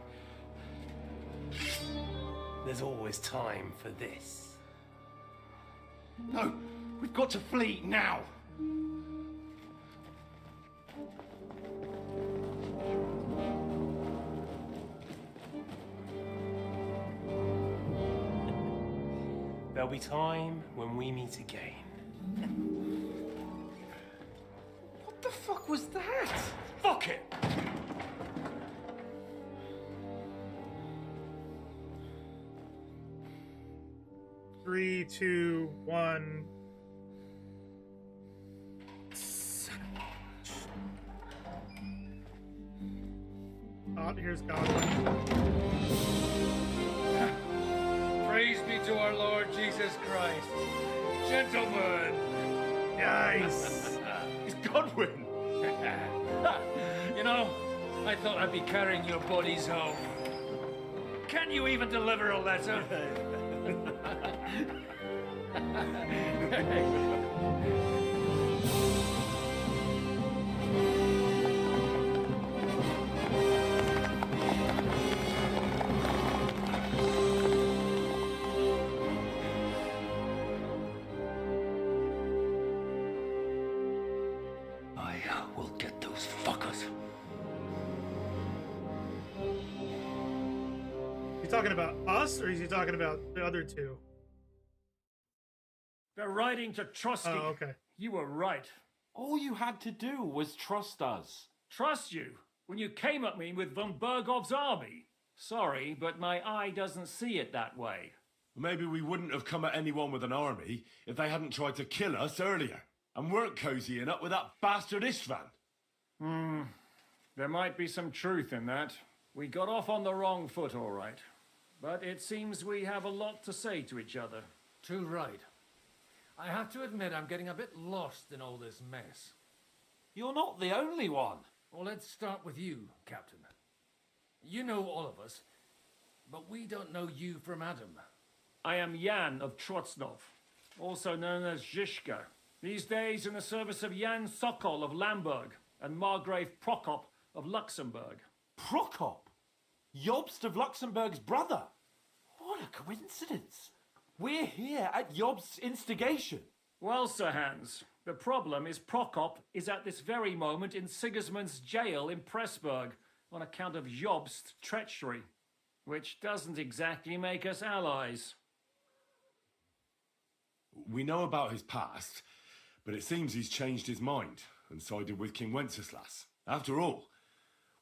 There's always time for this. No, we've got to flee now. There'll be time when we meet again. What the fuck was that? Fuck it! 3, 2, 1. Oh, here's Godwin. Praise be to our Lord Jesus Christ. Gentlemen. Nice. It's Godwin. You know, I thought I'd be carrying your bodies home. Can you even deliver a letter? I will get those fuckers. Is he talking about us, or is he talking about the other two? They're riding to Trusky. Oh, okay. You were right. All you had to do was trust us. Trust you? When you came at me with von Bergov's army? Sorry, but my eye doesn't see it that way. Maybe we wouldn't have come at anyone with an army if they hadn't tried to kill us earlier and weren't cozying up with that bastard Istvan. There might be some truth in that. We got off on the wrong foot, all right. But it seems we have a lot to say to each other. Too right. I have to admit I'm getting a bit lost in all this mess. You're not the only one. Well, let's start with you, Captain. You know all of us, but we don't know you from Adam. I am Jan of Trotsnov, also known as Zhishka. These days in the service of Jan Sokol of Lamberg and Margrave Prokop of Luxembourg. Prokop? Jobst of Luxembourg's brother? What a coincidence. We're here at Jobst's instigation. Well, Sir Hans, the problem is Prokop is at this very moment in Sigismund's jail in Pressburg on account of Jobst's treachery, which doesn't exactly make us allies. We know about his past, but it seems he's changed his mind and sided with King Wenceslas. After all,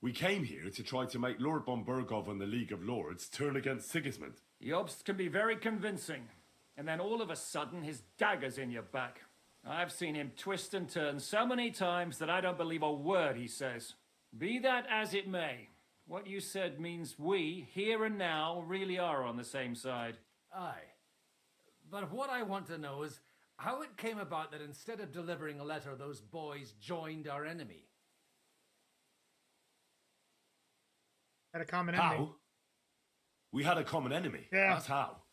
we came here to try to make Lord von Bergov and the League of Lords turn against Sigismund. Jobst can be very convincing, and then all of a sudden his dagger's in your back. I've seen him twist and turn so many times that I don't believe a word he says. Be that as it may, what you said means we, here and now, really are on the same side. Aye. But what I want to know is how it came about that instead of delivering a letter, those boys joined our enemy. Had a common enemy. How? We had a common enemy. Yeah. That's how.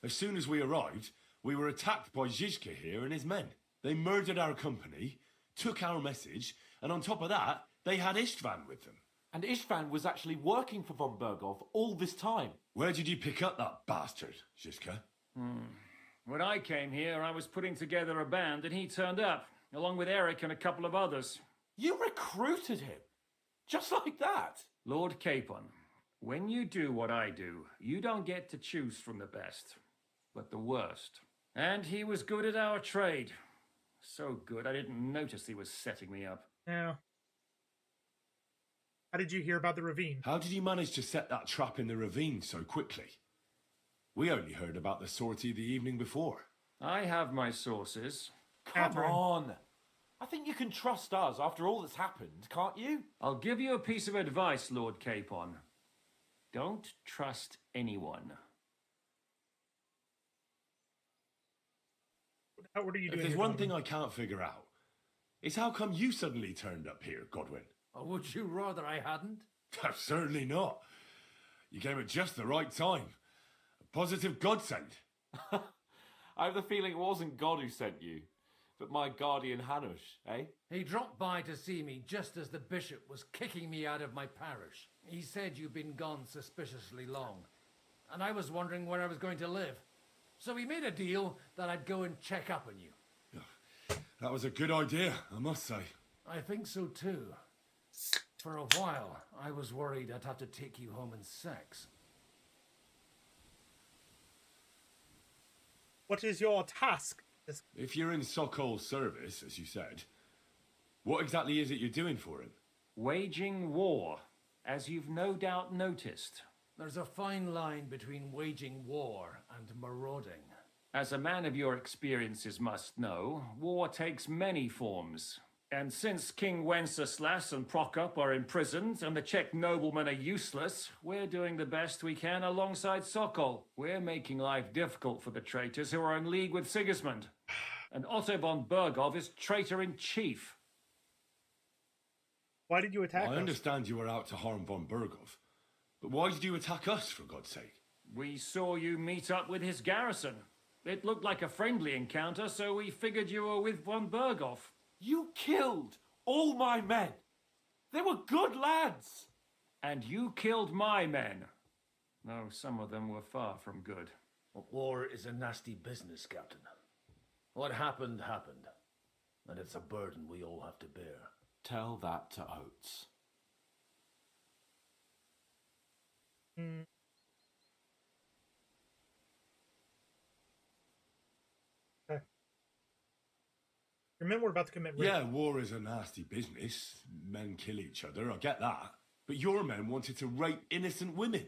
As soon as we arrived, we were attacked by Zizka here and his men. They murdered our company, took our message, and on top of that, they had Istvan with them. And Istvan was actually working for von Bergov all this time. Where did you pick up that bastard, Zizka? When I came here, I was putting together a band, and he turned up, along with Eric and a couple of others. You recruited him? Just like that? Lord Capon, when you do what I do, you don't get to choose from the best, but the worst. And he was good at our trade. So good, I didn't notice he was setting me up. Yeah. How did you hear about the ravine? How did you manage to set that trap in the ravine so quickly? We only heard about the sortie the evening before. I have my sources. Come on. I think you can trust us after all that's happened, can't you? I'll give you a piece of advice, Lord Capon. Don't trust anyone. What are you doing? If there's one thing I can't figure out, it's how come you suddenly turned up here, Godwin? Or would you rather I hadn't? Certainly not. You came at just the right time. A positive godsend. I have the feeling it wasn't God who sent you, but my guardian Hanush, eh? He dropped by to see me just as the bishop was kicking me out of my parish. He said you'd been gone suspiciously long, and I was wondering where I was going to live. So we made a deal that I'd go and check up on you. That was a good idea, I must say. I think so too. For a while, I was worried I'd have to take you home in sex. What is your task? If you're in Sokol's service, as you said, what exactly is it you're doing for him? Waging war, as you've no doubt noticed. There's a fine line between waging war and marauding. As a man of your experiences must know, war takes many forms. And since King Wenceslas and Prokop are imprisoned and the Czech noblemen are useless, we're doing the best we can alongside Sokol. We're making life difficult for the traitors who are in league with Sigismund. And Otto von Bergov is traitor-in-chief. Why did you attack us? I understand you were out to harm von Bergov, but why did you attack us, for God's sake? We saw you meet up with his garrison. It looked like a friendly encounter, so we figured you were with von Bergov. You killed all my men. They were good lads. And you killed my men. Though some of them were far from good. War is a nasty business, Captain. What happened, happened. And it's a burden we all have to bear. Tell that to Oates. Okay. Your men were about to commit rape. Yeah, war is a nasty business. Men kill each other, I get that. But your men wanted to rape innocent women.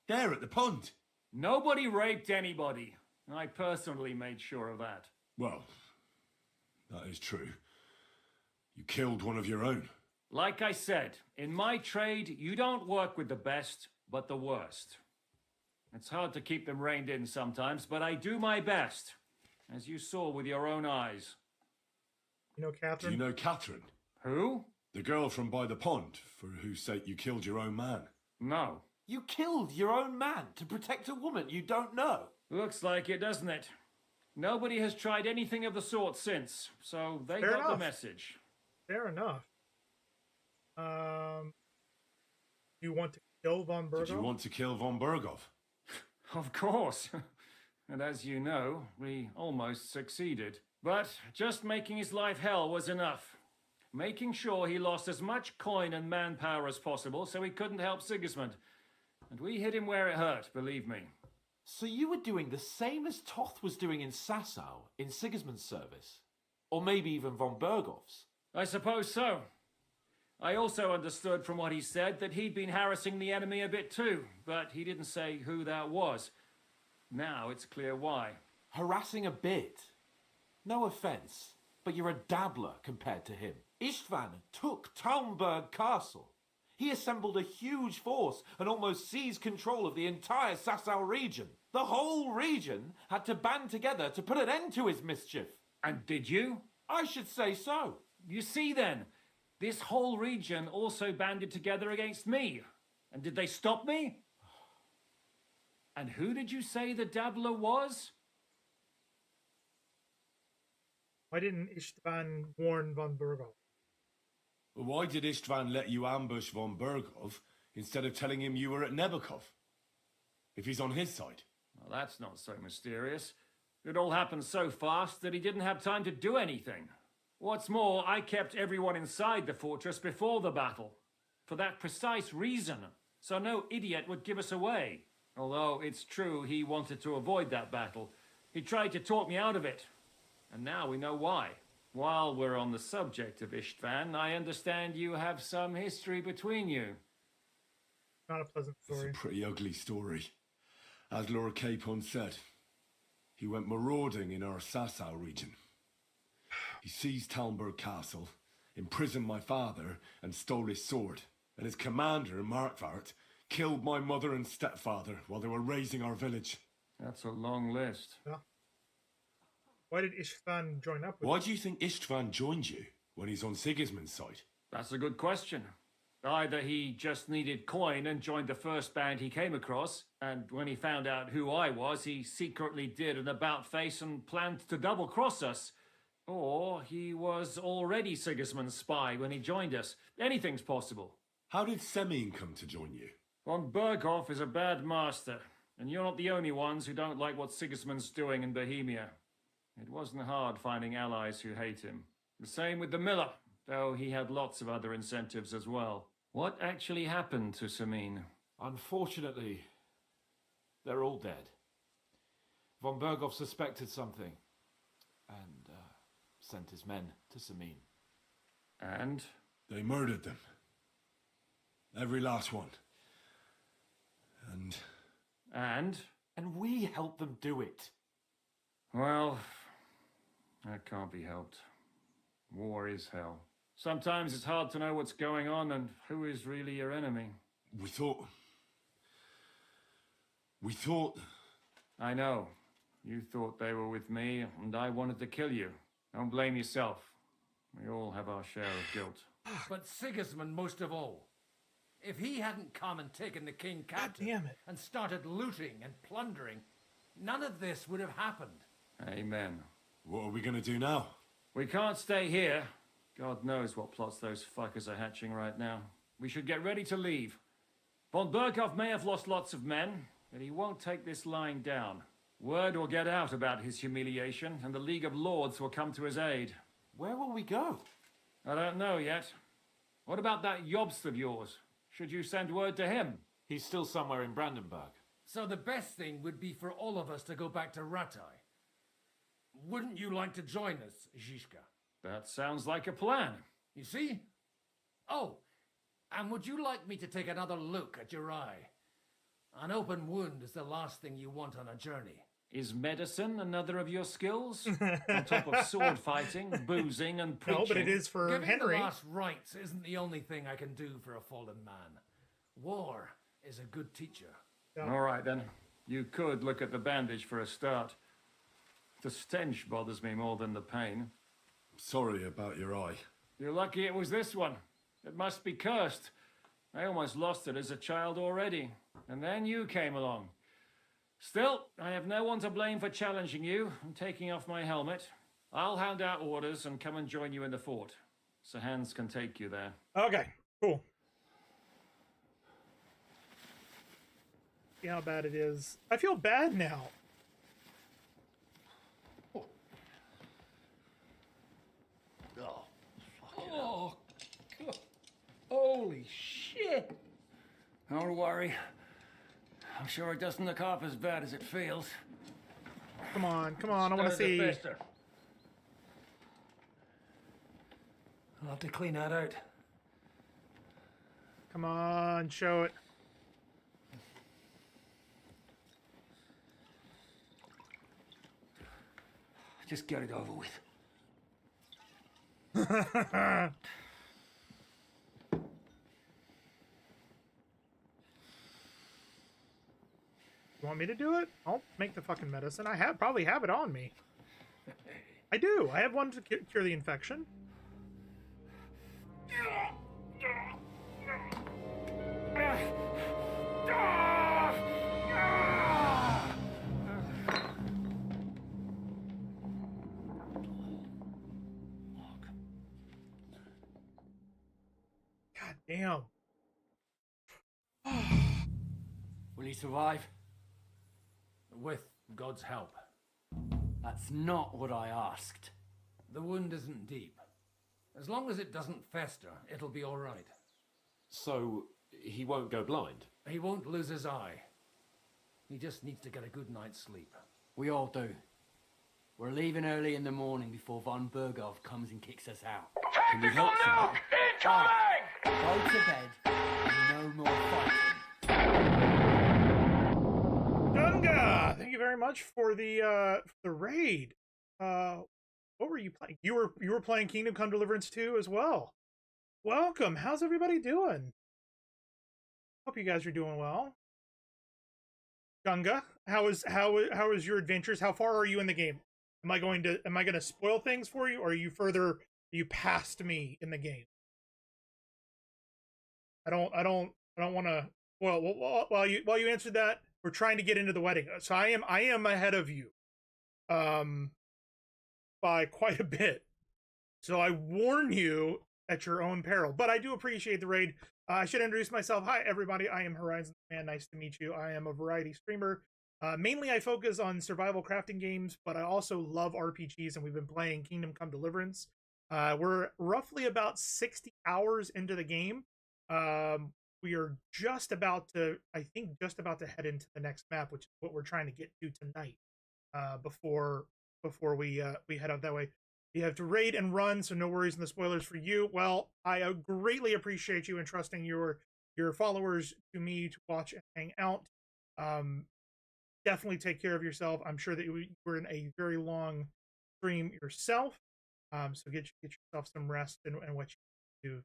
There at the pond. Nobody raped anybody. I personally made sure of that. Well, that is true. You killed one of your own. Like I said, in my trade, you don't work with the best, but the worst. It's hard to keep them reined in sometimes, but I do my best, as you saw with your own eyes. You know Catherine? Do you know Catherine? Who? The girl from by the pond, for whose sake you killed your own man. No. You killed your own man to protect a woman you don't know. Looks like it, doesn't it? Nobody has tried anything of the sort since, so they Fair got enough. the message. Fair enough. You want to kill von Bergov? Did you want to kill von Bergov? Of course. And as you know, we almost succeeded. But just making his life hell was enough. Making sure he lost as much coin and manpower as possible so he couldn't help Sigismund. And we hit him where it hurt, believe me. So you were doing the same as Toth was doing in Sasau, in Sigismund's service? Or maybe even von Bergov's? I suppose so. I also understood from what he said that he'd been harassing the enemy a bit too, but he didn't say who that was. Now it's clear why. Harassing a bit? No offence, but you're a dabbler compared to him. Istvan took Talmberg Castle. He assembled a huge force and almost seized control of the entire Sasau region. The whole region had to band together to put an end to his mischief. And did you? I should say so. You see then, this whole region also banded together against me. And did they stop me? And who did you say the dabbler was? Why didn't Istvan warn von Bergov? Why did Istvan let you ambush von Bergov instead of telling him you were at Nebukov? If he's on his side. Well, that's not so mysterious. It all happened so fast that he didn't have time to do anything. What's more, I kept everyone inside the fortress before the battle. For that precise reason. So no idiot would give us away. Although it's true he wanted to avoid that battle. He tried to talk me out of it. And now we know why. While we're on the subject of Istvan, I understand you have some history between you. Not a pleasant story. It's a pretty ugly story. As Lord Capon said, he went marauding in our Sasau region. He seized Talmberg Castle, imprisoned my father, and stole his sword. And his commander, Markvart, killed my mother and stepfather while they were raising our village. That's a long list. Yeah. Why did Istvan join up with Why do you think Istvan joined you when he's on Sigismund's side? That's a good question. Either he just needed coin and joined the first band he came across, and when he found out who I was, he secretly did an about-face and planned to double-cross us. Or he was already Sigismund's spy when he joined us. Anything's possible. How did Semyon come to join you? Von Berghoff is a bad master, and you're not the only ones who don't like what Sigismund's doing in Bohemia. It wasn't hard finding allies who hate him. The same with the miller, though he had lots of other incentives as well. What actually happened to Semyon? Unfortunately, they're all dead. Von Berghoff suspected something and sent his men to Samin. And? They murdered them. Every last one. And? And we helped them do it. Well, that can't be helped. War is hell. Sometimes it's hard to know what's going on and who is really your enemy. We thought... I know. You thought they were with me, and I wanted to kill you. Don't blame yourself. We all have our share of guilt. But Sigismund most of all. If he hadn't come and taken the king captive and started looting and plundering, none of this would have happened. Amen. What are we gonna do now? We can't stay here. God knows what plots those fuckers are hatching right now. We should get ready to leave. Von Berghoff may have lost lots of men, but he won't take this lying down. Word will get out about his humiliation, and the League of Lords will come to his aid. Where will we go? I don't know yet. What about that Jobst of yours? Should you send word to him? He's still somewhere in Brandenburg. So the best thing would be for all of us to go back to Ratai. Wouldn't you like to join us, Zizka? That sounds like a plan. You see? Oh, and would you like me to take another look at your eye? An open wound is the last thing you want on a journey. Is medicine another of your skills? On top of sword fighting, boozing, and preaching? No, but it is for Giving Henry. the last rites isn't the only thing I can do for a fallen man. War is a good teacher. Yeah. All right, then. You could look at the bandage for a start. The stench bothers me more than the pain. Sorry about your eye. You're lucky it was this one. It must be cursed. I almost lost it as a child already. And then you came along. Still, I have no one to blame for challenging you and taking off my helmet. I'll hand out orders and come and join you in the fort. Sir Hans can take you there. Okay, cool. See how bad it is. I feel bad now. Oh, God. Holy shit! Don't worry. I'm sure it doesn't look half as bad as it feels. Come on, I want to see. I'll have to clean that out. Come on, show it. Just get it over with. You want me to do it? I'll make the fucking medicine. I probably have it on me. I do. I have one to cure the infection. God damn. Will he survive? With God's help. That's not what I asked. The wound isn't deep. As long as it doesn't fester, it'll be all right. So, he won't go blind? He won't lose his eye. He just needs to get a good night's sleep. We all do. We're leaving early in the morning before Von Berghoff comes and kicks us out. Can we help some? Go to bed and no more fighting. Gunga! Thank you very much for the raid. What were you playing? You were playing Kingdom Come Deliverance 2 as well. Welcome. How's everybody doing? Hope you guys are doing well. Gunga, how is your adventures? How far are you in the game? Am I going to spoil things for you, or are you past me in the game? I don't want to. Well, while you answered that, we're trying to get into the wedding, so I am ahead of you, by quite a bit. So I warn you at your own peril. But I do appreciate the raid. I should introduce myself. Hi everybody, I am Horizon Man. Nice to meet you. I am a variety streamer. Mainly I focus on survival crafting games, but I also love RPGs, and we've been playing Kingdom Come Deliverance. We're roughly about 60 hours into the game. We are just about to head into the next map, which is what we're trying to get to tonight. before we head out that way. You have to raid and run, so no worries in the spoilers for you. Well, I greatly appreciate you entrusting your followers to me to watch and hang out. Definitely take care of yourself. I'm sure that you were in a very long stream yourself, so get yourself some rest and what you do.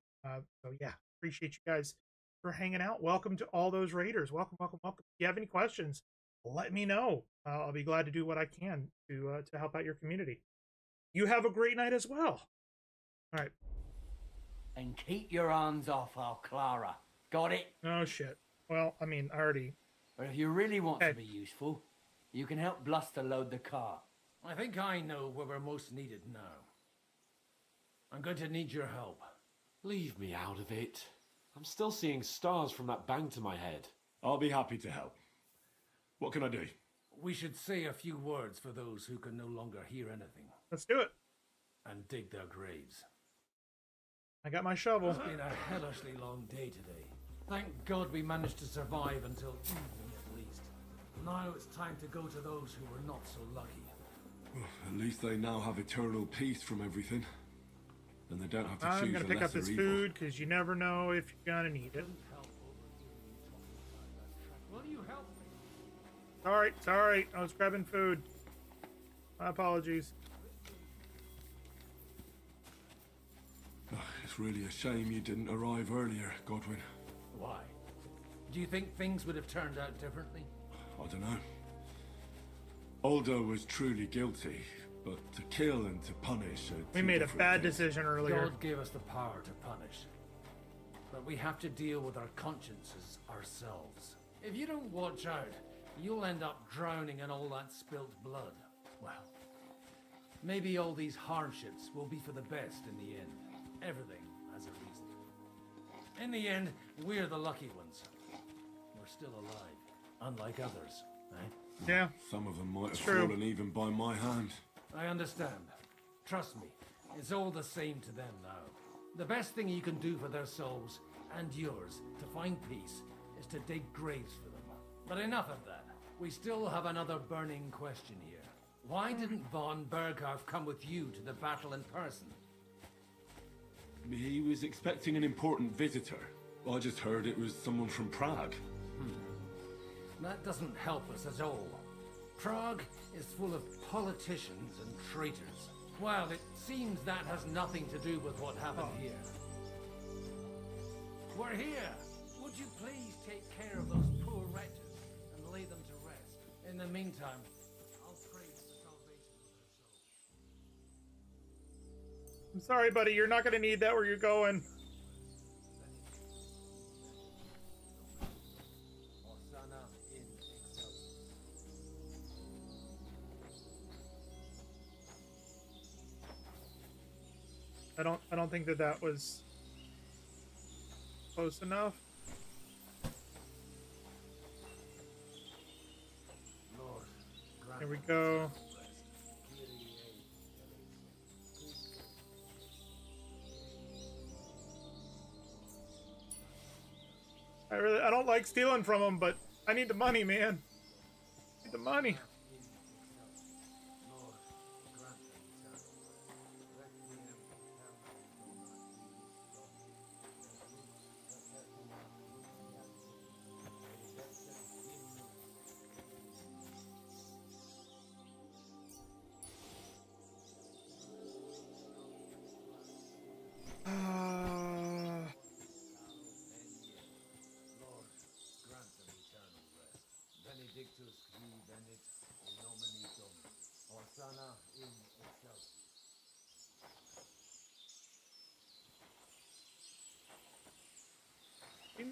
So yeah, appreciate you guys for hanging out. Welcome to all those raiders. Welcome. If you have any questions, let me know. I'll be glad to do what I can to help out your community. You have a great night as well. All right. And keep your hands off our Clara. Got it? Oh, shit. Well, I mean, I already... But if you really want to be useful, you can help Bluster load the car. I think I know where we're most needed now. I'm going to need your help. Leave me out of it. I'm still seeing stars from that bang to my head. I'll be happy to help. What can I do? We should say a few words for those who can no longer hear anything. Let's do it. And dig their graves. I got my shovel. It's been a hellishly long day today. Thank God we managed to survive until evening at least. Now it's time to go to those who were not so lucky. At least they now have eternal peace from everything. And they don't have to choose I'm gonna a pick up lesser this evil. food because you never know if you're gonna need it. Will you help me? It's all right. I was grabbing food. My apologies. It's really a shame you didn't arrive earlier, Godwin. Why? Do you think things would have turned out differently? I don't know. Aldo was truly guilty, but to kill and to punish are We two made a different bad things. decision earlier. God gave us the power to punish. But we have to deal with our consciences ourselves. If you don't watch out, you'll end up drowning in all that spilt blood. Well, maybe all these hardships will be for the best in the end. Everything has a reason. In the end, we're the lucky ones. We're still alive, unlike others, eh? Yeah. Some of them might have true. fallen even by my hand. I understand. Trust me, it's all the same to them now. The best thing you can do for their souls, and yours, to find peace, is to dig graves for them. But enough of that. We still have another burning question here. Why didn't Von Berghoff come with you to the battle in person? He was expecting an important visitor. I just heard it was someone from Prague. That doesn't help us at all. Prague is full of politicians and traitors. Well, it seems that has nothing to do with what happened here. We're here! Would you please take care of those poor wretches and lay them to rest? In the meantime, I'll pray for the salvation of their souls. I'm sorry, buddy. You're not gonna need that where you're going. I don't think that was close enough. Here we go. I don't like stealing from them, but I need the money, man. I need the money.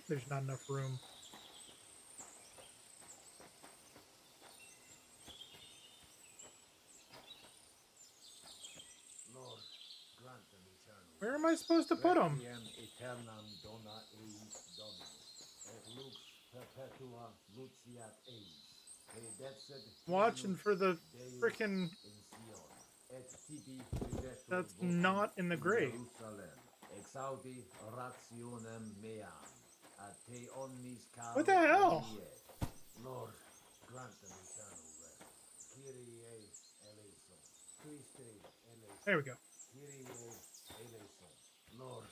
There's not enough room. Where am I supposed to put them? Watching for the frickin'... That's not in the grave. What the hell? Lord, grant them eternal rest. There we go. Lord,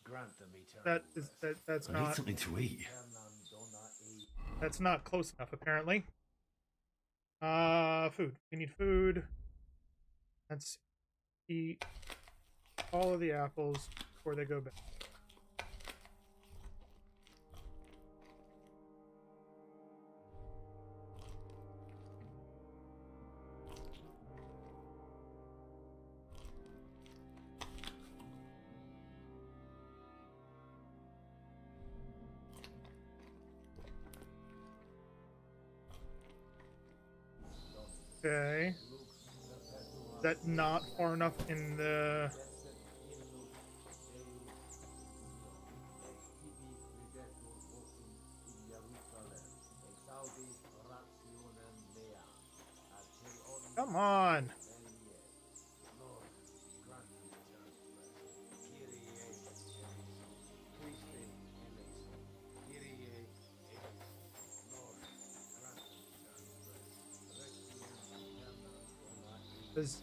grant them eternal That's I not. need something to eat. That's not close enough, apparently. Food. We need food. Let's eat all of the apples before they go bad. Okay. Is that not far enough in the... Come on! Is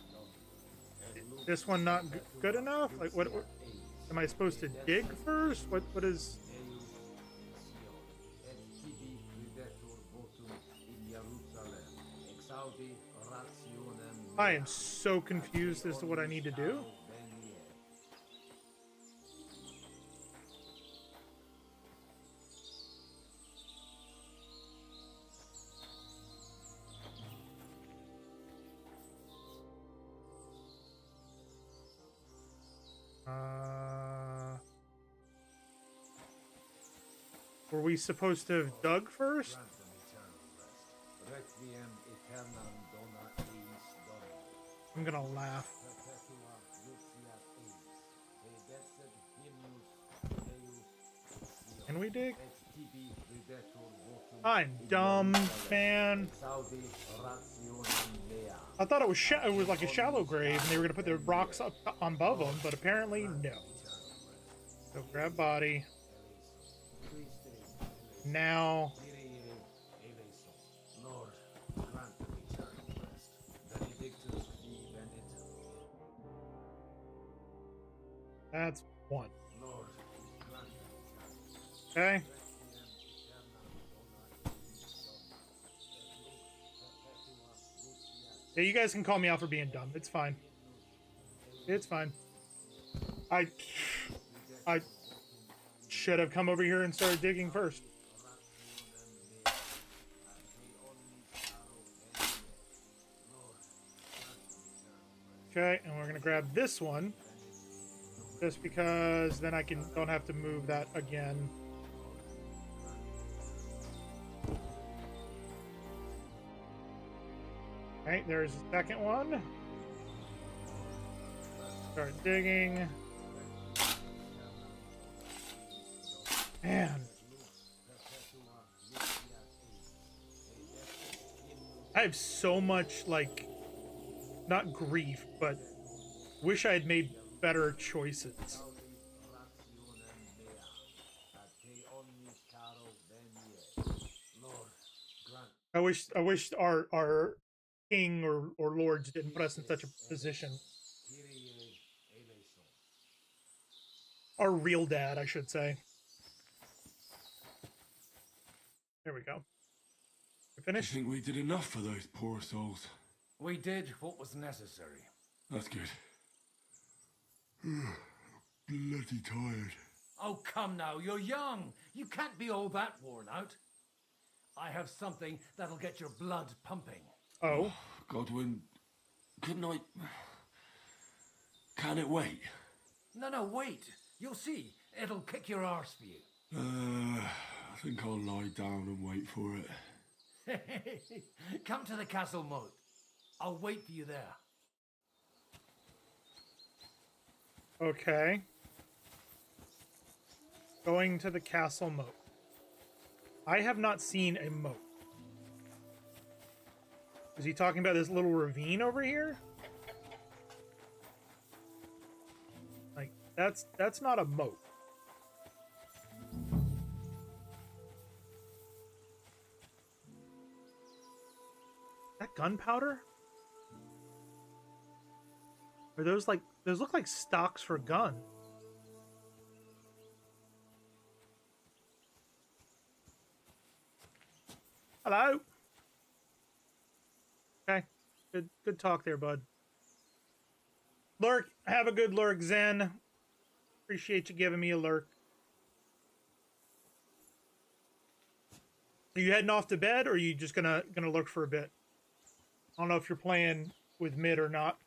this one not good enough? Like, what am I supposed to dig first? What is... I am so confused as to what I need to do. Were we supposed to have dug first? I'm gonna laugh. Can we dig? I'm dumb, man. I thought it was like a shallow grave, and they were gonna put the rocks up above them, but apparently no. So grab body. Now. That's one. Okay. Yeah, you guys can call me out for being dumb. It's fine. It's fine. I should have come over here and started digging first. Okay, and we're gonna grab this one. Just because then I don't have to move that again. Alright, there's the second one. Start digging. Man. I have so much, like, not grief, but wish I had made better choices. I wish our king or lords didn't put us in such a position. Our real dad, I should say. There we go. We're finished. I think we did enough for those poor souls. We did what was necessary. That's good. Bloody tired. Oh, come now, you're young. You can't be all that worn out. I have something that'll get your blood pumping. Oh? Godwin, couldn't I... Can it wait? No, wait. You'll see. It'll kick your arse for you. I think I'll lie down and wait for it. Come to the castle moat. I'll wait for you there. Okay. Going to the castle moat. I have not seen a moat. Is he talking about this little ravine over here? Like, that's not a moat. Is that gunpowder? Are those like, those look like stocks for guns. Hello. Okay. Good talk there, bud. Lurk, have a good lurk, Zen. Appreciate you giving me a lurk. Are you heading off to bed, or are you just gonna lurk for a bit? I don't know if you're playing with mid or not.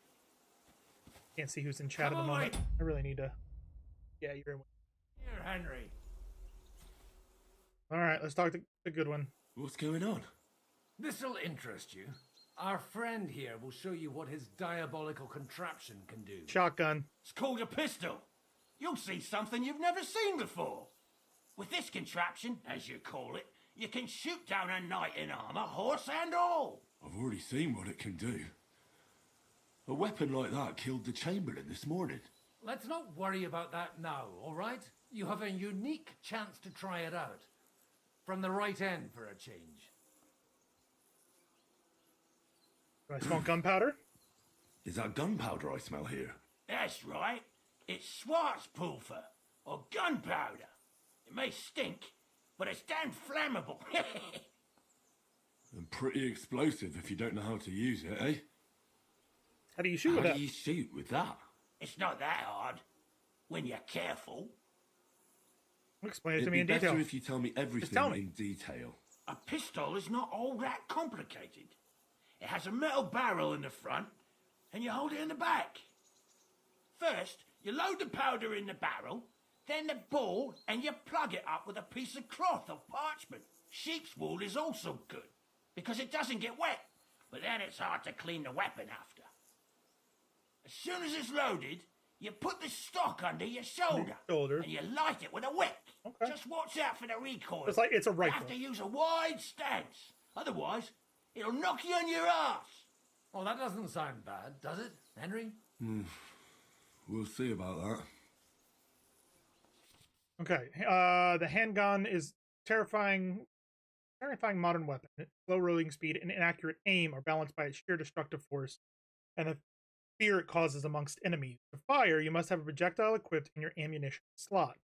Can't see who's in chat at the moment. I really need to. Yeah, you're in. Here, Henry. All right, let's talk to the good one. What's going on? This'll interest you. Our friend here will show you what his diabolical contraption can do. Shotgun. It's called a pistol. You'll see something you've never seen before. With this contraption, as you call it, you can shoot down a knight in armor, horse and all. I've already seen what it can do. A weapon like that killed the Chamberlain this morning. Let's not worry about that now, all right? You have a unique chance to try it out. From the right end for a change. Do I smell gunpowder? Is that gunpowder I smell here? That's right. It's Schwarzpulver, or gunpowder. It may stink, but it's damn flammable. And pretty explosive if you don't know how to use it, eh? How do you shoot with that? How do you shoot with that? It's not that hard, when you're careful. Explain it It'd to me be in better detail. if you tell me everything tell me. in detail. A pistol is not all that complicated. It has a metal barrel in the front, and you hold it in the back. First, you load the powder in the barrel, then the ball, and you plug it up with a piece of cloth or parchment. Sheep's wool is also good, because it doesn't get wet, but then it's hard to clean the weapon after. As soon as it's loaded, you put the stock under your shoulder, and you light it with a wick. Okay. Just watch out for the recoil. It's like it's a You rifle. have to use a wide stance, otherwise it'll knock you on your ass. Oh, that doesn't sound bad, does it, Henry? We'll see about that. Okay. The handgun is terrifying modern weapon. Slow rolling speed and inaccurate aim are balanced by its sheer destructive force and the fear it causes amongst enemies. To fire, you must have a projectile equipped in your ammunition slot.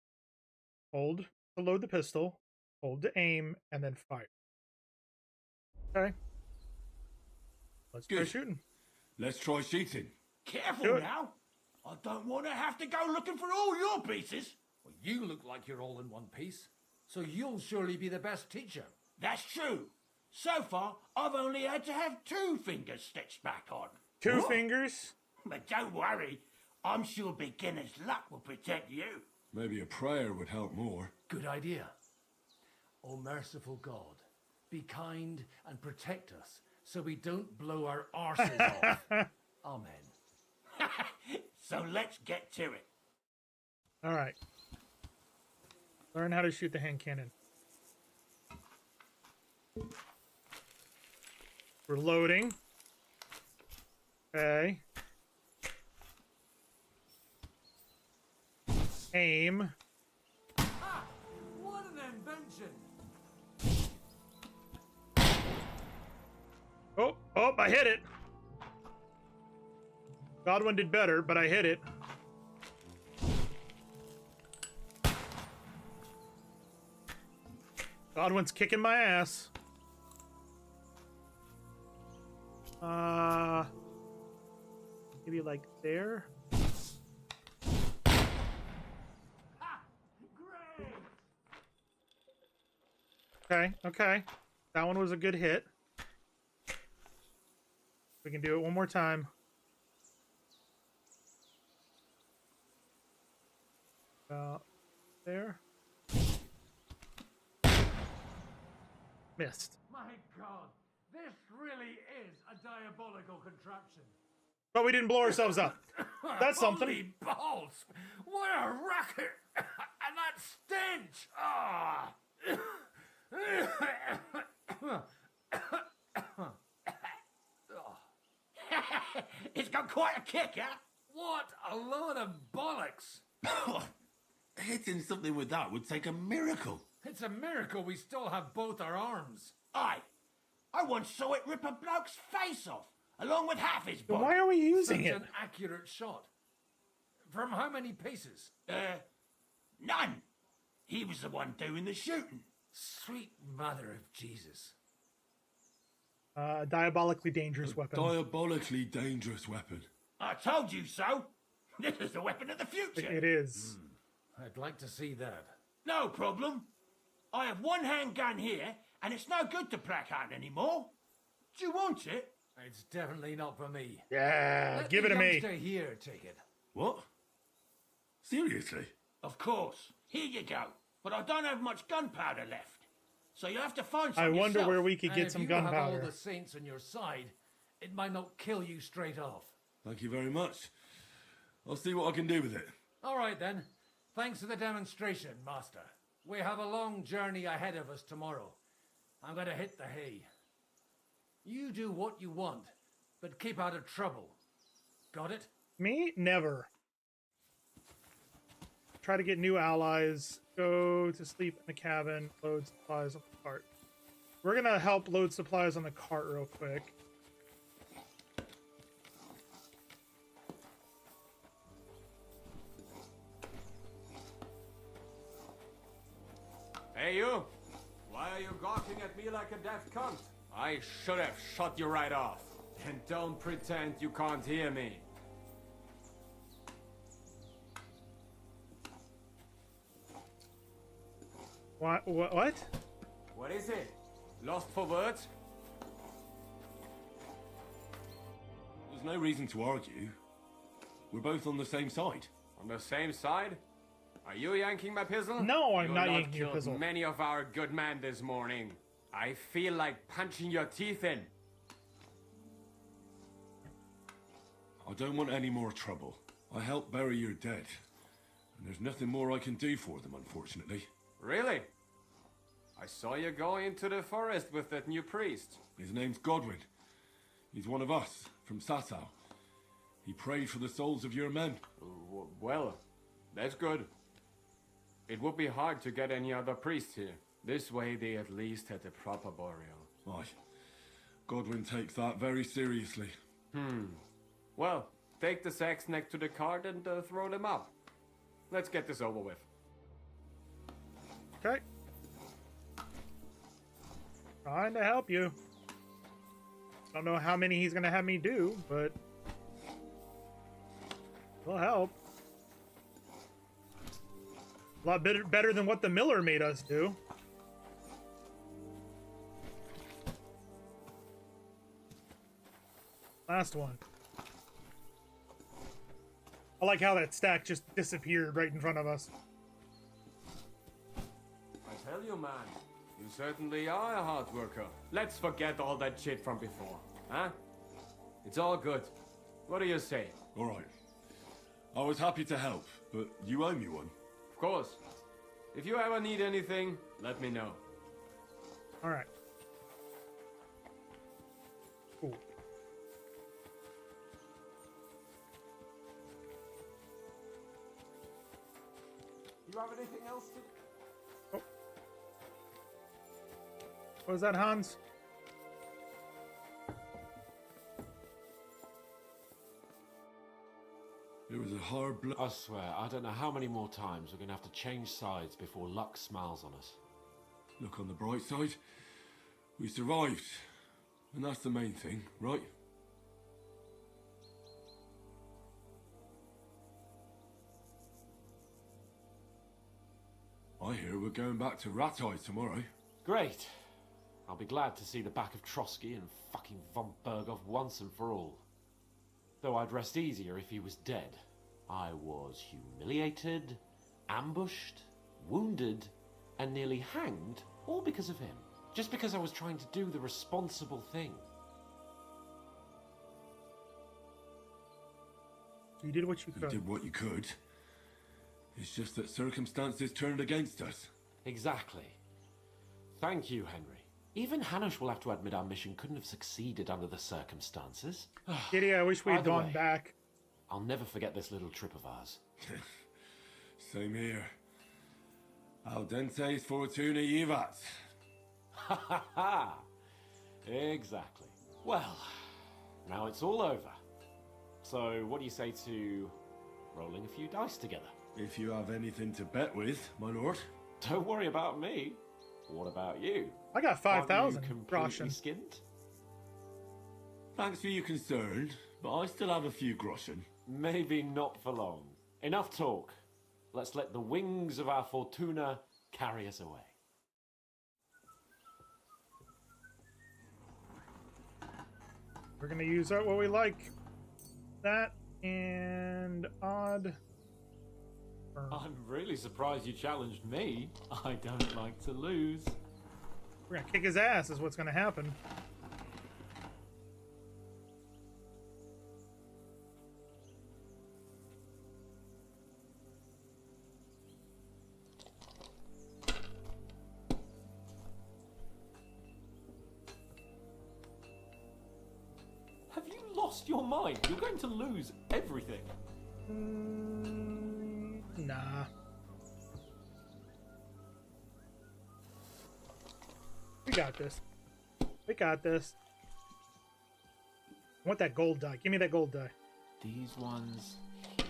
Hold to load the pistol, hold to aim, and then fire. Okay. Let's try shooting. Let's try shooting. Careful now. I don't want to have to go looking for all your pieces. Well, you look like you're all in one piece, so you'll surely be the best teacher. That's true. So far, I've only had to have 2 fingers stitched back on. Two fingers? But don't worry. I'm sure beginner's luck will protect you. Maybe a prayer would help more. Good idea. O merciful God, be kind and protect us so we don't blow our arses off. Amen. So let's get to it. All right. Learn how to shoot the hand cannon. We're loading. Okay. Aim. Ah, what an invention! Oh, I hit it. Godwin did better, but I hit it. Godwin's kicking my ass. Maybe like there. Okay. That one was a good hit. We can do it one more time. There. Missed. My God, this really is a diabolical contraption. But we didn't blow ourselves up. That's something. Holy balls! What a racket! And that stench! Ah! It's got quite a kick, huh? What a load of bollocks! Hitting something with that would take a miracle. It's a miracle we still have both our arms. I once saw it rip a bloke's face off. along with half his Then body. why are we using Such it? an accurate shot. From how many paces? None. He was the one doing the shooting. Sweet mother of Jesus. Diabolically dangerous weapon. Diabolically dangerous weapon. I told you so. This is the weapon of the future. It is. I'd like to see that. No problem. I have one handgun here, and it's no good to placard anymore. Do you want it? It's definitely not for me. Yeah, Let give the it to me. youngster here take it. What? Seriously? Of course. Here you go. But I don't have much gunpowder left. So you have to find some I wonder yourself. where we could And get if some you have all gunpowder. the saints on your side, it might not kill you straight off. Thank you very much. I'll see what I can do with it. All right then. Thanks for the demonstration, Master. We have a long journey ahead of us tomorrow. I'm gonna hit the hay. You do what you want, but keep out of trouble. Got it? Me? Never. Try to get new allies. Go to sleep in the cabin. Load supplies on the cart. We're gonna help load supplies on the cart real quick. Hey, you! Why are you gawking at me like a deaf cunt? I should have shot you right off. And don't pretend you can't hear me. What? What? What is it? Lost for words? There's no reason to argue. We're both on the same side. On the same side? Are you yanking my pistol? No, I'm not You yanking your killed pistol. many of our good men this morning. I feel like punching your teeth in. I don't want any more trouble. I helped bury your dead. And there's nothing more I can do for them, unfortunately. Really? I saw you go into the forest with that new priest. His name's Godwin. He's one of us, from Sasau. He prayed for the souls of your men. Well, that's good. It would be hard to get any other priest here. This way they at least had a proper burial. Aye. Godwin takes that very seriously. Well, take the sacks next to the cart and throw them up. Let's get this over with. Okay. Trying to help you. Don't know how many he's gonna have me do, but will help. A lot better than what the miller made us do. Last one. I like how that stack just disappeared right in front of us. I tell you, man, you certainly are a hard worker. Let's forget all that shit from before, huh? It's all good. What do you say? All right. I was happy to help, but you owe me one. Of course. If you ever need anything, let me know. All right. Cool. You have anything else to... What was that, Hans? It was a hard blow. I swear, I don't know how many more times we're going to have to change sides before luck smiles on us. Look on the bright side. We survived. And that's the main thing, right? I hear we're going back to Ratai tomorrow. Great. I'll be glad to see the back of Trotsky and fucking von Berghoff once and for all. Though I'd rest easier if he was dead. I was humiliated, ambushed, wounded, and nearly hanged, all because of him. Just because I was trying to do the responsible thing. You did what you could. You did what you could. It's just that circumstances turned against us. Exactly. Thank you, Henry. Even Hanush will have to admit our mission couldn't have succeeded under the circumstances. Giddy, I wish we had Either gone way, back. I'll never forget this little trip of ours. Same here. Al dente fortuna ivat. Ha ha ha! Exactly. Well, Now it's all over. So what do you say to rolling a few dice together? If you have anything to bet with, my lord. Don't worry about me. What about you? I got 5,000 completely groschen. skinned? Thanks for your concern, but I still have a few groschen. Maybe not for long. Enough talk. Let's let the wings of our Fortuna carry us away. We're gonna use what we like. That and odd. I'm really surprised you challenged me. I don't like to lose. We're gonna kick his ass is what's gonna happen. Have you lost your mind? You're going to lose everything. Nah. We got this. We got this. I want that gold die. Give me that gold die. These ones here.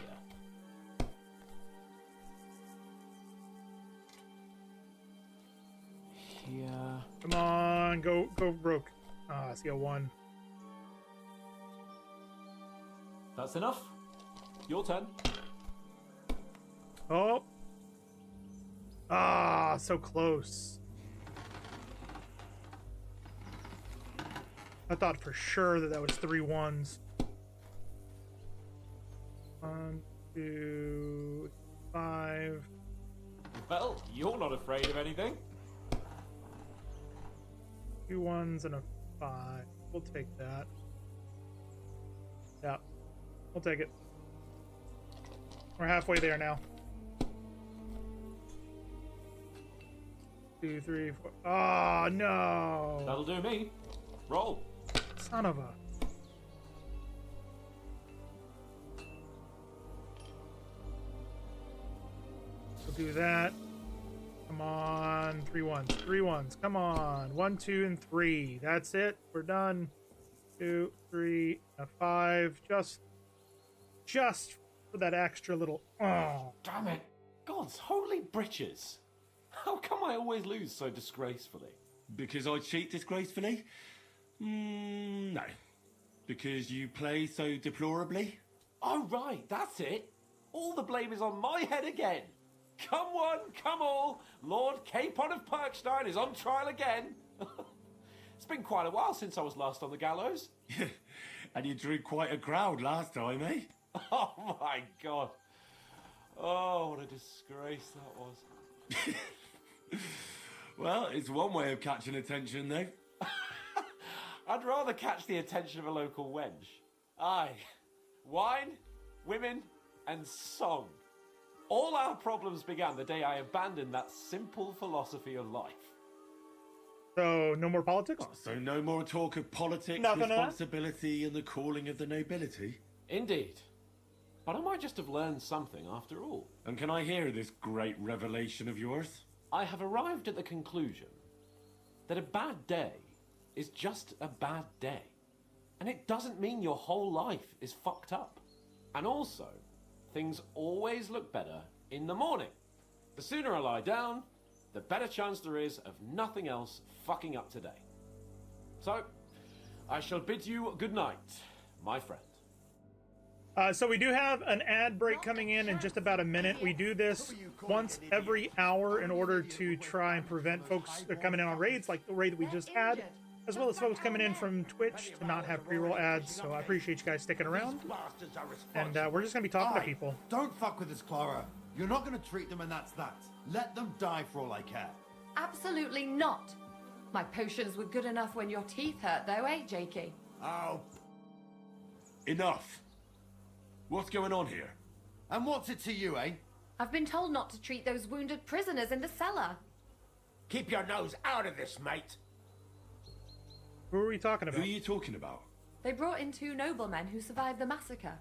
Here. Come on, go broke. Ah, I see a 1. That's enough. Your turn. Oh. Ah, so close. I thought for sure that was 3 1s. 1, 2, 5. Well, you're not afraid of anything. 2 1s and a 5. We'll take that. Yeah, we'll take it. We're halfway there now. 2, 3, 4. Oh no! That'll do me. Roll. Son of a. We'll do that. Come on, 3 1s. 3 1s. Come on. 1, 2, and 3. That's it. We're done. 2, 3, a 5. Just for that extra little. Oh, damn it! God's holy britches! How come I always lose so disgracefully? Because I cheat disgracefully? No. Because you play so deplorably? Oh right, that's it. All the blame is on my head again. Come one, come all. Lord Capon of Perkstein is on trial again. It's been quite a while since I was last on the gallows. And you drew quite a crowd last time, eh? Oh my God. Oh, what a disgrace that was. Well, it's one way of catching attention, though. I'd rather catch the attention of a local wench. Aye. Wine, women, and song. All our problems began the day I abandoned that simple philosophy of life. So, no more politics? Oh, so no more talk of politics, Nothing responsibility, and the calling of the nobility? Indeed. But I might just have learned something after all. And can I hear this great revelation of yours? I have arrived at the conclusion that a bad day is just a bad day. And it doesn't mean your whole life is fucked up. And also, things always look better in the morning. The sooner I lie down, the better chance there is of nothing else fucking up today. So, I shall bid you good night, my friend. So we do have an ad break coming in just about a minute. We do this once every hour in order to try and prevent folks coming in on raids like the raid that we just had, as well as folks coming in from Twitch to not have pre-roll ads. So I appreciate you guys sticking around. And we're just going to be talking to people. Don't fuck with this, Clara. You're not going to treat them and that's that. Let them die for all I care. Absolutely not. My potions were good enough when your teeth hurt, though, eh, Jakey? Oh. Enough. What's going on here? And what's it to you, eh? I've been told not to treat those wounded prisoners in the cellar. Keep your nose out of this, mate. Who are we talking about? Who are you talking about? They brought in 2 noblemen who survived the massacre.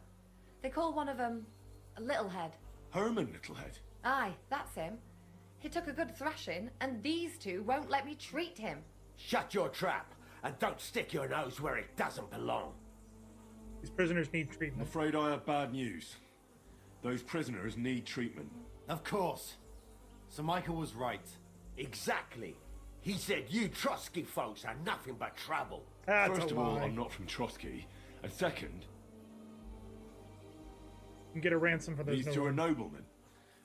They call one of them a Littlehead. Herman Littlehead? Aye, that's him. He took a good thrashing, and these 2 won't let me treat him. Shut your trap and don't stick your nose where it doesn't belong. These prisoners need I'm treatment. afraid I have bad news. Those prisoners need treatment. Of course. Sir Michael was right. Exactly. He said you Trotsky folks are nothing but trouble. That's First a of all, lie. I'm not from Trotsky. And second, You can get a ransom for those these two are noblemen. noblemen.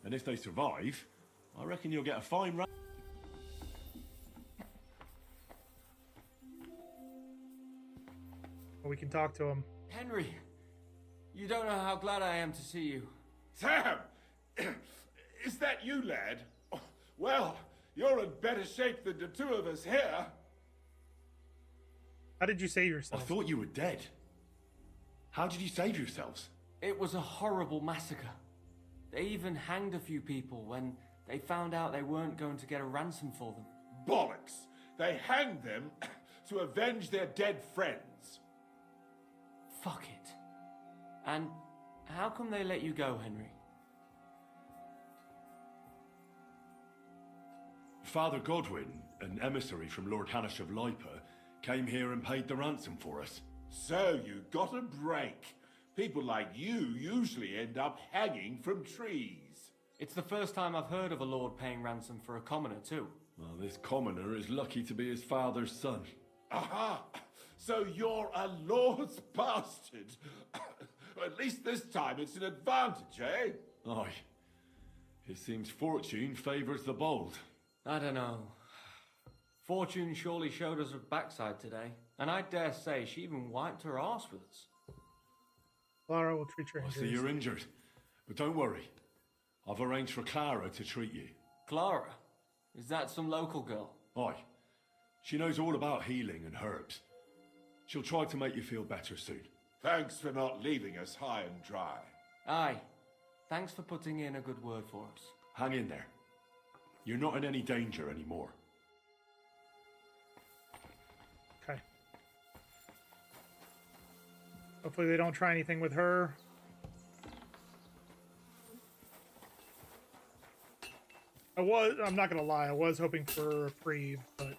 And if they survive, I reckon you'll get a fine ransom. Well, we can talk to them. Henry, you don't know how glad I am to see you. Sam! Is that you, lad? Well, you're in better shape than the two of us here. How did you save I yourself? thought you were dead. How did you save yourselves? It was a horrible massacre. They even hanged a few people when they found out they weren't going to get a ransom for them. Bollocks! They hanged them to avenge their dead friends. Fuck it. And how come they let you go, Henry? Father Godwin, an emissary from Lord Hanish of Lipa, came here and paid the ransom for us. So you got a break. People like you usually end up hanging from trees. It's the first time I've heard of a lord paying ransom for a commoner, too. Well, this commoner is lucky to be his father's son. Aha! So you're a lord's bastard. At least this time it's an advantage, eh? Aye. It seems fortune favours the bold. I don't know. Fortune surely showed us her backside today, and I dare say she even wiped her arse with us. Clara will treat your I injuries. see you're injured, but don't worry. I've arranged for Clara to treat you. Clara? Is that some local girl? Aye. She knows all about healing and herbs. She'll try to make you feel better soon. Thanks for not leaving us high and dry. Aye. Thanks for putting in a good word for us. Hang in there. You're not in any danger anymore. Okay. Hopefully they don't try anything with her. I'm not gonna lie, I was hoping for a reprieve, but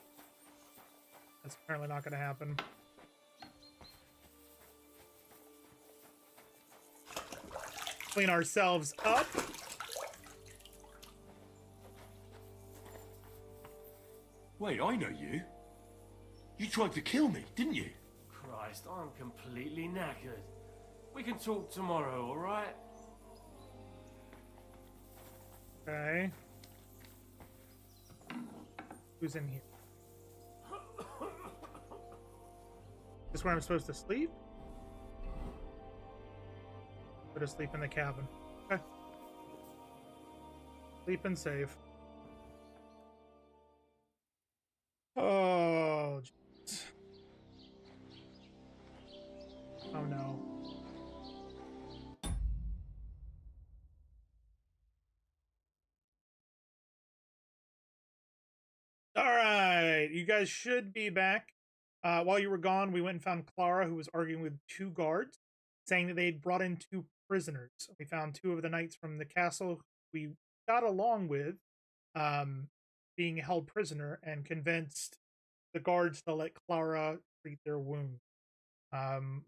that's apparently not gonna happen. Clean ourselves up. Wait, I know you. You tried to kill me, didn't you? Christ, I'm completely knackered. We can talk tomorrow, alright? Okay. Who's in here? Is this where I'm supposed to sleep? Or to sleep in the cabin? Okay. Sleep and save. Oh, jeez. Oh no. All right, you guys should be back. While you were gone, we went and found Clara, who was arguing with two guards, saying that they had brought in two prisoners. We found two of the knights from the castle we got along with, being held prisoner, and convinced the guards to let Clara treat their wound.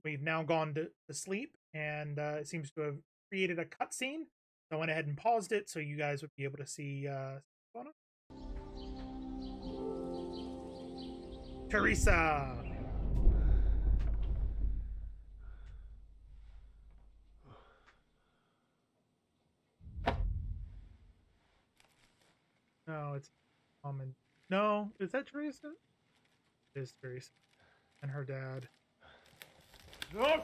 We've now gone to sleep, and it seems to have created a cutscene. So I went ahead and paused it so you guys would be able to see what's going on. Teresa! No, it's mom and... No, is that Teresa? It is Teresa. And her dad. Or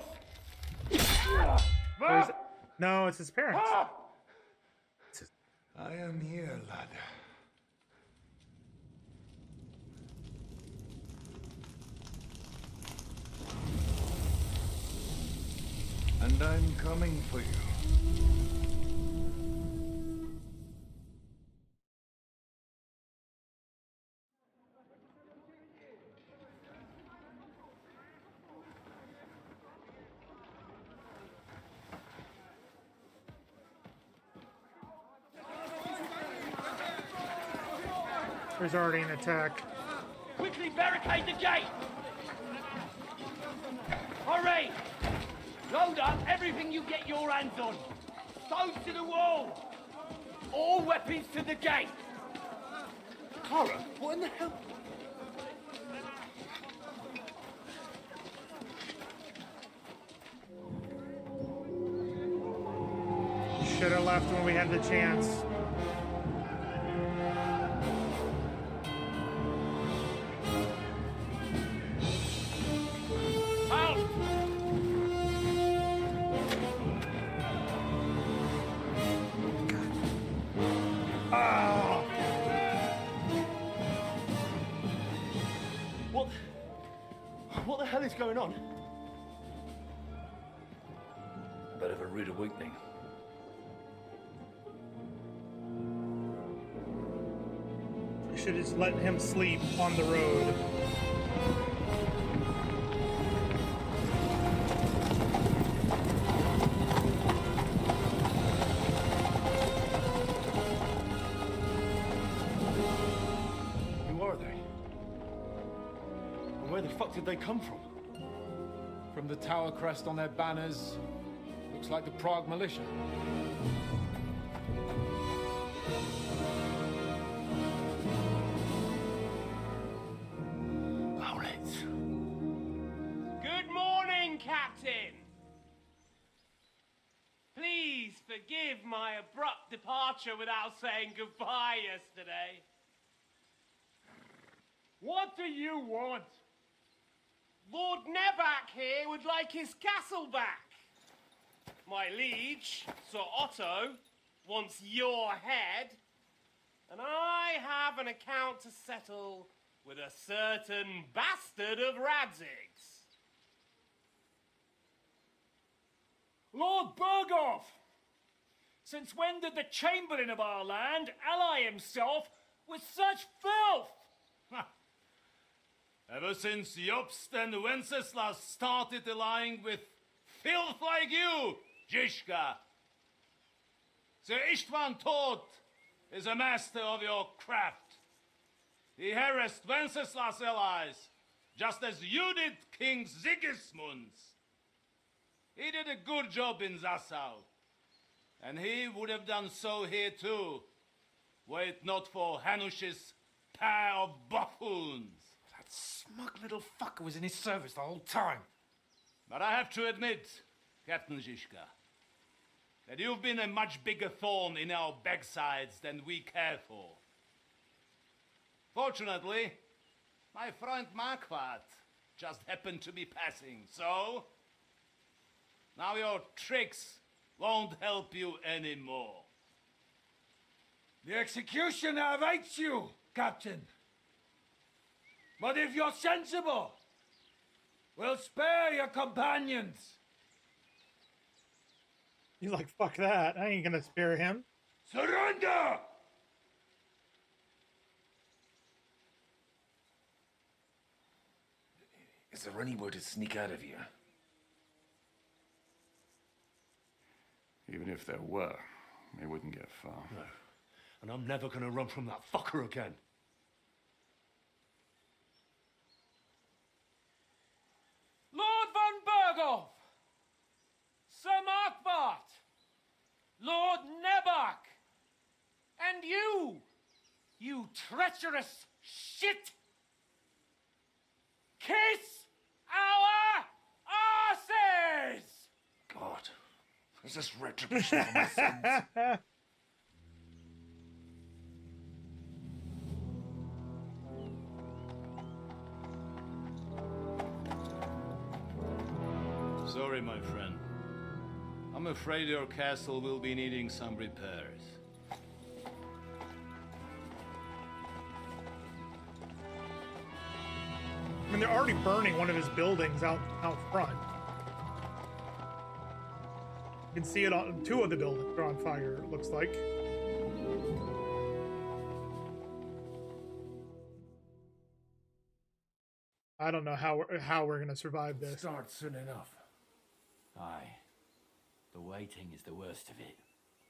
is it... No, it's his parents. I am here, lad. And I'm coming for you. There's already an attack. Quickly barricade the gate! Hurry! Load up everything you get your hands on. Stones to the wall. All weapons to the gate. Clara, what in the hell? Should have left when we had the chance. Out! Ah! What the hell is going on? Bit of a rude awakening. We should just let him sleep on the road. Who are they? And where the fuck did they come from? From the tower crest on their banners, looks like the Prague militia. Good morning, Captain! Please forgive my abrupt departure without saying goodbye yesterday. What do you want? Lord Nebak here would like his castle back. My liege, Sir Otto, wants your head. And I have an account to settle with a certain bastard of Radzig's. Lord Berghoff! Since when did the Chamberlain of our land ally himself with such filth? Ever since Jobst and Wenceslas started allying with filth like you, Zizka. Sir Istvan Todt is a master of your craft. He harassed Wenceslas' allies, just as you did King Sigismund's. He did a good job in Zassau, and he would have done so here too, were it not for Hanush's pair of buffoons. That smug little fucker was in his service the whole time. But I have to admit, Captain Zizka, that you've been a much bigger thorn in our backsides than we care for. Fortunately, my friend Marquardt just happened to be passing, so now your tricks won't help you anymore. The executioner awaits you, Captain. But if you're sensible, we'll spare your companions. He's like, fuck that. I ain't gonna spare him. Surrender! Is there any way to sneak out of here? Even if there were, they wouldn't get far. No. And I'm never gonna run from that fucker again. Lord von Berghoff! Sir Markwart! Lord Nebak! And you treacherous shit! Kiss our asses! God, is this retribution for my sins? Sorry, my friend. I'm afraid your castle will be needing some repairs. I mean, they're already burning one of his buildings out front. You can see it on two of the buildings are on fire, it looks like. I don't know how we're gonna survive this. Start soon enough. Aye. The waiting is the worst of it.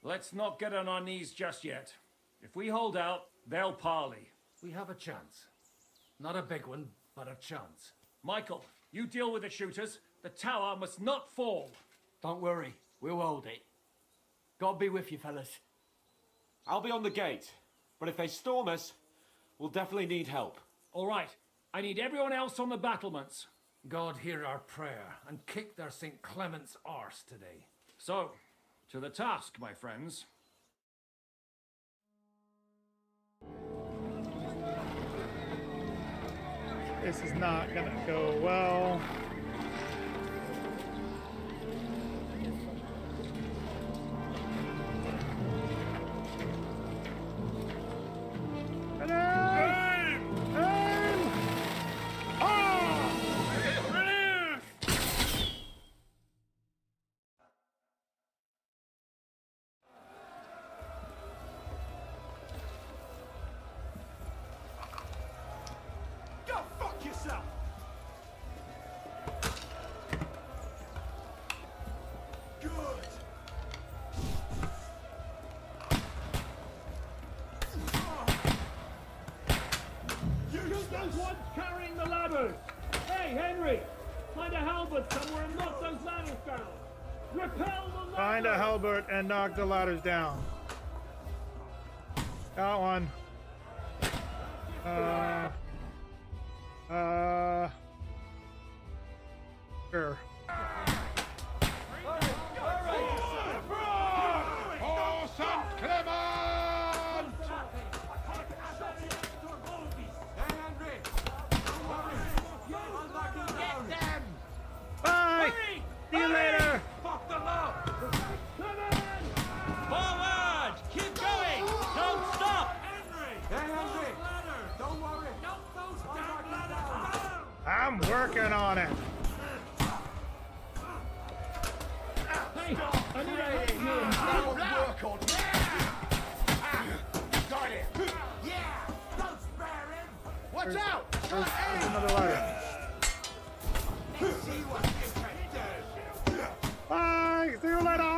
Let's not get on our knees just yet. If we hold out, they'll parley. We have a chance. Not a big one, but a chance. Michael, you deal with the shooters. The tower must not fall. Don't worry, we'll hold it. God be with you, fellas. I'll be on the gate, but if they storm us, we'll definitely need help. All right. I need everyone else on the battlements. God hear our prayer and kick their St. Clement's arse today. So, to the task, my friends. This is not gonna go well. Go fuck yourself! Good. Shoot those ones carrying the ladders! Hey, Henry! Find a halberd somewhere and knock those ladders down! Repel the ladders! Find a halberd and knock the ladders down. Got one. Sure. Oh, St. Clement! Bye! See you later! Fuck them up! Forward! Keep going! Don't stop! Henry! Don't worry! Knock those damn ladders down! I'm working on it. Hey, I need a hand here. Work on got it! Yeah! Don't spare him! Watch out! There's another ladder. Let's see what you can do! Bye! See you later!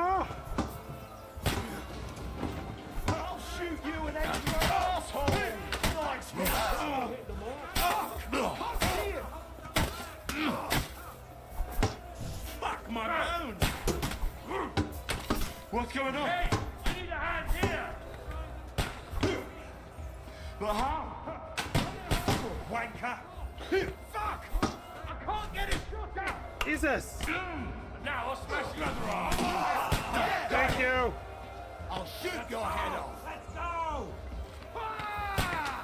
I'll shoot you an extra asshole! Fuck my bones! What's going on? Hey! I need a hand here! But how? Wanker! Fuck! I can't get his shot out! Jesus! Now I'll smash your other arm! Thank you! I'll shoot your head off! Let's go!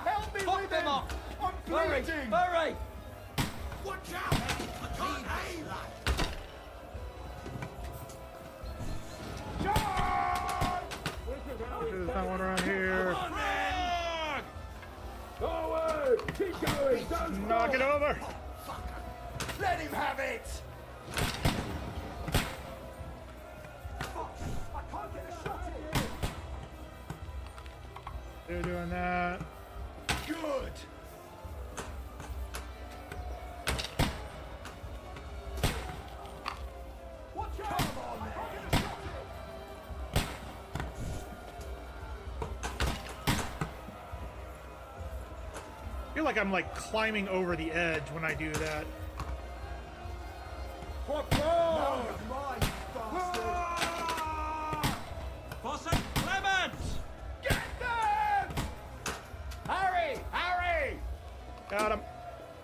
Help me Fuck with them him! up! I'm Hurry! bleeding! Hurry! Watch out! I can't aim! There's not one around here. Come on, then! Forward! Keep going! Don't Knock it over! Let him have it! I can't get a shot in! They're doing that. Good! Watch out! Come on, man! I feel like I'm like climbing over the edge when I do that. For St. Clement! Get them! Hurry! Hurry! Got him.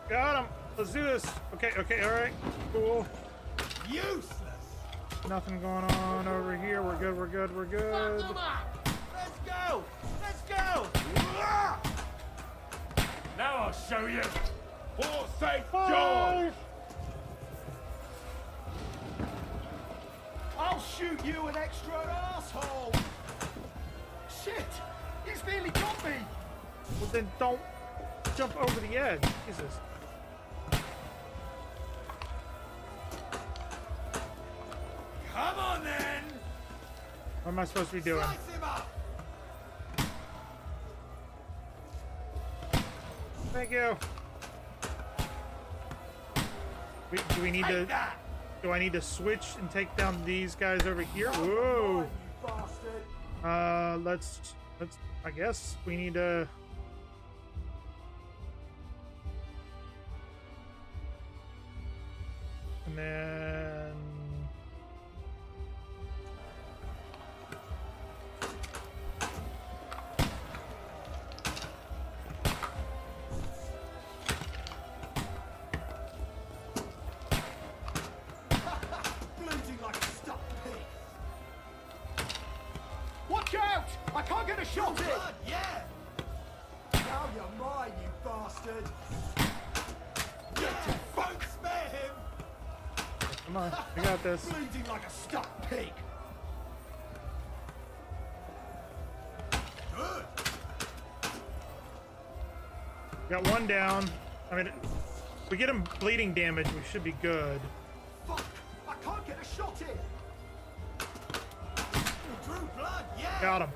Got him. Let's do this. Okay, okay, alright. Cool. Useless! Nothing going on over here. We're good, we're good, we're good. Fuck them up! Let's go! Let's go! Now I'll show you! For St. Bye. George! I'll shoot you an extra asshole! Shit! He's nearly got me! Well then don't jump over the edge. Jesus. Come on then! What am I supposed to be doing? Slice him up! Thank you. Do we need to... Take that! Do I need to switch and take down these guys over here? Whoa! You bastard! Let's. I guess we need to. And then What? I can't get a shot in! Yeah! Now you're mine, you bastard! Yeah! Don't spare him! Come on, I got this. Bleeding like a stuck pig! Good! Got one down. I mean, if we get him bleeding damage, we should be good. Fuck! I can't get a shot in! You drew blood, yeah! Got him.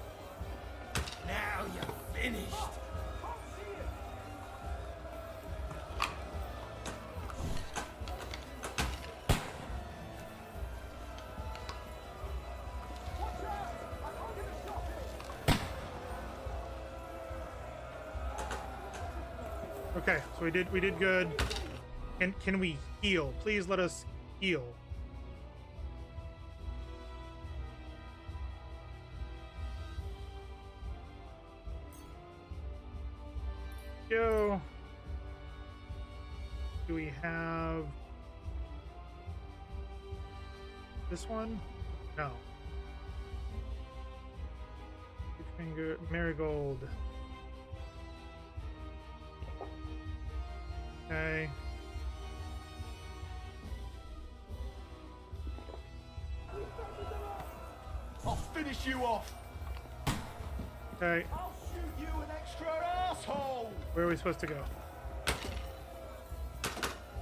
Now you're finished! Okay, so we did good. And can we heal? Please let us heal. Go. Do we have this one? No. Finger marigold. Okay. I'll finish you off! Okay. I'll shoot you an extra asshole! Where are we supposed to go?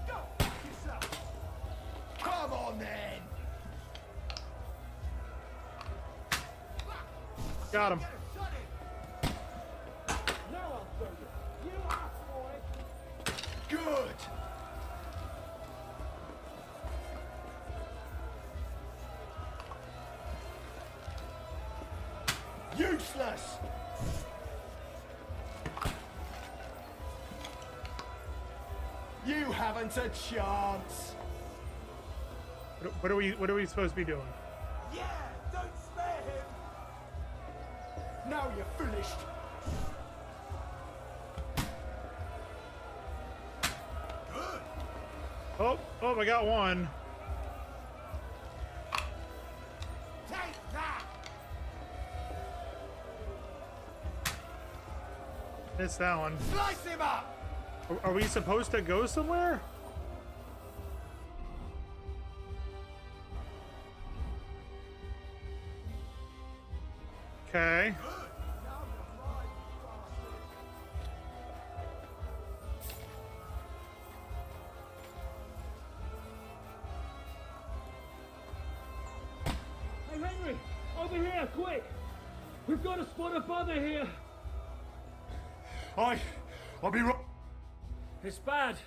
Go fuck yourself! Come on then! Got him. Now I'll show you! You ass boy! Good! Useless! You haven't a chance! What are we supposed to be doing? Yeah! Don't spare him! Now you're finished! Good! Oh, I got one. Take that! Missed that one. Slice him up! Are we supposed to go somewhere? Okay. Hey, Henry! Over here, quick! We've got a spot of bother here! I'll be wrong. It's bad.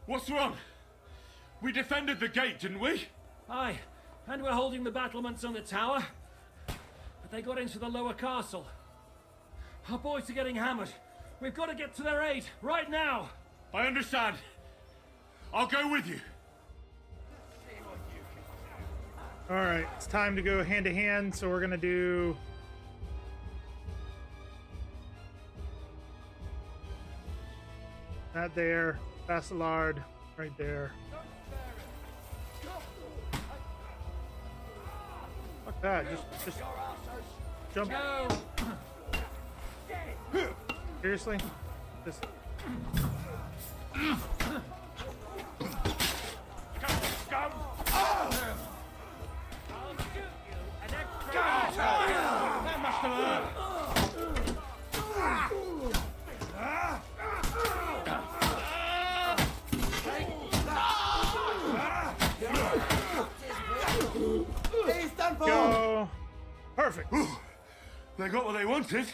What's wrong? We defended the gate, didn't we? Aye, and we're holding the battlements on the tower. But they got into the lower castle. Our boys are getting hammered. We've got to get to their aid, right now! I understand. I'll go with you. Alright, it's time to go hand to hand, so we're gonna do... that there, Bacillard, right there. Fuck that, just jump. No. Seriously? Just... Scum! I'll shoot you an extra That must have hurt! He's done for! Go! Perfect! They got what they wanted.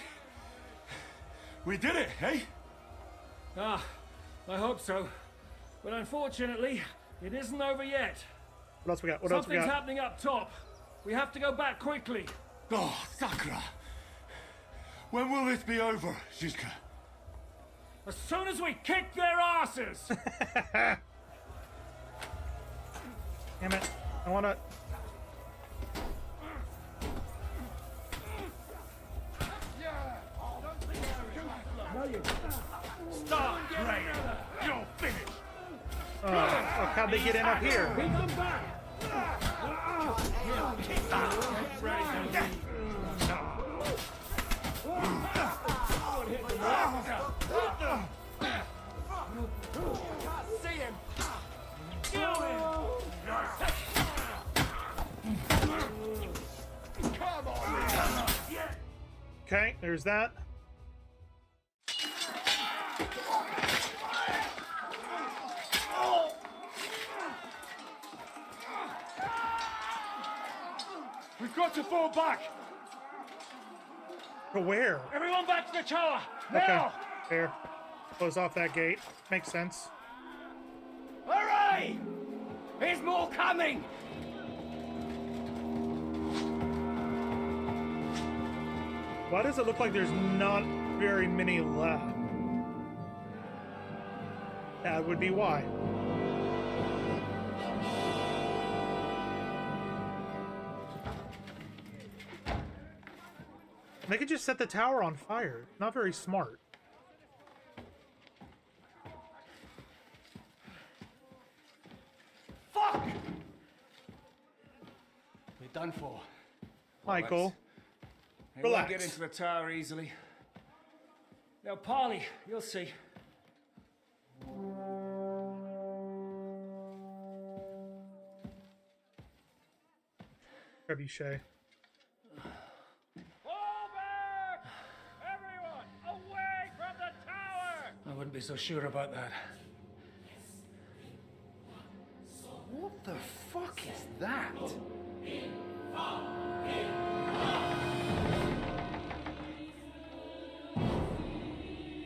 We did it, eh? Ah, I hope so. But unfortunately, it isn't over yet. What else we got? What else we Something's got? happening up top. We have to go back quickly. Oh, Sakura. When will this be over, Shishka? As soon as we kick their asses! Damn it. I wanna... Start, Gray! You're finished! Oh, how'd they get in up here? Bring them back! Okay, there's that. We've got to fall back! To where? Everyone back to the tower! Okay, Now! there. Close off that gate. Makes sense. Hooray! There's more coming! Why does it look like there's not very many left? That would be why. They could just set the tower on fire. Not very smart. Fuck! We're done for. Michael, They won't relax. get into the tower easily. Now, Polly, you'll see. Trebuchet. Fall back! Everyone, away from the tower! I wouldn't be so sure about that. What the fuck is that?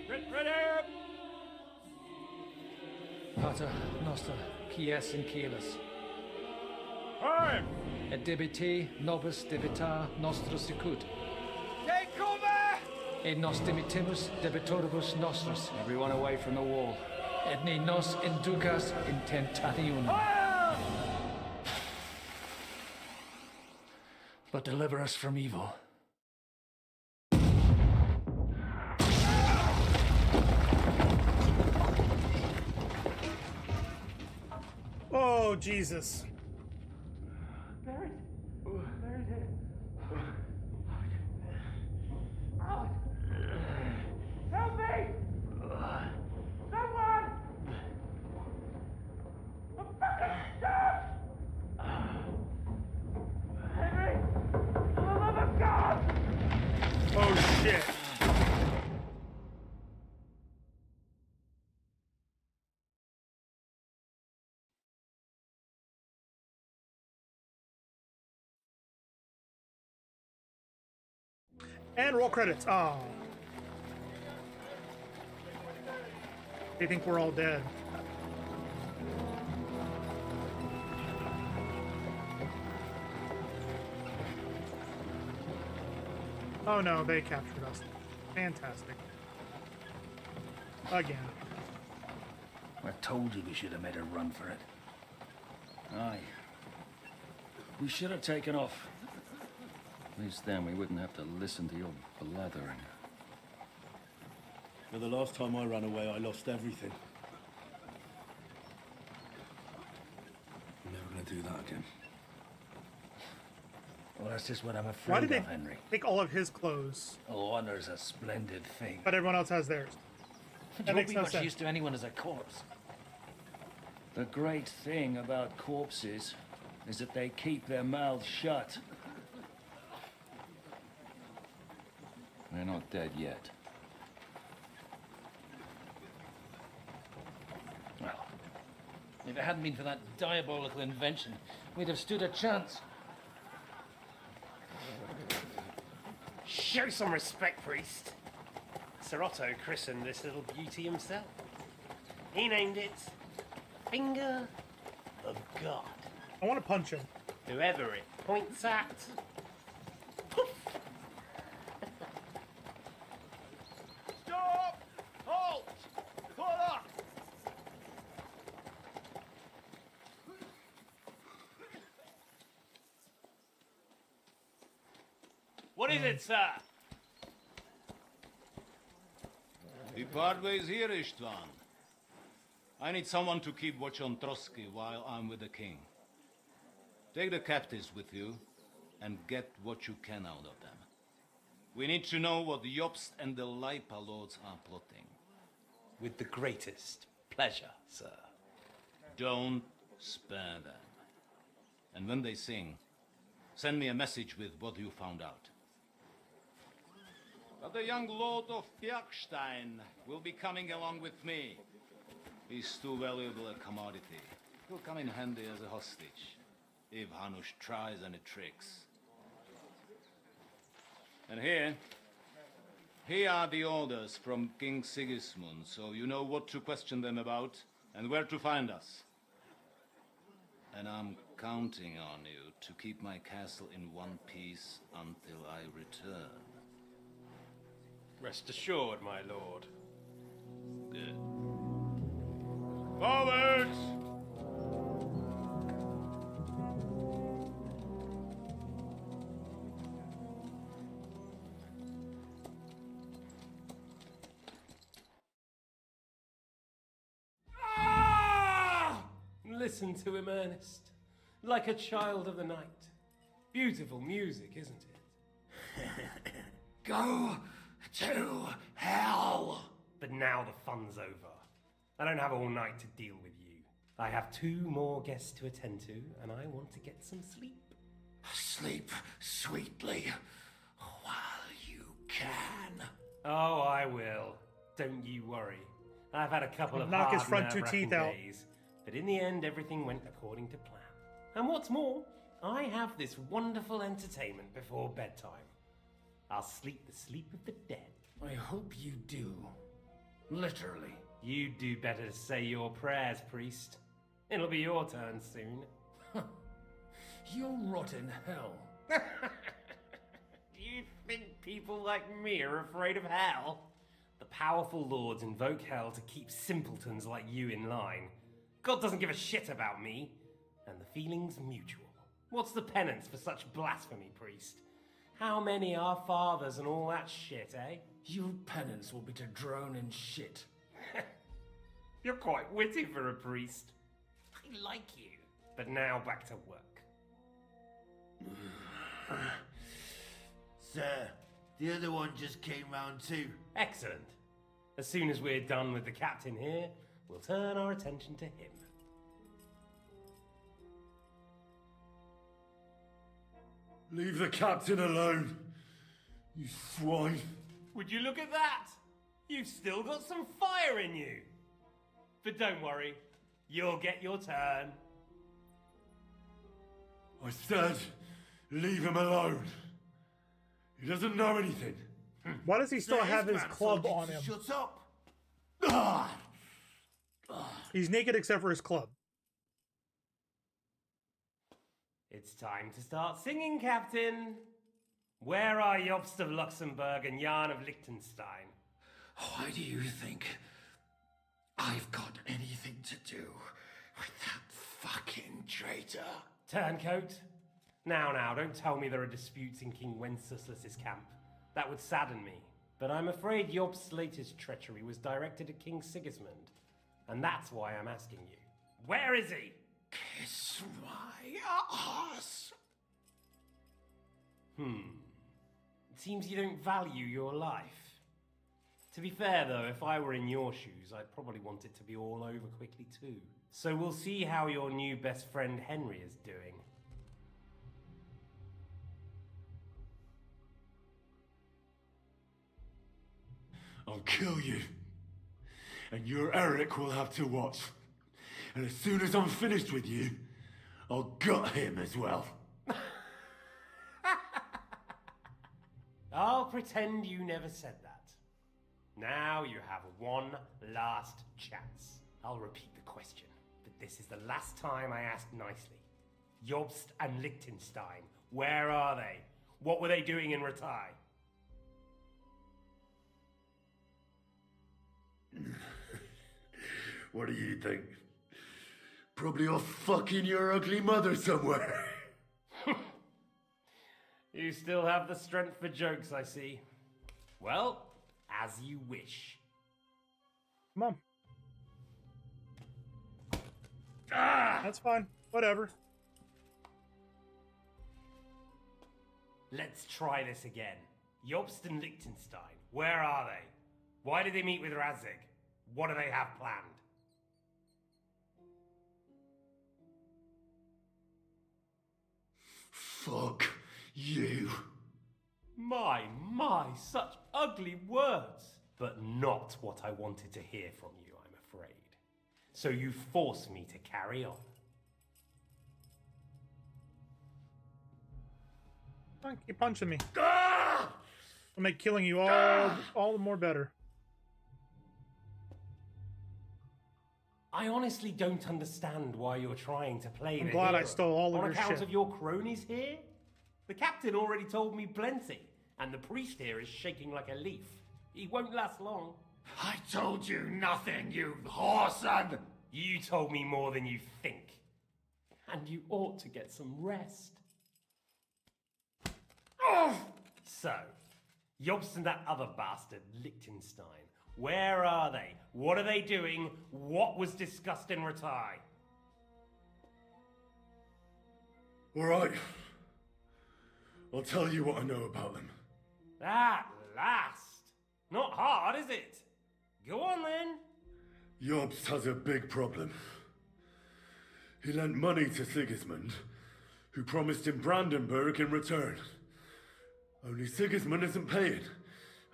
Ready! Pater noster, quies in caelus. Time! Et debite nobis debitar nostros sicut. Take cover! Et nos dimitimus debitoribus nostros. Everyone away from the wall. Et ne nos inducas in tentationem. But deliver us from evil. Oh, Jesus. Help me! Someone! I'm fucking stuck! Henry! For the love of God! Oh, shit. And roll credits. Oh. They think we're all dead. Oh no, they captured us. Fantastic. Again. I told you we should have made a run for it. Aye. We should have taken off. At least then we wouldn't have to listen to your blathering. But the last time I ran away, I lost everything. I'm never gonna do that again. Well, that's just what I'm Why afraid did they of, Henry. take all of his clothes, Oh, honor's a splendid thing. but everyone else has theirs? You That won't makes be no much sense. use to anyone as a corpse. The great thing about corpses is that they keep their mouths shut. They're not dead yet. Well, if it hadn't been for that diabolical invention, we'd have stood a chance. Show some respect, priest. Sir Otto christened this little beauty himself. He named it Finger of God. I want to punch him. Whoever it points at. Stop! Halt! Pull up! What is it, sir? The pathway is here, Istvan. I need someone to keep watch on Trotsky while I'm with the king. Take the captives with you and get what you can out of them. We need to know what the Jobst and the Leipa lords are plotting. With the greatest pleasure, sir. Don't spare them. And when they sing, send me a message with what you found out. But the young Lord of Bjerkstein will be coming along with me. He's too valuable a commodity. He'll come in handy as a hostage, if Hanush tries any tricks. And here are the orders from King Sigismund, so you know what to question them about and where to find us. And I'm counting on you to keep my castle in one piece until I return. Rest assured, my lord. Good. Forwards! Listen to him, Ernest. Like a child of the night. Beautiful music, isn't it? Go to hell! But now the fun's over. I don't have all night to deal with you. I have 2 more guests to attend to, and I want to get some sleep. Sleep sweetly while you can. Oh, I will. Don't you worry. I've had a couple of knock hard, his front 2 nerve-wracking teeth out. days, but in the end, everything went according to plan. And what's more, I have this wonderful entertainment before bedtime. I'll sleep the sleep of the dead. I hope you do. Literally. You do better to say your prayers, priest. It'll be your turn soon. You'll rot in hell. You think people like me are afraid of hell? The powerful lords invoke hell to keep simpletons like you in line. God doesn't give a shit about me, and the feeling's mutual. What's the penance for such blasphemy, priest? How many are fathers and all that shit, eh? Your penance will be to drown in shit. You're quite witty for a priest. I like you. But now back to work. Sir, the other one just came round too. Excellent. As soon as we're done with the captain here, we'll turn our attention to him. Leave the captain alone, you swine. Would you look at that? You've still got some fire in you. But don't worry, you'll get your turn. I said, leave him alone. He doesn't know anything. Why does he still have his club on him? Shut up! He's naked except for his club. It's time to start singing, Captain. Where are Jobst of Luxembourg and Jan of Liechtenstein? Why do you think I've got anything to do with that fucking traitor? Turncoat? Now, don't tell me there are disputes in King Wenceslas's camp. That would sadden me. But I'm afraid Jobst's latest treachery was directed at King Sigismund. And that's why I'm asking you. Where is he? Kiss my ass. It seems you don't value your life. To be fair, though, if I were in your shoes, I'd probably want it to be all over quickly, too. So we'll see how your new best friend Henry is doing. I'll kill you. And your Eric will have to watch. And as soon as I'm finished with you, I'll gut him as well. I'll pretend you never said that. Now you have one last chance. I'll repeat the question, but this is the last time I ask nicely. Jobst and Liechtenstein, where are they? What were they doing in Ratai? What do you think? Probably off fucking your ugly mother somewhere. You still have the strength for jokes, I see. Well, as you wish. Come on. That's fine. Whatever. Let's try this again. Jobst and Liechtenstein, where are they? Why did they meet with Razig? What do they have planned? Fuck you. My, such ugly words. But not what I wanted to hear from you, I'm afraid. So you force me to carry on. Keep punching me. I'll make killing you all the more better. I honestly don't understand why you're trying to play I'm the glad I hero. stole all of On your account shit. of your cronies here? The captain already told me plenty, and the priest here is shaking like a leaf. He won't last long. I told you nothing, you whoreson! You told me more than you think. And you ought to get some rest. So, Jobst and that other bastard, Liechtenstein, where are they? What are they doing? What was discussed in Ratai? All right. I'll tell you what I know about them. At last! Not hard, is it? Go on then. Jobst has a big problem. He lent money to Sigismund, who promised him Brandenburg in return. Only Sigismund isn't paying,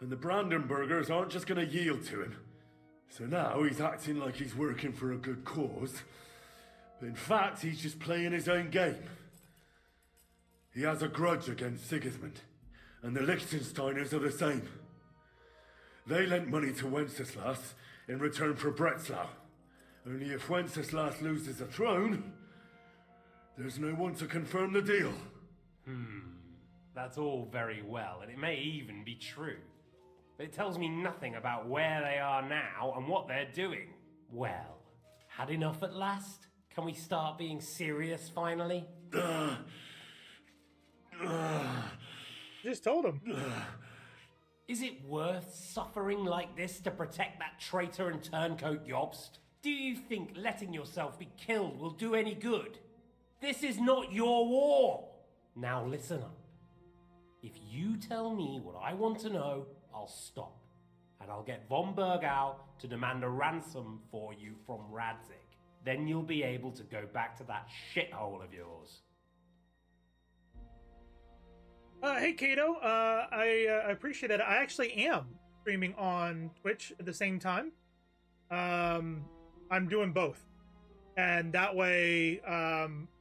and the Brandenburgers aren't just going to yield to him. So now he's acting like he's working for a good cause, but in fact he's just playing his own game. He has a grudge against Sigismund, and the Liechtensteiners are the same. They lent money to Wenceslas in return for Breslau. Only if Wenceslas loses the throne, there's no one to confirm the deal. That's all very well, and it may even be true. But it tells me nothing about where they are now and what they're doing. Well, had enough at last? Can we start being serious finally? Just told him. Is it worth suffering like this to protect that traitor and turncoat Jobst? Do you think letting yourself be killed will do any good? This is not your war! Now listen up. If you tell me what I want to know, I'll stop. And I'll get von Bergau to demand a ransom for you from Radzig. Then you'll be able to go back to that shithole of yours. Hey Kato, I appreciate it. I actually am streaming on Twitch at the same time. I'm doing both, and that way,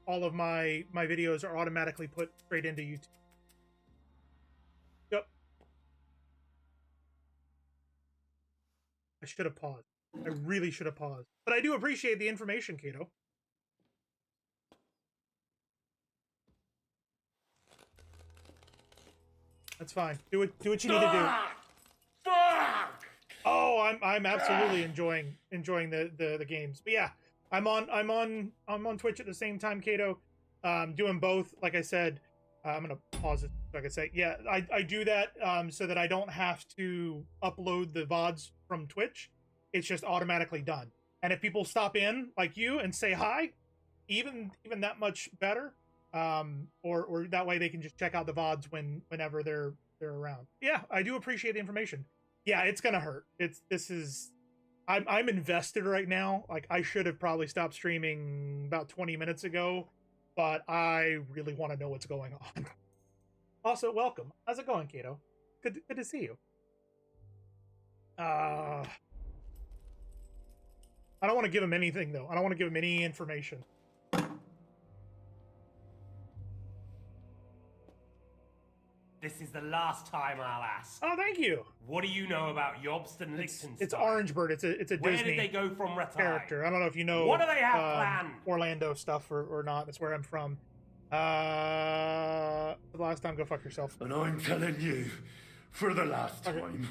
all of my videos are automatically put straight into YouTube. Yep. I should have paused. I really should have paused, but I do appreciate the information, Kato. That's fine. Do what you need to do. Fuck! Oh, I'm absolutely enjoying the games. But yeah, I'm on Twitch at the same time, Kato. Doing both. Like I said, I'm gonna pause it so I can say, yeah, I do that so that I don't have to upload the VODs from Twitch. It's just automatically done. And if people stop in like you and say hi, even that much better. Or that way they can just check out the VODs whenever they're around. Yeah, I do appreciate the information. Yeah, it's gonna hurt. I'm invested right now. Like, I should have probably stopped streaming about 20 minutes ago, but I really want to know what's going on. Also, welcome. How's it going, Kato? Good to see you. I don't want to give him anything though. I don't want to give him any information. This is the last time I'll ask. Oh, thank you. What do you know about Jobst and Liechtenstein? It's Orangebird. It's a Where Disney did they go from Ratai? character. I don't know if you know. What do they have planned? Orlando stuff or not. That's where I'm from. The last time, go fuck yourself. And I'm telling you, for the last time,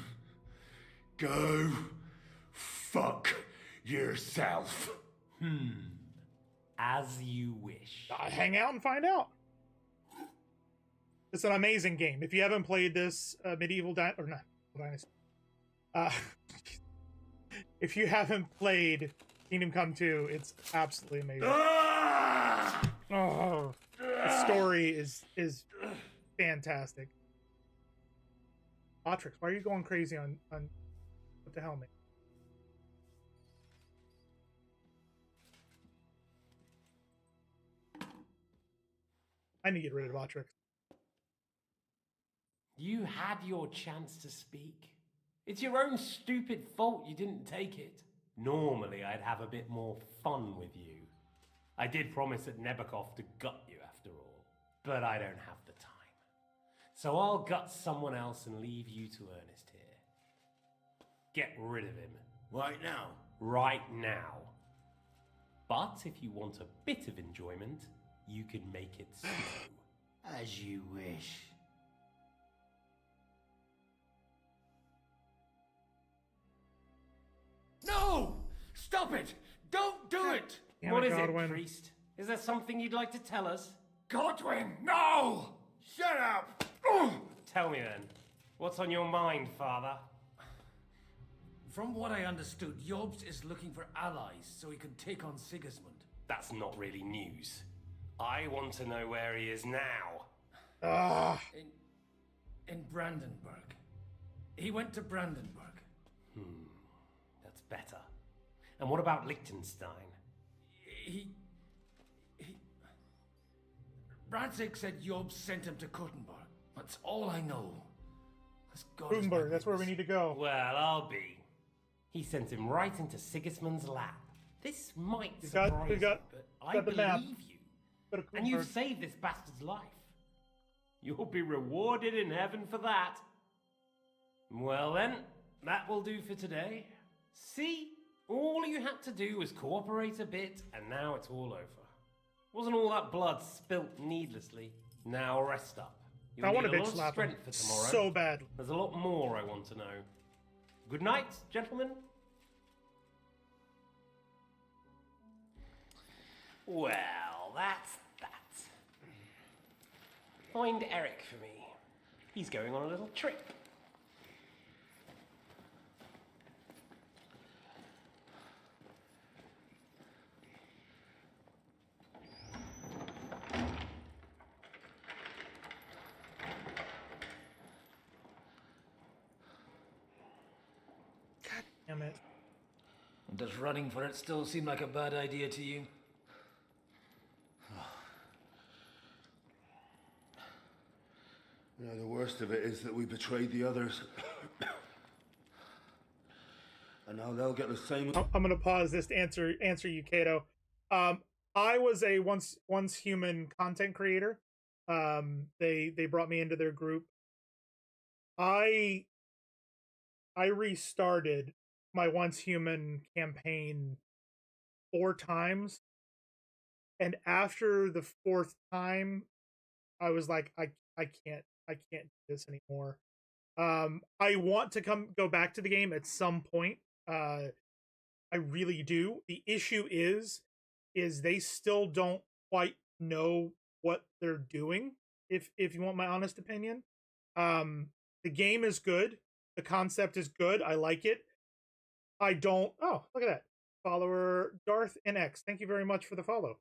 go fuck yourself. As you wish. Hang out and find out. It's an amazing game. If you haven't played this Dynasty, if you haven't played Kingdom Come 2, it's absolutely amazing. Oh, the story is fantastic. Atrix, why are you going crazy on what the hell, man? I need to get rid of Atrix. You had your chance to speak. It's your own stupid fault you didn't take it. Normally, I'd have a bit more fun with you. I did promise at Nebakov to gut you after all, but I don't have the time. So I'll gut someone else and leave you to Ernest here. Get rid of him. Right now? Right now. But if you want a bit of enjoyment, you can make it slow. As you wish. No! Stop it! Don't do it! What is it, priest? Is there something you'd like to tell us? Godwin, no! Shut up! Tell me then. What's on your mind, father? From what I understood, Jobst is looking for allies so he can take on Sigismund. That's not really news. I want to know where he is now. In Brandenburg. He went to Brandenburg. That's better. And what about Liechtenstein? Radzig said Jobst sent him to Kuttenberg. That's all I know. Kuttenberg, that's where we need to go. Well, I'll be. He sent him right into Sigismund's lap. This might surprise you, but I believe you. And you've saved this bastard's life. You'll be rewarded in heaven for that. Well then, that will do for today. See? All you had to do was cooperate a bit, and now it's all over. Wasn't all that blood spilt needlessly? Now rest up. You'll I want need to a bitch lot of slap him strength for tomorrow. so bad. There's a lot more I want to know. Good night, gentlemen. Well, that's that. Find Eric for me. He's going on a little trip. God damn it. Does running for it still seem like a bad idea to you? You know, the worst of it is that we betrayed the others. And now they'll get the same. I'm gonna pause this to answer you, Kato. I was a once human content creator. They brought me into their group. I restarted my once human campaign 4 times, and after the 4th time, I was like, I can't do this anymore. I want to go back to the game at some point. I really do. The issue is they still don't quite know what they're doing. If you want my honest opinion, the game is good. The concept is good. I like it. I don't. Oh, look at that follower, Darth NX. Thank you very much for the follow.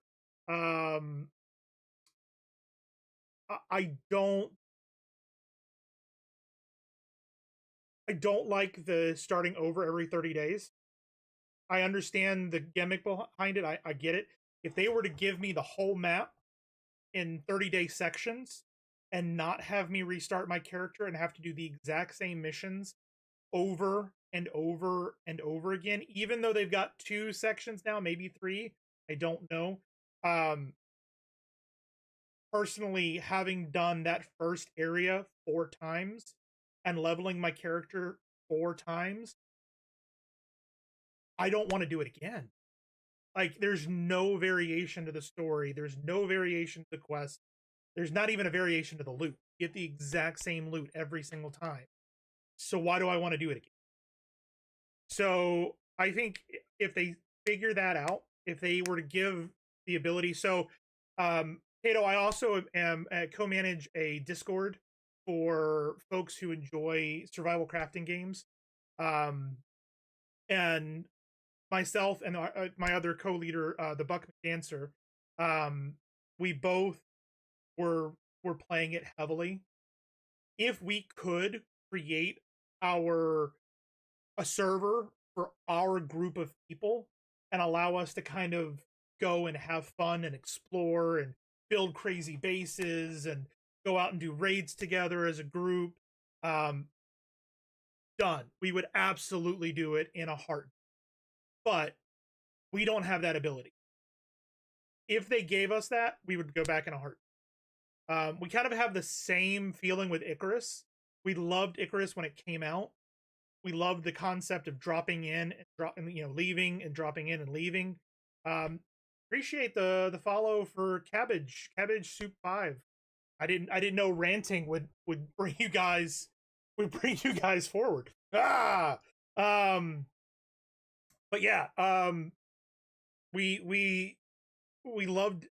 I don't like the starting over every 30 days. I understand the gimmick behind it. I get it. If they were to give me the whole map in 30-day sections and not have me restart my character and have to do the exact same missions over and over and over again, even though they've got 2 sections now, maybe 3, I don't know. Personally, having done that first area 4 times and leveling my character 4 times, I don't want to do it again. Like, there's no variation to the story. There's no variation to the quest. There's not even a variation to the loot. You get the exact same loot every single time. So why do I want to do it again? So I think if they figure that out, if they were to give the ability, so Kato, I also am co-manage a Discord for folks who enjoy survival crafting games, and myself and my other co-leader, the Buck McDancer, we both were playing it heavily. If we could create a server for our group of people and allow us to kind of go and have fun and explore and build crazy bases and go out and do raids together as a group Done. We would absolutely do it in a heart. But we don't have that ability. If they gave us that, we would go back in a heart. We kind of have the same feeling with Icarus. We loved Icarus when it came out. We loved the concept of dropping in and leaving and dropping in and leaving. Appreciate the follow for Cabbage Soup 5. I didn't know ranting would bring you guys forward. But yeah, we loved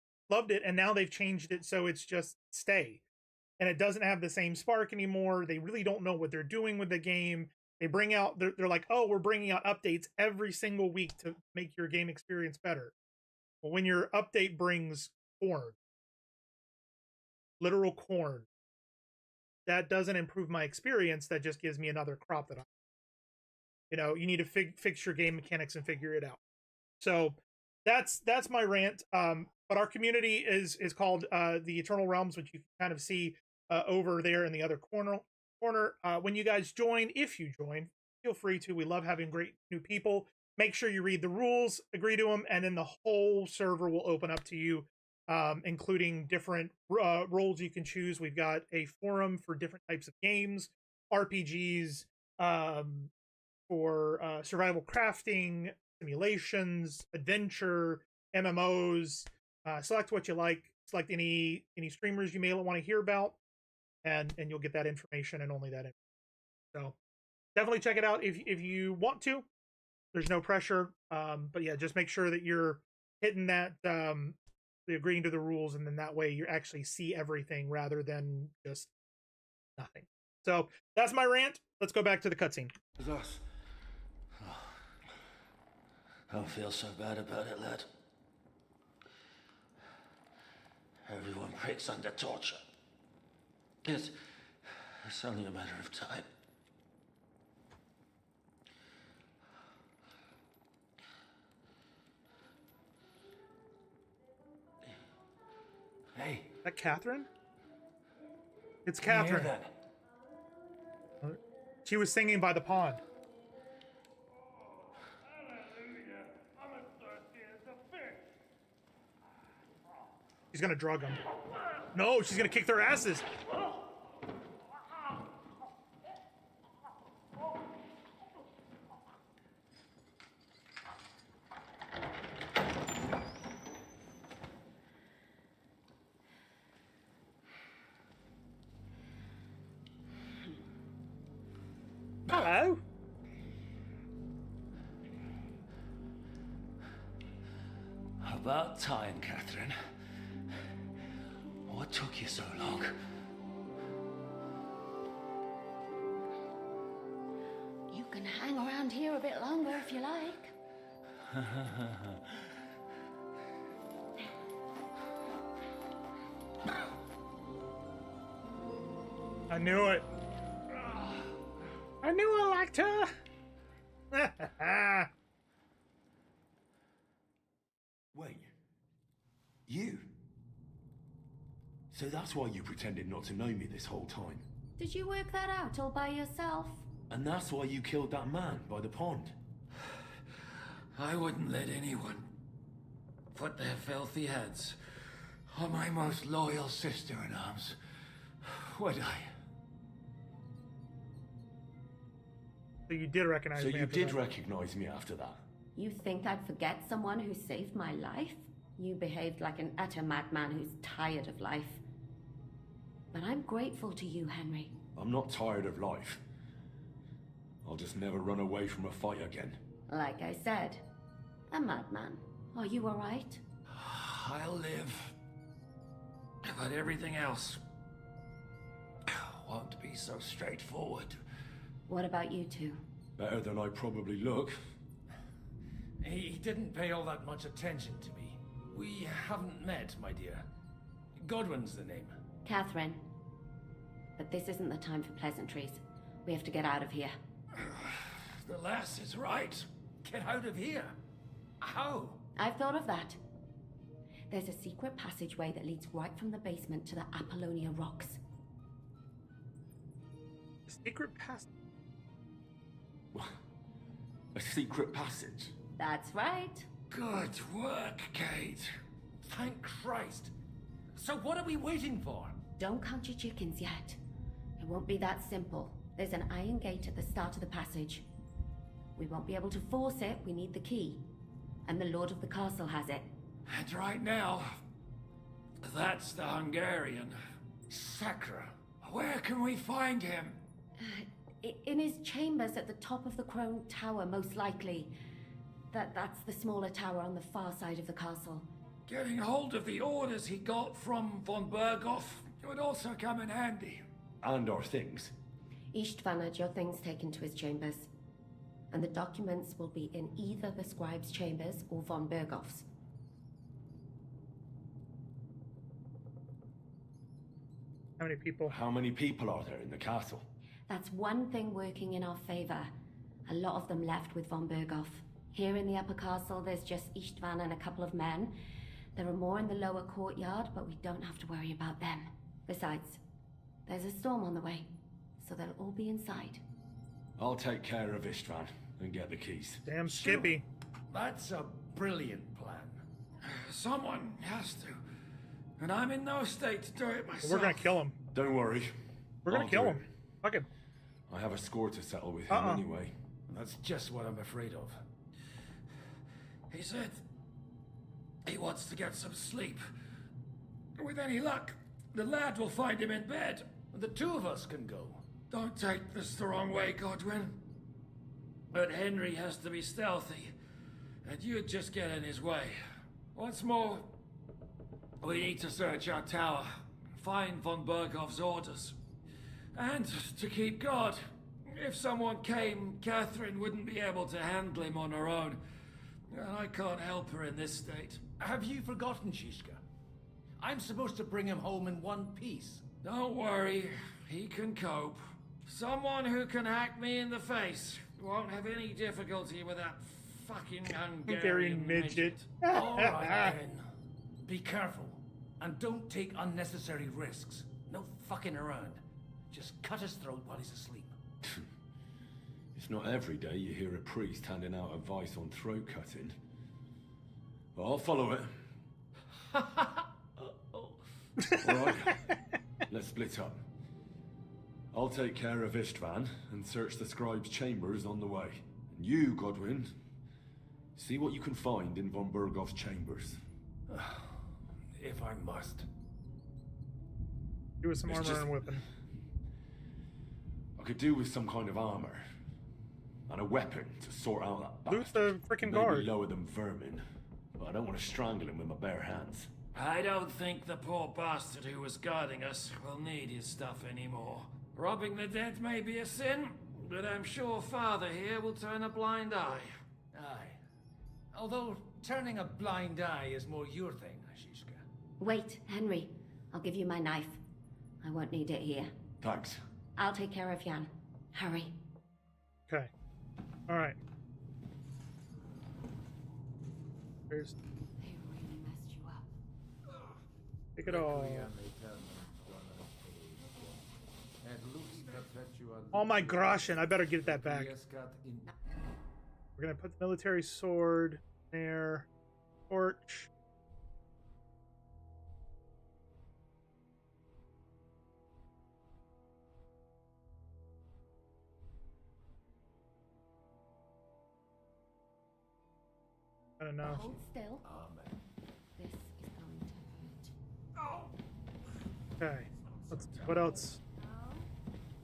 it, and now they've changed it so it's just stay, and it doesn't have the same spark anymore. They really don't know what they're doing with the game. They bring out, they're like, oh, we're bringing out updates every single week to make your game experience better. Well, when your update brings corn, literal corn, that doesn't improve my experience. That just gives me another crop that you need to fix your game mechanics and figure it out. So that's my rant. But our community is called the Eternal Realms, which you can kind of see over there in the other corner. When you guys join, if you join, feel free to. We love having great new people. Make sure you read the rules, agree to them, and then the whole server will open up to you, including different roles you can choose. We've got a forum for different types of games, RPGs, for survival crafting, simulations, adventure, MMOs. Select what you like. Select any streamers you may want to hear about, and you'll get that information and only that information. So definitely check it out if you want to. There's no pressure, but yeah, just make sure that you're hitting that the agreeing to the rules, and then that way you actually see everything rather than just nothing. So that's my rant. Let's go back to the cutscene. It's us. Oh. I don't feel so bad about it, lad. Everyone breaks under torture. It's only a matter of time. Hey. Is that Catherine? It's Can you hear Catherine. that? She was singing by the pond. She's gonna drug them. No, she's gonna kick their asses. Hello. About time, Catherine. What took you so long? You can hang around here a bit longer if you like. I knew it. I knew I liked her. Wait. You? So that's why you pretended not to know me this whole time? Did you work that out all by yourself? And that's why you killed that man by the pond? I wouldn't let anyone put their filthy heads on my most loyal sister-in-arms, would I? So you did recognize me. So you did recognize me after that? You think I'd forget someone who saved my life? You behaved like an utter madman who's tired of life. But I'm grateful to you, Henry. I'm not tired of life. I'll just never run away from a fight again. Like I said, a madman. Are you alright? I'll live. But everything else won't be so straightforward. What about you two? Better than I probably look. He didn't pay all that much attention to me. We haven't met, my dear. Godwin's the name. Catherine. But this isn't the time for pleasantries. We have to get out of here. The lass is right. Get out of here. How? I've thought of that. There's a secret passageway that leads right from the basement to the Apollonia Rocks. secret passage. A secret passage? That's right. Good work, Kate. Thank Christ. So what are we waiting for? Don't count your chickens yet. It won't be that simple. There's an iron gate at the start of the passage. We won't be able to force it, we need the key. And the Lord of the Castle has it. And right now, that's the Hungarian. Sakra. Where can we find him? In his chambers at the top of the Crone Tower, most likely. That's the smaller tower on the far side of the castle. Getting hold of the orders he got from von Berghoff would also come in handy. And our things. Istvan had your things taken to his chambers. And the documents will be in either the scribe's chambers or von Berghoff's. How many people? How many people are there in the castle? That's one thing working in our favor. A lot of them left with von Berghoff. Here in the upper castle, there's just Istvan and a couple of men. There are more in the lower courtyard, but we don't have to worry about them. Besides, there's a storm on the way, so they'll all be inside. I'll take care of Istvan and get the keys. Damn Skippy. That's a brilliant plan. Someone has to. And I'm in no state to do it myself. We're gonna kill him. Don't worry. We're gonna kill him. Fuck him. I have a score to settle with him anyway. That's just what I'm afraid of. He said he wants to get some sleep. With any luck, the lad will find him in bed. The two of us can go. Don't take this the wrong way, Godwin. But Henry has to be stealthy, and you'd just get in his way. Once more, we need to search our tower, find von Berghoff's orders. And to keep guard. If someone came, Catherine wouldn't be able to handle him on her own. And I can't help her in this state. Have you forgotten, Shishka? I'm supposed to bring him home in one piece. Don't worry, he can cope. Someone who can hack me in the face won't have any difficulty with that fucking Hungarian midget. All right, then. Be careful. And don't take unnecessary risks. No fucking around. Just cut his throat while he's asleep. It's not every day you hear a priest handing out advice on throat cutting. But I'll follow it. Alright, let's split up. I'll take care of Istvan and search the scribe's chambers on the way. And you, Godwin, see what you can find in von Berghoff's chambers. If I must. Do with some armor and weapon. I could do with some kind of armor. And a weapon to sort out that Loot the frickin' guard. Maybe lower them vermin. But I don't want to strangle him with my bare hands. I don't think the poor bastard who was guarding us will need his stuff anymore. Robbing the dead may be a sin, but I'm sure Father here will turn a blind eye. Aye. Although turning a blind eye is more your thing, Shishka. Wait, Henry. I'll give you my knife. I won't need it here. Thanks. I'll take care of Jan. Hurry. Okay. Alright. Here's... They really messed you up. Take it all. Oh my Groschen, I better get that back. We're gonna put the military sword there. Torch. I don't know. Hold still. This is going to hurt. Okay. What else?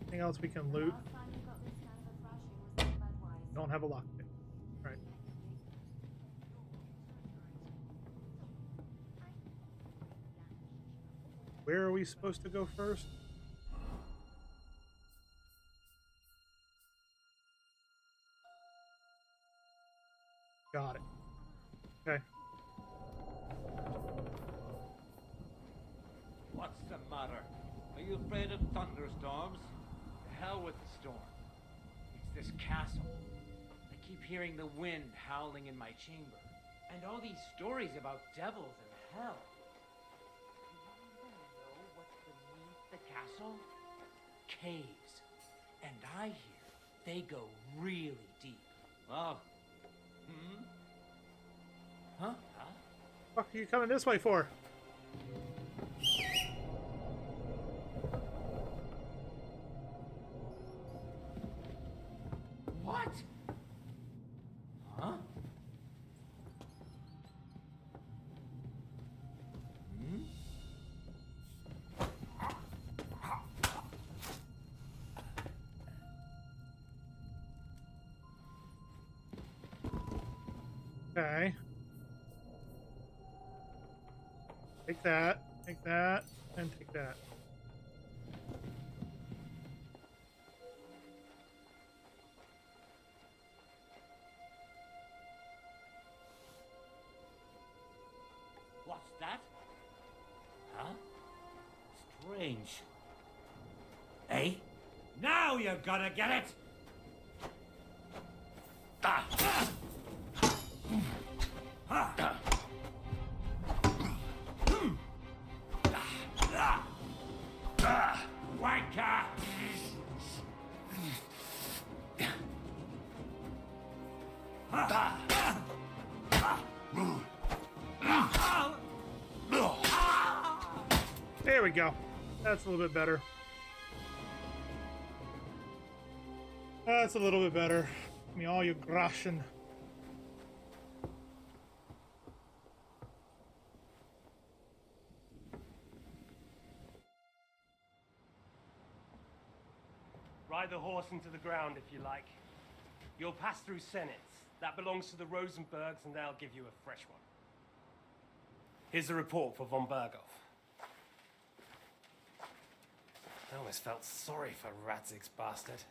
Anything else we can loot? Don't have a lockpick. Right. Where are we supposed to go first? Got it. Okay. What's the matter? Are you afraid of thunderstorms? To hell with the storm. It's this castle. I keep hearing the wind howling in my chamber. And all these stories about devils and hell. Do you know what's beneath the castle? Caves. And I hear they go really deep. Oh. Huh? Fuck are you coming this way for? What? Huh? Okay. Take that, and take that. What's that? Huh? Strange. Hey? Now you're gonna get it! Wanker! There we go. That's a little bit better. That's a little bit better. Give me all your groschen. Ride the horse into the ground if you like. You'll pass through Senates. That belongs to the Rosenbergs, and they'll give you a fresh one. Here's a report for von Berghoff. I almost felt sorry for Radzig's bastard.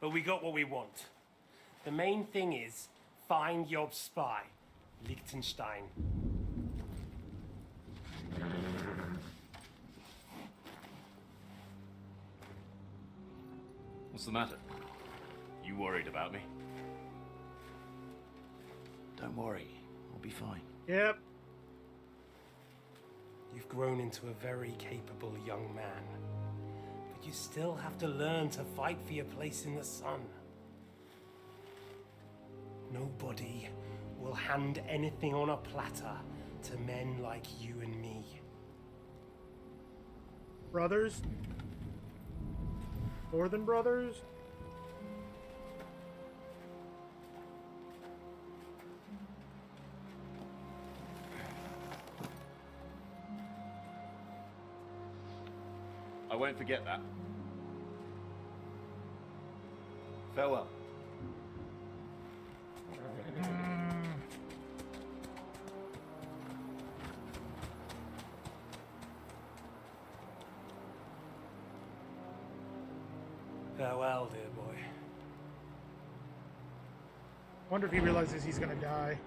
But we got what we want. The main thing is, find Job's spy, Liechtenstein. What's the matter? You worried about me? Don't worry, I'll be fine. Yep. You've grown into a very capable young man. But you still have to learn to fight for your place in the sun. Nobody will hand anything on a platter to men like you and me. Brothers? More than brothers? I won't forget that. Farewell. Farewell, dear boy. Wonder if he realizes he's gonna die.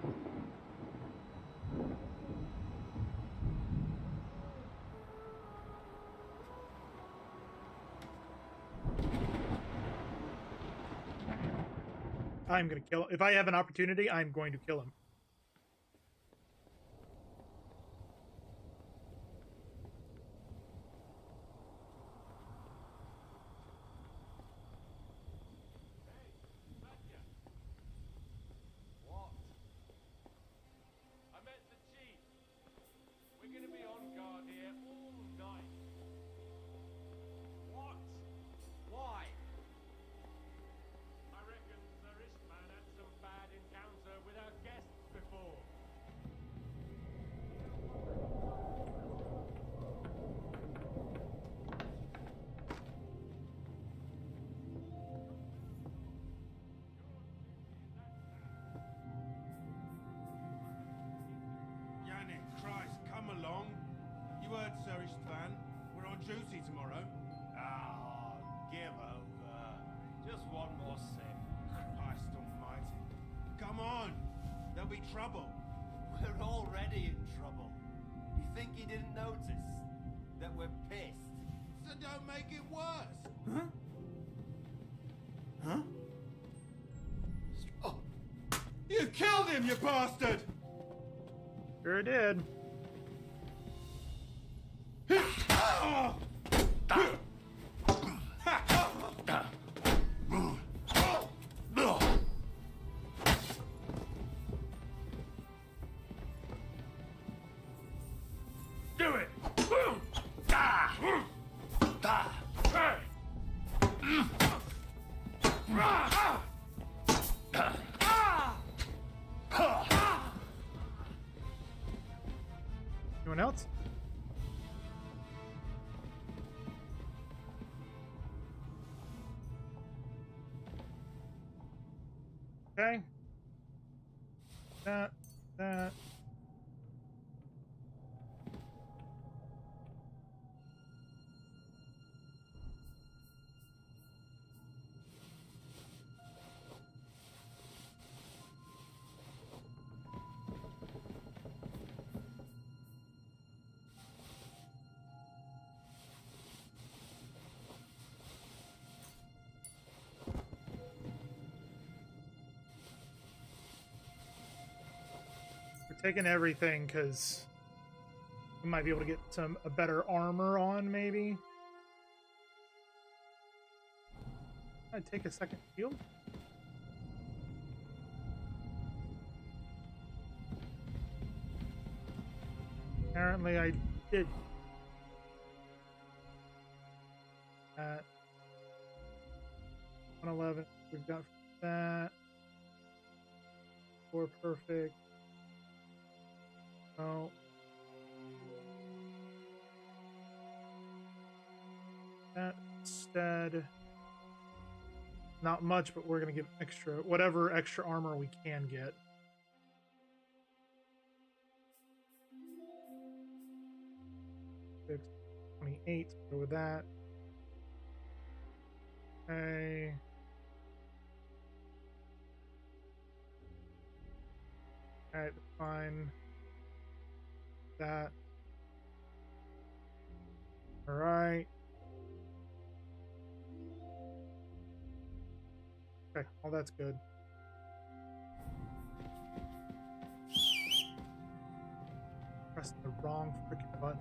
I'm gonna kill him. If I have an opportunity, I'm going to kill him. Christ, come along. You heard Sir Istvan. We're on duty tomorrow. Ah, give over. Just one more sip. Christ almighty. Come on. There'll be trouble. We're already in trouble. You think he didn't notice that we're pissed? So don't make it worse. Huh? Huh? Oh. You killed him, you bastard! Sure did. Anyone else? Okay. That. We're taking everything because we might be able to get a better armor on, maybe. I'd take a second shield. Apparently I did. At 111, we've got that. 4 perfect. Oh. That instead. Not much, but we're going to get whatever extra armor we can get. Six, 28, go with that. Okay. Alright, fine. That. Alright. Okay, well that's good. Pressed the wrong freaking button.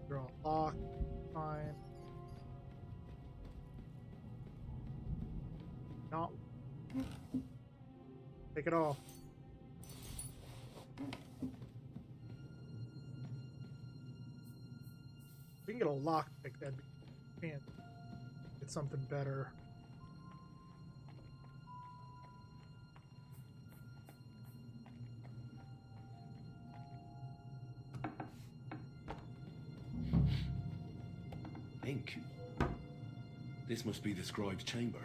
Draw a lock. Fine. No. Take it off. We can get a lockpick, that'd be fancy. Get something better. Ink. This must be the scribe's chamber.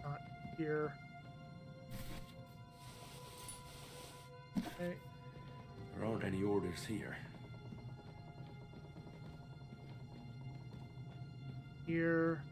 Not here. Okay. There aren't any orders here. Here.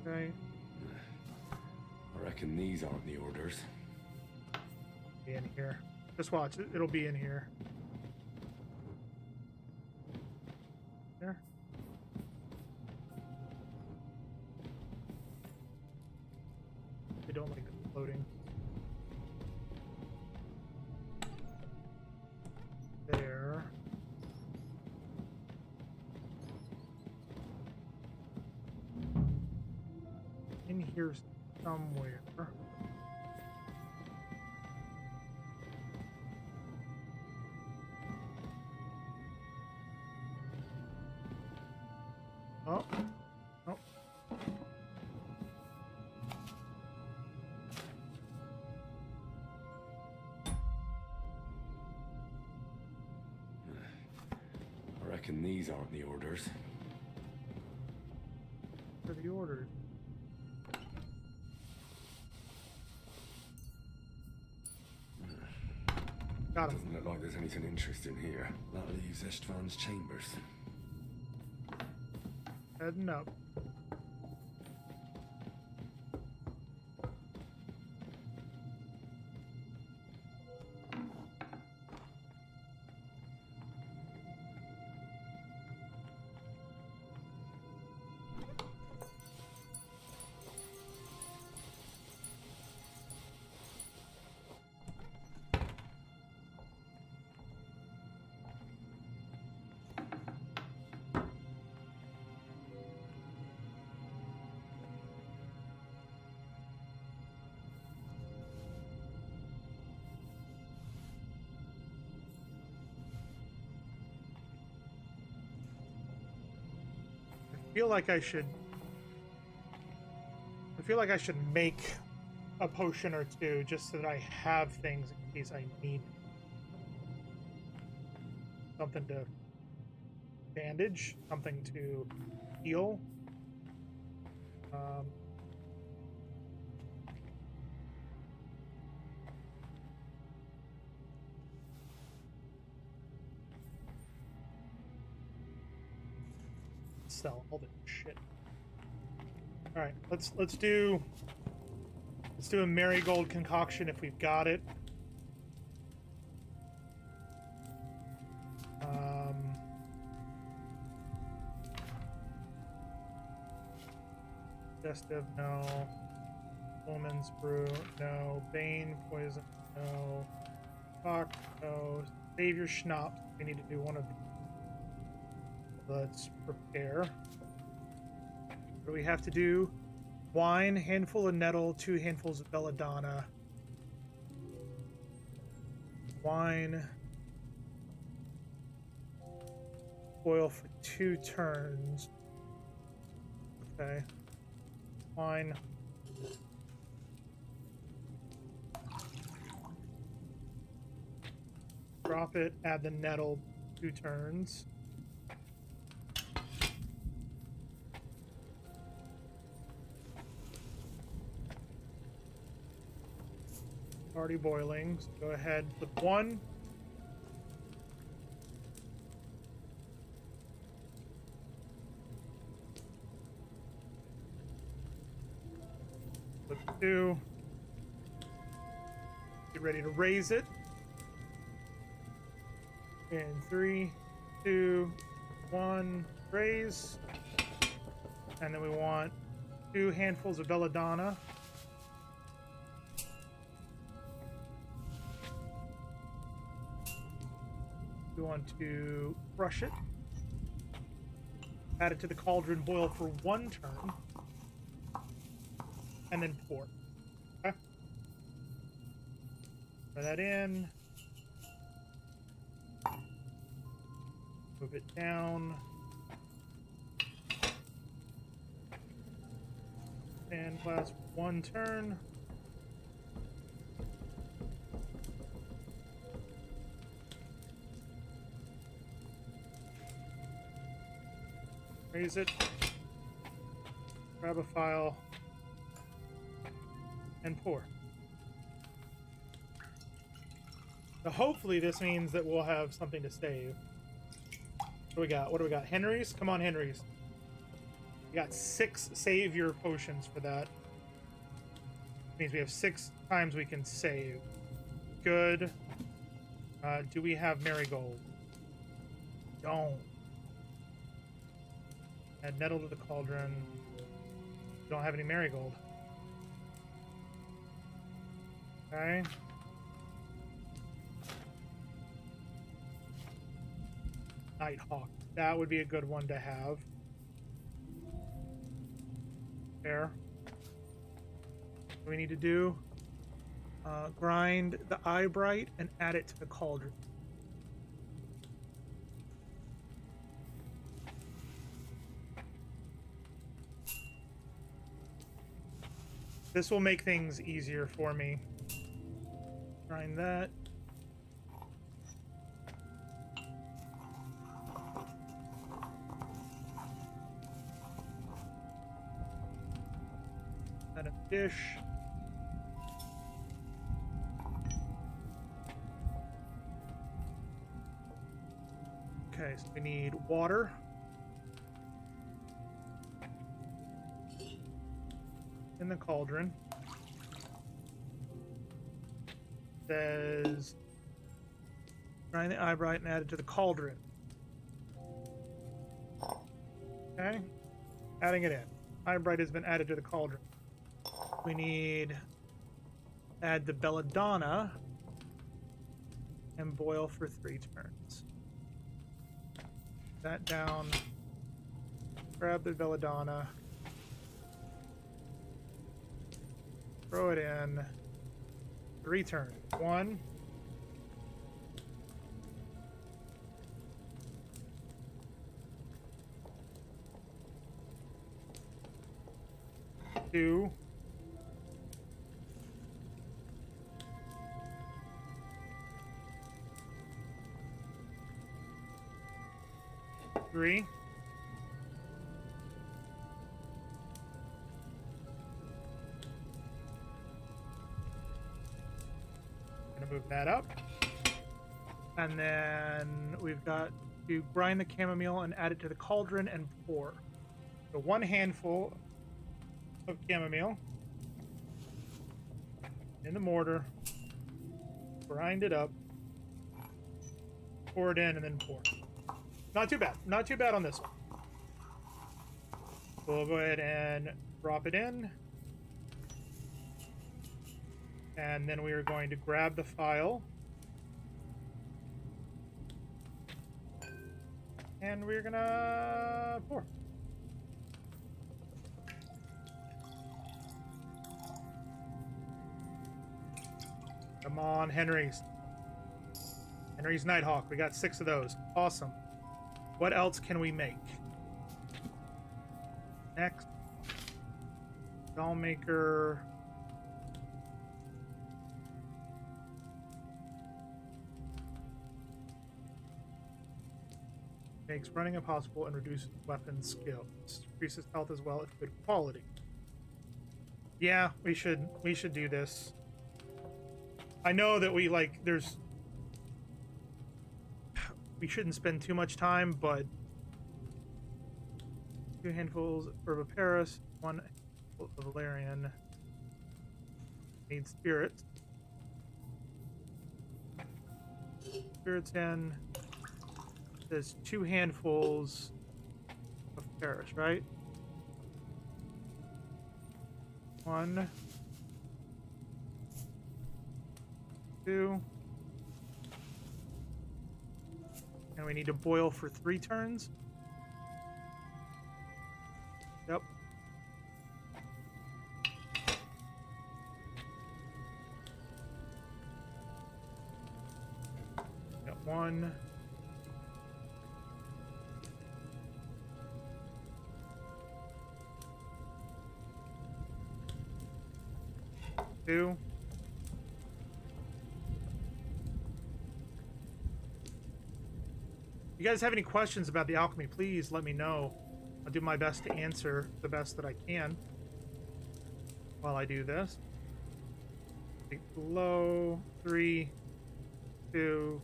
Okay. I reckon these aren't the orders. Be in here. Just watch it. It'll be in here. There. They don't like it floating. There. In here somewhere. Oh. Oh. I reckon these aren't the orders. For the orders. Got him. Doesn't look like there's anything interesting here. That leaves Istvan's chambers. Heading up. I feel like I should make a potion or two just so that I have things in case I need something to bandage, something to heal. Sell all this shit. All right, let's do a marigold concoction if we've got it. Digestive, no. Woman's brew, no. Bane poison, no. Fuck, no. Save your schnapps. We need to do one of these. Let's prepare. What do we have to do? Wine, handful of nettle, 2 handfuls of belladonna. Wine. Boil for 2 turns. Okay. Wine. Drop it, add the nettle, 2 turns. Already boiling, so go ahead, flip 1. Flip 2. Get ready to raise it. In 3, 2, 1, raise. And then we want 2 handfuls of belladonna. We want to crush it. Add it to the cauldron, boil for 1 turn. And then pour. Okay. Pour that in. Move it down. And last 1 turn. Raise it. Grab a file. And pour. So hopefully this means that we'll have something to save. What do we got? What do we got? Henry's? Come on, Henry's. We got 6 savior potions for that. Means we have 6 times we can save. Good. Do we have marigold? Don't. Add nettle to the cauldron. We don't have any marigold. Okay. Nighthawk. That would be a good one to have. There. What we need to do? Grind the eyebright and add it to the cauldron. This will make things easier for me. Grind that. Add a dish. Okay, so we need water. in the cauldron. Says grind the eyebright and add it to the cauldron. Okay, adding it in. Eyebright has been added to the cauldron. We need add the belladonna and boil for 3 turns. That down. Grab the belladonna. Throw it in. 3 turns. 1. 2. 3. Gonna move that up. And then we've got to grind the chamomile and add it to the cauldron and pour. So 1 handful of chamomile in the mortar, grind it up, pour it in, and then pour. Not too bad. Not too bad on this one. We'll go ahead and drop it in. And then we are going to grab the file. And we're gonna pour. Come on, Henry's. Henry's Nighthawk. We got 6 of those. Awesome. What else can we make? Next. Doll maker. Makes running impossible and reduces weapon skills. Increases health as well at good quality. Yeah, we should do this. I know that we shouldn't spend too much time, but 2 handfuls of herb of Paris, 1 handful of valerian. Need spirits. Spirits in. There's 2 handfuls of Paris, right? 1, 2. And we need to boil for 3 turns. Yep. Got 1. 2. If you guys have any questions about the alchemy, please let me know. I'll do my best to answer the best that I can while I do this. Low, 3, 2,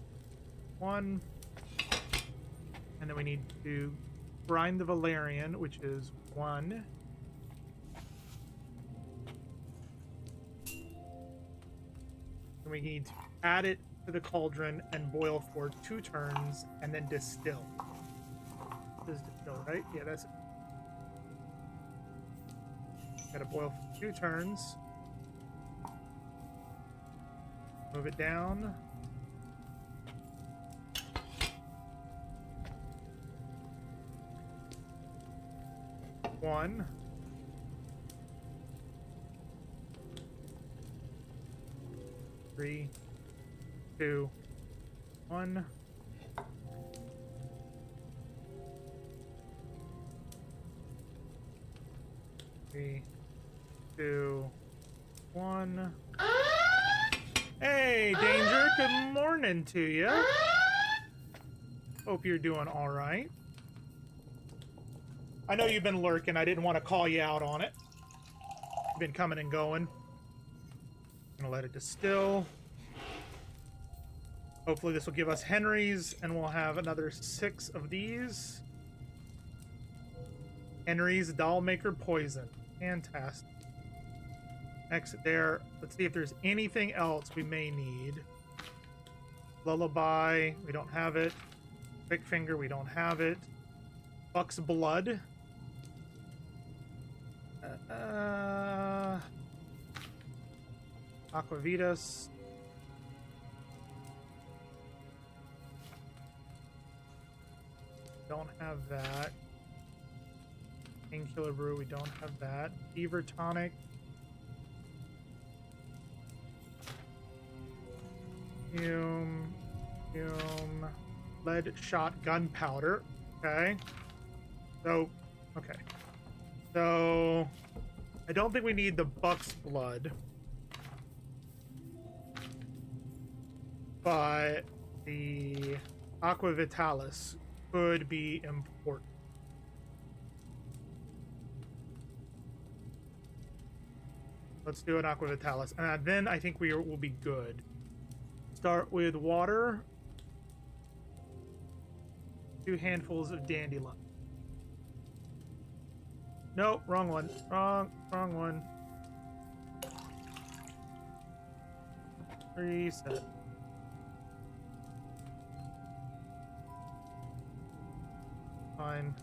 1. And then we need to grind the valerian, which is 1. And we need to add it to the cauldron and boil for 2 turns and then distill. This is distill, right? Yeah, that's it. Gotta boil for 2 turns. Move it down. One. 3, 2, 1. Three, 2, 1. Hey, Danger. Good morning to you. Hope you're doing all right. I know you've been lurking. I didn't want to call you out on it. You've been coming and going. I'm gonna let it distill. Hopefully this will give us Henry's, and we'll have another 6 of these. Henry's Doll Maker Poison. Fantastic. Exit there. Let's see if there's anything else we may need. Lullaby, we don't have it. Quick Finger, we don't have it. Buck's Blood. Aquavitas. Don't have that. Painkiller Brew, we don't have that. Fever Tonic. Fume. Lead Shot Gunpowder. Okay. So, I don't think we need the Buck's Blood. But the Aqua Vitalis could be important. Let's do an Aqua Vitalis. And then I think will be good. Start with water. 2 handfuls of dandelion. Nope, wrong one. Wrong one. Reset. Fine.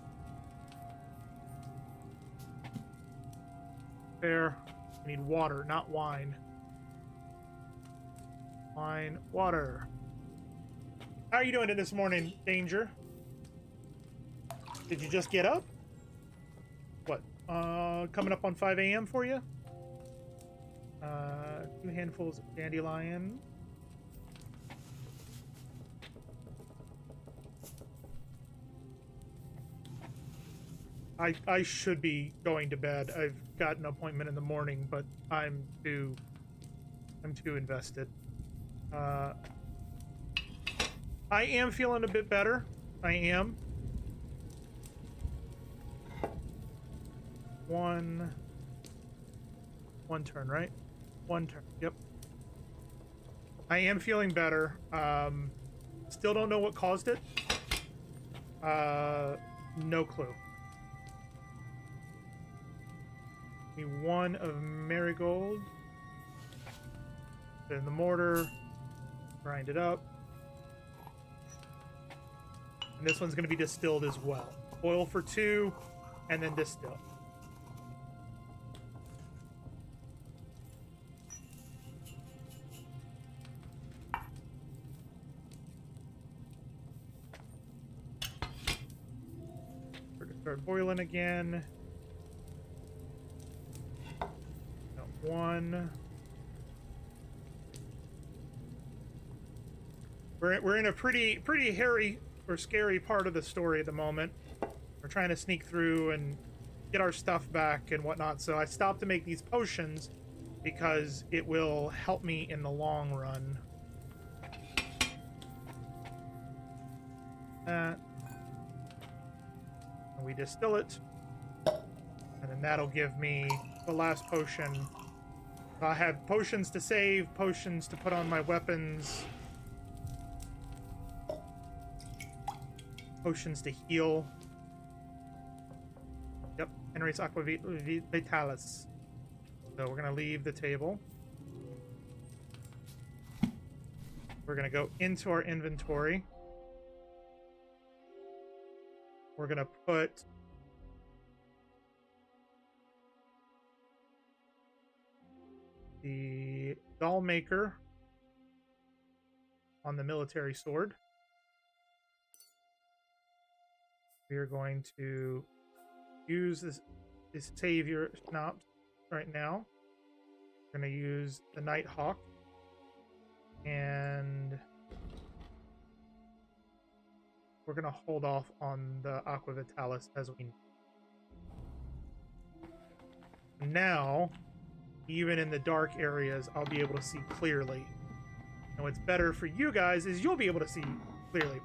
Fair. I need water, not wine. Wine, water. How are you doing this morning, Danger? Did you just get up? What? Coming up on 5 a.m. for you? 2 handfuls of dandelion. I should be going to bed. I've got an appointment in the morning, but I'm too invested. I am feeling a bit better. I am. One turn, right? One turn. Yep. I am feeling better. Still don't know what caused it. No clue. Need 1 of marigold. Put it in the mortar. Grind it up. And this one's going to be distilled as well. Boil for 2, and then distill. We're going to start boiling again. 1. We're in a pretty hairy or scary part of the story at the moment. We're trying to sneak through and get our stuff back and whatnot. So I stopped to make these potions because it will help me in the long run. And we distill it, and then that'll give me the last potion. I have potions to save, potions to put on my weapons, potions to heal. Yep, Henry's Aqua Vitalis. So we're going to leave the table. We're going to go into our inventory. We're going to put the doll maker on the military sword. We are going to use this savior schnapps right now. We're going to use the Nighthawk, and we're going to hold off on the Aqua Vitalis as we need. Now, even in the dark areas, I'll be able to see clearly. And what's better for you guys is you'll be able to see clearly.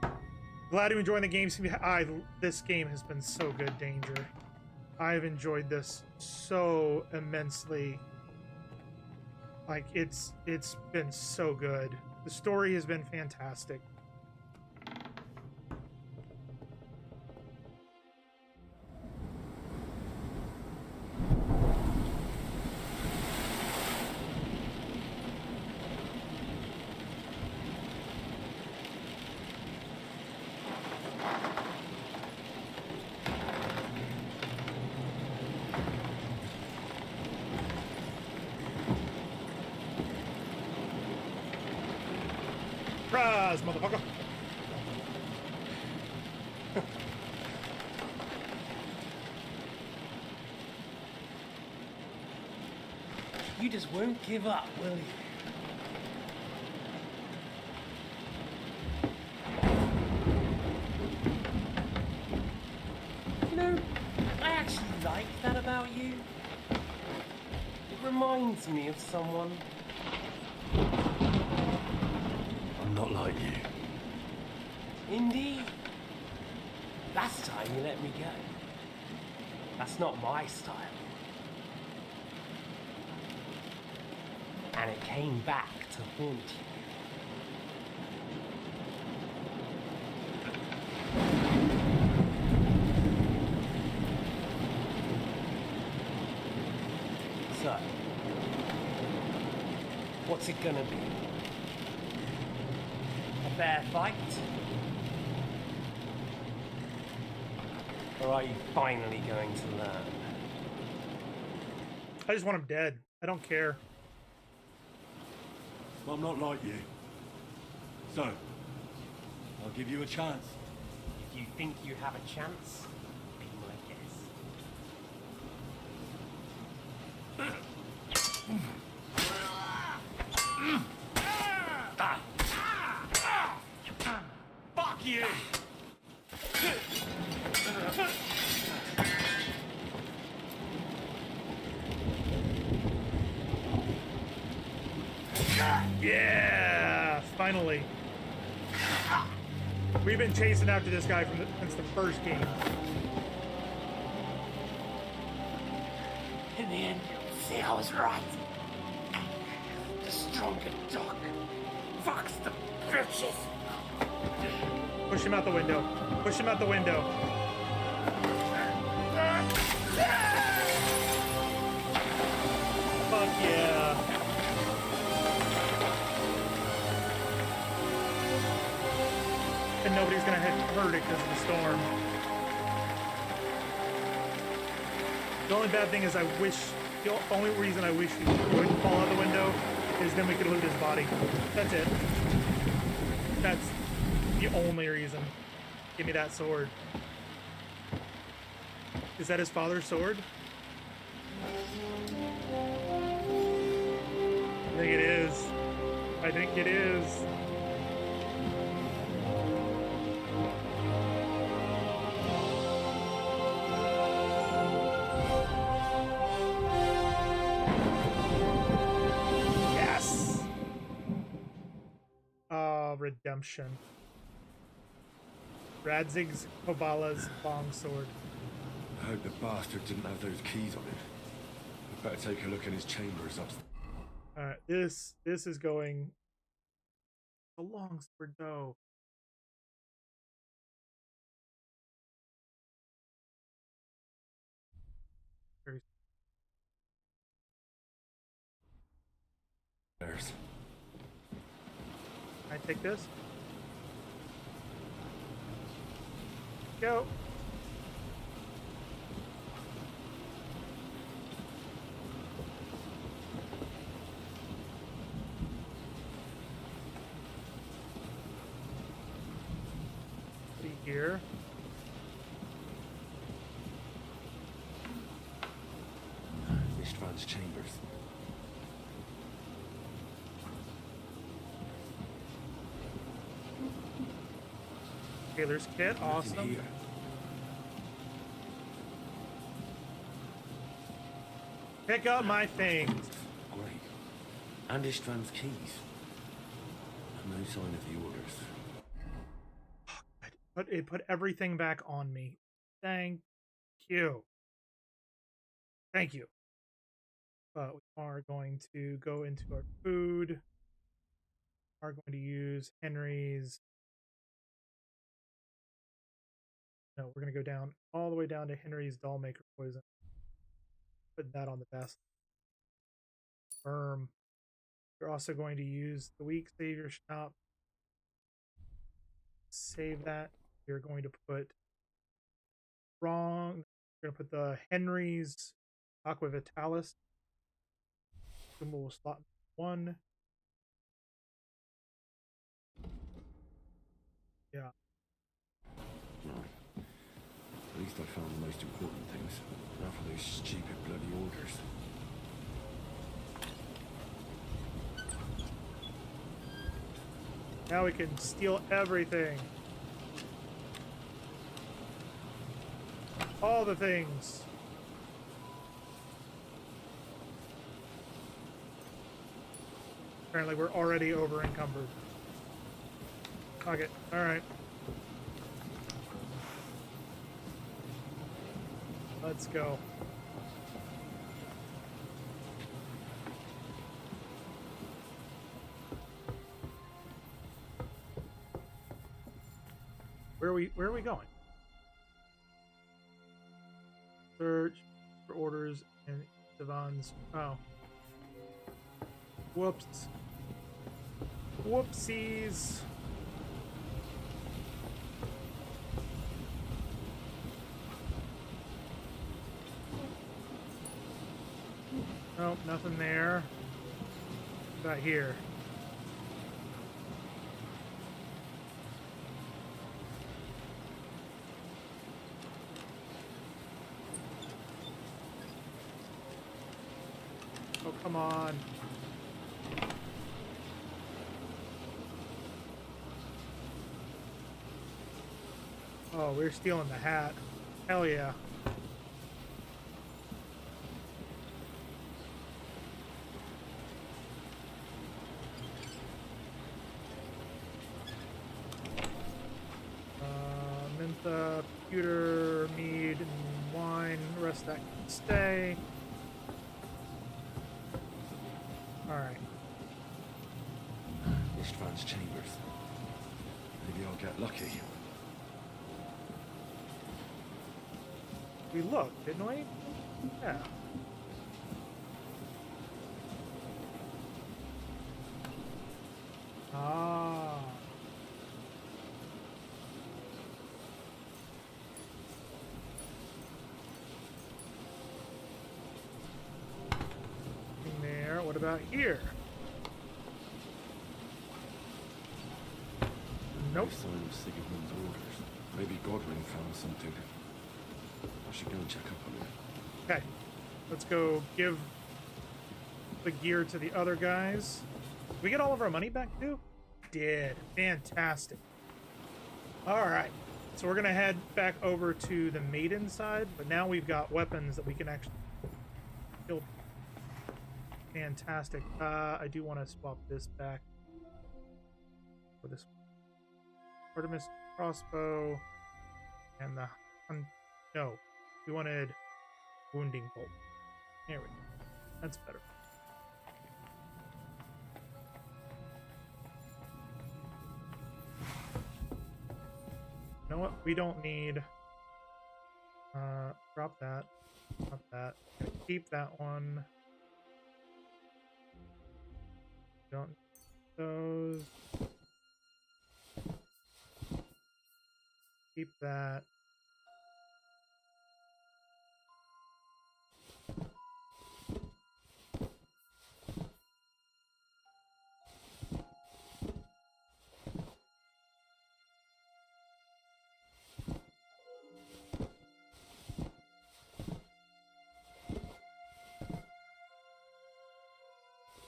Glad to enjoy the game. This game has been so good, Danger. I've enjoyed this so immensely. Like, it's been so good. The story has been fantastic. Surprise, motherfucker! You just won't give up, will you? You know, I actually like that about you. It reminds me of someone. I'm not like you. Indeed. Last time you let me go. That's not my style. And it came back to haunt you. So, what's it gonna be? A fair fight? Or are you finally going to learn? I just want him dead. I don't care. Well, I'm not like you. So, I'll give you a chance. If you think you have a chance, be my guest. Fuck you! Yeah, finally. We've been chasing after this guy since the first game. In the end, you'll see I was right. The stronger dog fucks the bitches. Push him out the window. Push him out the window. Fuck yeah. And nobody's gonna hurt it because of the storm. The only bad thing is the only reason I wish he wouldn't fall out the window is then we could loot his body. That's it. That's the only reason. Give me that sword. Is that his father's sword? I think it is. I think it is. Yes! Redemption. Radzig's Kobala's long sword. I hope the bastard didn't have those keys on him. I better take a look in his chambers upstairs. Alright, this is going a long sword though. There's. Can I take this? Go. See here. Ishtvan's chambers. Taylor's kit, awesome. Here. Pick up my things. Great. And Ishtvan's keys. And no sign of the orders. But it put everything back on me. Thank you. Thank you. But we are going to go into our food. We are going to use Henry's. No, we're going to go down all the way down to Henry's Dollmaker poison. Put that on the best. We're also going to use the weak savior shop. Save that. We're going to put We're going to put the Henry's Aqua Vitalis. We'll slot 1. Yeah. Right. At least I found the most important things. Now for those stupid bloody orders. Now we can steal everything. All the things. Apparently we're already over encumbered. Fuck it. Alright. Let's go. Where are we going? Search for orders and Devon's. Oh. Whoops. Whoopsies. Nope, nothing there. What about here? Oh, come on. Oh, we're stealing the hat. Hell yeah. Mentha, pewter, mead, and wine. The rest of that can stay. Alright. Istvan's chambers. Maybe I'll get lucky. We looked, didn't we? Yeah. Ah. In there. What about here? Nope. No sign of Sigmund's orders. Maybe Godwin found something. I should go and check up on it. Okay. Let's go give the gear to the other guys. Did we get all of our money back too? Did. Fantastic. Alright. So we're going to head back over to the maiden side, but now we've got weapons that we can actually kill. Fantastic. I do want to swap this back for this Artemis crossbow and the no, we wanted wounding bolt. There we go. That's better. You know what? We don't need. Drop that. Drop that. Keep that one. Don't need those. Keep that.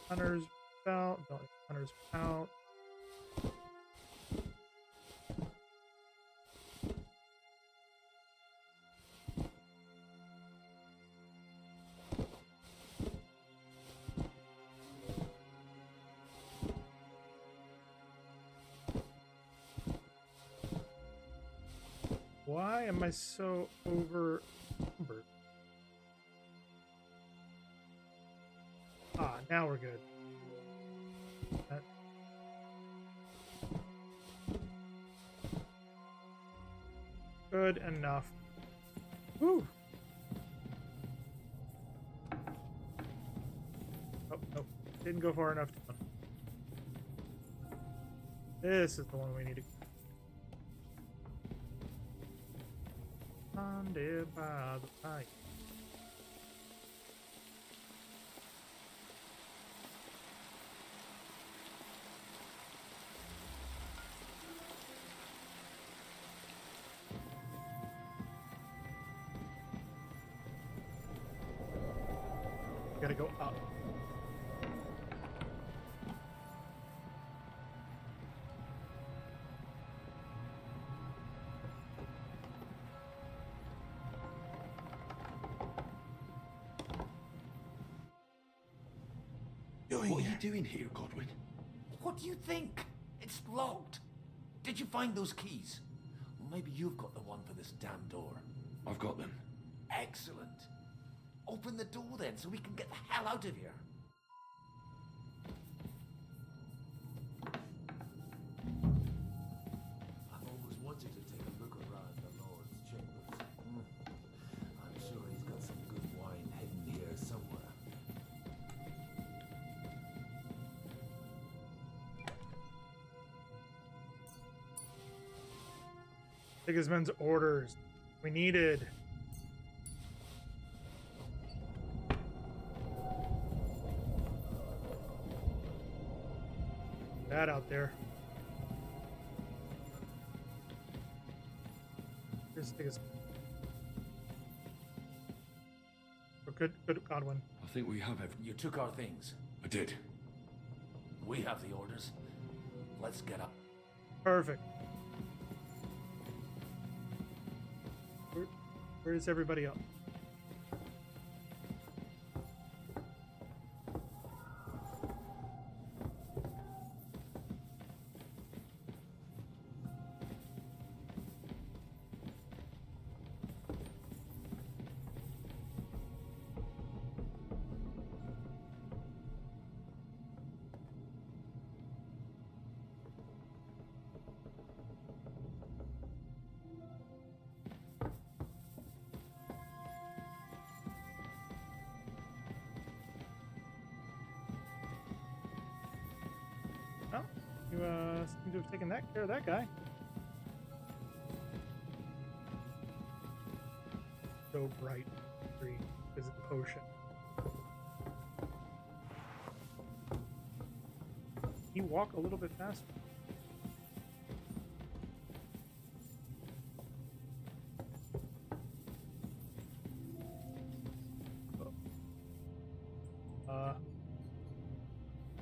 Hunter's belt. Don't need hunter's belt. Why am I so over encumbered? Ah, now we're good. Good enough. Woo! Oh, nope. Didn't go far enough. This is the one we need to... Bonded by the pipe. Gotta go up. What are you doing here, Godwin? What do you think? It's locked. Did you find those keys? Well, maybe you've got the one for this damn door. I've got them. Excellent. Open the door then, so we can get the hell out of here. I've always wanted to take a look around the Lord's chambers. I'm sure he's got some good wine hidden here somewhere. Sigismund's orders. We needed. That out there. Here's Sigismund. We're good, Godwin. I think we have everything. You took our things. I did. We have the orders. Let's get up. Perfect. Where's everybody up? Oh, you seem to have taken care of that guy. So bright, green, is it the potion? You walk a little bit faster.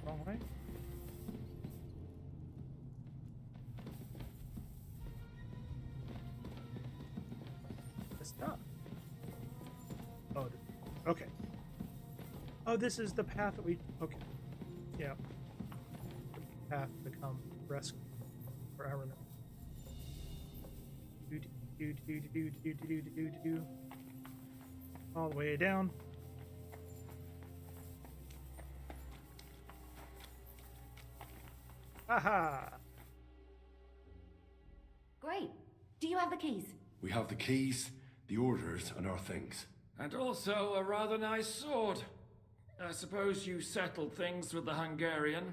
Wrong way. Stop. Oh, okay. Oh, this is the path that we. Okay. Yeah. Path to come rescue. Or I remember. Do. All the way down. Aha! Great. Do you have the keys? We have the keys, the orders, and our things. And also a rather nice sword. I suppose you settled things with the Hungarian.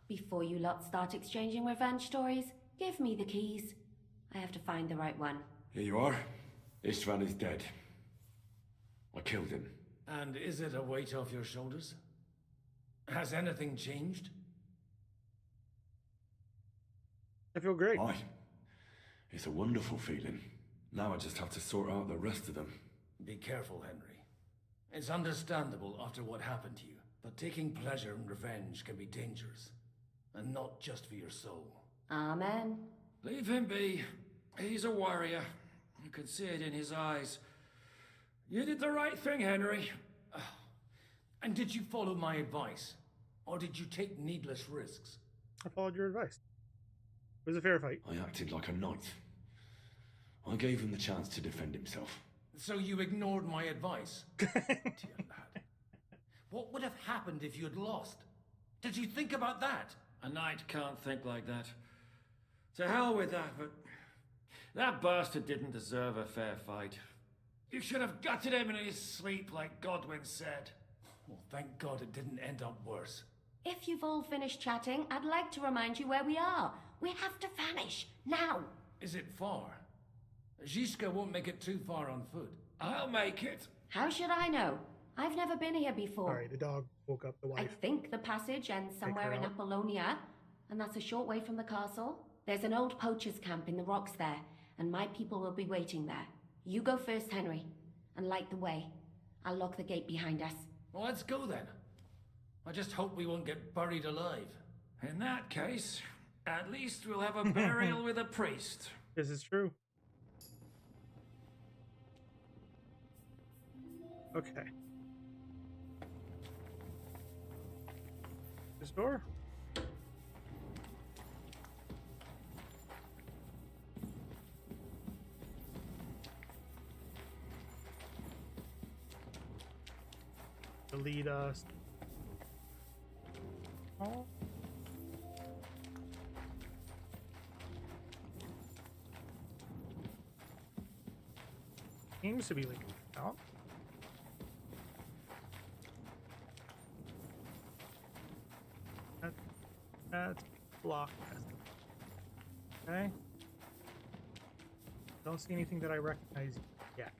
Before you lot start exchanging revenge stories, give me the keys. I have to find the right one. Here you are. Istvan is dead. I killed him. And is it a weight off your shoulders? Has anything changed? I feel great. Aye. It's a wonderful feeling. Now I just have to sort out the rest of them. Be careful, Henry. It's understandable after what happened to you, but taking pleasure in revenge can be dangerous. And not just for your soul. Amen. Leave him be. He's a warrior. You can see it in his eyes. You did the right thing, Henry. And did you follow my advice? Or did you take needless risks? I followed your advice. It was a fair fight. I acted like a knight. I gave him the chance to defend himself. So you ignored my advice? Dear lad. What would have happened if you had lost? Did you think about that? A knight can't think like that. To hell with that, but that bastard didn't deserve a fair fight. You should have gutted him in his sleep like Godwin said. Well, thank God it didn't end up worse. If you've all finished chatting, I'd like to remind you where we are. We have to vanish, now. Is it far? Zizka won't make it too far on foot. I'll make it. How should I know? I've never been here before. Sorry, the dog woke up the wife. I think the passage ends somewhere in Apollonia, and that's a short way from the castle. There's an old poacher's camp in the rocks there, and my people will be waiting there. You go first, Henry, and light the way. I'll lock the gate behind us. Well, let's go then. I just hope we won't get buried alive. In that case, at least we'll have a burial with a priest. This is true. Okay. This door? To lead us. Oh. Seems to be leading out. That's blocked. Okay. Don't see anything that I recognize yet.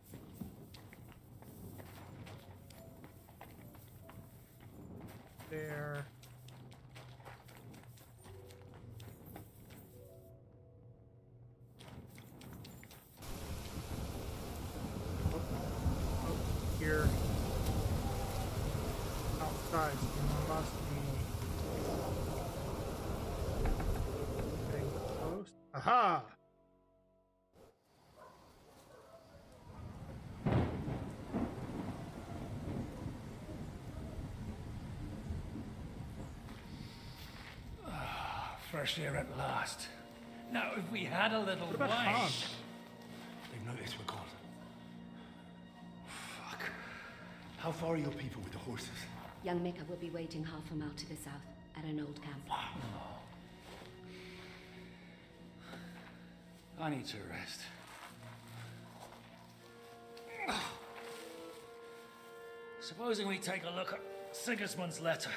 There. Here. Outside. You must be getting close. Aha! Fresh air at last. Now, if we had a little What about wine. Hans? They've noticed we're gone. Fuck. How far are your people with the horses? Young Mika will be waiting half a mile to the south at an old camp. I need to rest. Supposing we take a look at Sigismund's letter.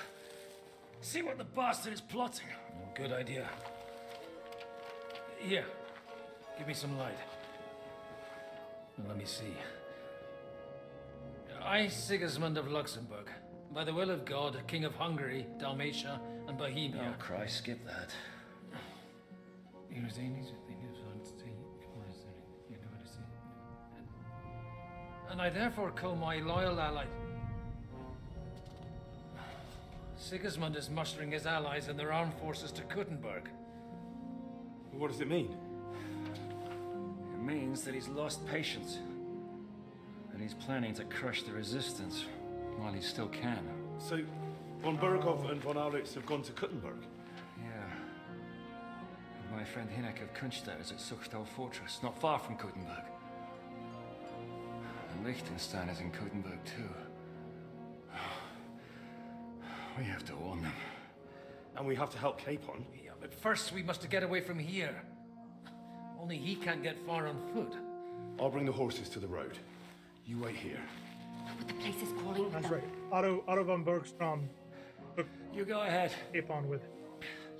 See what the bastard is plotting. Good idea. Here, give me some light. Let me see. I, Sigismund of Luxembourg, by the will of God, King of Hungary, Dalmatia, and Bohemia. Oh, Christ, skip that. And I therefore call my loyal ally. Sigismund is mustering his allies and their armed forces to Kuttenberg. What does it mean? It means that he's lost patience. And he's planning to crush the resistance while he still can. So, von Burghoff and von Aulitz have gone to Kuttenberg? Yeah. And my friend Hinek of Kunstad is at Suchtal Fortress, not far from Kuttenberg. And Liechtenstein is in Kuttenberg too. We have to warn them. And we have to help Capon? Yeah, but first we must get away from here. Only he can't get far on foot. I'll bring the horses to the road. You wait here. But the place is calling. That's right. Otto von Bergstrom took You go ahead. Capon with it.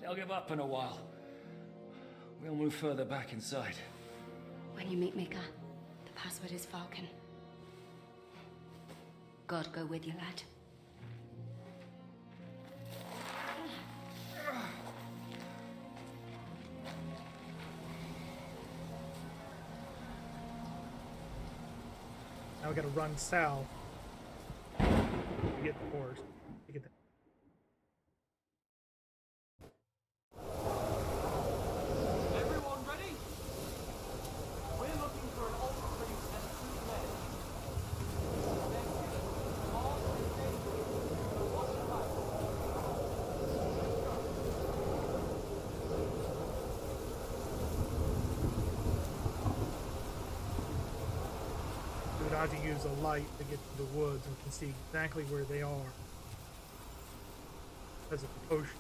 They'll give up in a while. We'll move further back inside. When you meet Mika, the password is Falcon. God go with you, lad. Now we gotta run south to get the horse. To get the... Everyone ready? We're looking for an old priest and 2 men. All and dangerous. So watch your back. We would have to use a light to get to the woods and can see exactly where they are. Because of the potion.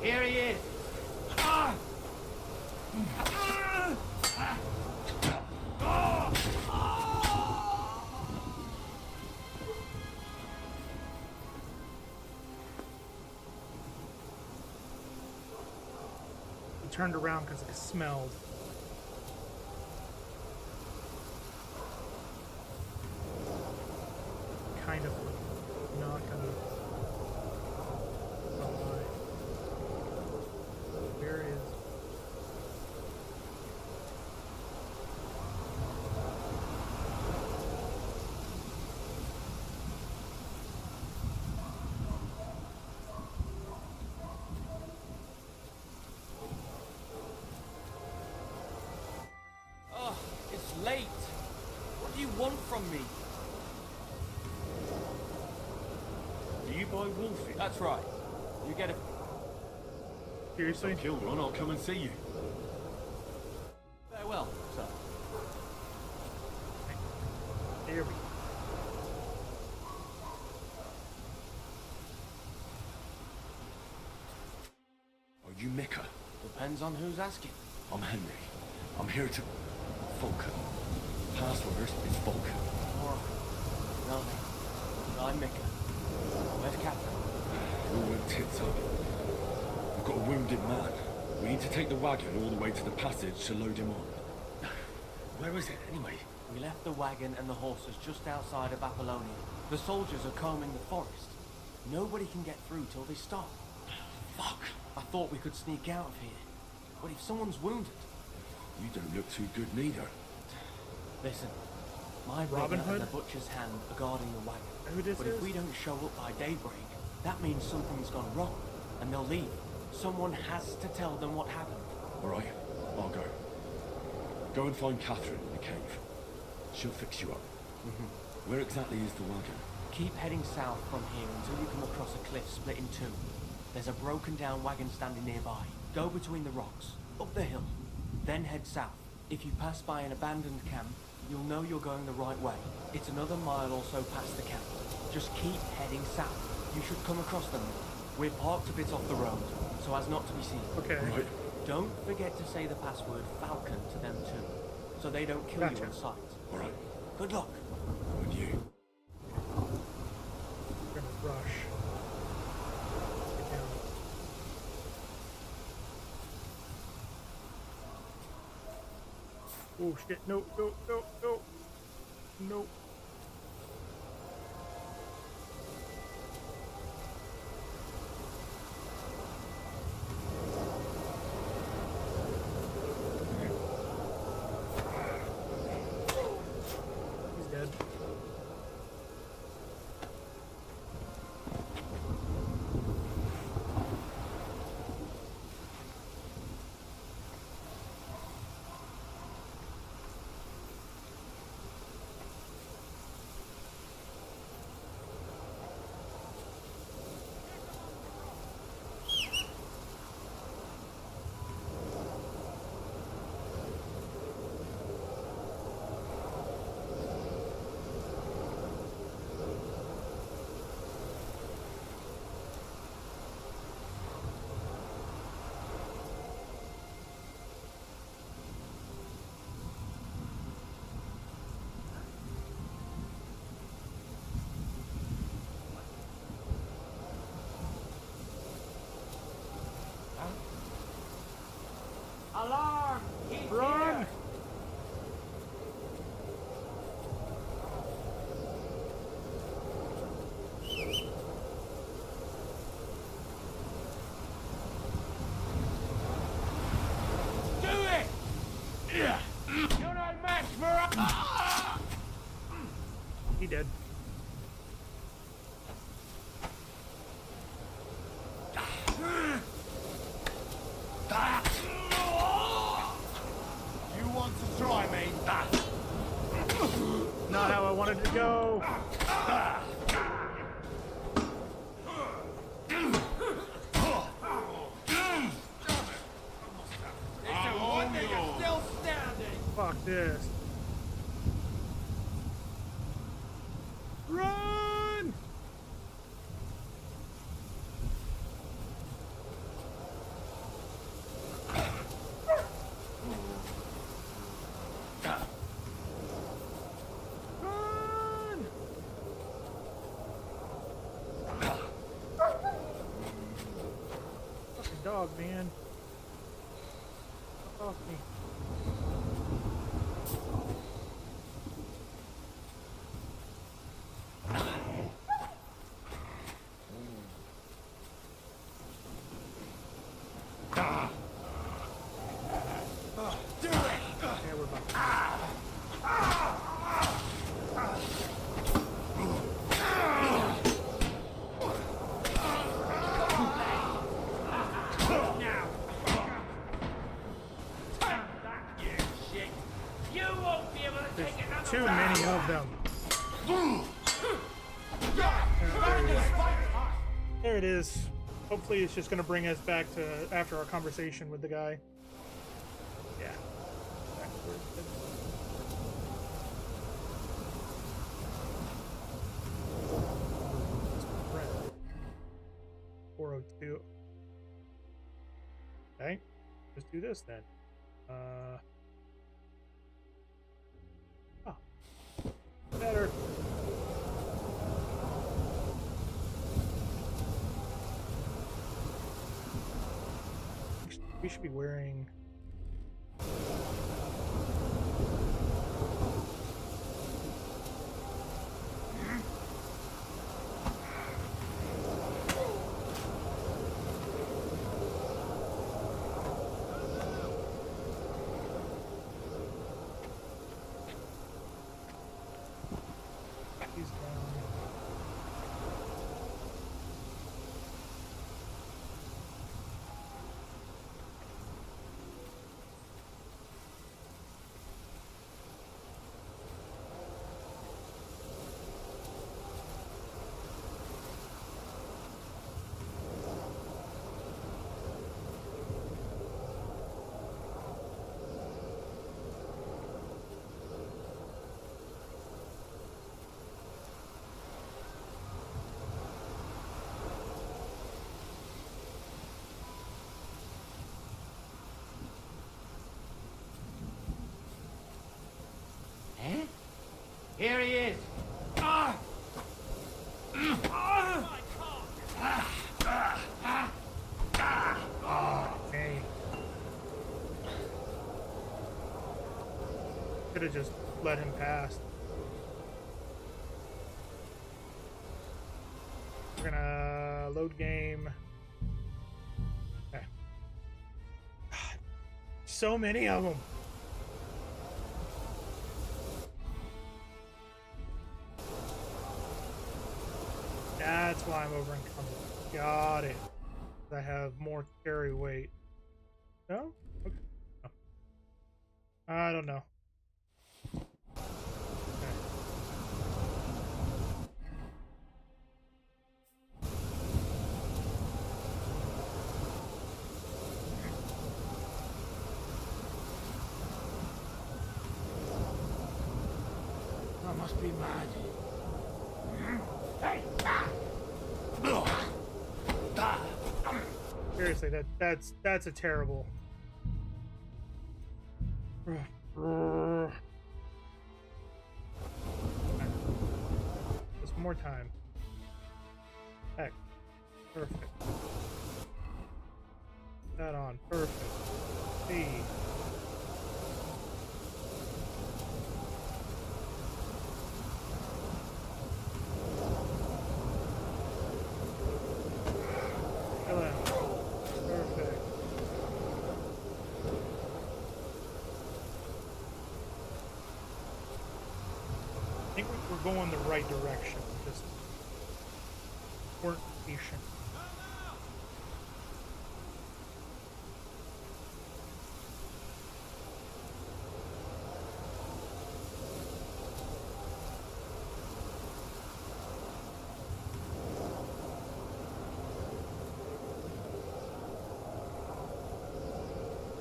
Here he is. He turned around because it smelled. Kind of not gonna lie. Where is Oh, it's late. What do you want from me? Do you buy wolfie? That's right. You get a... seriously? If I kill one, I'll come and see you. Farewell, sir. Here we go. Are you Micah? Depends on who's asking. I'm Henry. I'm here to... Vulcan. Password is Vulcan. Alright. Well then, I'm Micah. Where's Catherine? It all went tits up. We've got a wounded man. We need to take the wagon all the way to the passage to load him on. Where is it, anyway? We left the wagon and the horses just outside of Apollonia. The soldiers are combing the forest. Nobody can get through till they stop. Fuck! I thought we could sneak out of here. But if someone's wounded... You don't look too good neither. Listen, my Robin brother and Hood? the butcher's hand are guarding the wagon. Who this But is? if we don't show up by daybreak, that means something's gone wrong, and they'll leave. Someone has to tell them what happened. All right, I'll go. Go and find Catherine in the cave. She'll fix you up. Where exactly is the wagon? Keep heading south from here until you come across a cliff split in two. There's a broken down wagon standing nearby. Go between the rocks, up the hill, then head south. If you pass by an abandoned camp, you'll know you're going the right way. It's another mile or so past the camp. Just keep heading south. You should come across them. We're parked a bit off the road, so as not to be seen. Okay. Right. Don't forget to say the password Falcon to them too, so they don't kill you Gotcha. on sight. All right. Good luck. With you. We're gonna rush. Get down. Oh shit, no, no, no, no. No. He's dead. Alarm! He's Run! here! Do it! You're not match for us! He did. You want to try me? Not how I wanted to go. It's a wonder you're still standing! Fuck this. Run! off me. Do it! Yeah, we're about to. Too many of them. There it is. Hopefully it's just going to bring us back to after our conversation with the guy. Yeah. Back to where it's been. 402. Okay. Let's do this then. Oh. Better. We should be wearing he's down. Here he is. Okay. Could have just let him pass. We're gonna load game. Okay. So many of them. That's why I'm over encumbered. Got it. I have more carry weight. No? Okay. No. I don't know. Okay. I must be mad. Seriously, that's a terrible. Just one more time. Heck. Perfect. That on. Perfect. C. Kill him. Perfect. I think we're going the right direction. Just weren't patient.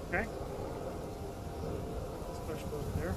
Okay. Special over there.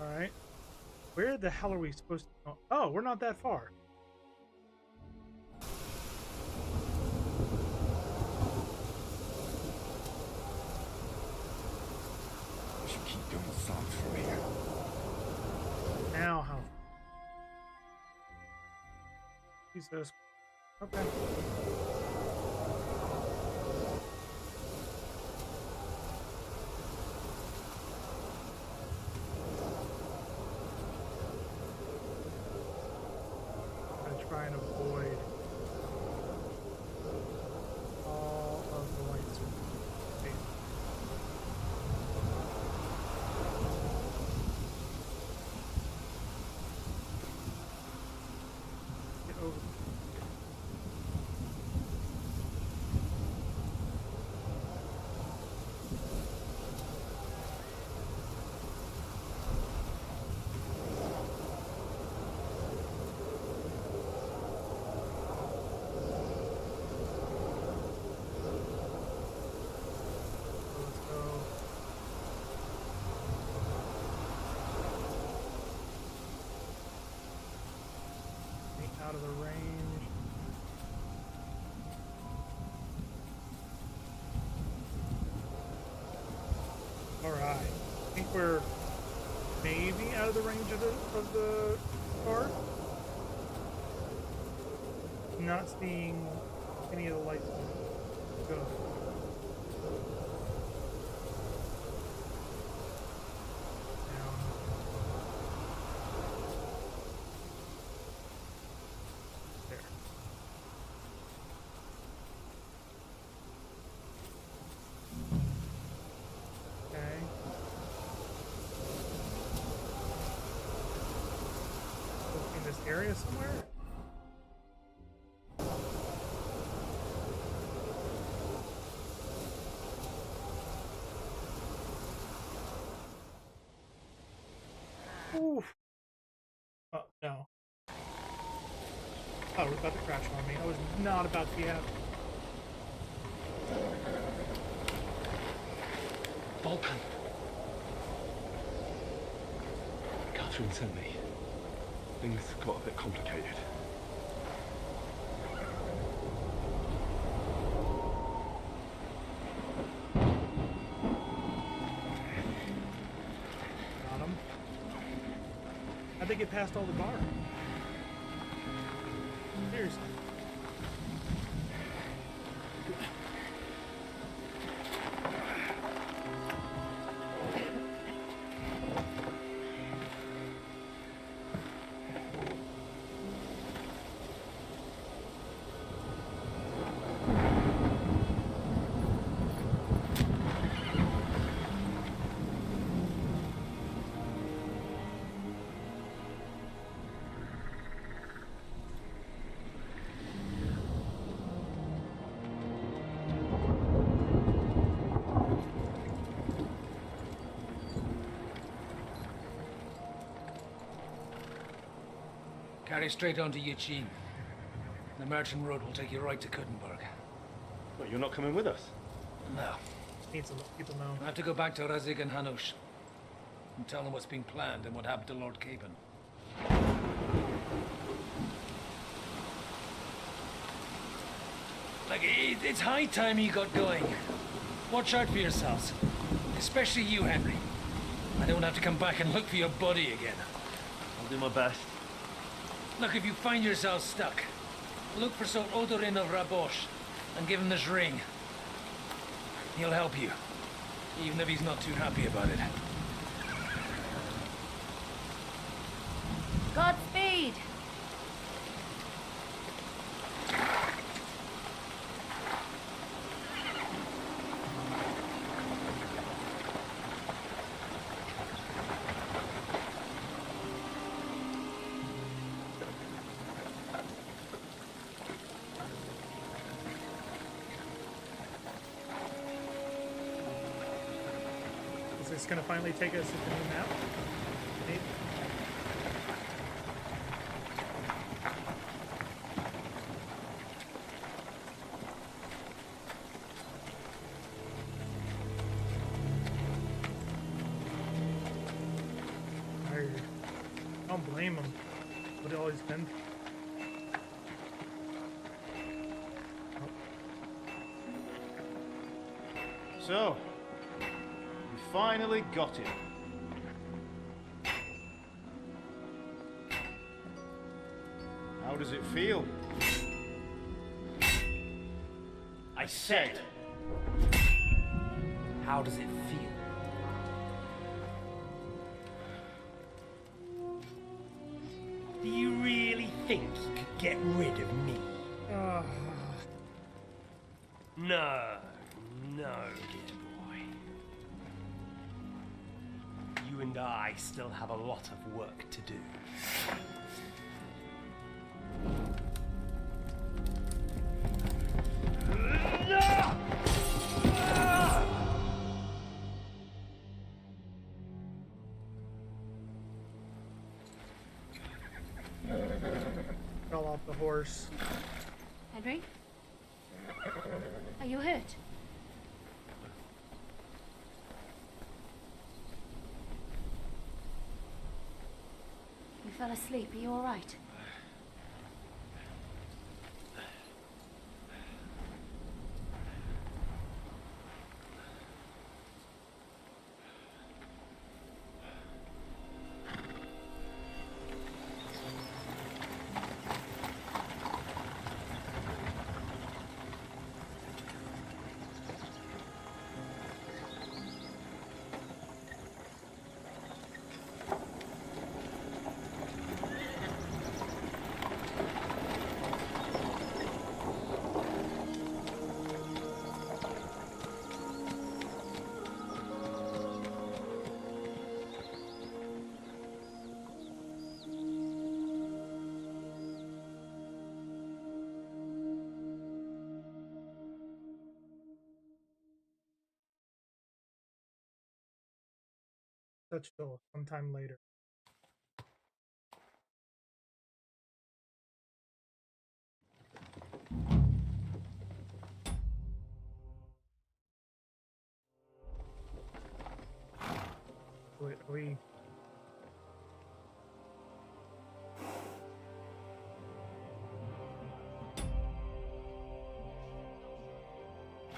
Alright. Where the hell are we supposed to go? Oh, we're not that far. We should keep going south from here. Now how? Jesus. Okay. Try and avoid all of the lights. Get over. Out of the range. Alright. I think we're maybe out of the range of the car. Not seeing any of the lights go. Area somewhere? Oof. Oh, no. Oh, we're about to crash on me. I was not about to be happy. Vulcan. Catherine sent me. Things got a bit complicated. Got him. How'd they get past all the guards? Seriously. Carry straight on to Yuchin. The merchant road will take you right to Kuttenberg. But you're not coming with us? No. Need to let people know. I have to go back to Razig and Hanush and tell them what's been planned and what happened to Lord Capen. Like, it's high time you got going. Watch out for yourselves. Especially you, Henry. I don't have to come back and look for your body again. I'll do my best. Look, if you find yourself stuck, look for Sir Odorin of Rabosh and give him this ring. He'll help you, even if he's not too happy about it. Godspeed! Is this going to finally take us to the new map? Maybe. don't blame him. What he always been. So, we finally got him. How does it feel? I said, how does it feel? Do you really think you could get rid of me? No, dear boy. You and I still have a lot of work to do. Fell off the horse. Henry? Are you hurt? You fell asleep. Are you all right? That's still sometime later. Wait, are we?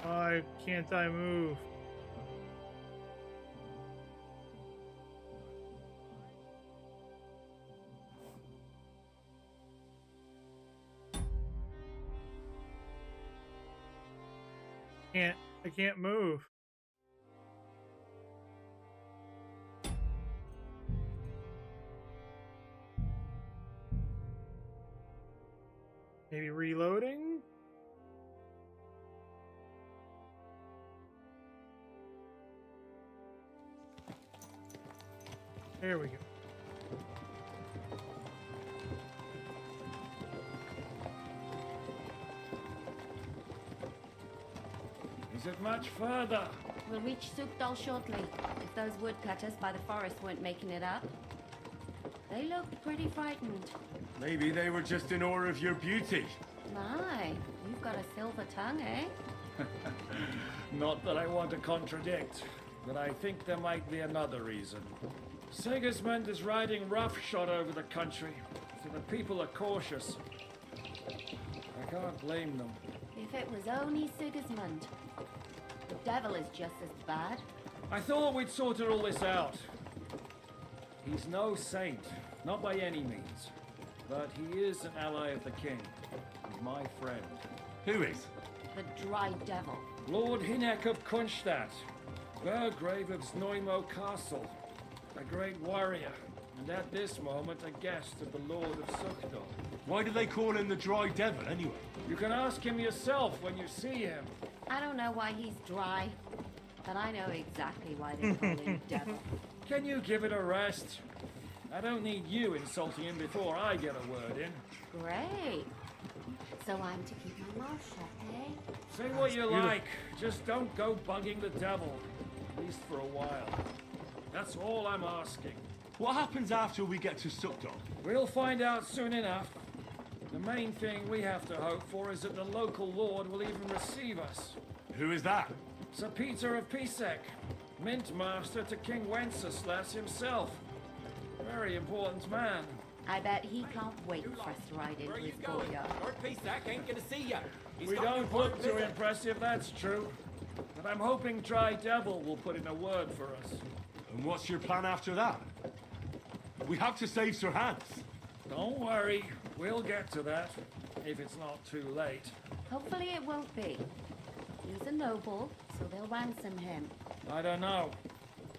Why can't I move? I can't move. Maybe reloading? There we go. Is it much further? We'll reach Sukdal shortly, if those woodcutters by the forest weren't making it up. They looked pretty frightened. Maybe they were just in awe of your beauty. My, you've got a silver tongue, eh? Not that I want to contradict, but I think there might be another reason. Sigismund is riding roughshod over the country, so the people are cautious. I can't blame them. If it was only Sigismund. The devil is just as bad. I thought we'd sorted all this out. He's no saint, not by any means. But he is an ally of the king, and my friend. Who is? The Dry Devil. Lord Hinek of Kunstadt, Burgrave of Znojmo Castle, a great warrior, and at this moment a guest of the Lord of Sukdal. Why do they call him the Dry Devil, anyway? You can ask him yourself when you see him. I don't know why he's dry, but I know exactly why they call him Devil. Can you give it a rest? I don't need you insulting him before I get a word in. Great. So I'm to keep my mouth shut, eh? Say what you like, just don't go bugging the devil. At least for a while. That's all I'm asking. What happens after we get to Sukdal? We'll find out soon enough. The main thing we have to hope for is that the local lord will even receive us. Who is that? Sir Peter of Pisek, Mint Master to King Wenceslas himself. Very important man. I bet he can't wait for us to ride into his courtyard. Lord Pisac ain't gonna see you. We don't look too impressive, that's true. But I'm hoping Dry Devil will put in a word for us. And what's your plan after that? We have to save Sir Hans. Don't worry, we'll get to that, if it's not too late. Hopefully it won't be. He's a noble, so they'll ransom him. I don't know.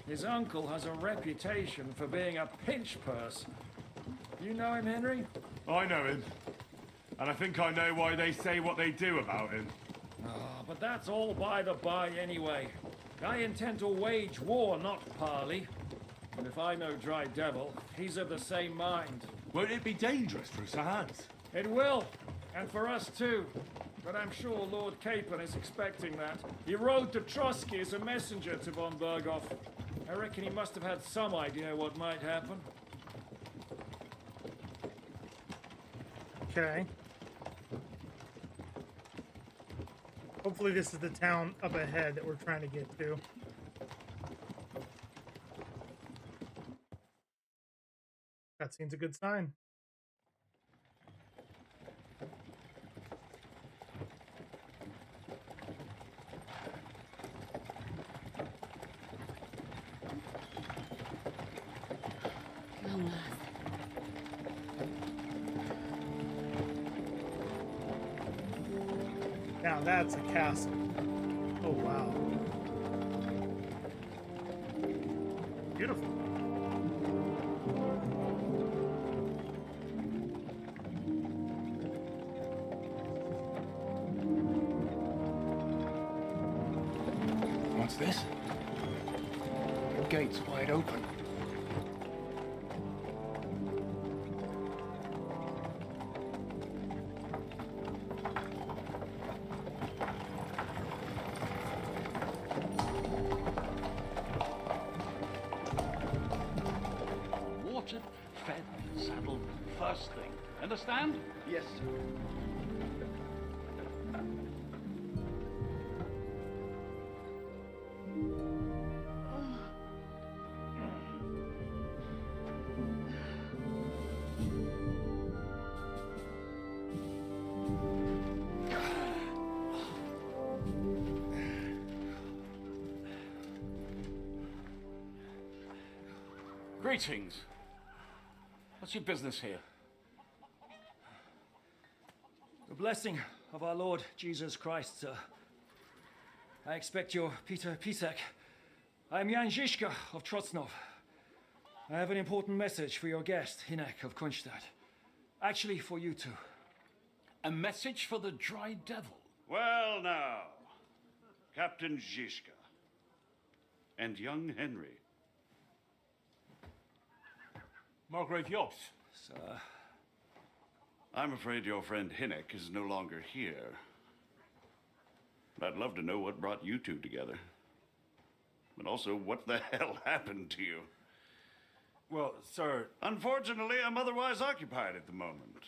His uncle has a reputation for being a pinch purse. You know him, Henry? I know him. And I think I know why they say what they do about him. But that's all by the by anyway. I intend to wage war, not parley. And if I know Dry Devil, he's of the same mind. Won't it be dangerous for Sir Hans? It will, and for us too. But I'm sure Lord Capon is expecting that. He rode to Trotsky as a messenger to von Berghoff. I reckon he must have had some idea what might happen. Okay. Hopefully this is the town up ahead that we're trying to get to. That seems a good sign. Now that's a castle. Oh wow. Beautiful. What's this? The gate's wide open. Watered, fed, saddled, first thing. Understand? Yes, sir. Greetings. What's your business here? The blessing of our Lord Jesus Christ, sir. I expect your Peter Pisac. I am Jan Žižka of Trotznov. I have an important message for your guest, Hinek of Kunstadt. Actually, for you two. A message for the Dry Devil? Well now, Captain Žižka and young Henry. Margrave Jos. Sir. I'm afraid your friend Hinek is no longer here. But I'd love to know what brought you two together. But also, what the hell happened to you? Well, sir... Unfortunately, I'm otherwise occupied at the moment.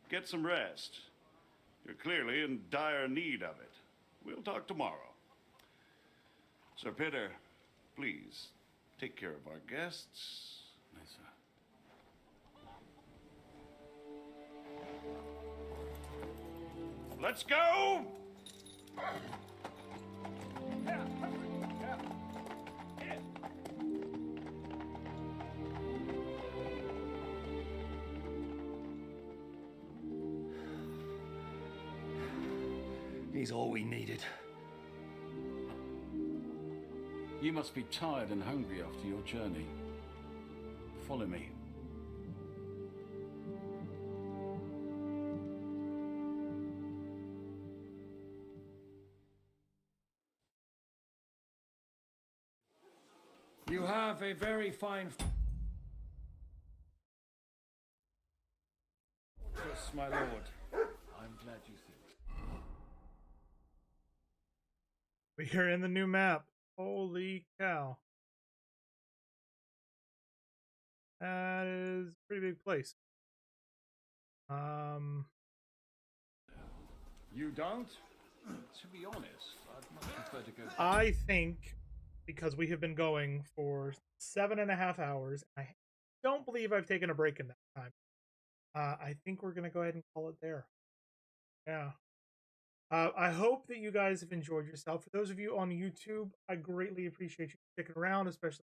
Get some rest. You're clearly in dire need of it. We'll talk tomorrow. Sir Peter, please, take care of our guests. Yes, sir. Let's go! He's all we needed. You must be tired and hungry after your journey. Follow me. You have a very fine fortress, my lord. I'm glad you think. We're in the new map. Holy cow. That is a pretty big place. You don't? To be honest, I'd much prefer to go... I think because we have been going for 7.5 hours, I don't believe I've taken a break in that time. I think we're going to go ahead and call it there. Yeah. I hope that you guys have enjoyed yourself. For those of you on YouTube, I greatly appreciate you sticking around, especially